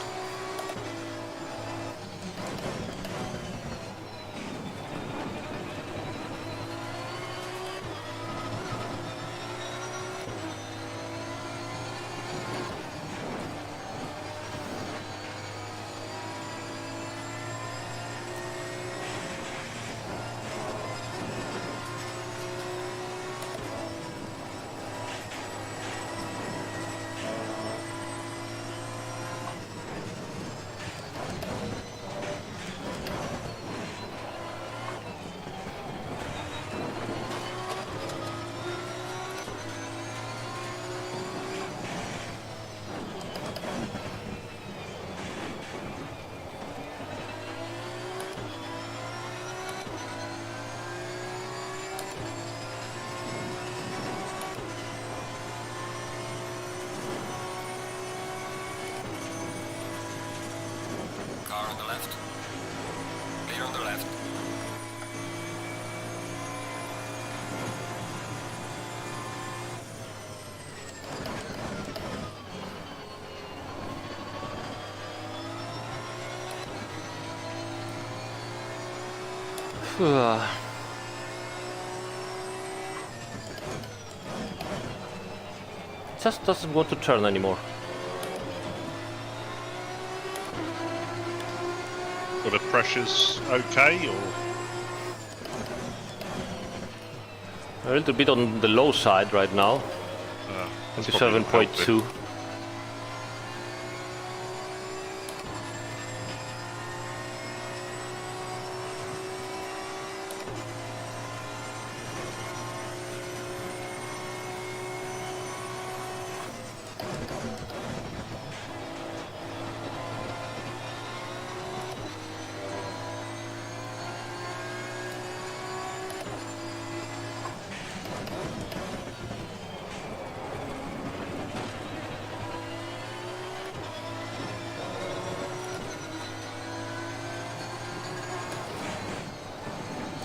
on the left. Clear on the left. Just doesn't want to turn anymore. Are the pressures okay, or A little bit on the low side right now. that's probably not helping. 27.2.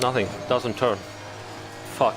Nothing, doesn't turn. Fuck.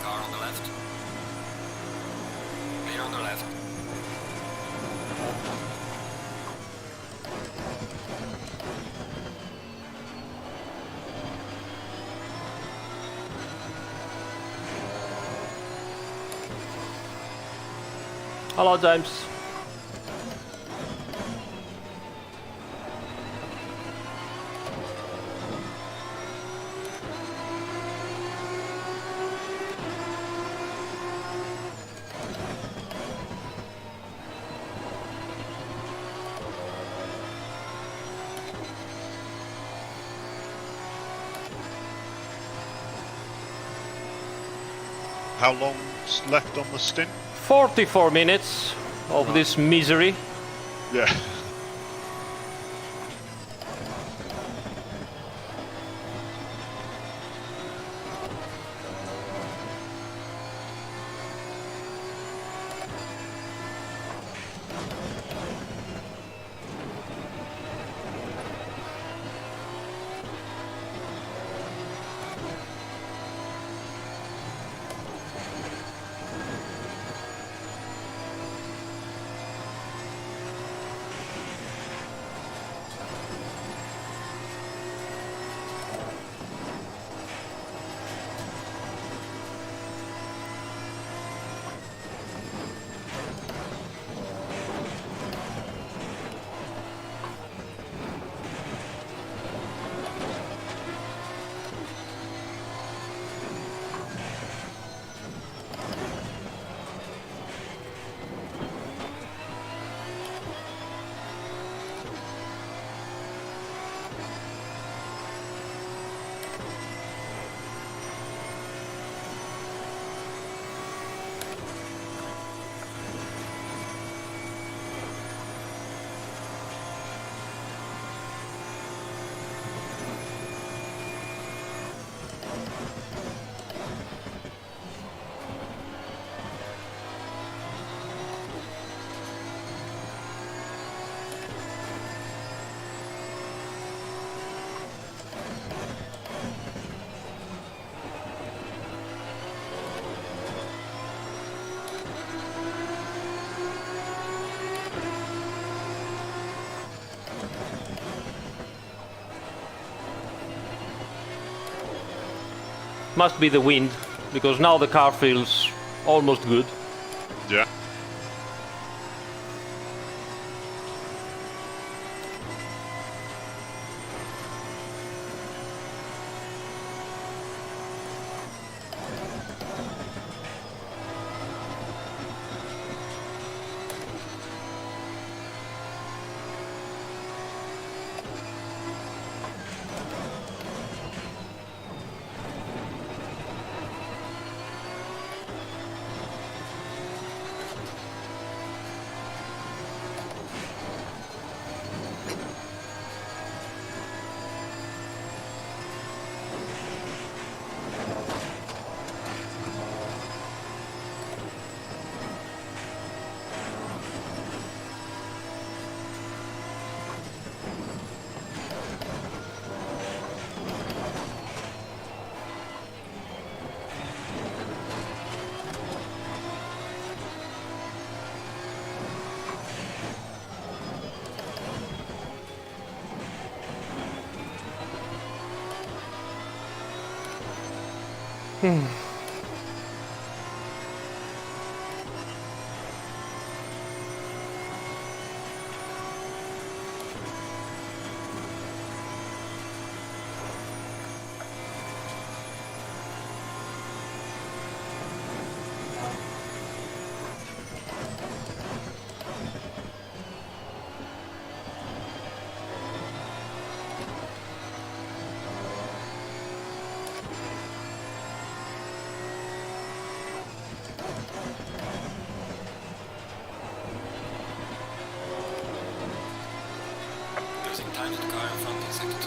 Car on the left. Clear on the left. Hello, James. How long's left on the stint? 44 minutes of this misery. Yeah. Must be the wind, because now the car feels almost good. Yeah. Losing time to the car in front in sector 2.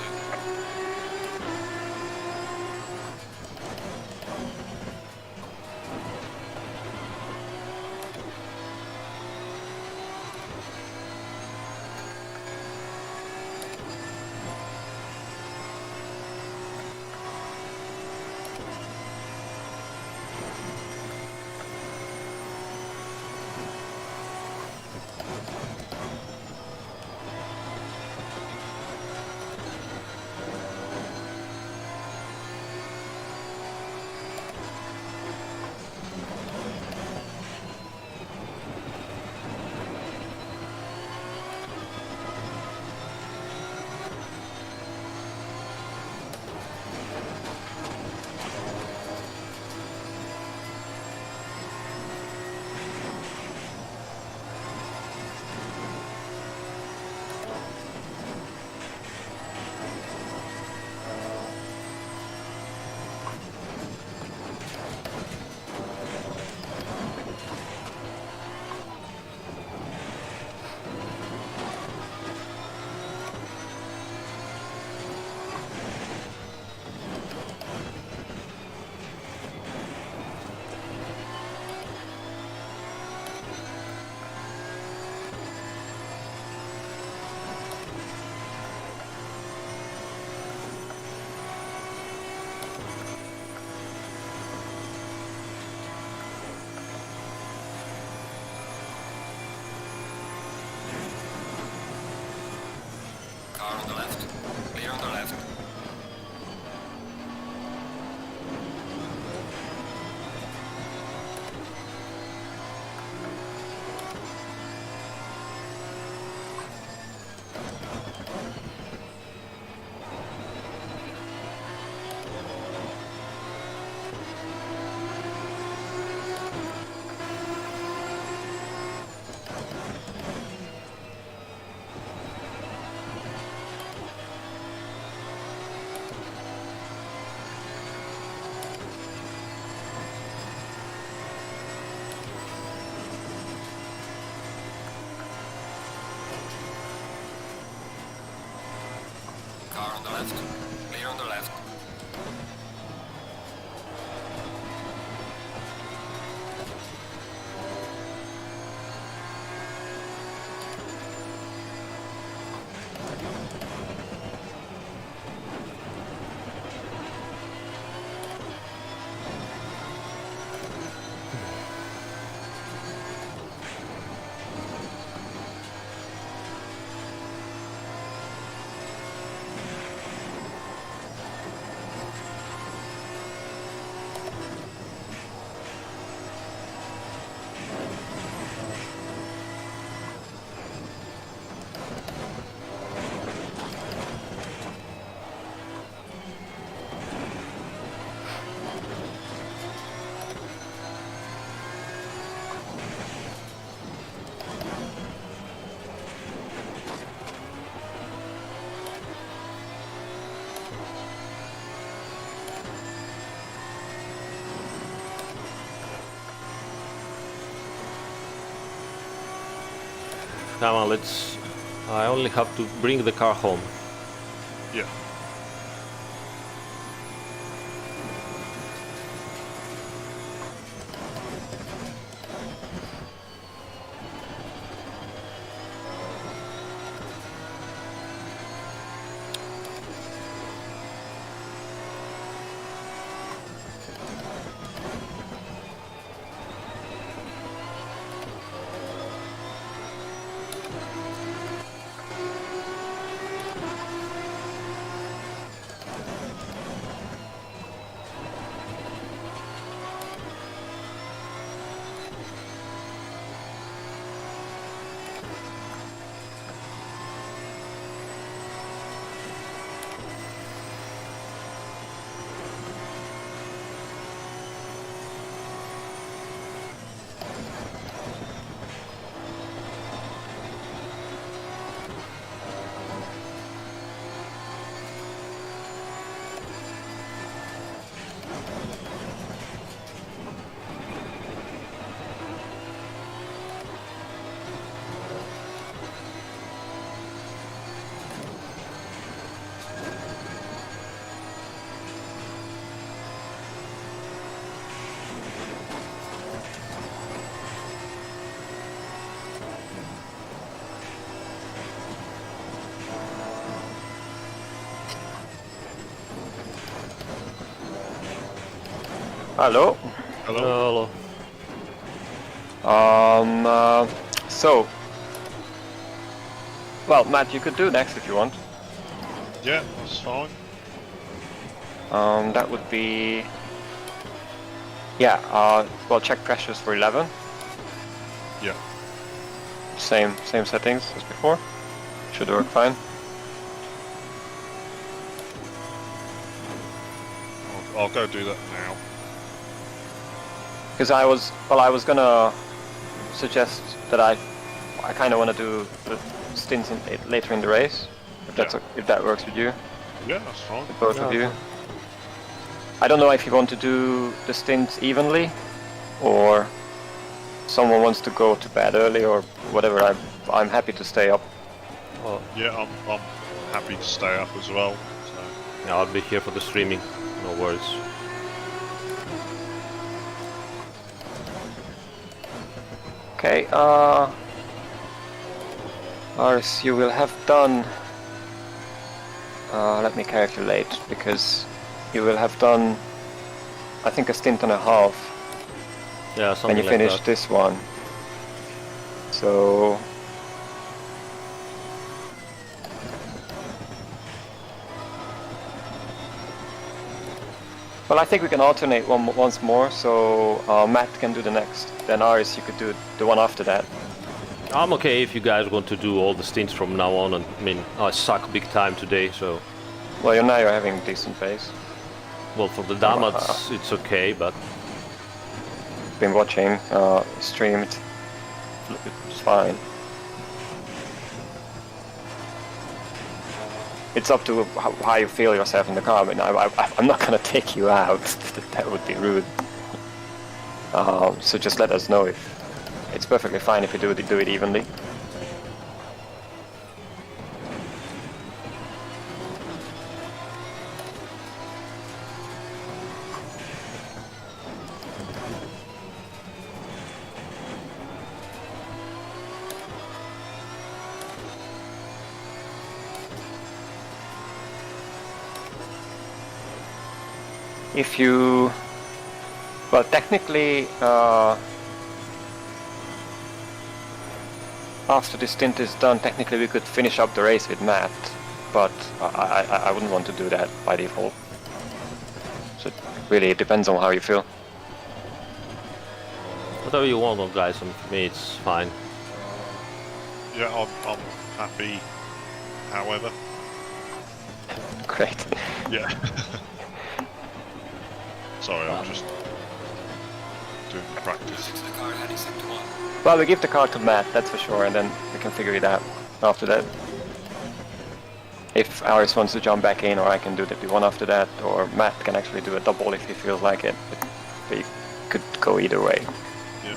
Car on the left. Clear on the left. Car on the left. Clear on the left. Come on, let's... I only have to bring the car home. Yeah. Hello. Hello. So, well, Matt, you could do next if you want. Yeah, that's fine. That would be, yeah. Well, check pressures for 11. Yeah. Same settings as before. Should work fine. I'll go do that now. Because I was gonna suggest that I kind of want to do the stints later in the race, if that works with you, Yeah, that's fine. with both of you. I don't know if you want to do the stints evenly, or someone wants to go to bed early or whatever. I'm happy to stay up. Yeah, I'm happy to stay up as well. So. Yeah, I'll be here for the streaming. No worries. Okay, Aris, you will have done, let me calculate, because you will have done, I think, a stint and a half Yeah, when something you like finish that. this one. So, well, I think we can alternate once more, so Matt can do the next, then Aris, you could do the one after that. I'm okay if you guys want to do all the stints from now on. And I mean, I suck big time today, so Well, you're having decent pace. well for the damage it's okay, but Been watching, streamed, it's fine. It's up to how you feel yourself in the car. I mean, I'm not gonna take you out. That would be rude. So just let us know if it's perfectly fine if you do it evenly. If you, well, technically, after this stint is done, technically we could finish up the race with Matt, but I wouldn't want to do that by default. So really, it depends on how you feel. whatever you want, guys. And for me, it's fine. Yeah, I'm happy. However. Great. Yeah. Sorry, I'm just doing the practice. To the car heading sector 1. Well, we give the car to Matt, that's for sure, and then we can figure it out after that. If Aris wants to jump back in, or I can do the one after that, or Matt can actually do a double if he feels like it. But you could go either way. Yeah.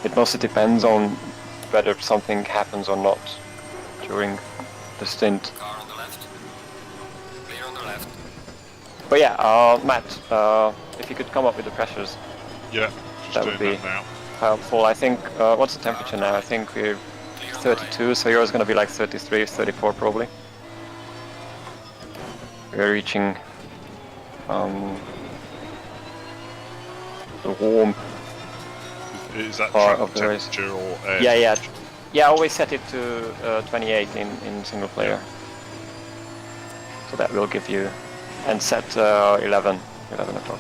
It mostly depends on whether something happens or not during the stint. Car on the left. Clear on the left. But yeah, Matt, if you could come up with the pressures, Yeah, just That doing would be- that now. helpful. I think, what's the temperature now? I think we're Clear on the right. 32, so yours is going to be like 33, 34 probably. We're reaching the warm Is that part track of the race. temperature or air? Yeah. temperature? Yeah, I always set it to 28 in single player. So that will give you, and set 11 o'clock.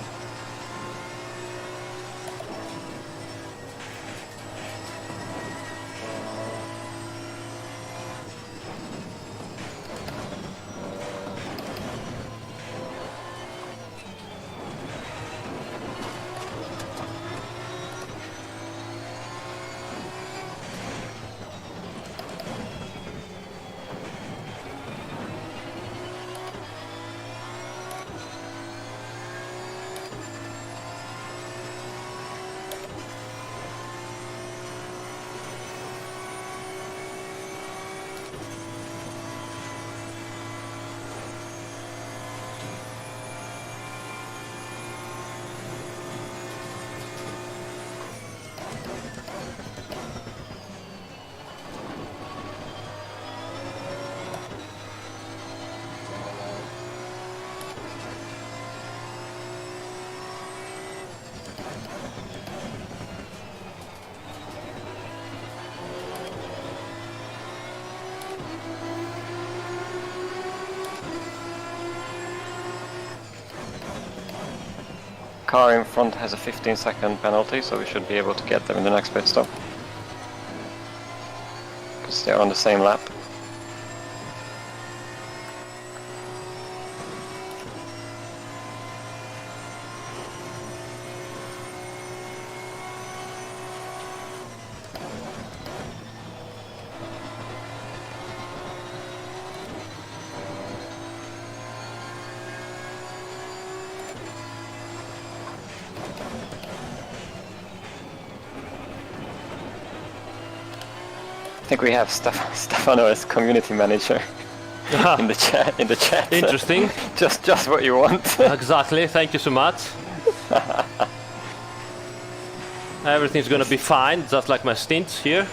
car in front has a 15-second penalty, so we should be able to get them in the next pit stop. Because they're on the same lap. I think we have Stefano as community manager in the chat. Interesting. just what you want. Exactly. Thank you so much. Everything's gonna be fine, just like my stint here.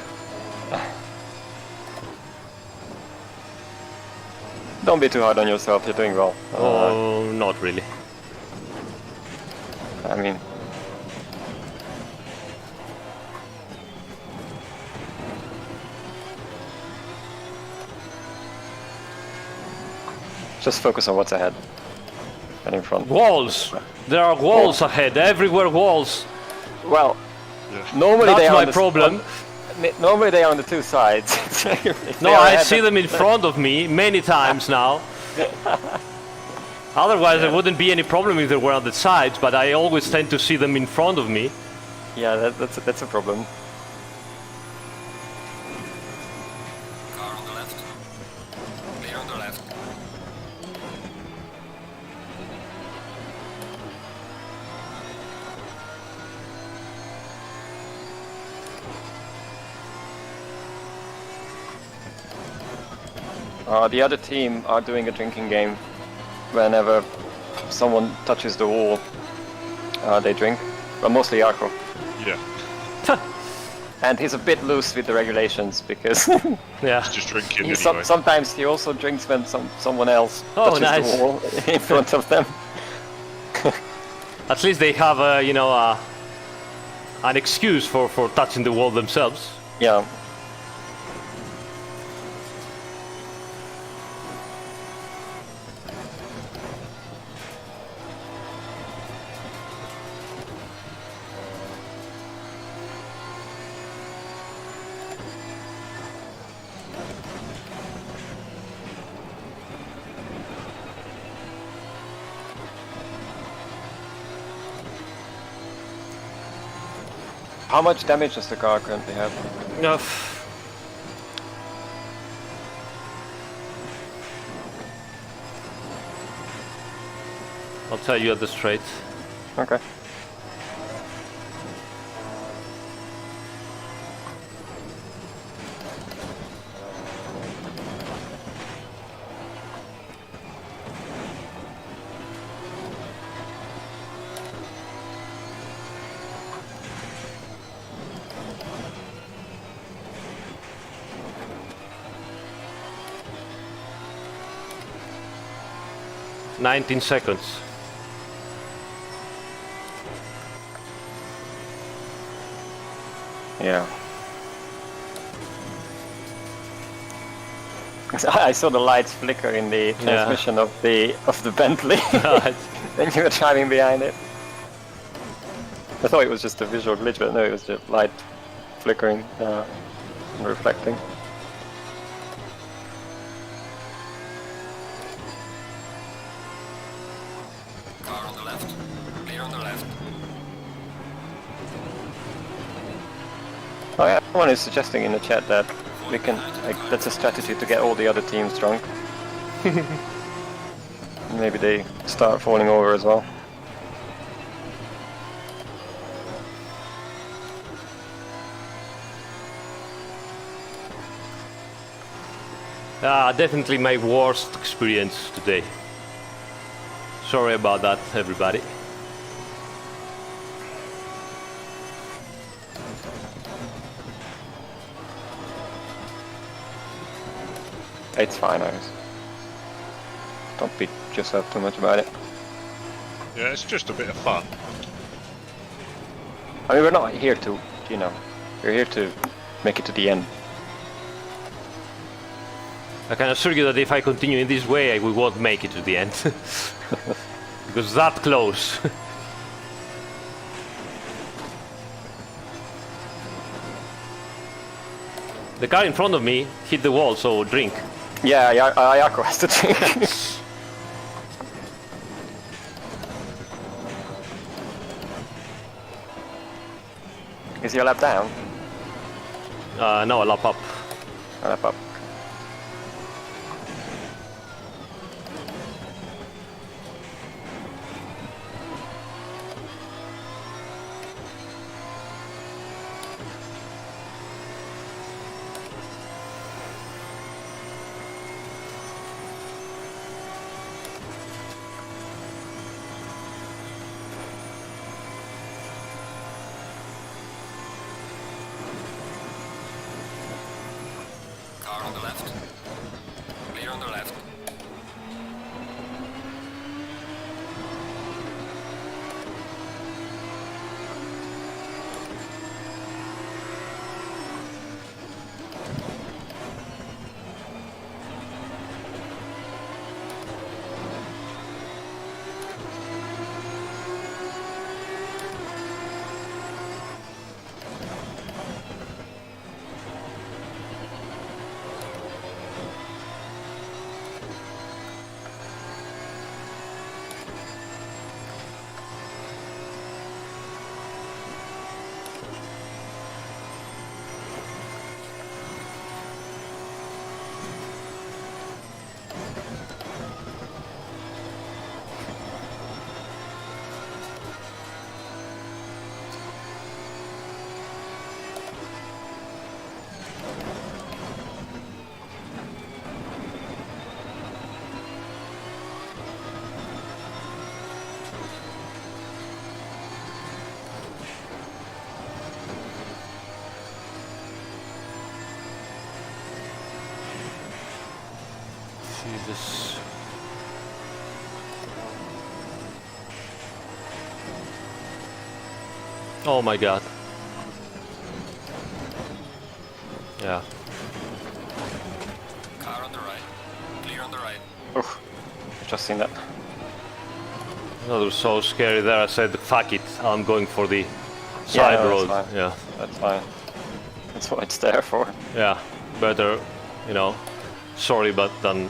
Don't be too hard on yourself. You're doing well. Oh, not really. I mean. Just focus on what's ahead and in front. Walls! There are walls ahead, everywhere walls. Well, normally That's they are my on the problem. Normally they are on the two sides. No, I see them in front of me many times now. Otherwise, there wouldn't be any problem if they were on the sides, but I always tend to see them in front of me. Yeah, that's a problem. Car on the left. Clear on the left. The other team are doing a drinking game. Whenever someone touches the wall, they drink. But mostly Jarko. Yeah. And he's a bit loose with the regulations because Yeah. He's just drinking he anyway. sometimes he also drinks when someone else Oh, touches nice. the wall in front of them. At least they have a, an excuse for touching the wall themselves. Yeah. How much damage does the car currently have? No. I'll tell you at the straight. Okay. "19 seconds. Yeah. I saw the lights flicker in the transmission of the Bentley. Then you were driving behind it. I thought it was just a visual glitch, but no, it was just light flickering and reflecting. Car on the left. Clear on the left. Oh yeah, someone is suggesting in the chat that we can, that's a strategy to get all the other teams drunk. Maybe they start falling over as well. Definitely my worst experience today. Sorry about that, everybody. It's fine, Aris. Don't beat yourself too much about it. Yeah, it's just a bit of fun. I mean, we're not here to, we're here to make it to the end. I can assure you that if I continue in this way, we won't make it to the end. Because that close. The car in front of me hit the wall, so drink. Yeah, Ayako has to drink. Is your lap down? No, a lap up. A lap up. Car on the left. Clear on the left. Jesus. Oh my god. Yeah. Car on the right. Clear on the right. Oof. Just seen that. That was so scary there. I said, fuck it, I'm going for the side no, road. that's fine. Yeah. That's fine. That's what it's there for. Yeah. Better, you know, sorry, but then.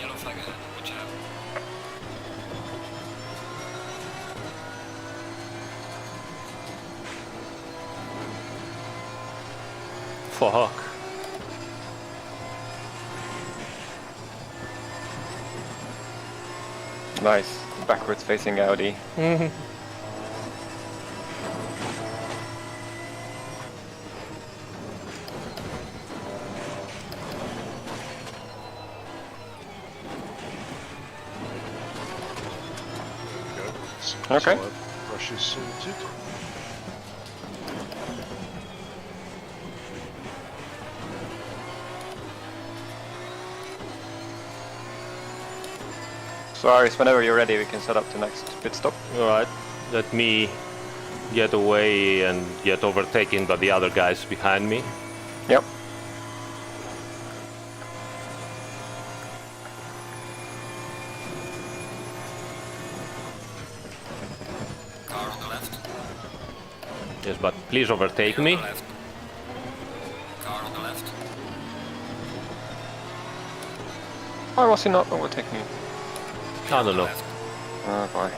Yellow flag ahead. Watch out. Fuck. Nice. Backwards facing Audi. Okay. Pressure's sorted. So Aris, whenever you're ready, we can set up the next pit stop. Alright, let me get away and get overtaken by the other guys behind me. Yep. Yes, but please overtake me. On the left. Car on the left. Why was he not overtaking me? I don't know. Left. Oh boy.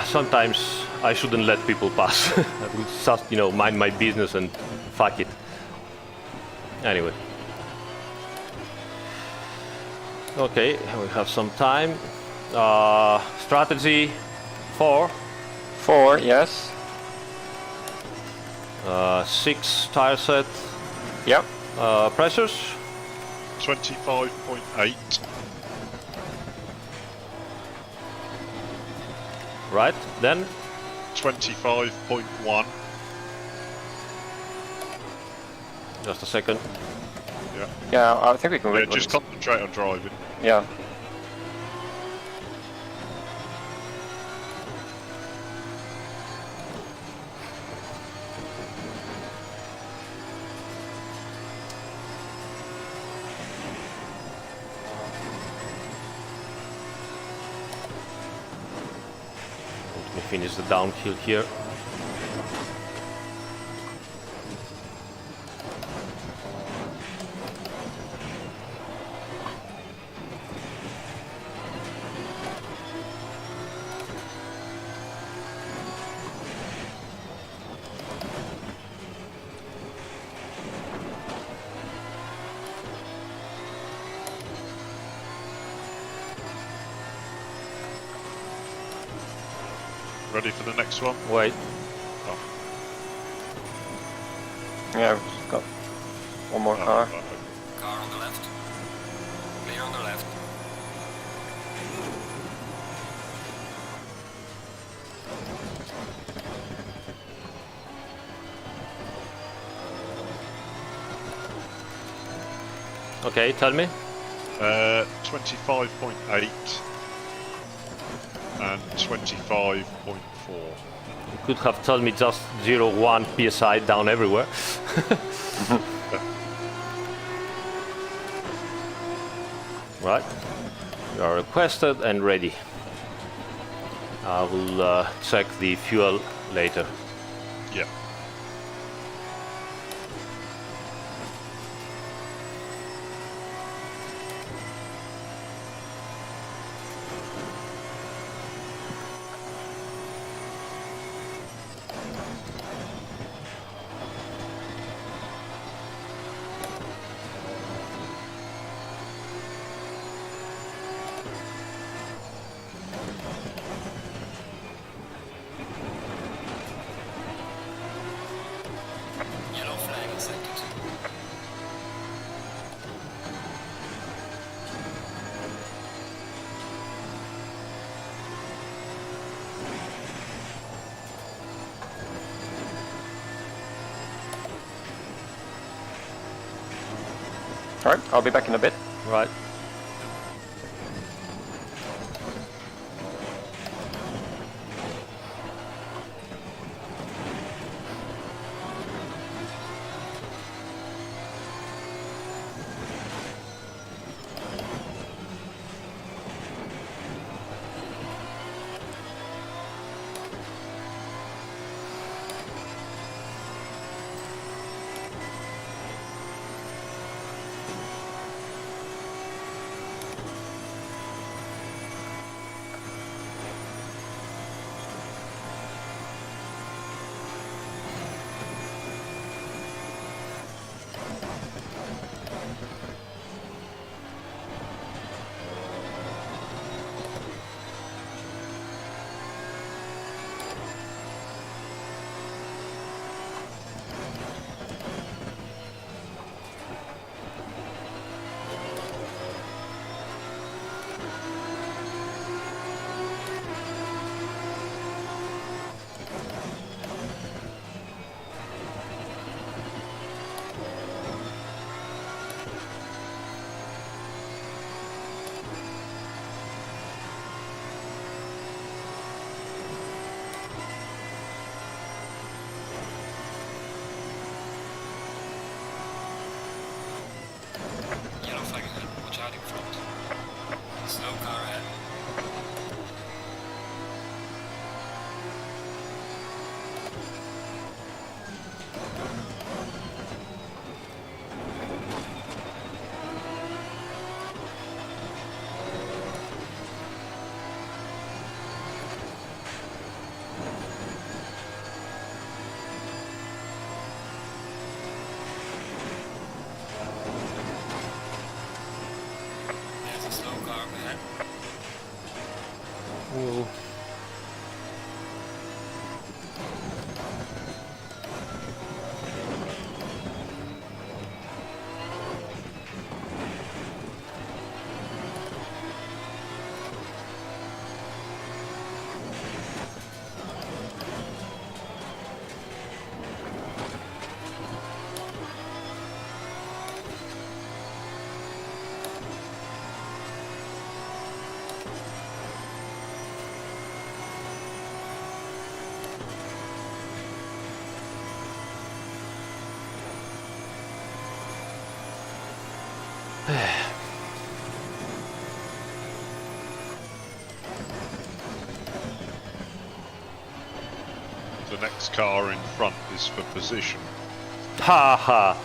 Sometimes I shouldn't let people pass. I will just, mind my business and fuck it. Anyway. Okay, we have some time. Strategy 4. 4, yes. 6 tire set. Yep. Pressures. 25.8. Right, then 25.1. just a second. Yeah. Yeah, I think we can Yeah, read what just it's- concentrate on driving. Yeah. Let me finish the downhill here. Ready for the next one? Wait, Yeah, we've got one more Oh, car. right. Car on the left. Clear on the left. okay, tell me. 25.8 and 25.4. You could have told me just 0.1 psi down everywhere. Right, you are requested and ready. I will check the fuel later. Yeah. Yellow flag in sector 2. Alright, I'll be back in a bit. Right. car up ahead. Whoa. The next car in front is for position. Ha ha.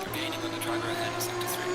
You're gaining on the driver ahead in sector 3.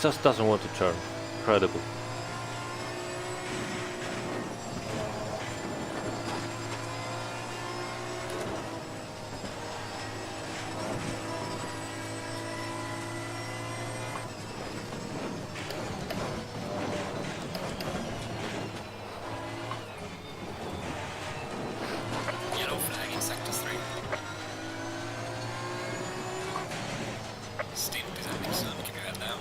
Just doesn't want to turn. Incredible. Yellow flag in sector 3. Steam descending soon, keep your head down.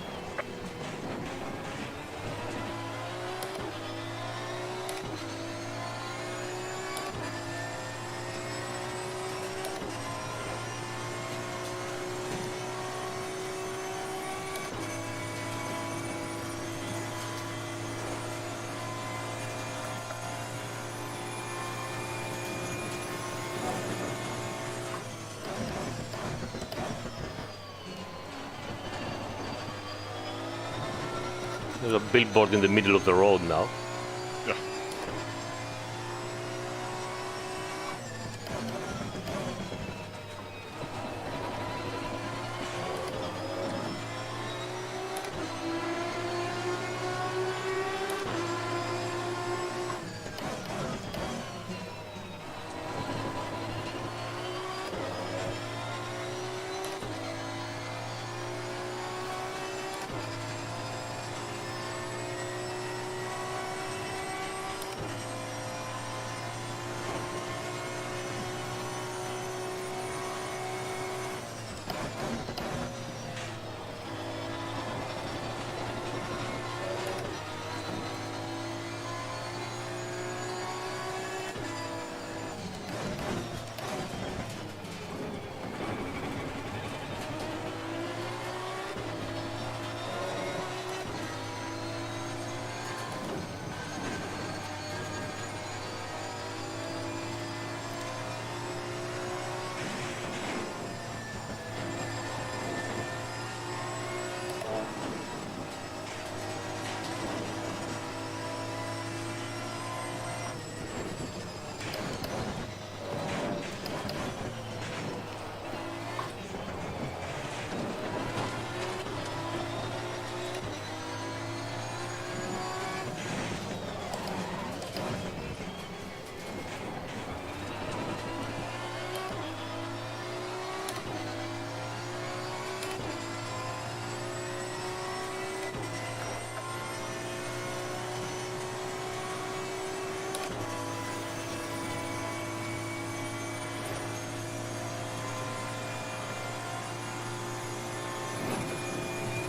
There's a billboard in the middle of the road now. Yeah.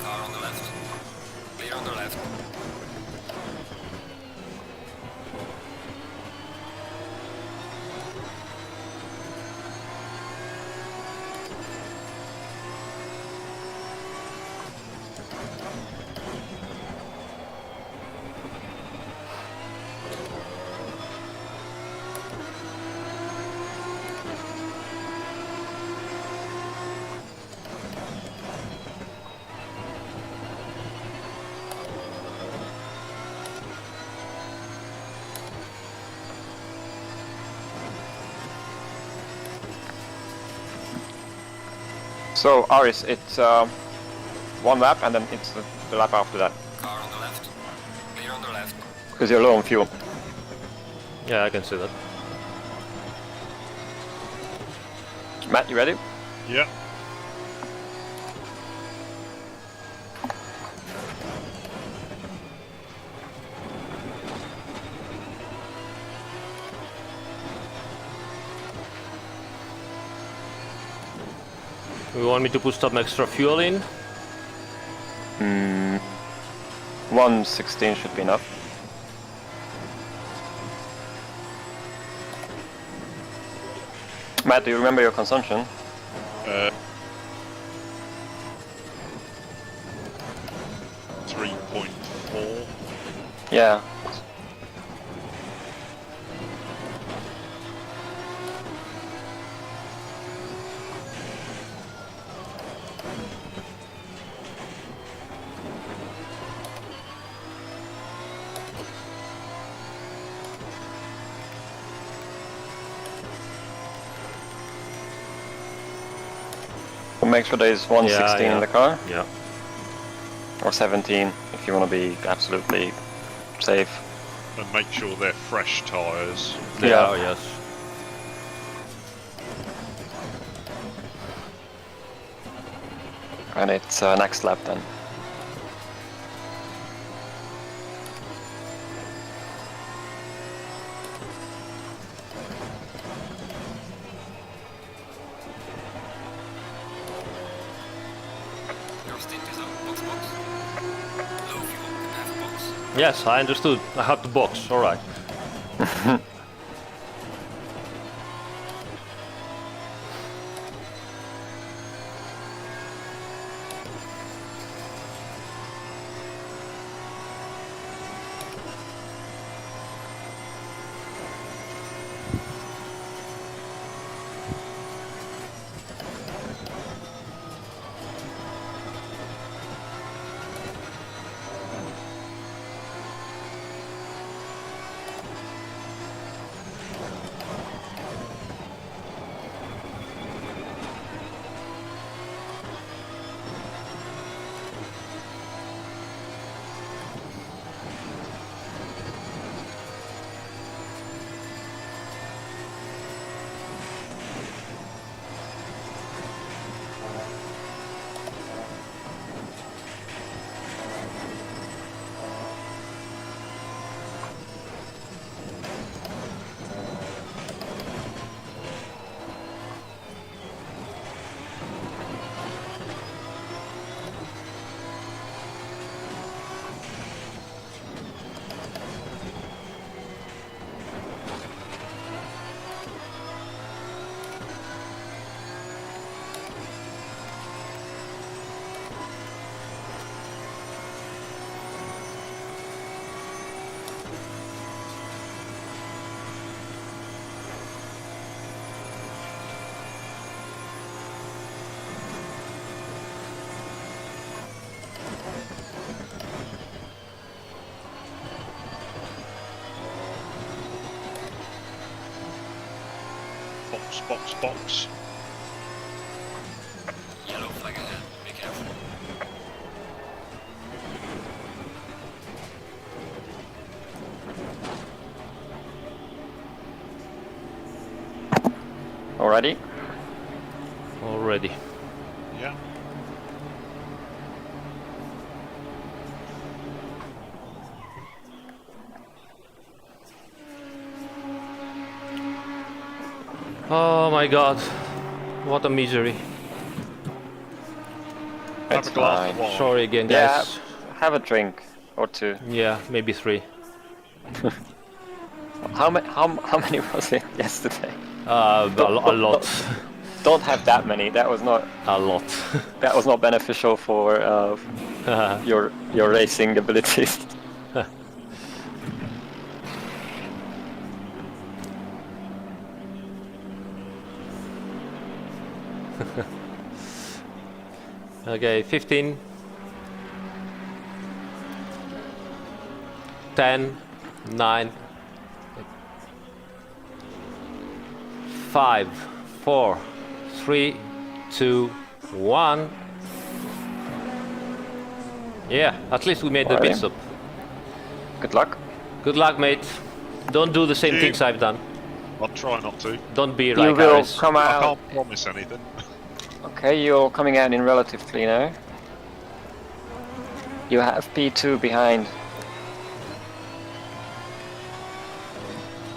Car on the left. Clear on the left. So Aris, it's one lap and then it's the lap after that. Car on the left. Clear on the left. Because you're low on fuel. Yeah, I can see that. Matt, you ready? Yeah. You want me to put some extra fuel in? 116 should be enough. Matt, do you remember your consumption? 3.4. Yeah. We'll make sure there's 116 in the car, Yeah. or 17 if you want to be absolutely safe. And make sure they're fresh tyres. They Yeah. are, yes. And it's next lap then. Your stint is a box. Low fuel, can I have a box? Yes, I understood. I have the box, alright. Box. Yellow flag ahead. Be careful. Already? Already. Yeah. Oh my god. What a misery. Have It's a glass fine. of wine. Sorry again, Yeah, guys. have a drink or two. Yeah, maybe 3. How many was it yesterday? A lot. Don't have that many. That was not A lot. beneficial for your racing abilities. Okay, 15. 10, 9, 5, 4, 3, 2, 1. Yeah, at least we made the Alright. pit stop. Good luck. Good luck, mate. Don't do the same Yeah. things I've done. I'll try not to. Don't be You like will Aris. come I out. can't promise anything. Okay, you're coming out in relative cleaner. You have P2 behind.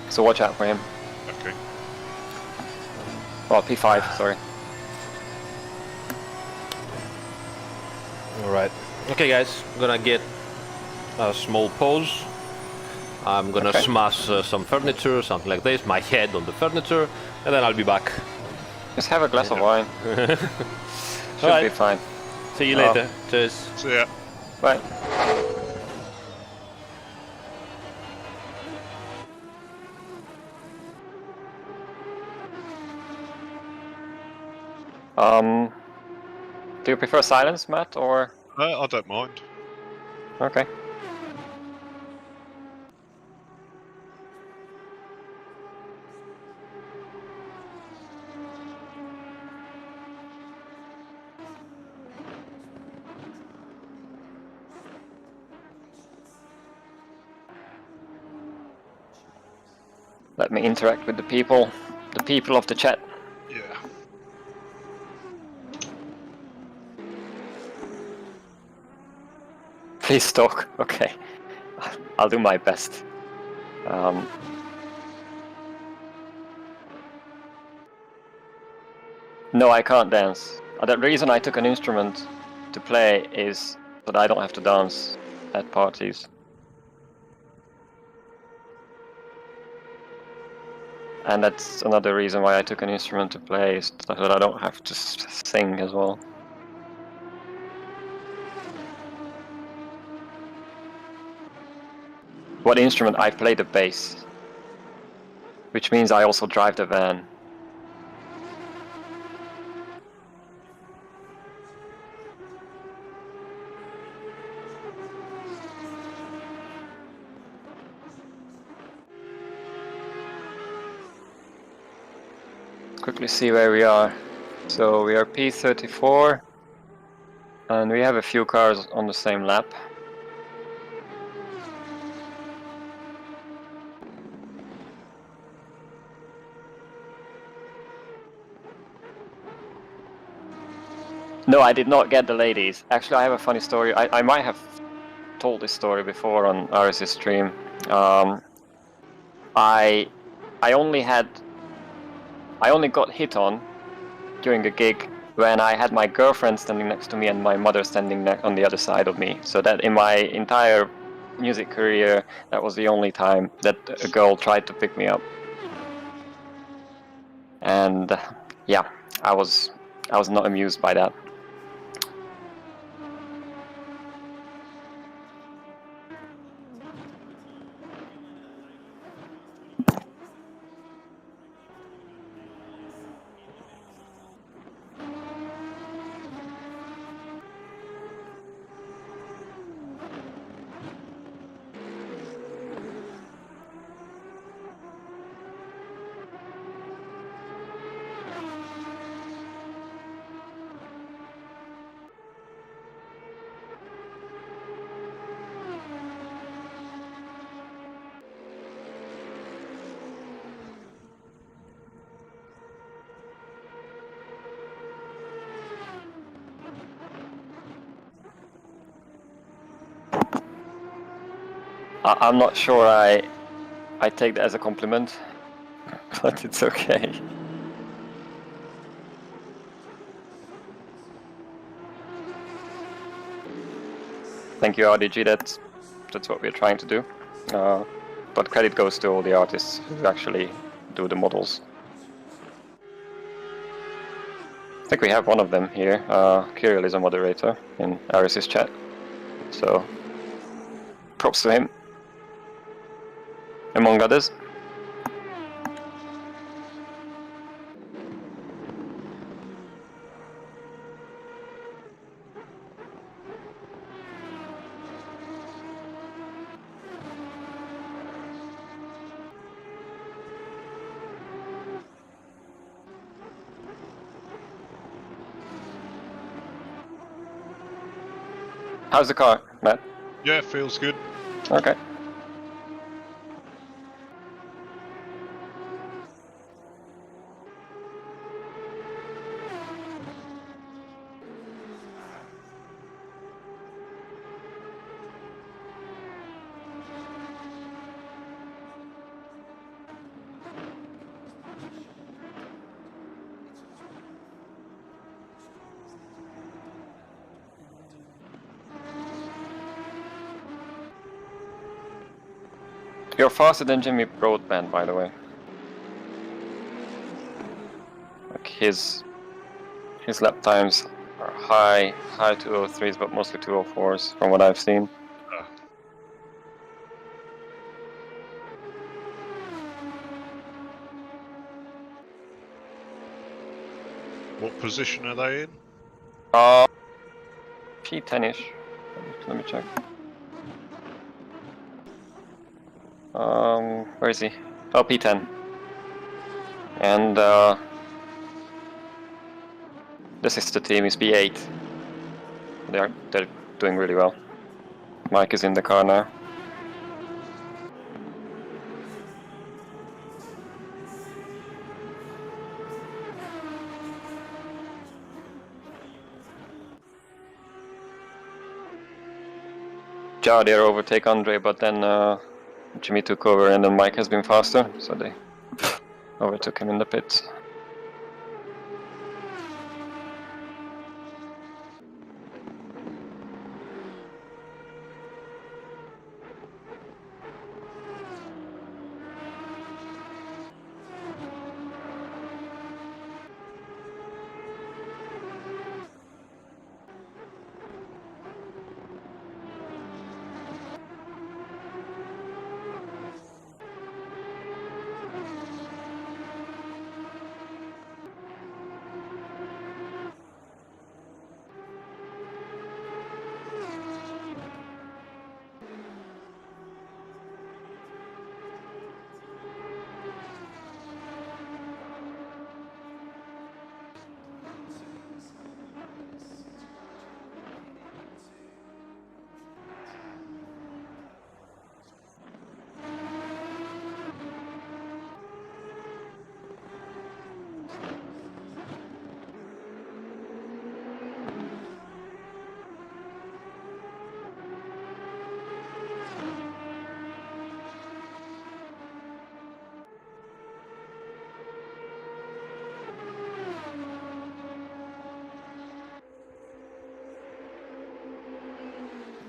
So watch out for him. Okay. Well, P5, sorry. Alright. Okay, guys, I'm gonna get a small pause. I'm gonna Okay. smash some furniture, something like this, my head on the furniture, and then I'll be back. Just have a glass of wine. Should be Alright. fine. See you Oh. later. Cheers. See ya. Bye. Do you prefer silence, Matt, or? I don't mind. Okay. Let me interact with the people of the chat. Yeah. Please talk. Okay. I'll do my best. No, I can't dance. The reason I took an instrument to play is that I don't have to dance at parties. And that's another reason why I took an instrument to play, is that I don't have to sing as well. What instrument? I play the bass, which means I also drive the van. Quickly see where we are. So we are P34, and we have a few cars on the same lap. No, I did not get the ladies. Actually, I have a funny story. I might have told this story before on Aris' stream. I only got hit on during a gig when I had my girlfriend standing next to me and my mother standing on the other side of me. So that in my entire music career, that was the only time that a girl tried to pick me up. And yeah, I was not amused by that. I'm not sure I take that as a compliment, but it's okay. Thank you, RDG. That's what we're trying to do. But credit goes to all the artists who actually do the models. I think we have one of them here. Kirill is a moderator in Aris' chat, so props to him, among others. How's the car, Matt? Yeah, feels good. Okay. You're faster than Jimmy Broadband, by the way. Like his lap times are high 203s, but mostly 204s from what I've seen. What position are they in? P10ish. Let me check. Where is he? Oh, P10. And the sister team is P8. They're doing really well. Mike is in the car now. Jardier overtake Andre, but then Jimmy took over, and then Mike has been faster, so they overtook him in the pits.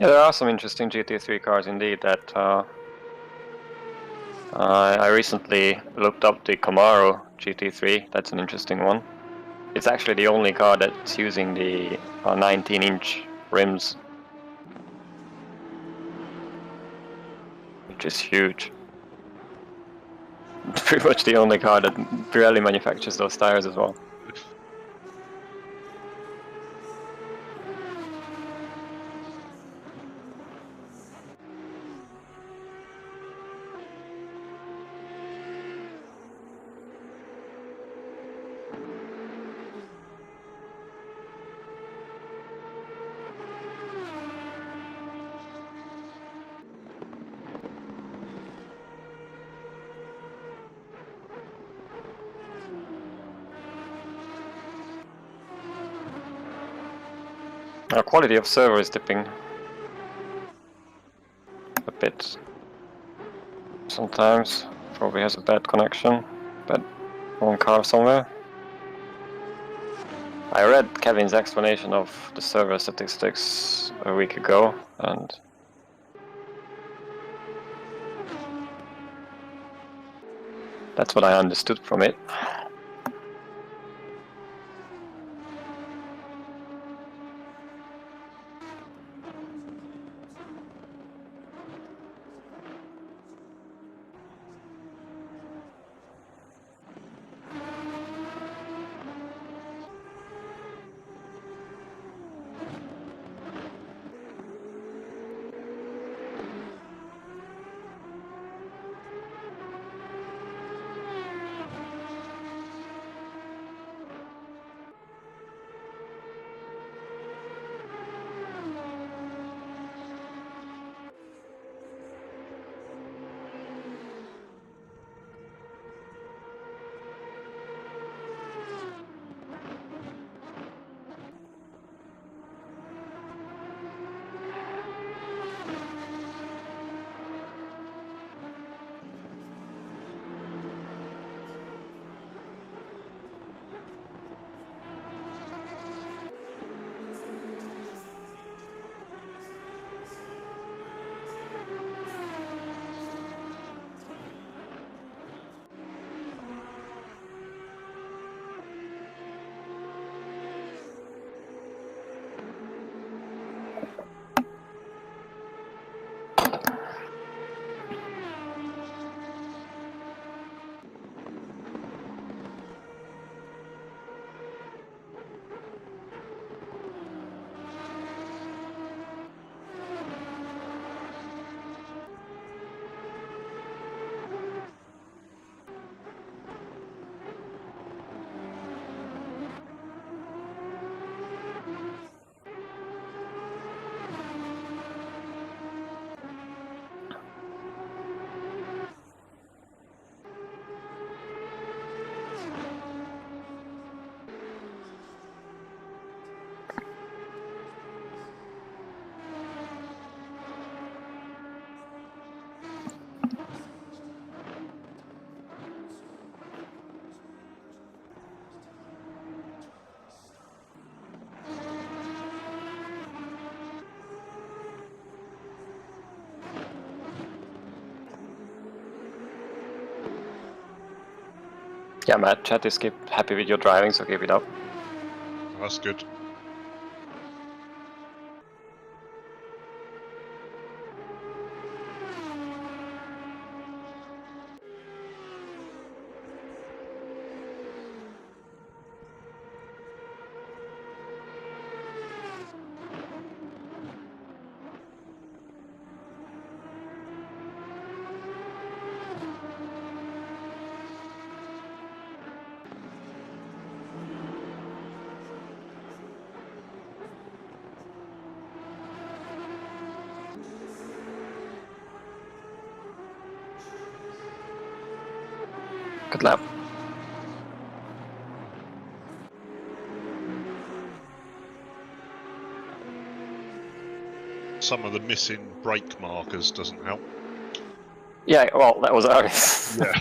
Yeah, there are some interesting GT3 cars indeed that I recently looked up the Camaro GT3. That's an interesting one. It's actually the only car that's using the 19-inch rims, which is huge. It's pretty much the only car that Pirelli manufactures those tires as well. Our quality of server is dipping a bit. sometimes. Probably has a bad connection, but wrong car somewhere. I read Kevin's explanation of the server statistics a week ago, and that's what I understood from it. Yeah, Matt, chat is happy with your driving, so keep it up. That's good. Good lap. Some of the missing brake markers doesn't help. Yeah, well, that was Aris. Yeah.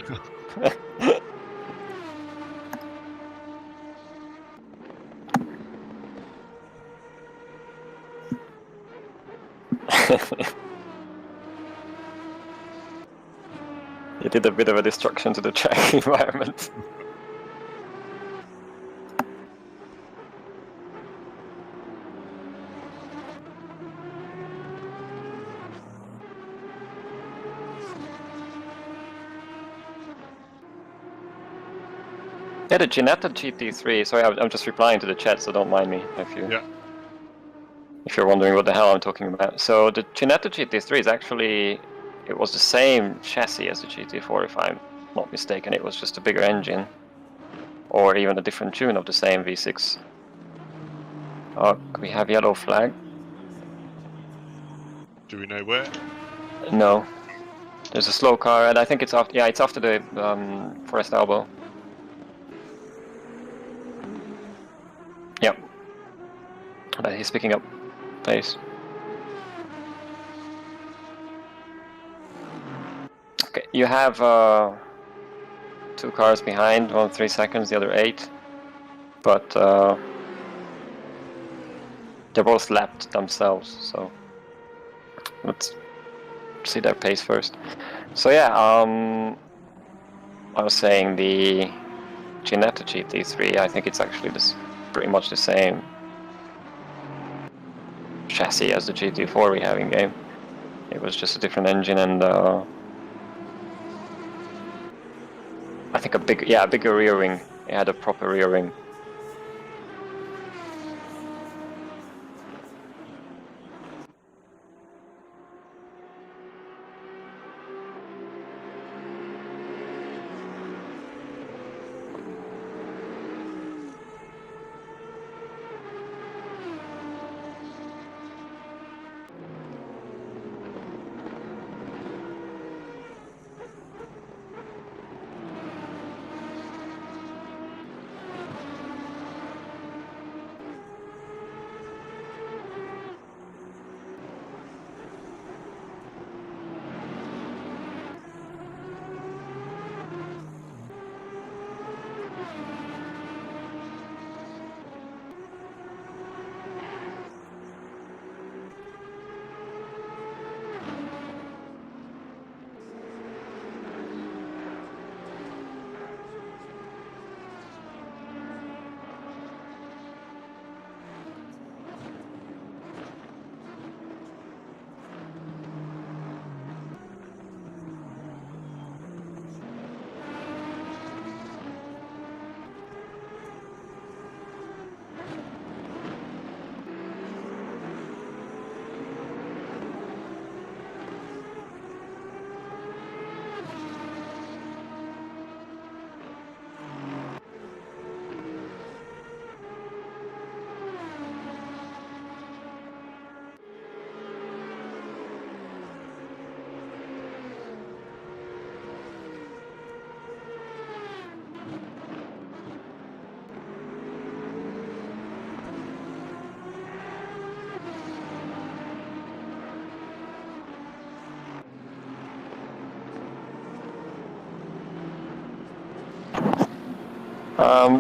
You did a bit of a destruction to the track environment. Yeah, the Ginetta GT3, sorry, I'm just replying to the chat, so don't mind me if you're wondering what the hell I'm talking about. So the Ginetta GT3 is actually, it was the same chassis as the GT4 if I'm not mistaken, it was just a bigger engine. Or even a different tune of the same V6. Oh, we have yellow flag. Do we know where? No. There's a slow car, and I think it's after, it's after the Forest Elbow. Yep. But he's picking up pace. Okay, you have 2 cars behind, one 3 seconds, the other 8, but they're both lapped themselves, so let's see their pace first. So yeah, I was saying the Ginetta GT3, I think it's actually pretty much the same chassis as the GT4 we have in game. It was just a different engine, and I think a bigger rear wing. It had a proper rear wing.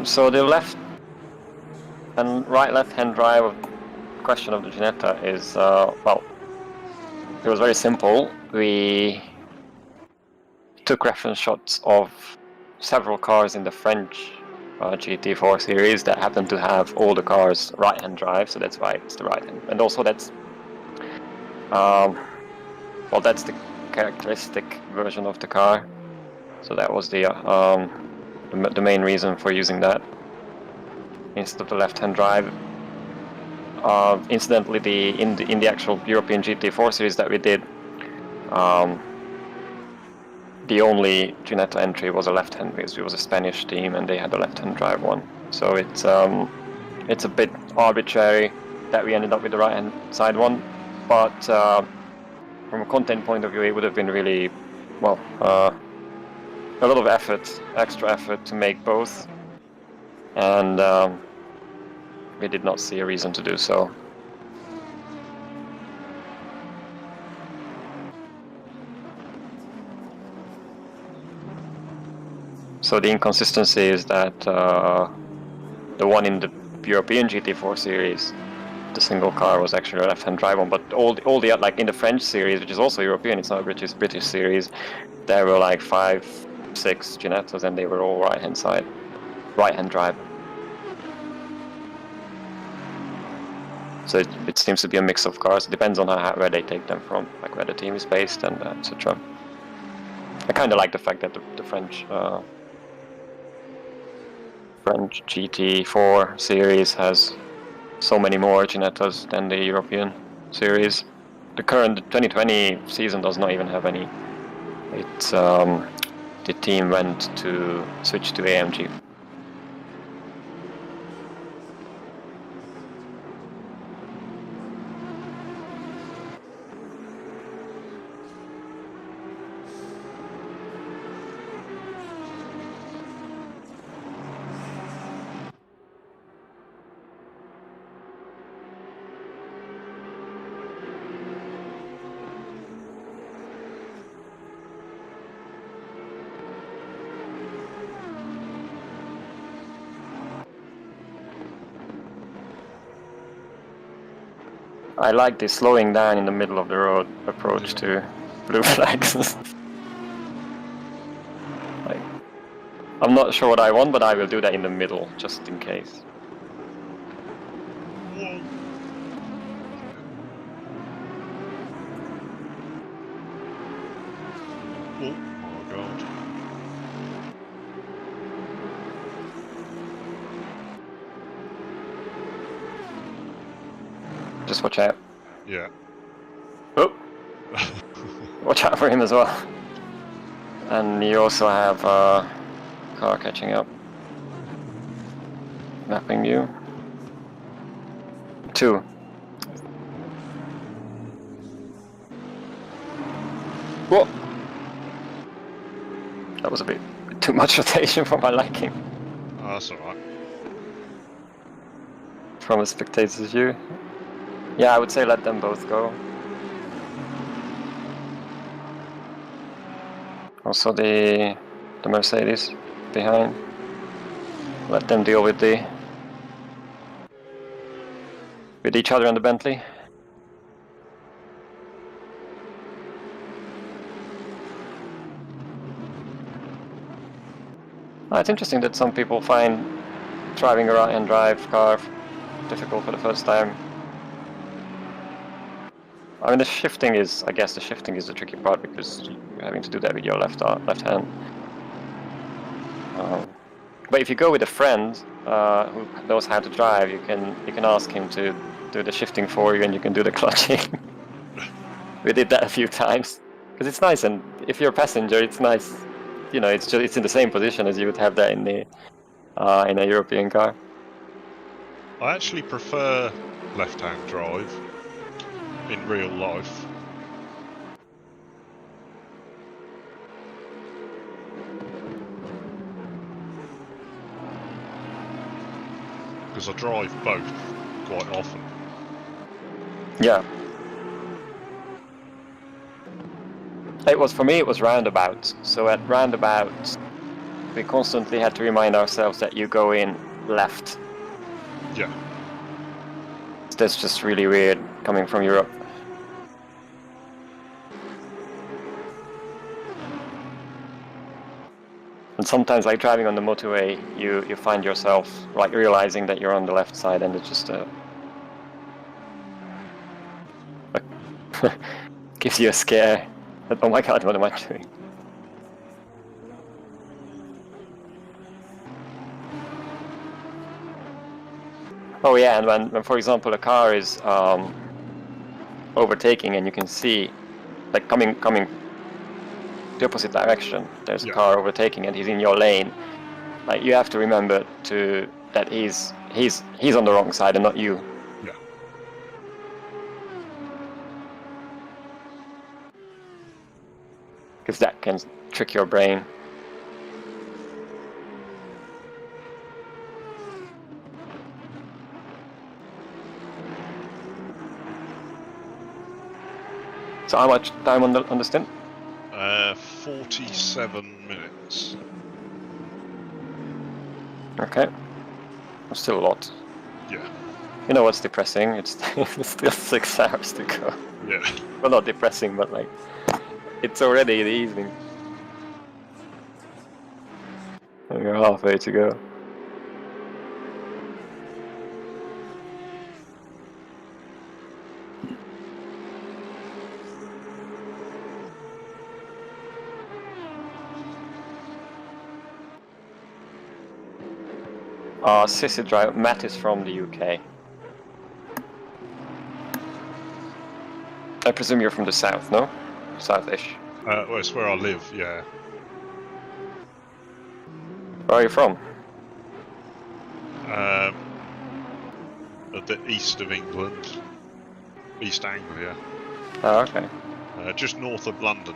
So the left and left-hand drive question of the Ginetta is, well, it was very simple. We took reference shots of several cars in the French GT4 series that happen to have all the cars right-hand drive, so that's why it's the right-hand. And also that's, well, that's the characteristic version of the car. So that was the main reason for using that instead of the left-hand drive. Incidentally, in the actual European GT4 series that we did, the only Ginetta entry was a left-hand, because it was a Spanish team and they had a left-hand drive one. So it's a bit arbitrary that we ended up with the right-hand side one, but from a content point of view, it would have been really, well, a lot of effort, extra effort to make both, and we did not see a reason to do so. So the inconsistency is that the one in the European GT4 series, the single car, was actually a left-hand drive one, but all the like in the French series, which is also European, it's not a British series, there were like 5, 6 Ginettas, and they were all right-hand drive. So it seems to be a mix of cars. It depends on where they take them from, like where the team is based and etc. I kind of like the fact that the French GT4 series has so many more Ginettas than the European series. The current 2020 season does not even have any. It's the team went to switch to AMG. I like the slowing down in the middle of the road approach to blue flags. Like, I'm not sure what I want, but I will do that in the middle, just in case. Whoa. Oh my god. Just watch out. Yeah. Oh! Watch out for him as well. And you also have a car catching up. Mapping you. 2. Whoa! That was a bit too much rotation for my liking. Oh, that's alright. From a spectator's view. Yeah, I would say let them both go. Also the Mercedes behind. Let them deal with each other on the Bentley. It's interesting that some people find driving a right-hand-drive car difficult for the first time. I mean, the shifting is, I guess, the tricky part because you're having to do that with your left hand. But if you go with a friend who knows how to drive, you can ask him to do the shifting for you, and you can do the clutching. We did that a few times because it's nice, and if you're a passenger, it's nice. You know, it's in the same position as you would have that in a European car. I actually prefer left-hand drive in real life. Because I drive both quite often. Yeah. For me, it was roundabouts. So at roundabouts, we constantly had to remind ourselves that you go in left. Yeah. That's just really weird coming from Europe. And sometimes, like driving on the motorway, you find yourself like realizing that you're on the left side, and it just gives you a scare. That, oh my god, what am I doing? Oh yeah, and when for example a car is overtaking, and you can see, like coming the opposite direction, there's a car overtaking and he's in your lane. Like you have to remember that he's on the wrong side and not you. Yeah. Because that can trick your brain. So how much time on the stint? 47 minutes. Okay. That's still a lot. Yeah. You know what's depressing? It's still 6 hours to go. Yeah. Well, not depressing, but like, it's already the evening. And you're halfway to go. Drive. Matt is from the UK. I presume you're from the south, no? South-ish. Well, it's where I live, yeah. Where are you from? At the east of England. East Anglia. Oh, okay. Just north of London.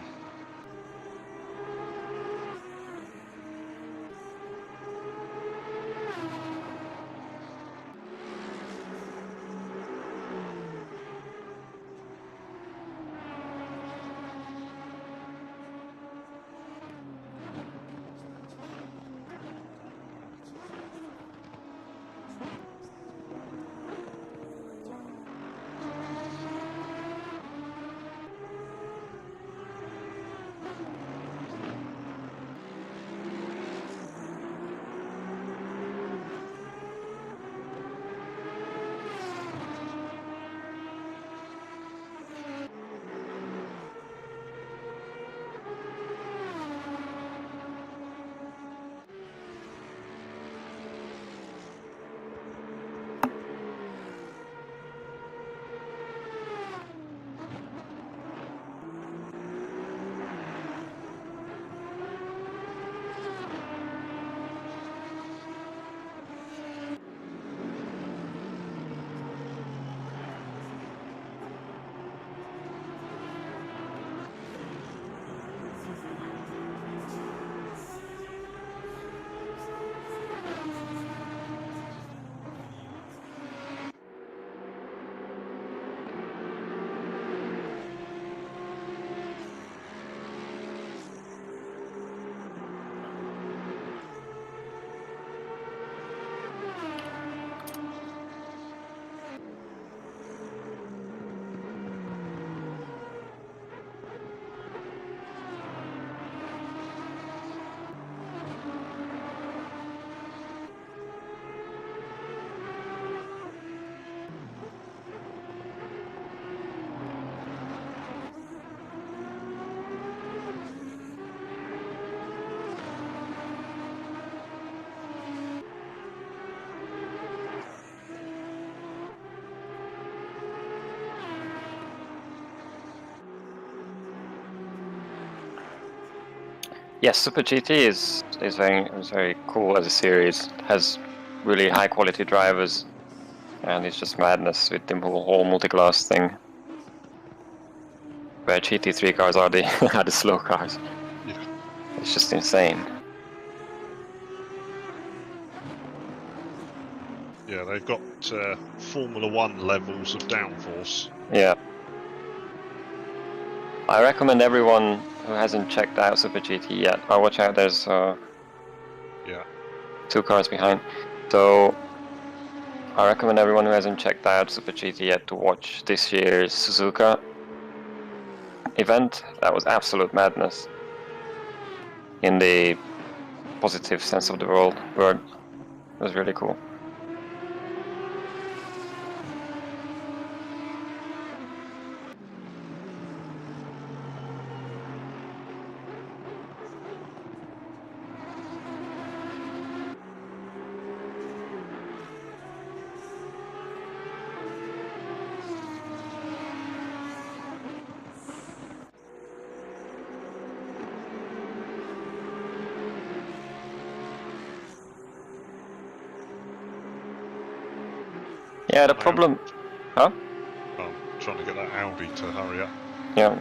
Yes, Super GT is very cool as a series. It has really high quality drivers, and it's just madness with the whole multi-class thing. Where GT3 cars are the are the slow cars. Yeah. It's just insane. Yeah, they've got Formula 1 levels of downforce. Yeah. I recommend everyone who hasn't checked out Super GT yet. Oh, watch out! There's Yeah. 2 cars behind. So I recommend everyone who hasn't checked out Super GT yet to watch this year's Suzuka event. That was absolute madness. In the positive sense of the word. It was really cool. Yeah, the problem... Huh? I'm trying to get that Audi to hurry up. Yeah.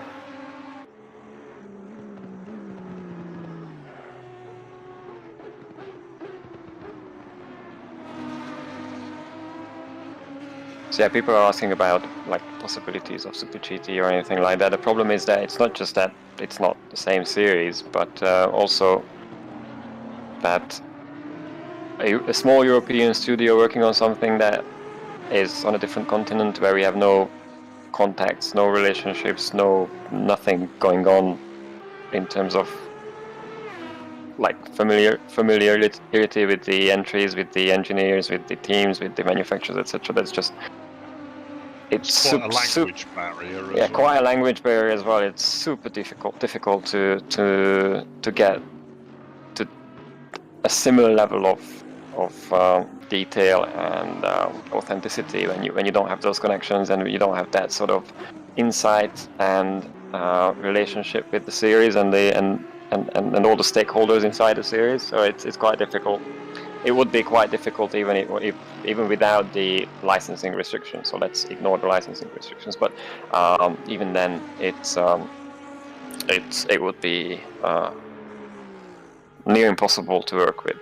So yeah, people are asking about like possibilities of Super GT or anything like that. The problem is that it's not just that it's not the same series, but also that a small European studio working on something that is on a different continent where we have no contacts, no relationships, nothing going on in terms of like familiarity with the entries, with the engineers, with the teams, with the manufacturers, etc. That's just It's quite a language barrier as yeah, well. quite a language barrier as well. It's super difficult to get to a similar level of detail and authenticity when you don't have those connections and you don't have that sort of insight and relationship with the series and all the stakeholders inside the series. So it's quite difficult. It would be quite difficult even without the licensing restrictions. So let's ignore the licensing restrictions. But even then, it would be near impossible to work with.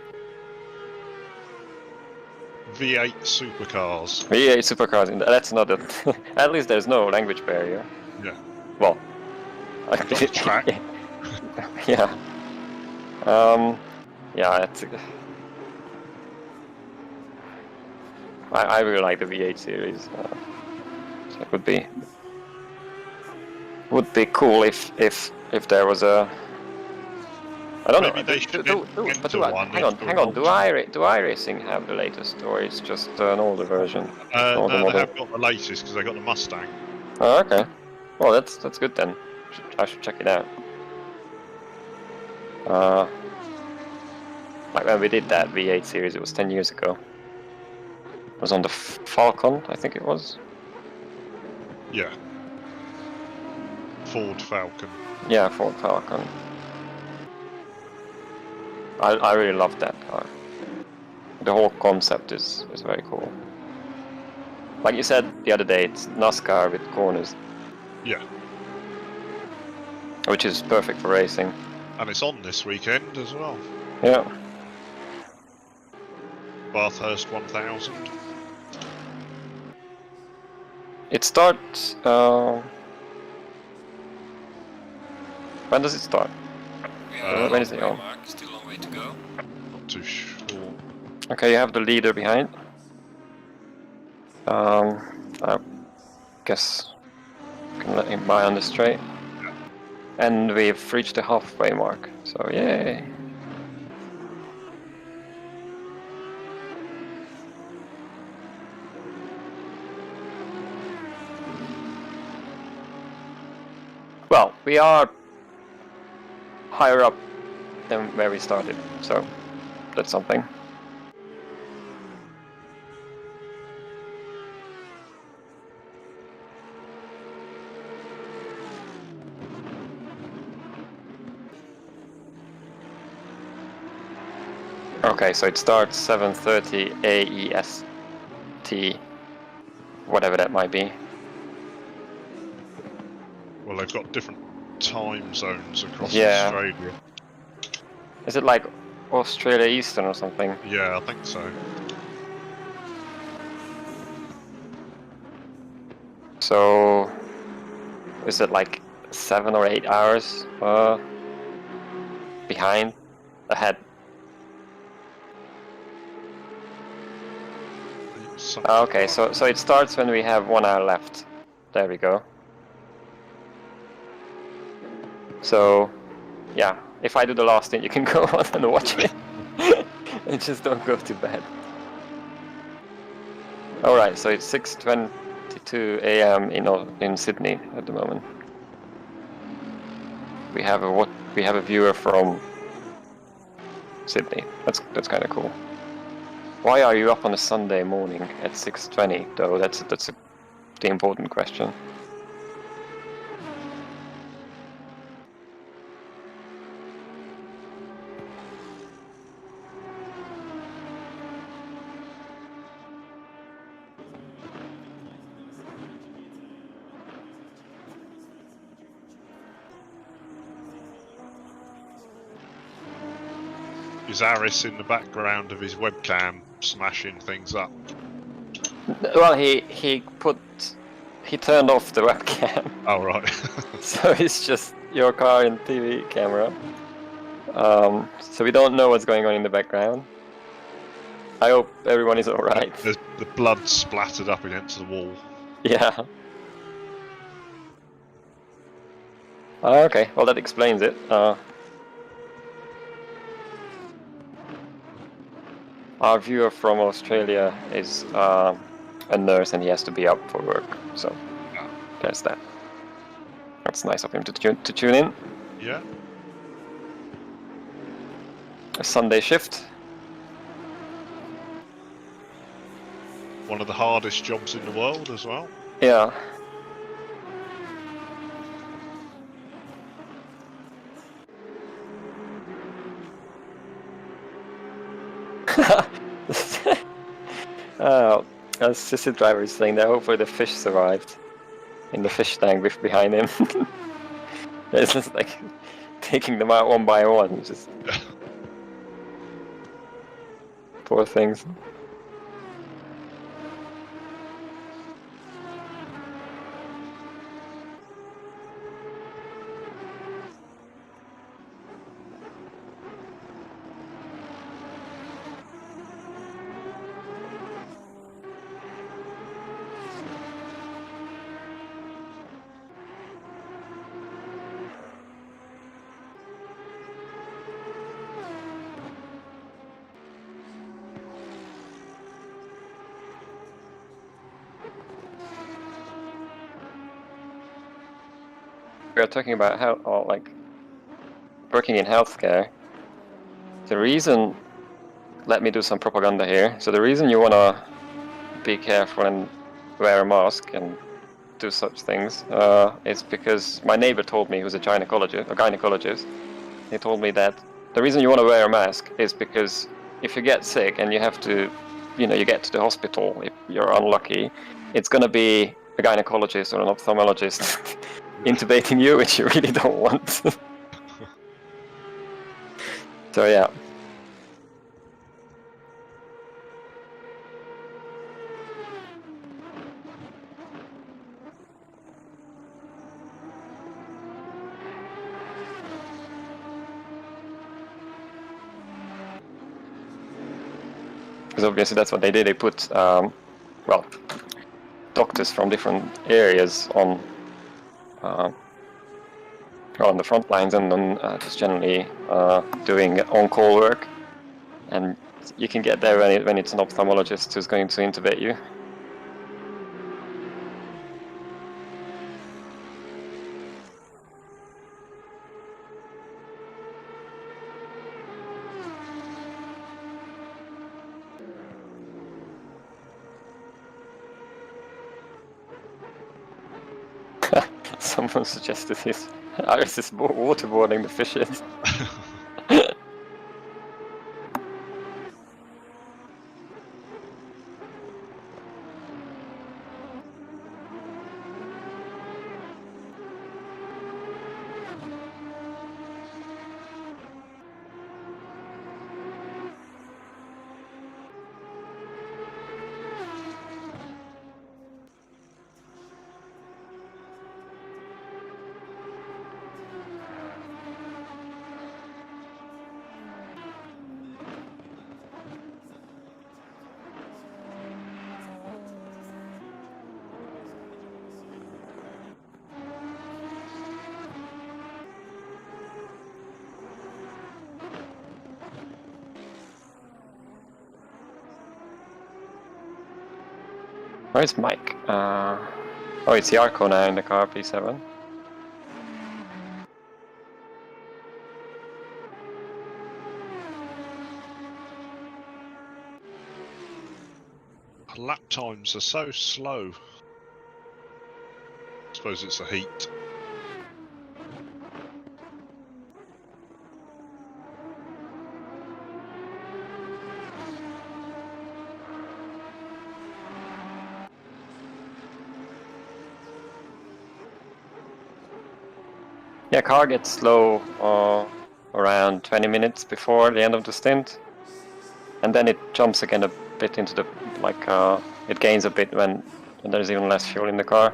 V8 supercars. V8 supercars. That's not a. At least there's no language barrier. Yeah. Well. Got the track. Yeah. Yeah. I really like the V8 series. So it would be cool if there was a. I don't Maybe know. they should Hang on. Do iRacing have the latest, or is just an older version? No, they have got the latest because they got the Mustang. Oh, okay. Well, that's good then. I should check it out. Like when we did that V8 series, it was 10 years ago. It was on the Falcon, I think it was. Yeah. Ford Falcon. Yeah, Ford Falcon. I really love that car. The whole concept is very cool. Like you said the other day, it's NASCAR with corners. Yeah. Which is perfect for racing. And it's on this weekend as well. Yeah. Bathurst 1000. It starts... when does it start? When is it on? Still a long way to go. Not too sure. Okay, you have the leader behind. I guess I can let him by on the straight. And we've reached the halfway mark, so yay! Well, we are higher up than where we started, so that's something. Okay, so it starts 7:30 AEST, whatever that might be. Well, they've got different time zones across Yeah. Australia. Is it like Australia Eastern or something? Yeah, I think so. So, is it like 7 or 8 hours behind, ahead? Something Okay, like so it starts when we have 1 hour left. There we go. So, yeah, if I do the last thing, you can go on and watch it. And just don't go to bed. Alright, so it's 6:22 a.m. in Sydney at the moment. We have a viewer from Sydney. That's kind of cool. Why are you up on a Sunday morning at 6:20 though? That's the important question. Is Aris in the background of his webcam smashing things up? Well, he turned off the webcam, Oh, right. so it's just your car and TV camera. So we don't know what's going on in the background. I hope everyone is alright. The blood splattered up against the wall. Yeah. Okay, well that explains it. Our viewer from Australia is a nurse and he has to be up for work, so there's that. That's nice of him to tune in. Yeah. A Sunday shift. One of the hardest jobs in the world as well. Yeah. Assisted driver is saying that hopefully the fish survived in the fish tank behind him. It's just like taking them out one by one, just poor things. We are talking about how, like, working in healthcare. The reason, let me do some propaganda here. So the reason you wanna be careful and wear a mask and do such things is because my neighbor told me, who's a gynecologist, he told me that the reason you want to wear a mask is because if you get sick and you have to, you get to the hospital, if you're unlucky, it's gonna be a gynecologist or an ophthalmologist intubating you, which you really don't want. So yeah. Because obviously that's what they did. They put, doctors from different areas on the front lines and on just generally doing on-call work. And you can get there when it's an ophthalmologist who's going to intubate you. Someone suggested this. Aris is waterboarding the fishes. Where's Mike? Oh, it's Yarko now in the car, P7. Lap times are so slow. I suppose it's the heat. Yeah, car gets slow around 20 minutes before the end of the stint, and then it jumps again a bit into the it gains a bit when there's even less fuel in the car.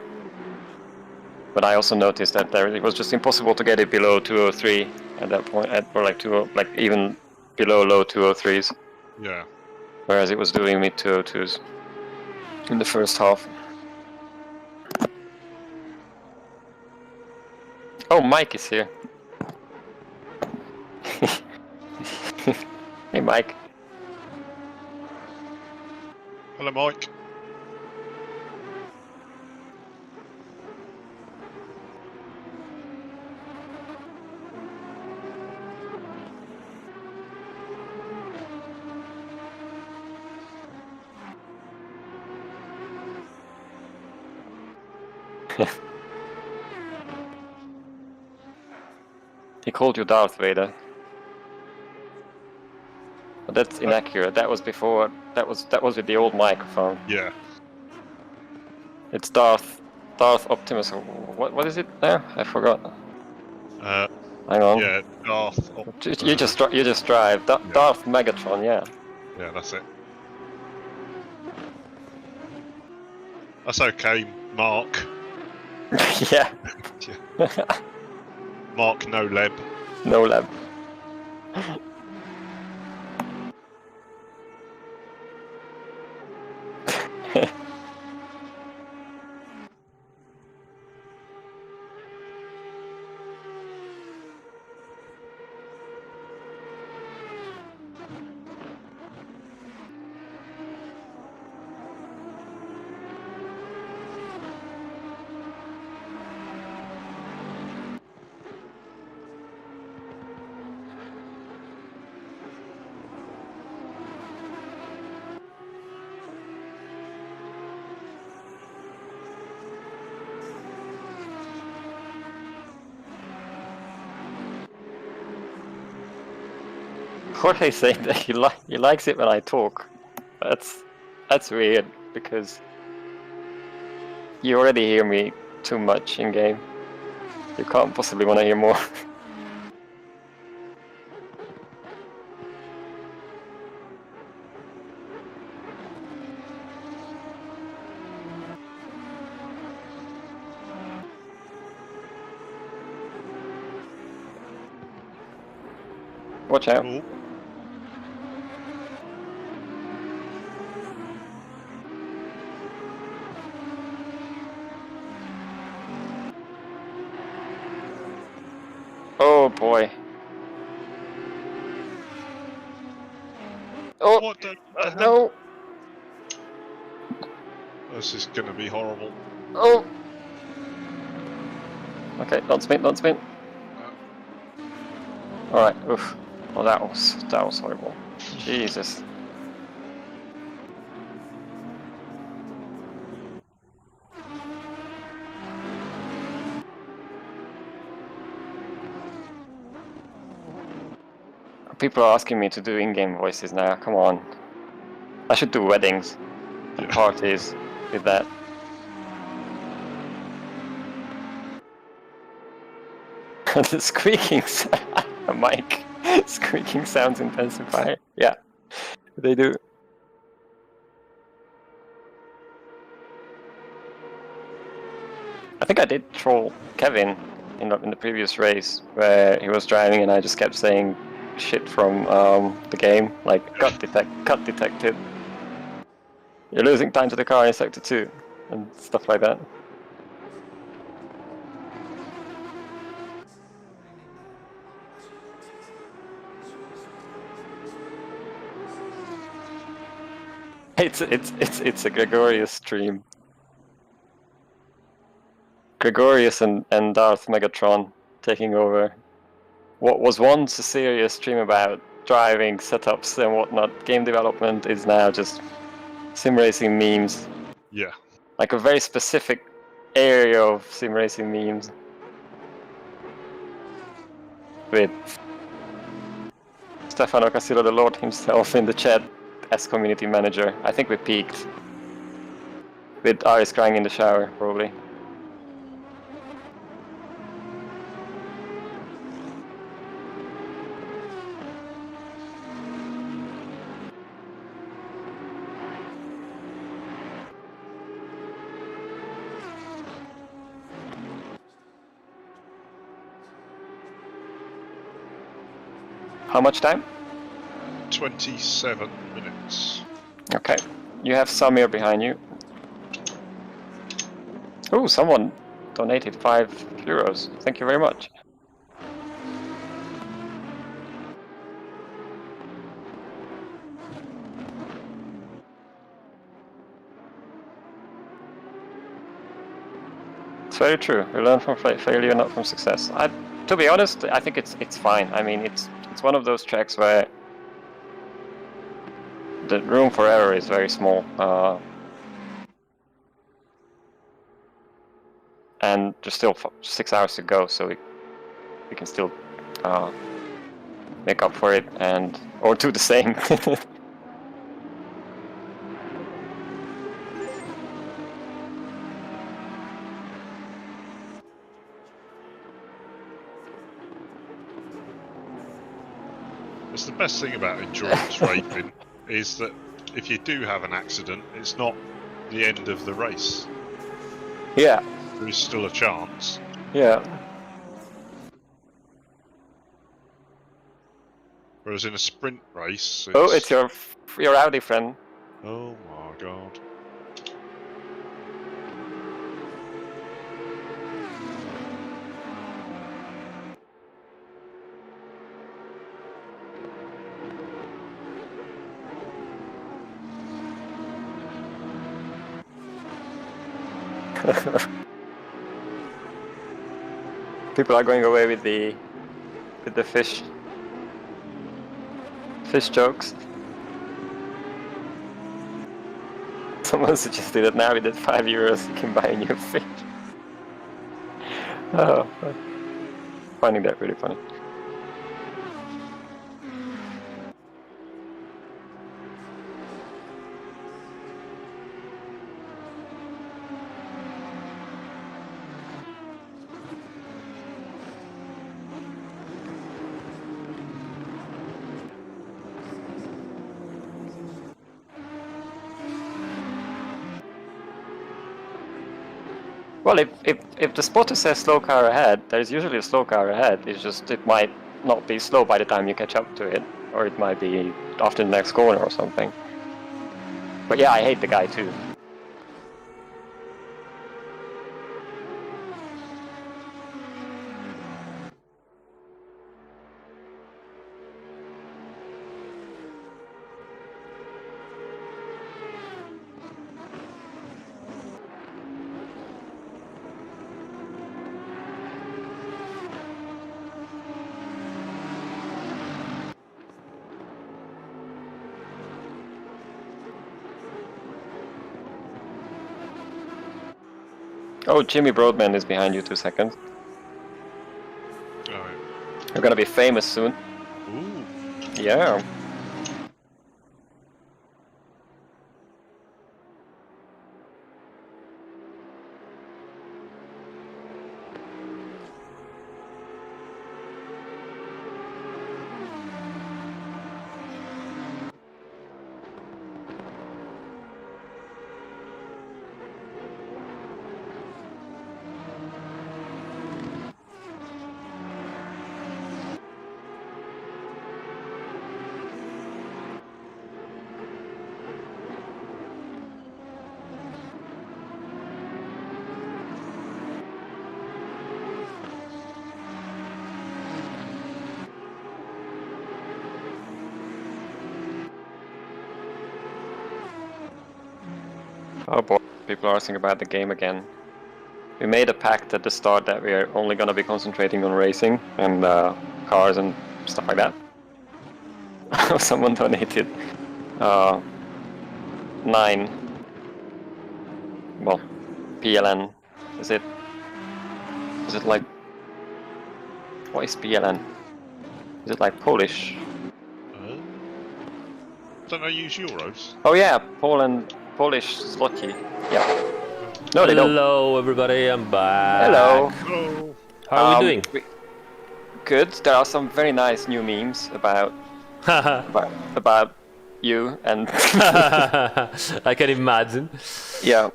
But I also noticed that it was just impossible to get it below 203 at that point, or even below low 203s. Yeah. Whereas it was doing mid 202s in the first half. Oh, Mike is here. Hey, Mike. Hello, Mike. He called you Darth Vader. But that's inaccurate. That was before. That was with the old microphone. Yeah. It's Darth Optimus. What is it now? I forgot. Hang on. Yeah, Darth. You just drive. Darth Megatron. Yeah. Yeah, that's it. That's okay, Mark. Yeah. Mark No Leb. No lab. Jorge saying that he likes it when I talk. That's weird because you already hear me too much in game. You can't possibly want to hear more. Watch out. Ooh. Oh boy. Oh What the hell? no. This is gonna be horrible. Oh. Okay, don't spin. Alright, oof. Well, that was horrible. Jesus. People are asking me to do in-game voices now, come on. I should do weddings and parties with that. The squeaking sound, Mike. Squeaking sounds intensify. Yeah, they do. I think I did troll Kevin in the previous race where he was driving and I just kept saying shit from the game, like cut detected. You're losing time to the car in sector 2 and stuff like that. It's a Gregorius stream. Gregorius and Darth Megatron taking over. What was once a serious stream about driving setups and whatnot, game development, is now just sim racing memes. Yeah. Like a very specific area of sim racing memes. With Stefano Casillo, the Lord himself, in the chat as community manager. I think we peaked. With Aris crying in the shower, probably. How much time? 27 minutes. Okay. You have Samir behind you. Oh, someone donated €5. Thank you very much. It's very true. We learn from failure, not from success. To be honest, I think it's fine. I mean, it's one of those tracks where the room for error is very small, and there's still 6 hours to go, so we can still make up for it or do the same. It's the best thing about endurance racing is that if you do have an accident, it's not the end of the race. Yeah. There is still a chance. Yeah. Whereas in a sprint race, Oh, it's your Audi friend. Oh my god. People are going away with the fish jokes. Someone suggested that now with that €5 you can buy a new fish. Oh, finding that really funny. Well, if the spotter says slow car ahead, there's usually a slow car ahead. It's just it might not be slow by the time you catch up to it, or it might be after the next corner or something. But yeah, I hate the guy too. Oh, Jimmy Broadman is behind you 2 seconds. Alright. You're gonna be famous soon. Ooh. Yeah. Oh boy, people are asking about the game again. We made a pact at the start that we are only gonna be concentrating on racing and cars and stuff like that. Someone donated 9. Well, PLN. Is it like, what is PLN? Is it like Polish? Don't they use euros? Oh yeah, Polish zloty. Yeah. No, they don't. Hello, everybody. I'm back. Hello. Oh. How are we doing? Good. There are some very nice new memes about you and I can imagine. yeah.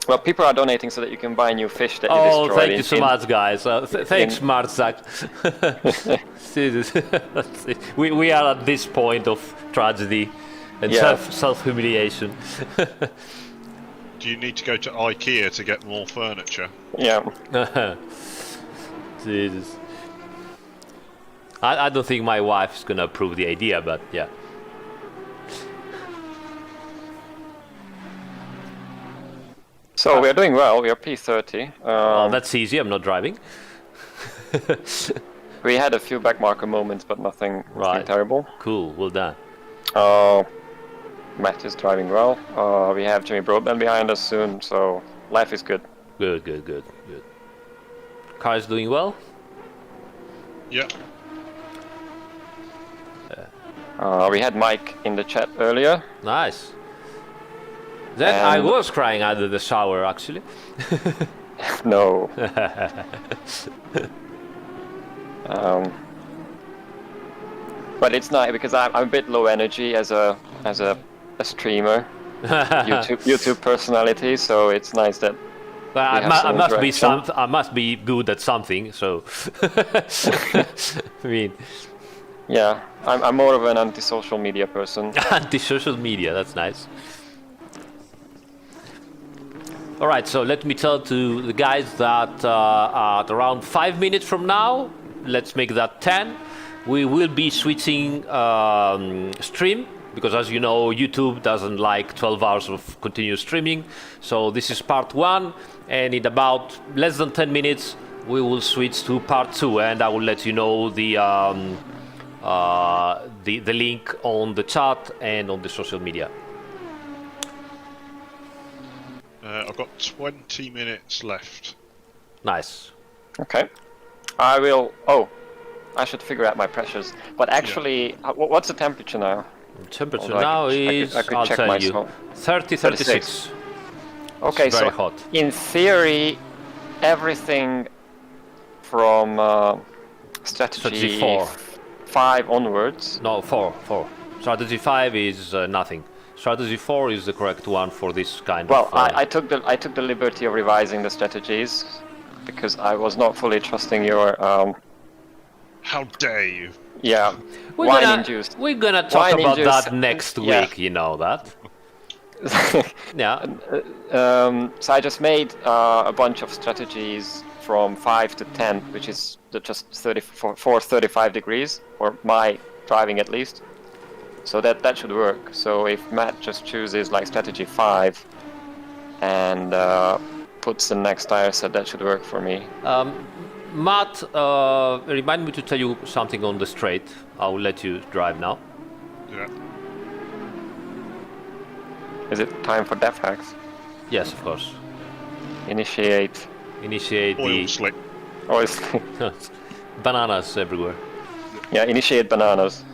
Well, people are donating so that you can buy new fish that you Oh, destroyed. thank you so much, guys. Thanks, Marzak. we are at this point of tragedy and Yeah. self-humiliation. Do you need to go to IKEA to get more furniture? Yeah. Jesus. I don't think my wife is gonna approve the idea, but yeah. So we are doing well. We are P30. Oh, that's easy. I'm not driving. We had a few backmarker moments, but nothing Right. terrible. Cool. Well done. Matt is driving well. We have Jimmy Broadbent behind us soon, so life is good. Good. Car is doing well. Yeah. We had Mike in the chat earlier. Nice. Then I And- was crying under the shower, actually. No. But it's nice because I'm a bit low energy as a streamer, YouTube personality. So it's nice that Well, We have some interaction. I must be good at something. So, I mean, yeah, I'm more of an anti-social media person. anti-social media. That's nice. All right, so let me tell to the guys that at around 5 minutes from now, let's make that 10. We will be switching stream because, as you know, YouTube doesn't like 12 hours of continuous streaming. So this is part 1, and in about less than 10 minutes, we will switch to part 2, and I will let you know the link on the chat and on the social media. I've got 20 minutes left. Nice. Okay, I will. Oh, I should figure out my pressures. But actually, what's the temperature now? Temperature Although now is, I could I'll check tell myself. you, 30, 36. Okay, It's very so hot. in theory, everything from strategy Strategy 4. 5 onwards. No, 4. Strategy 5 is nothing. Strategy 4 is the correct one for this kind Well, of... I took the liberty of revising the strategies because I was not fully trusting your How dare you? yeah wine-induced. We're gonna talk about Wine-induced, that next yeah. week, you know that. Yeah. So I just made a bunch of strategies from 5 to 10, which is just 35 degrees, for my driving at least. So that should work. So if Matt just chooses like strategy 5 and puts the next tire set, that should work for me. Matt, remind me to tell you something on the straight. I will let you drive now. Yeah. Is it time for death hacks? Yes, of course. Initiate Oil slick. oil. Bananas everywhere. Yeah, initiate bananas.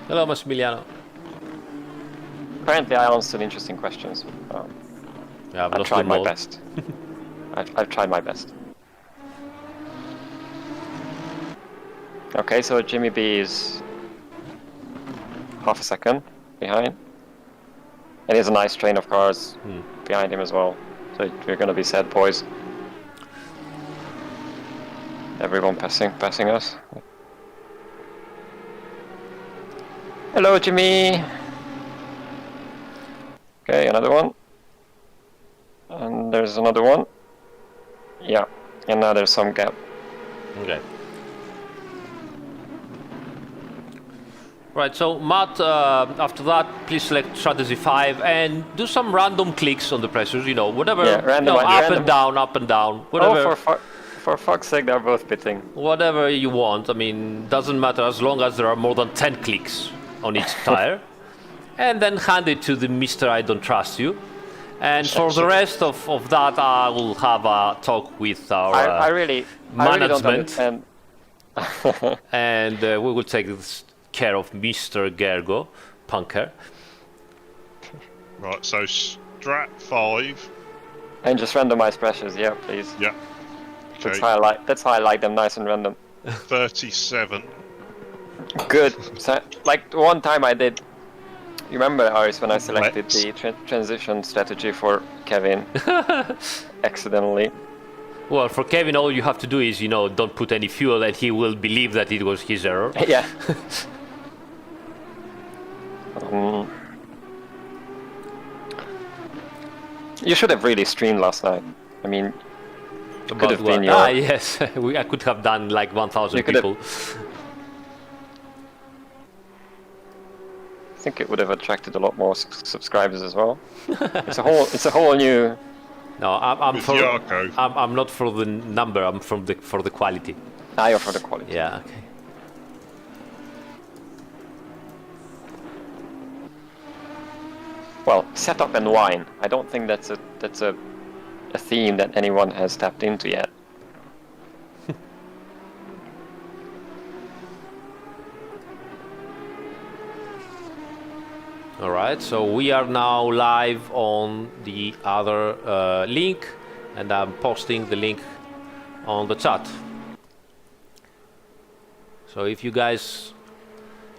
Hello, Massimiliano. Apparently, I answered interesting questions. Yeah, I've I've lost tried the my mode. best. I've tried my best. Okay, so Jimmy B is half a second behind. And he has a nice train of cars behind him as well. So you're gonna be sad, boys. Everyone passing us. Hello, Jimmy! Okay, another one. And there's another one. Yeah, and now there's some gap. Okay. Right, so Matt, after that, please select strategy 5 and do some random clicks on the pressures, you know, whatever, Yeah, random- up random- and down, whatever. Oh, for fuck's sake, they're both pitting. Whatever you want. I mean, doesn't matter as long as there are more than 10 clicks on each tire. And then hand it to the Mr. I don't trust you. And for the rest of that, I will have a talk with our I really don't management. understand. And we will take care of Mr. Gergo, Panker. Right, so strat 5. And just randomize pressures, yeah, please. Yeah. That's Okay. how I like them, nice and random. 37. Good. So, like one time I did. You remember, Aris, when I selected Let's. the transition strategy for Kevin accidentally? Well, for Kevin, all you have to do is, you know, don't put any fuel and he will believe that it was his error. Yeah. You should have really streamed last night. I mean, could have been your... yes, I could have done like 1,000 You could have- people. I think it would have attracted a lot more subscribers as well. It's a whole new... No, I'm With for. Gergo. I'm not for the number. I'm for the quality. eye for the quality. Yeah. Okay. Well, setup and wine. I don't think that's a theme that anyone has tapped into yet. All right. So we are now live on the other link, and I'm posting the link on the chat. So if you guys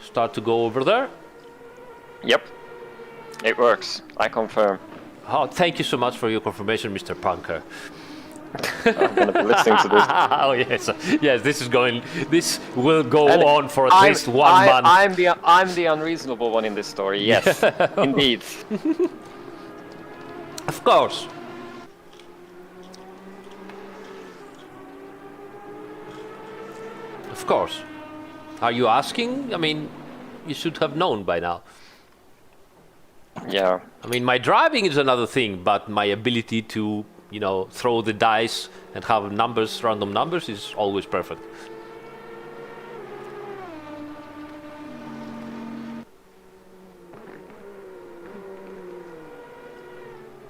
start to go over there. Yep. It works. I confirm. Oh, thank you so much for your confirmation, Mr. Panker. I'm gonna be listening to this. Oh yes, yes. This will go And on for at least 1 month. I'm the unreasonable one in this story. Yes, indeed. Of course. Of course. Are you asking? I mean, you should have known by now. Yeah. I mean, my driving is another thing, but my ability to, you know, throw the dice and have numbers, random numbers, is always perfect.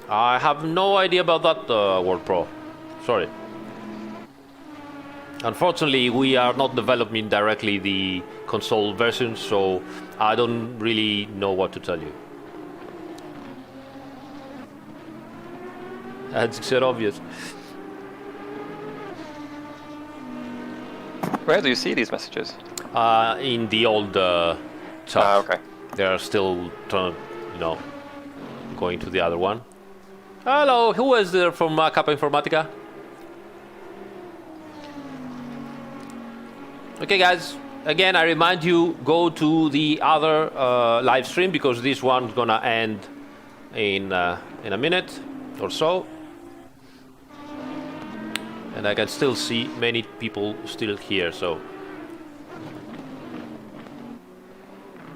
I have no idea about that, World Pro. Sorry. Unfortunately, we are not developing directly the console version, so I don't really know what to tell you. That's obvious. Where do you see these messages? In the old chat. Okay. They are still, going to the other one. Hello, who is there from Kappa Informatica? Okay, guys. Again, I remind you, go to the other live stream because this one's gonna end in a minute or so. And I can still see many people still here, so.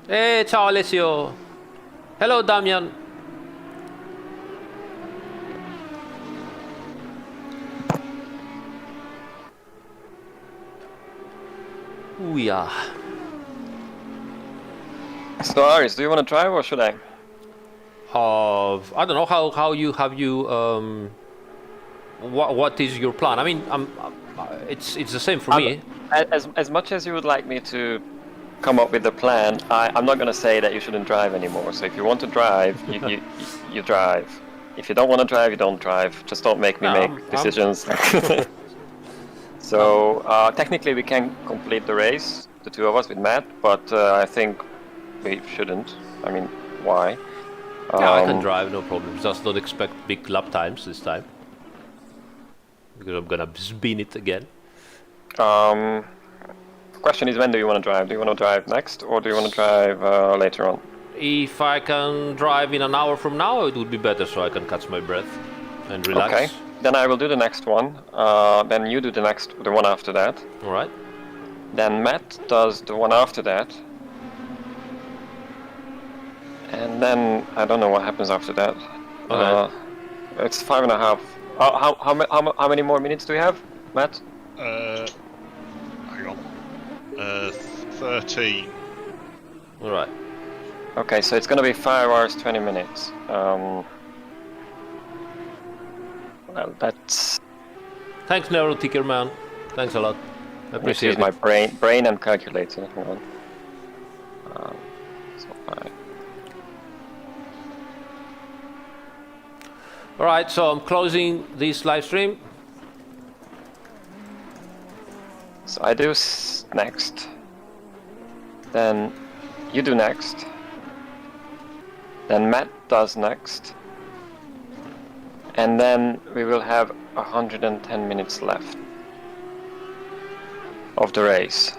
Hey, ciao Alessio. Hello, Damian. Ooh, yeah. So, Aris, do you want to drive or should I? I don't know how you have you. What is your plan? I mean, it's the same for me. As much as you would like me to come up with a plan, I'm not going to say that you shouldn't drive anymore. So if you want to drive, you drive. If you don't want to drive, you don't drive. Just don't make me make decisions. So technically we can complete the race, the two of us with Matt, but I think we shouldn't. I mean, why? Yeah, I can drive, no problem. Just don't expect big lap times this time. Because I'm gonna spin it again. Question is, when do you want to drive? Do you want to drive next, or do you want to drive later on? If I can drive in an hour from now, it would be better so I can catch my breath and relax. Okay, then I will do the next one. Then you do the one after that. Alright. Then Matt does the one after that. And then I don't know what happens after that. Okay. It's 5.5. How many more minutes do we have, Matt? Hang on. 13. All right. Okay, so it's gonna be 5 hours 20 minutes. Well, that's Thanks, Neuroticker man. Thanks a lot. this Appreciate is it. my brain and calculator. Hang on. So All right, so I'm closing this live stream. So I do next. Then you do next. Then Matt does next. And then we will have 110 minutes left of the race.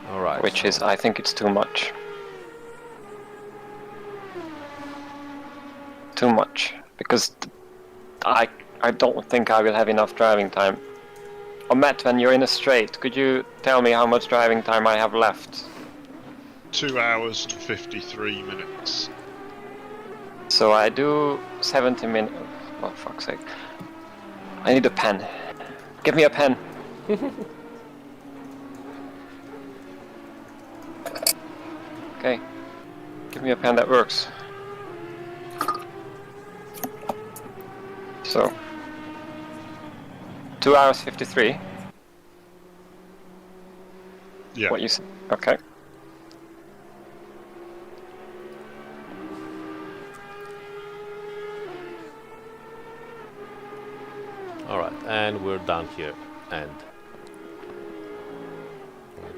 All right. Which is, I think it's too much. Too much. Because I don't think I will have enough driving time. Oh, Matt, when you're in a straight, could you tell me how much driving time I have left? 2 hours and 53 minutes. So I do 70 minutes. Oh, fuck's sake. I need a pen. Give me a pen. Okay. Give me a pen that works. So. 2 hours 53. Yeah. What you said? Okay. All right, and we're done here. And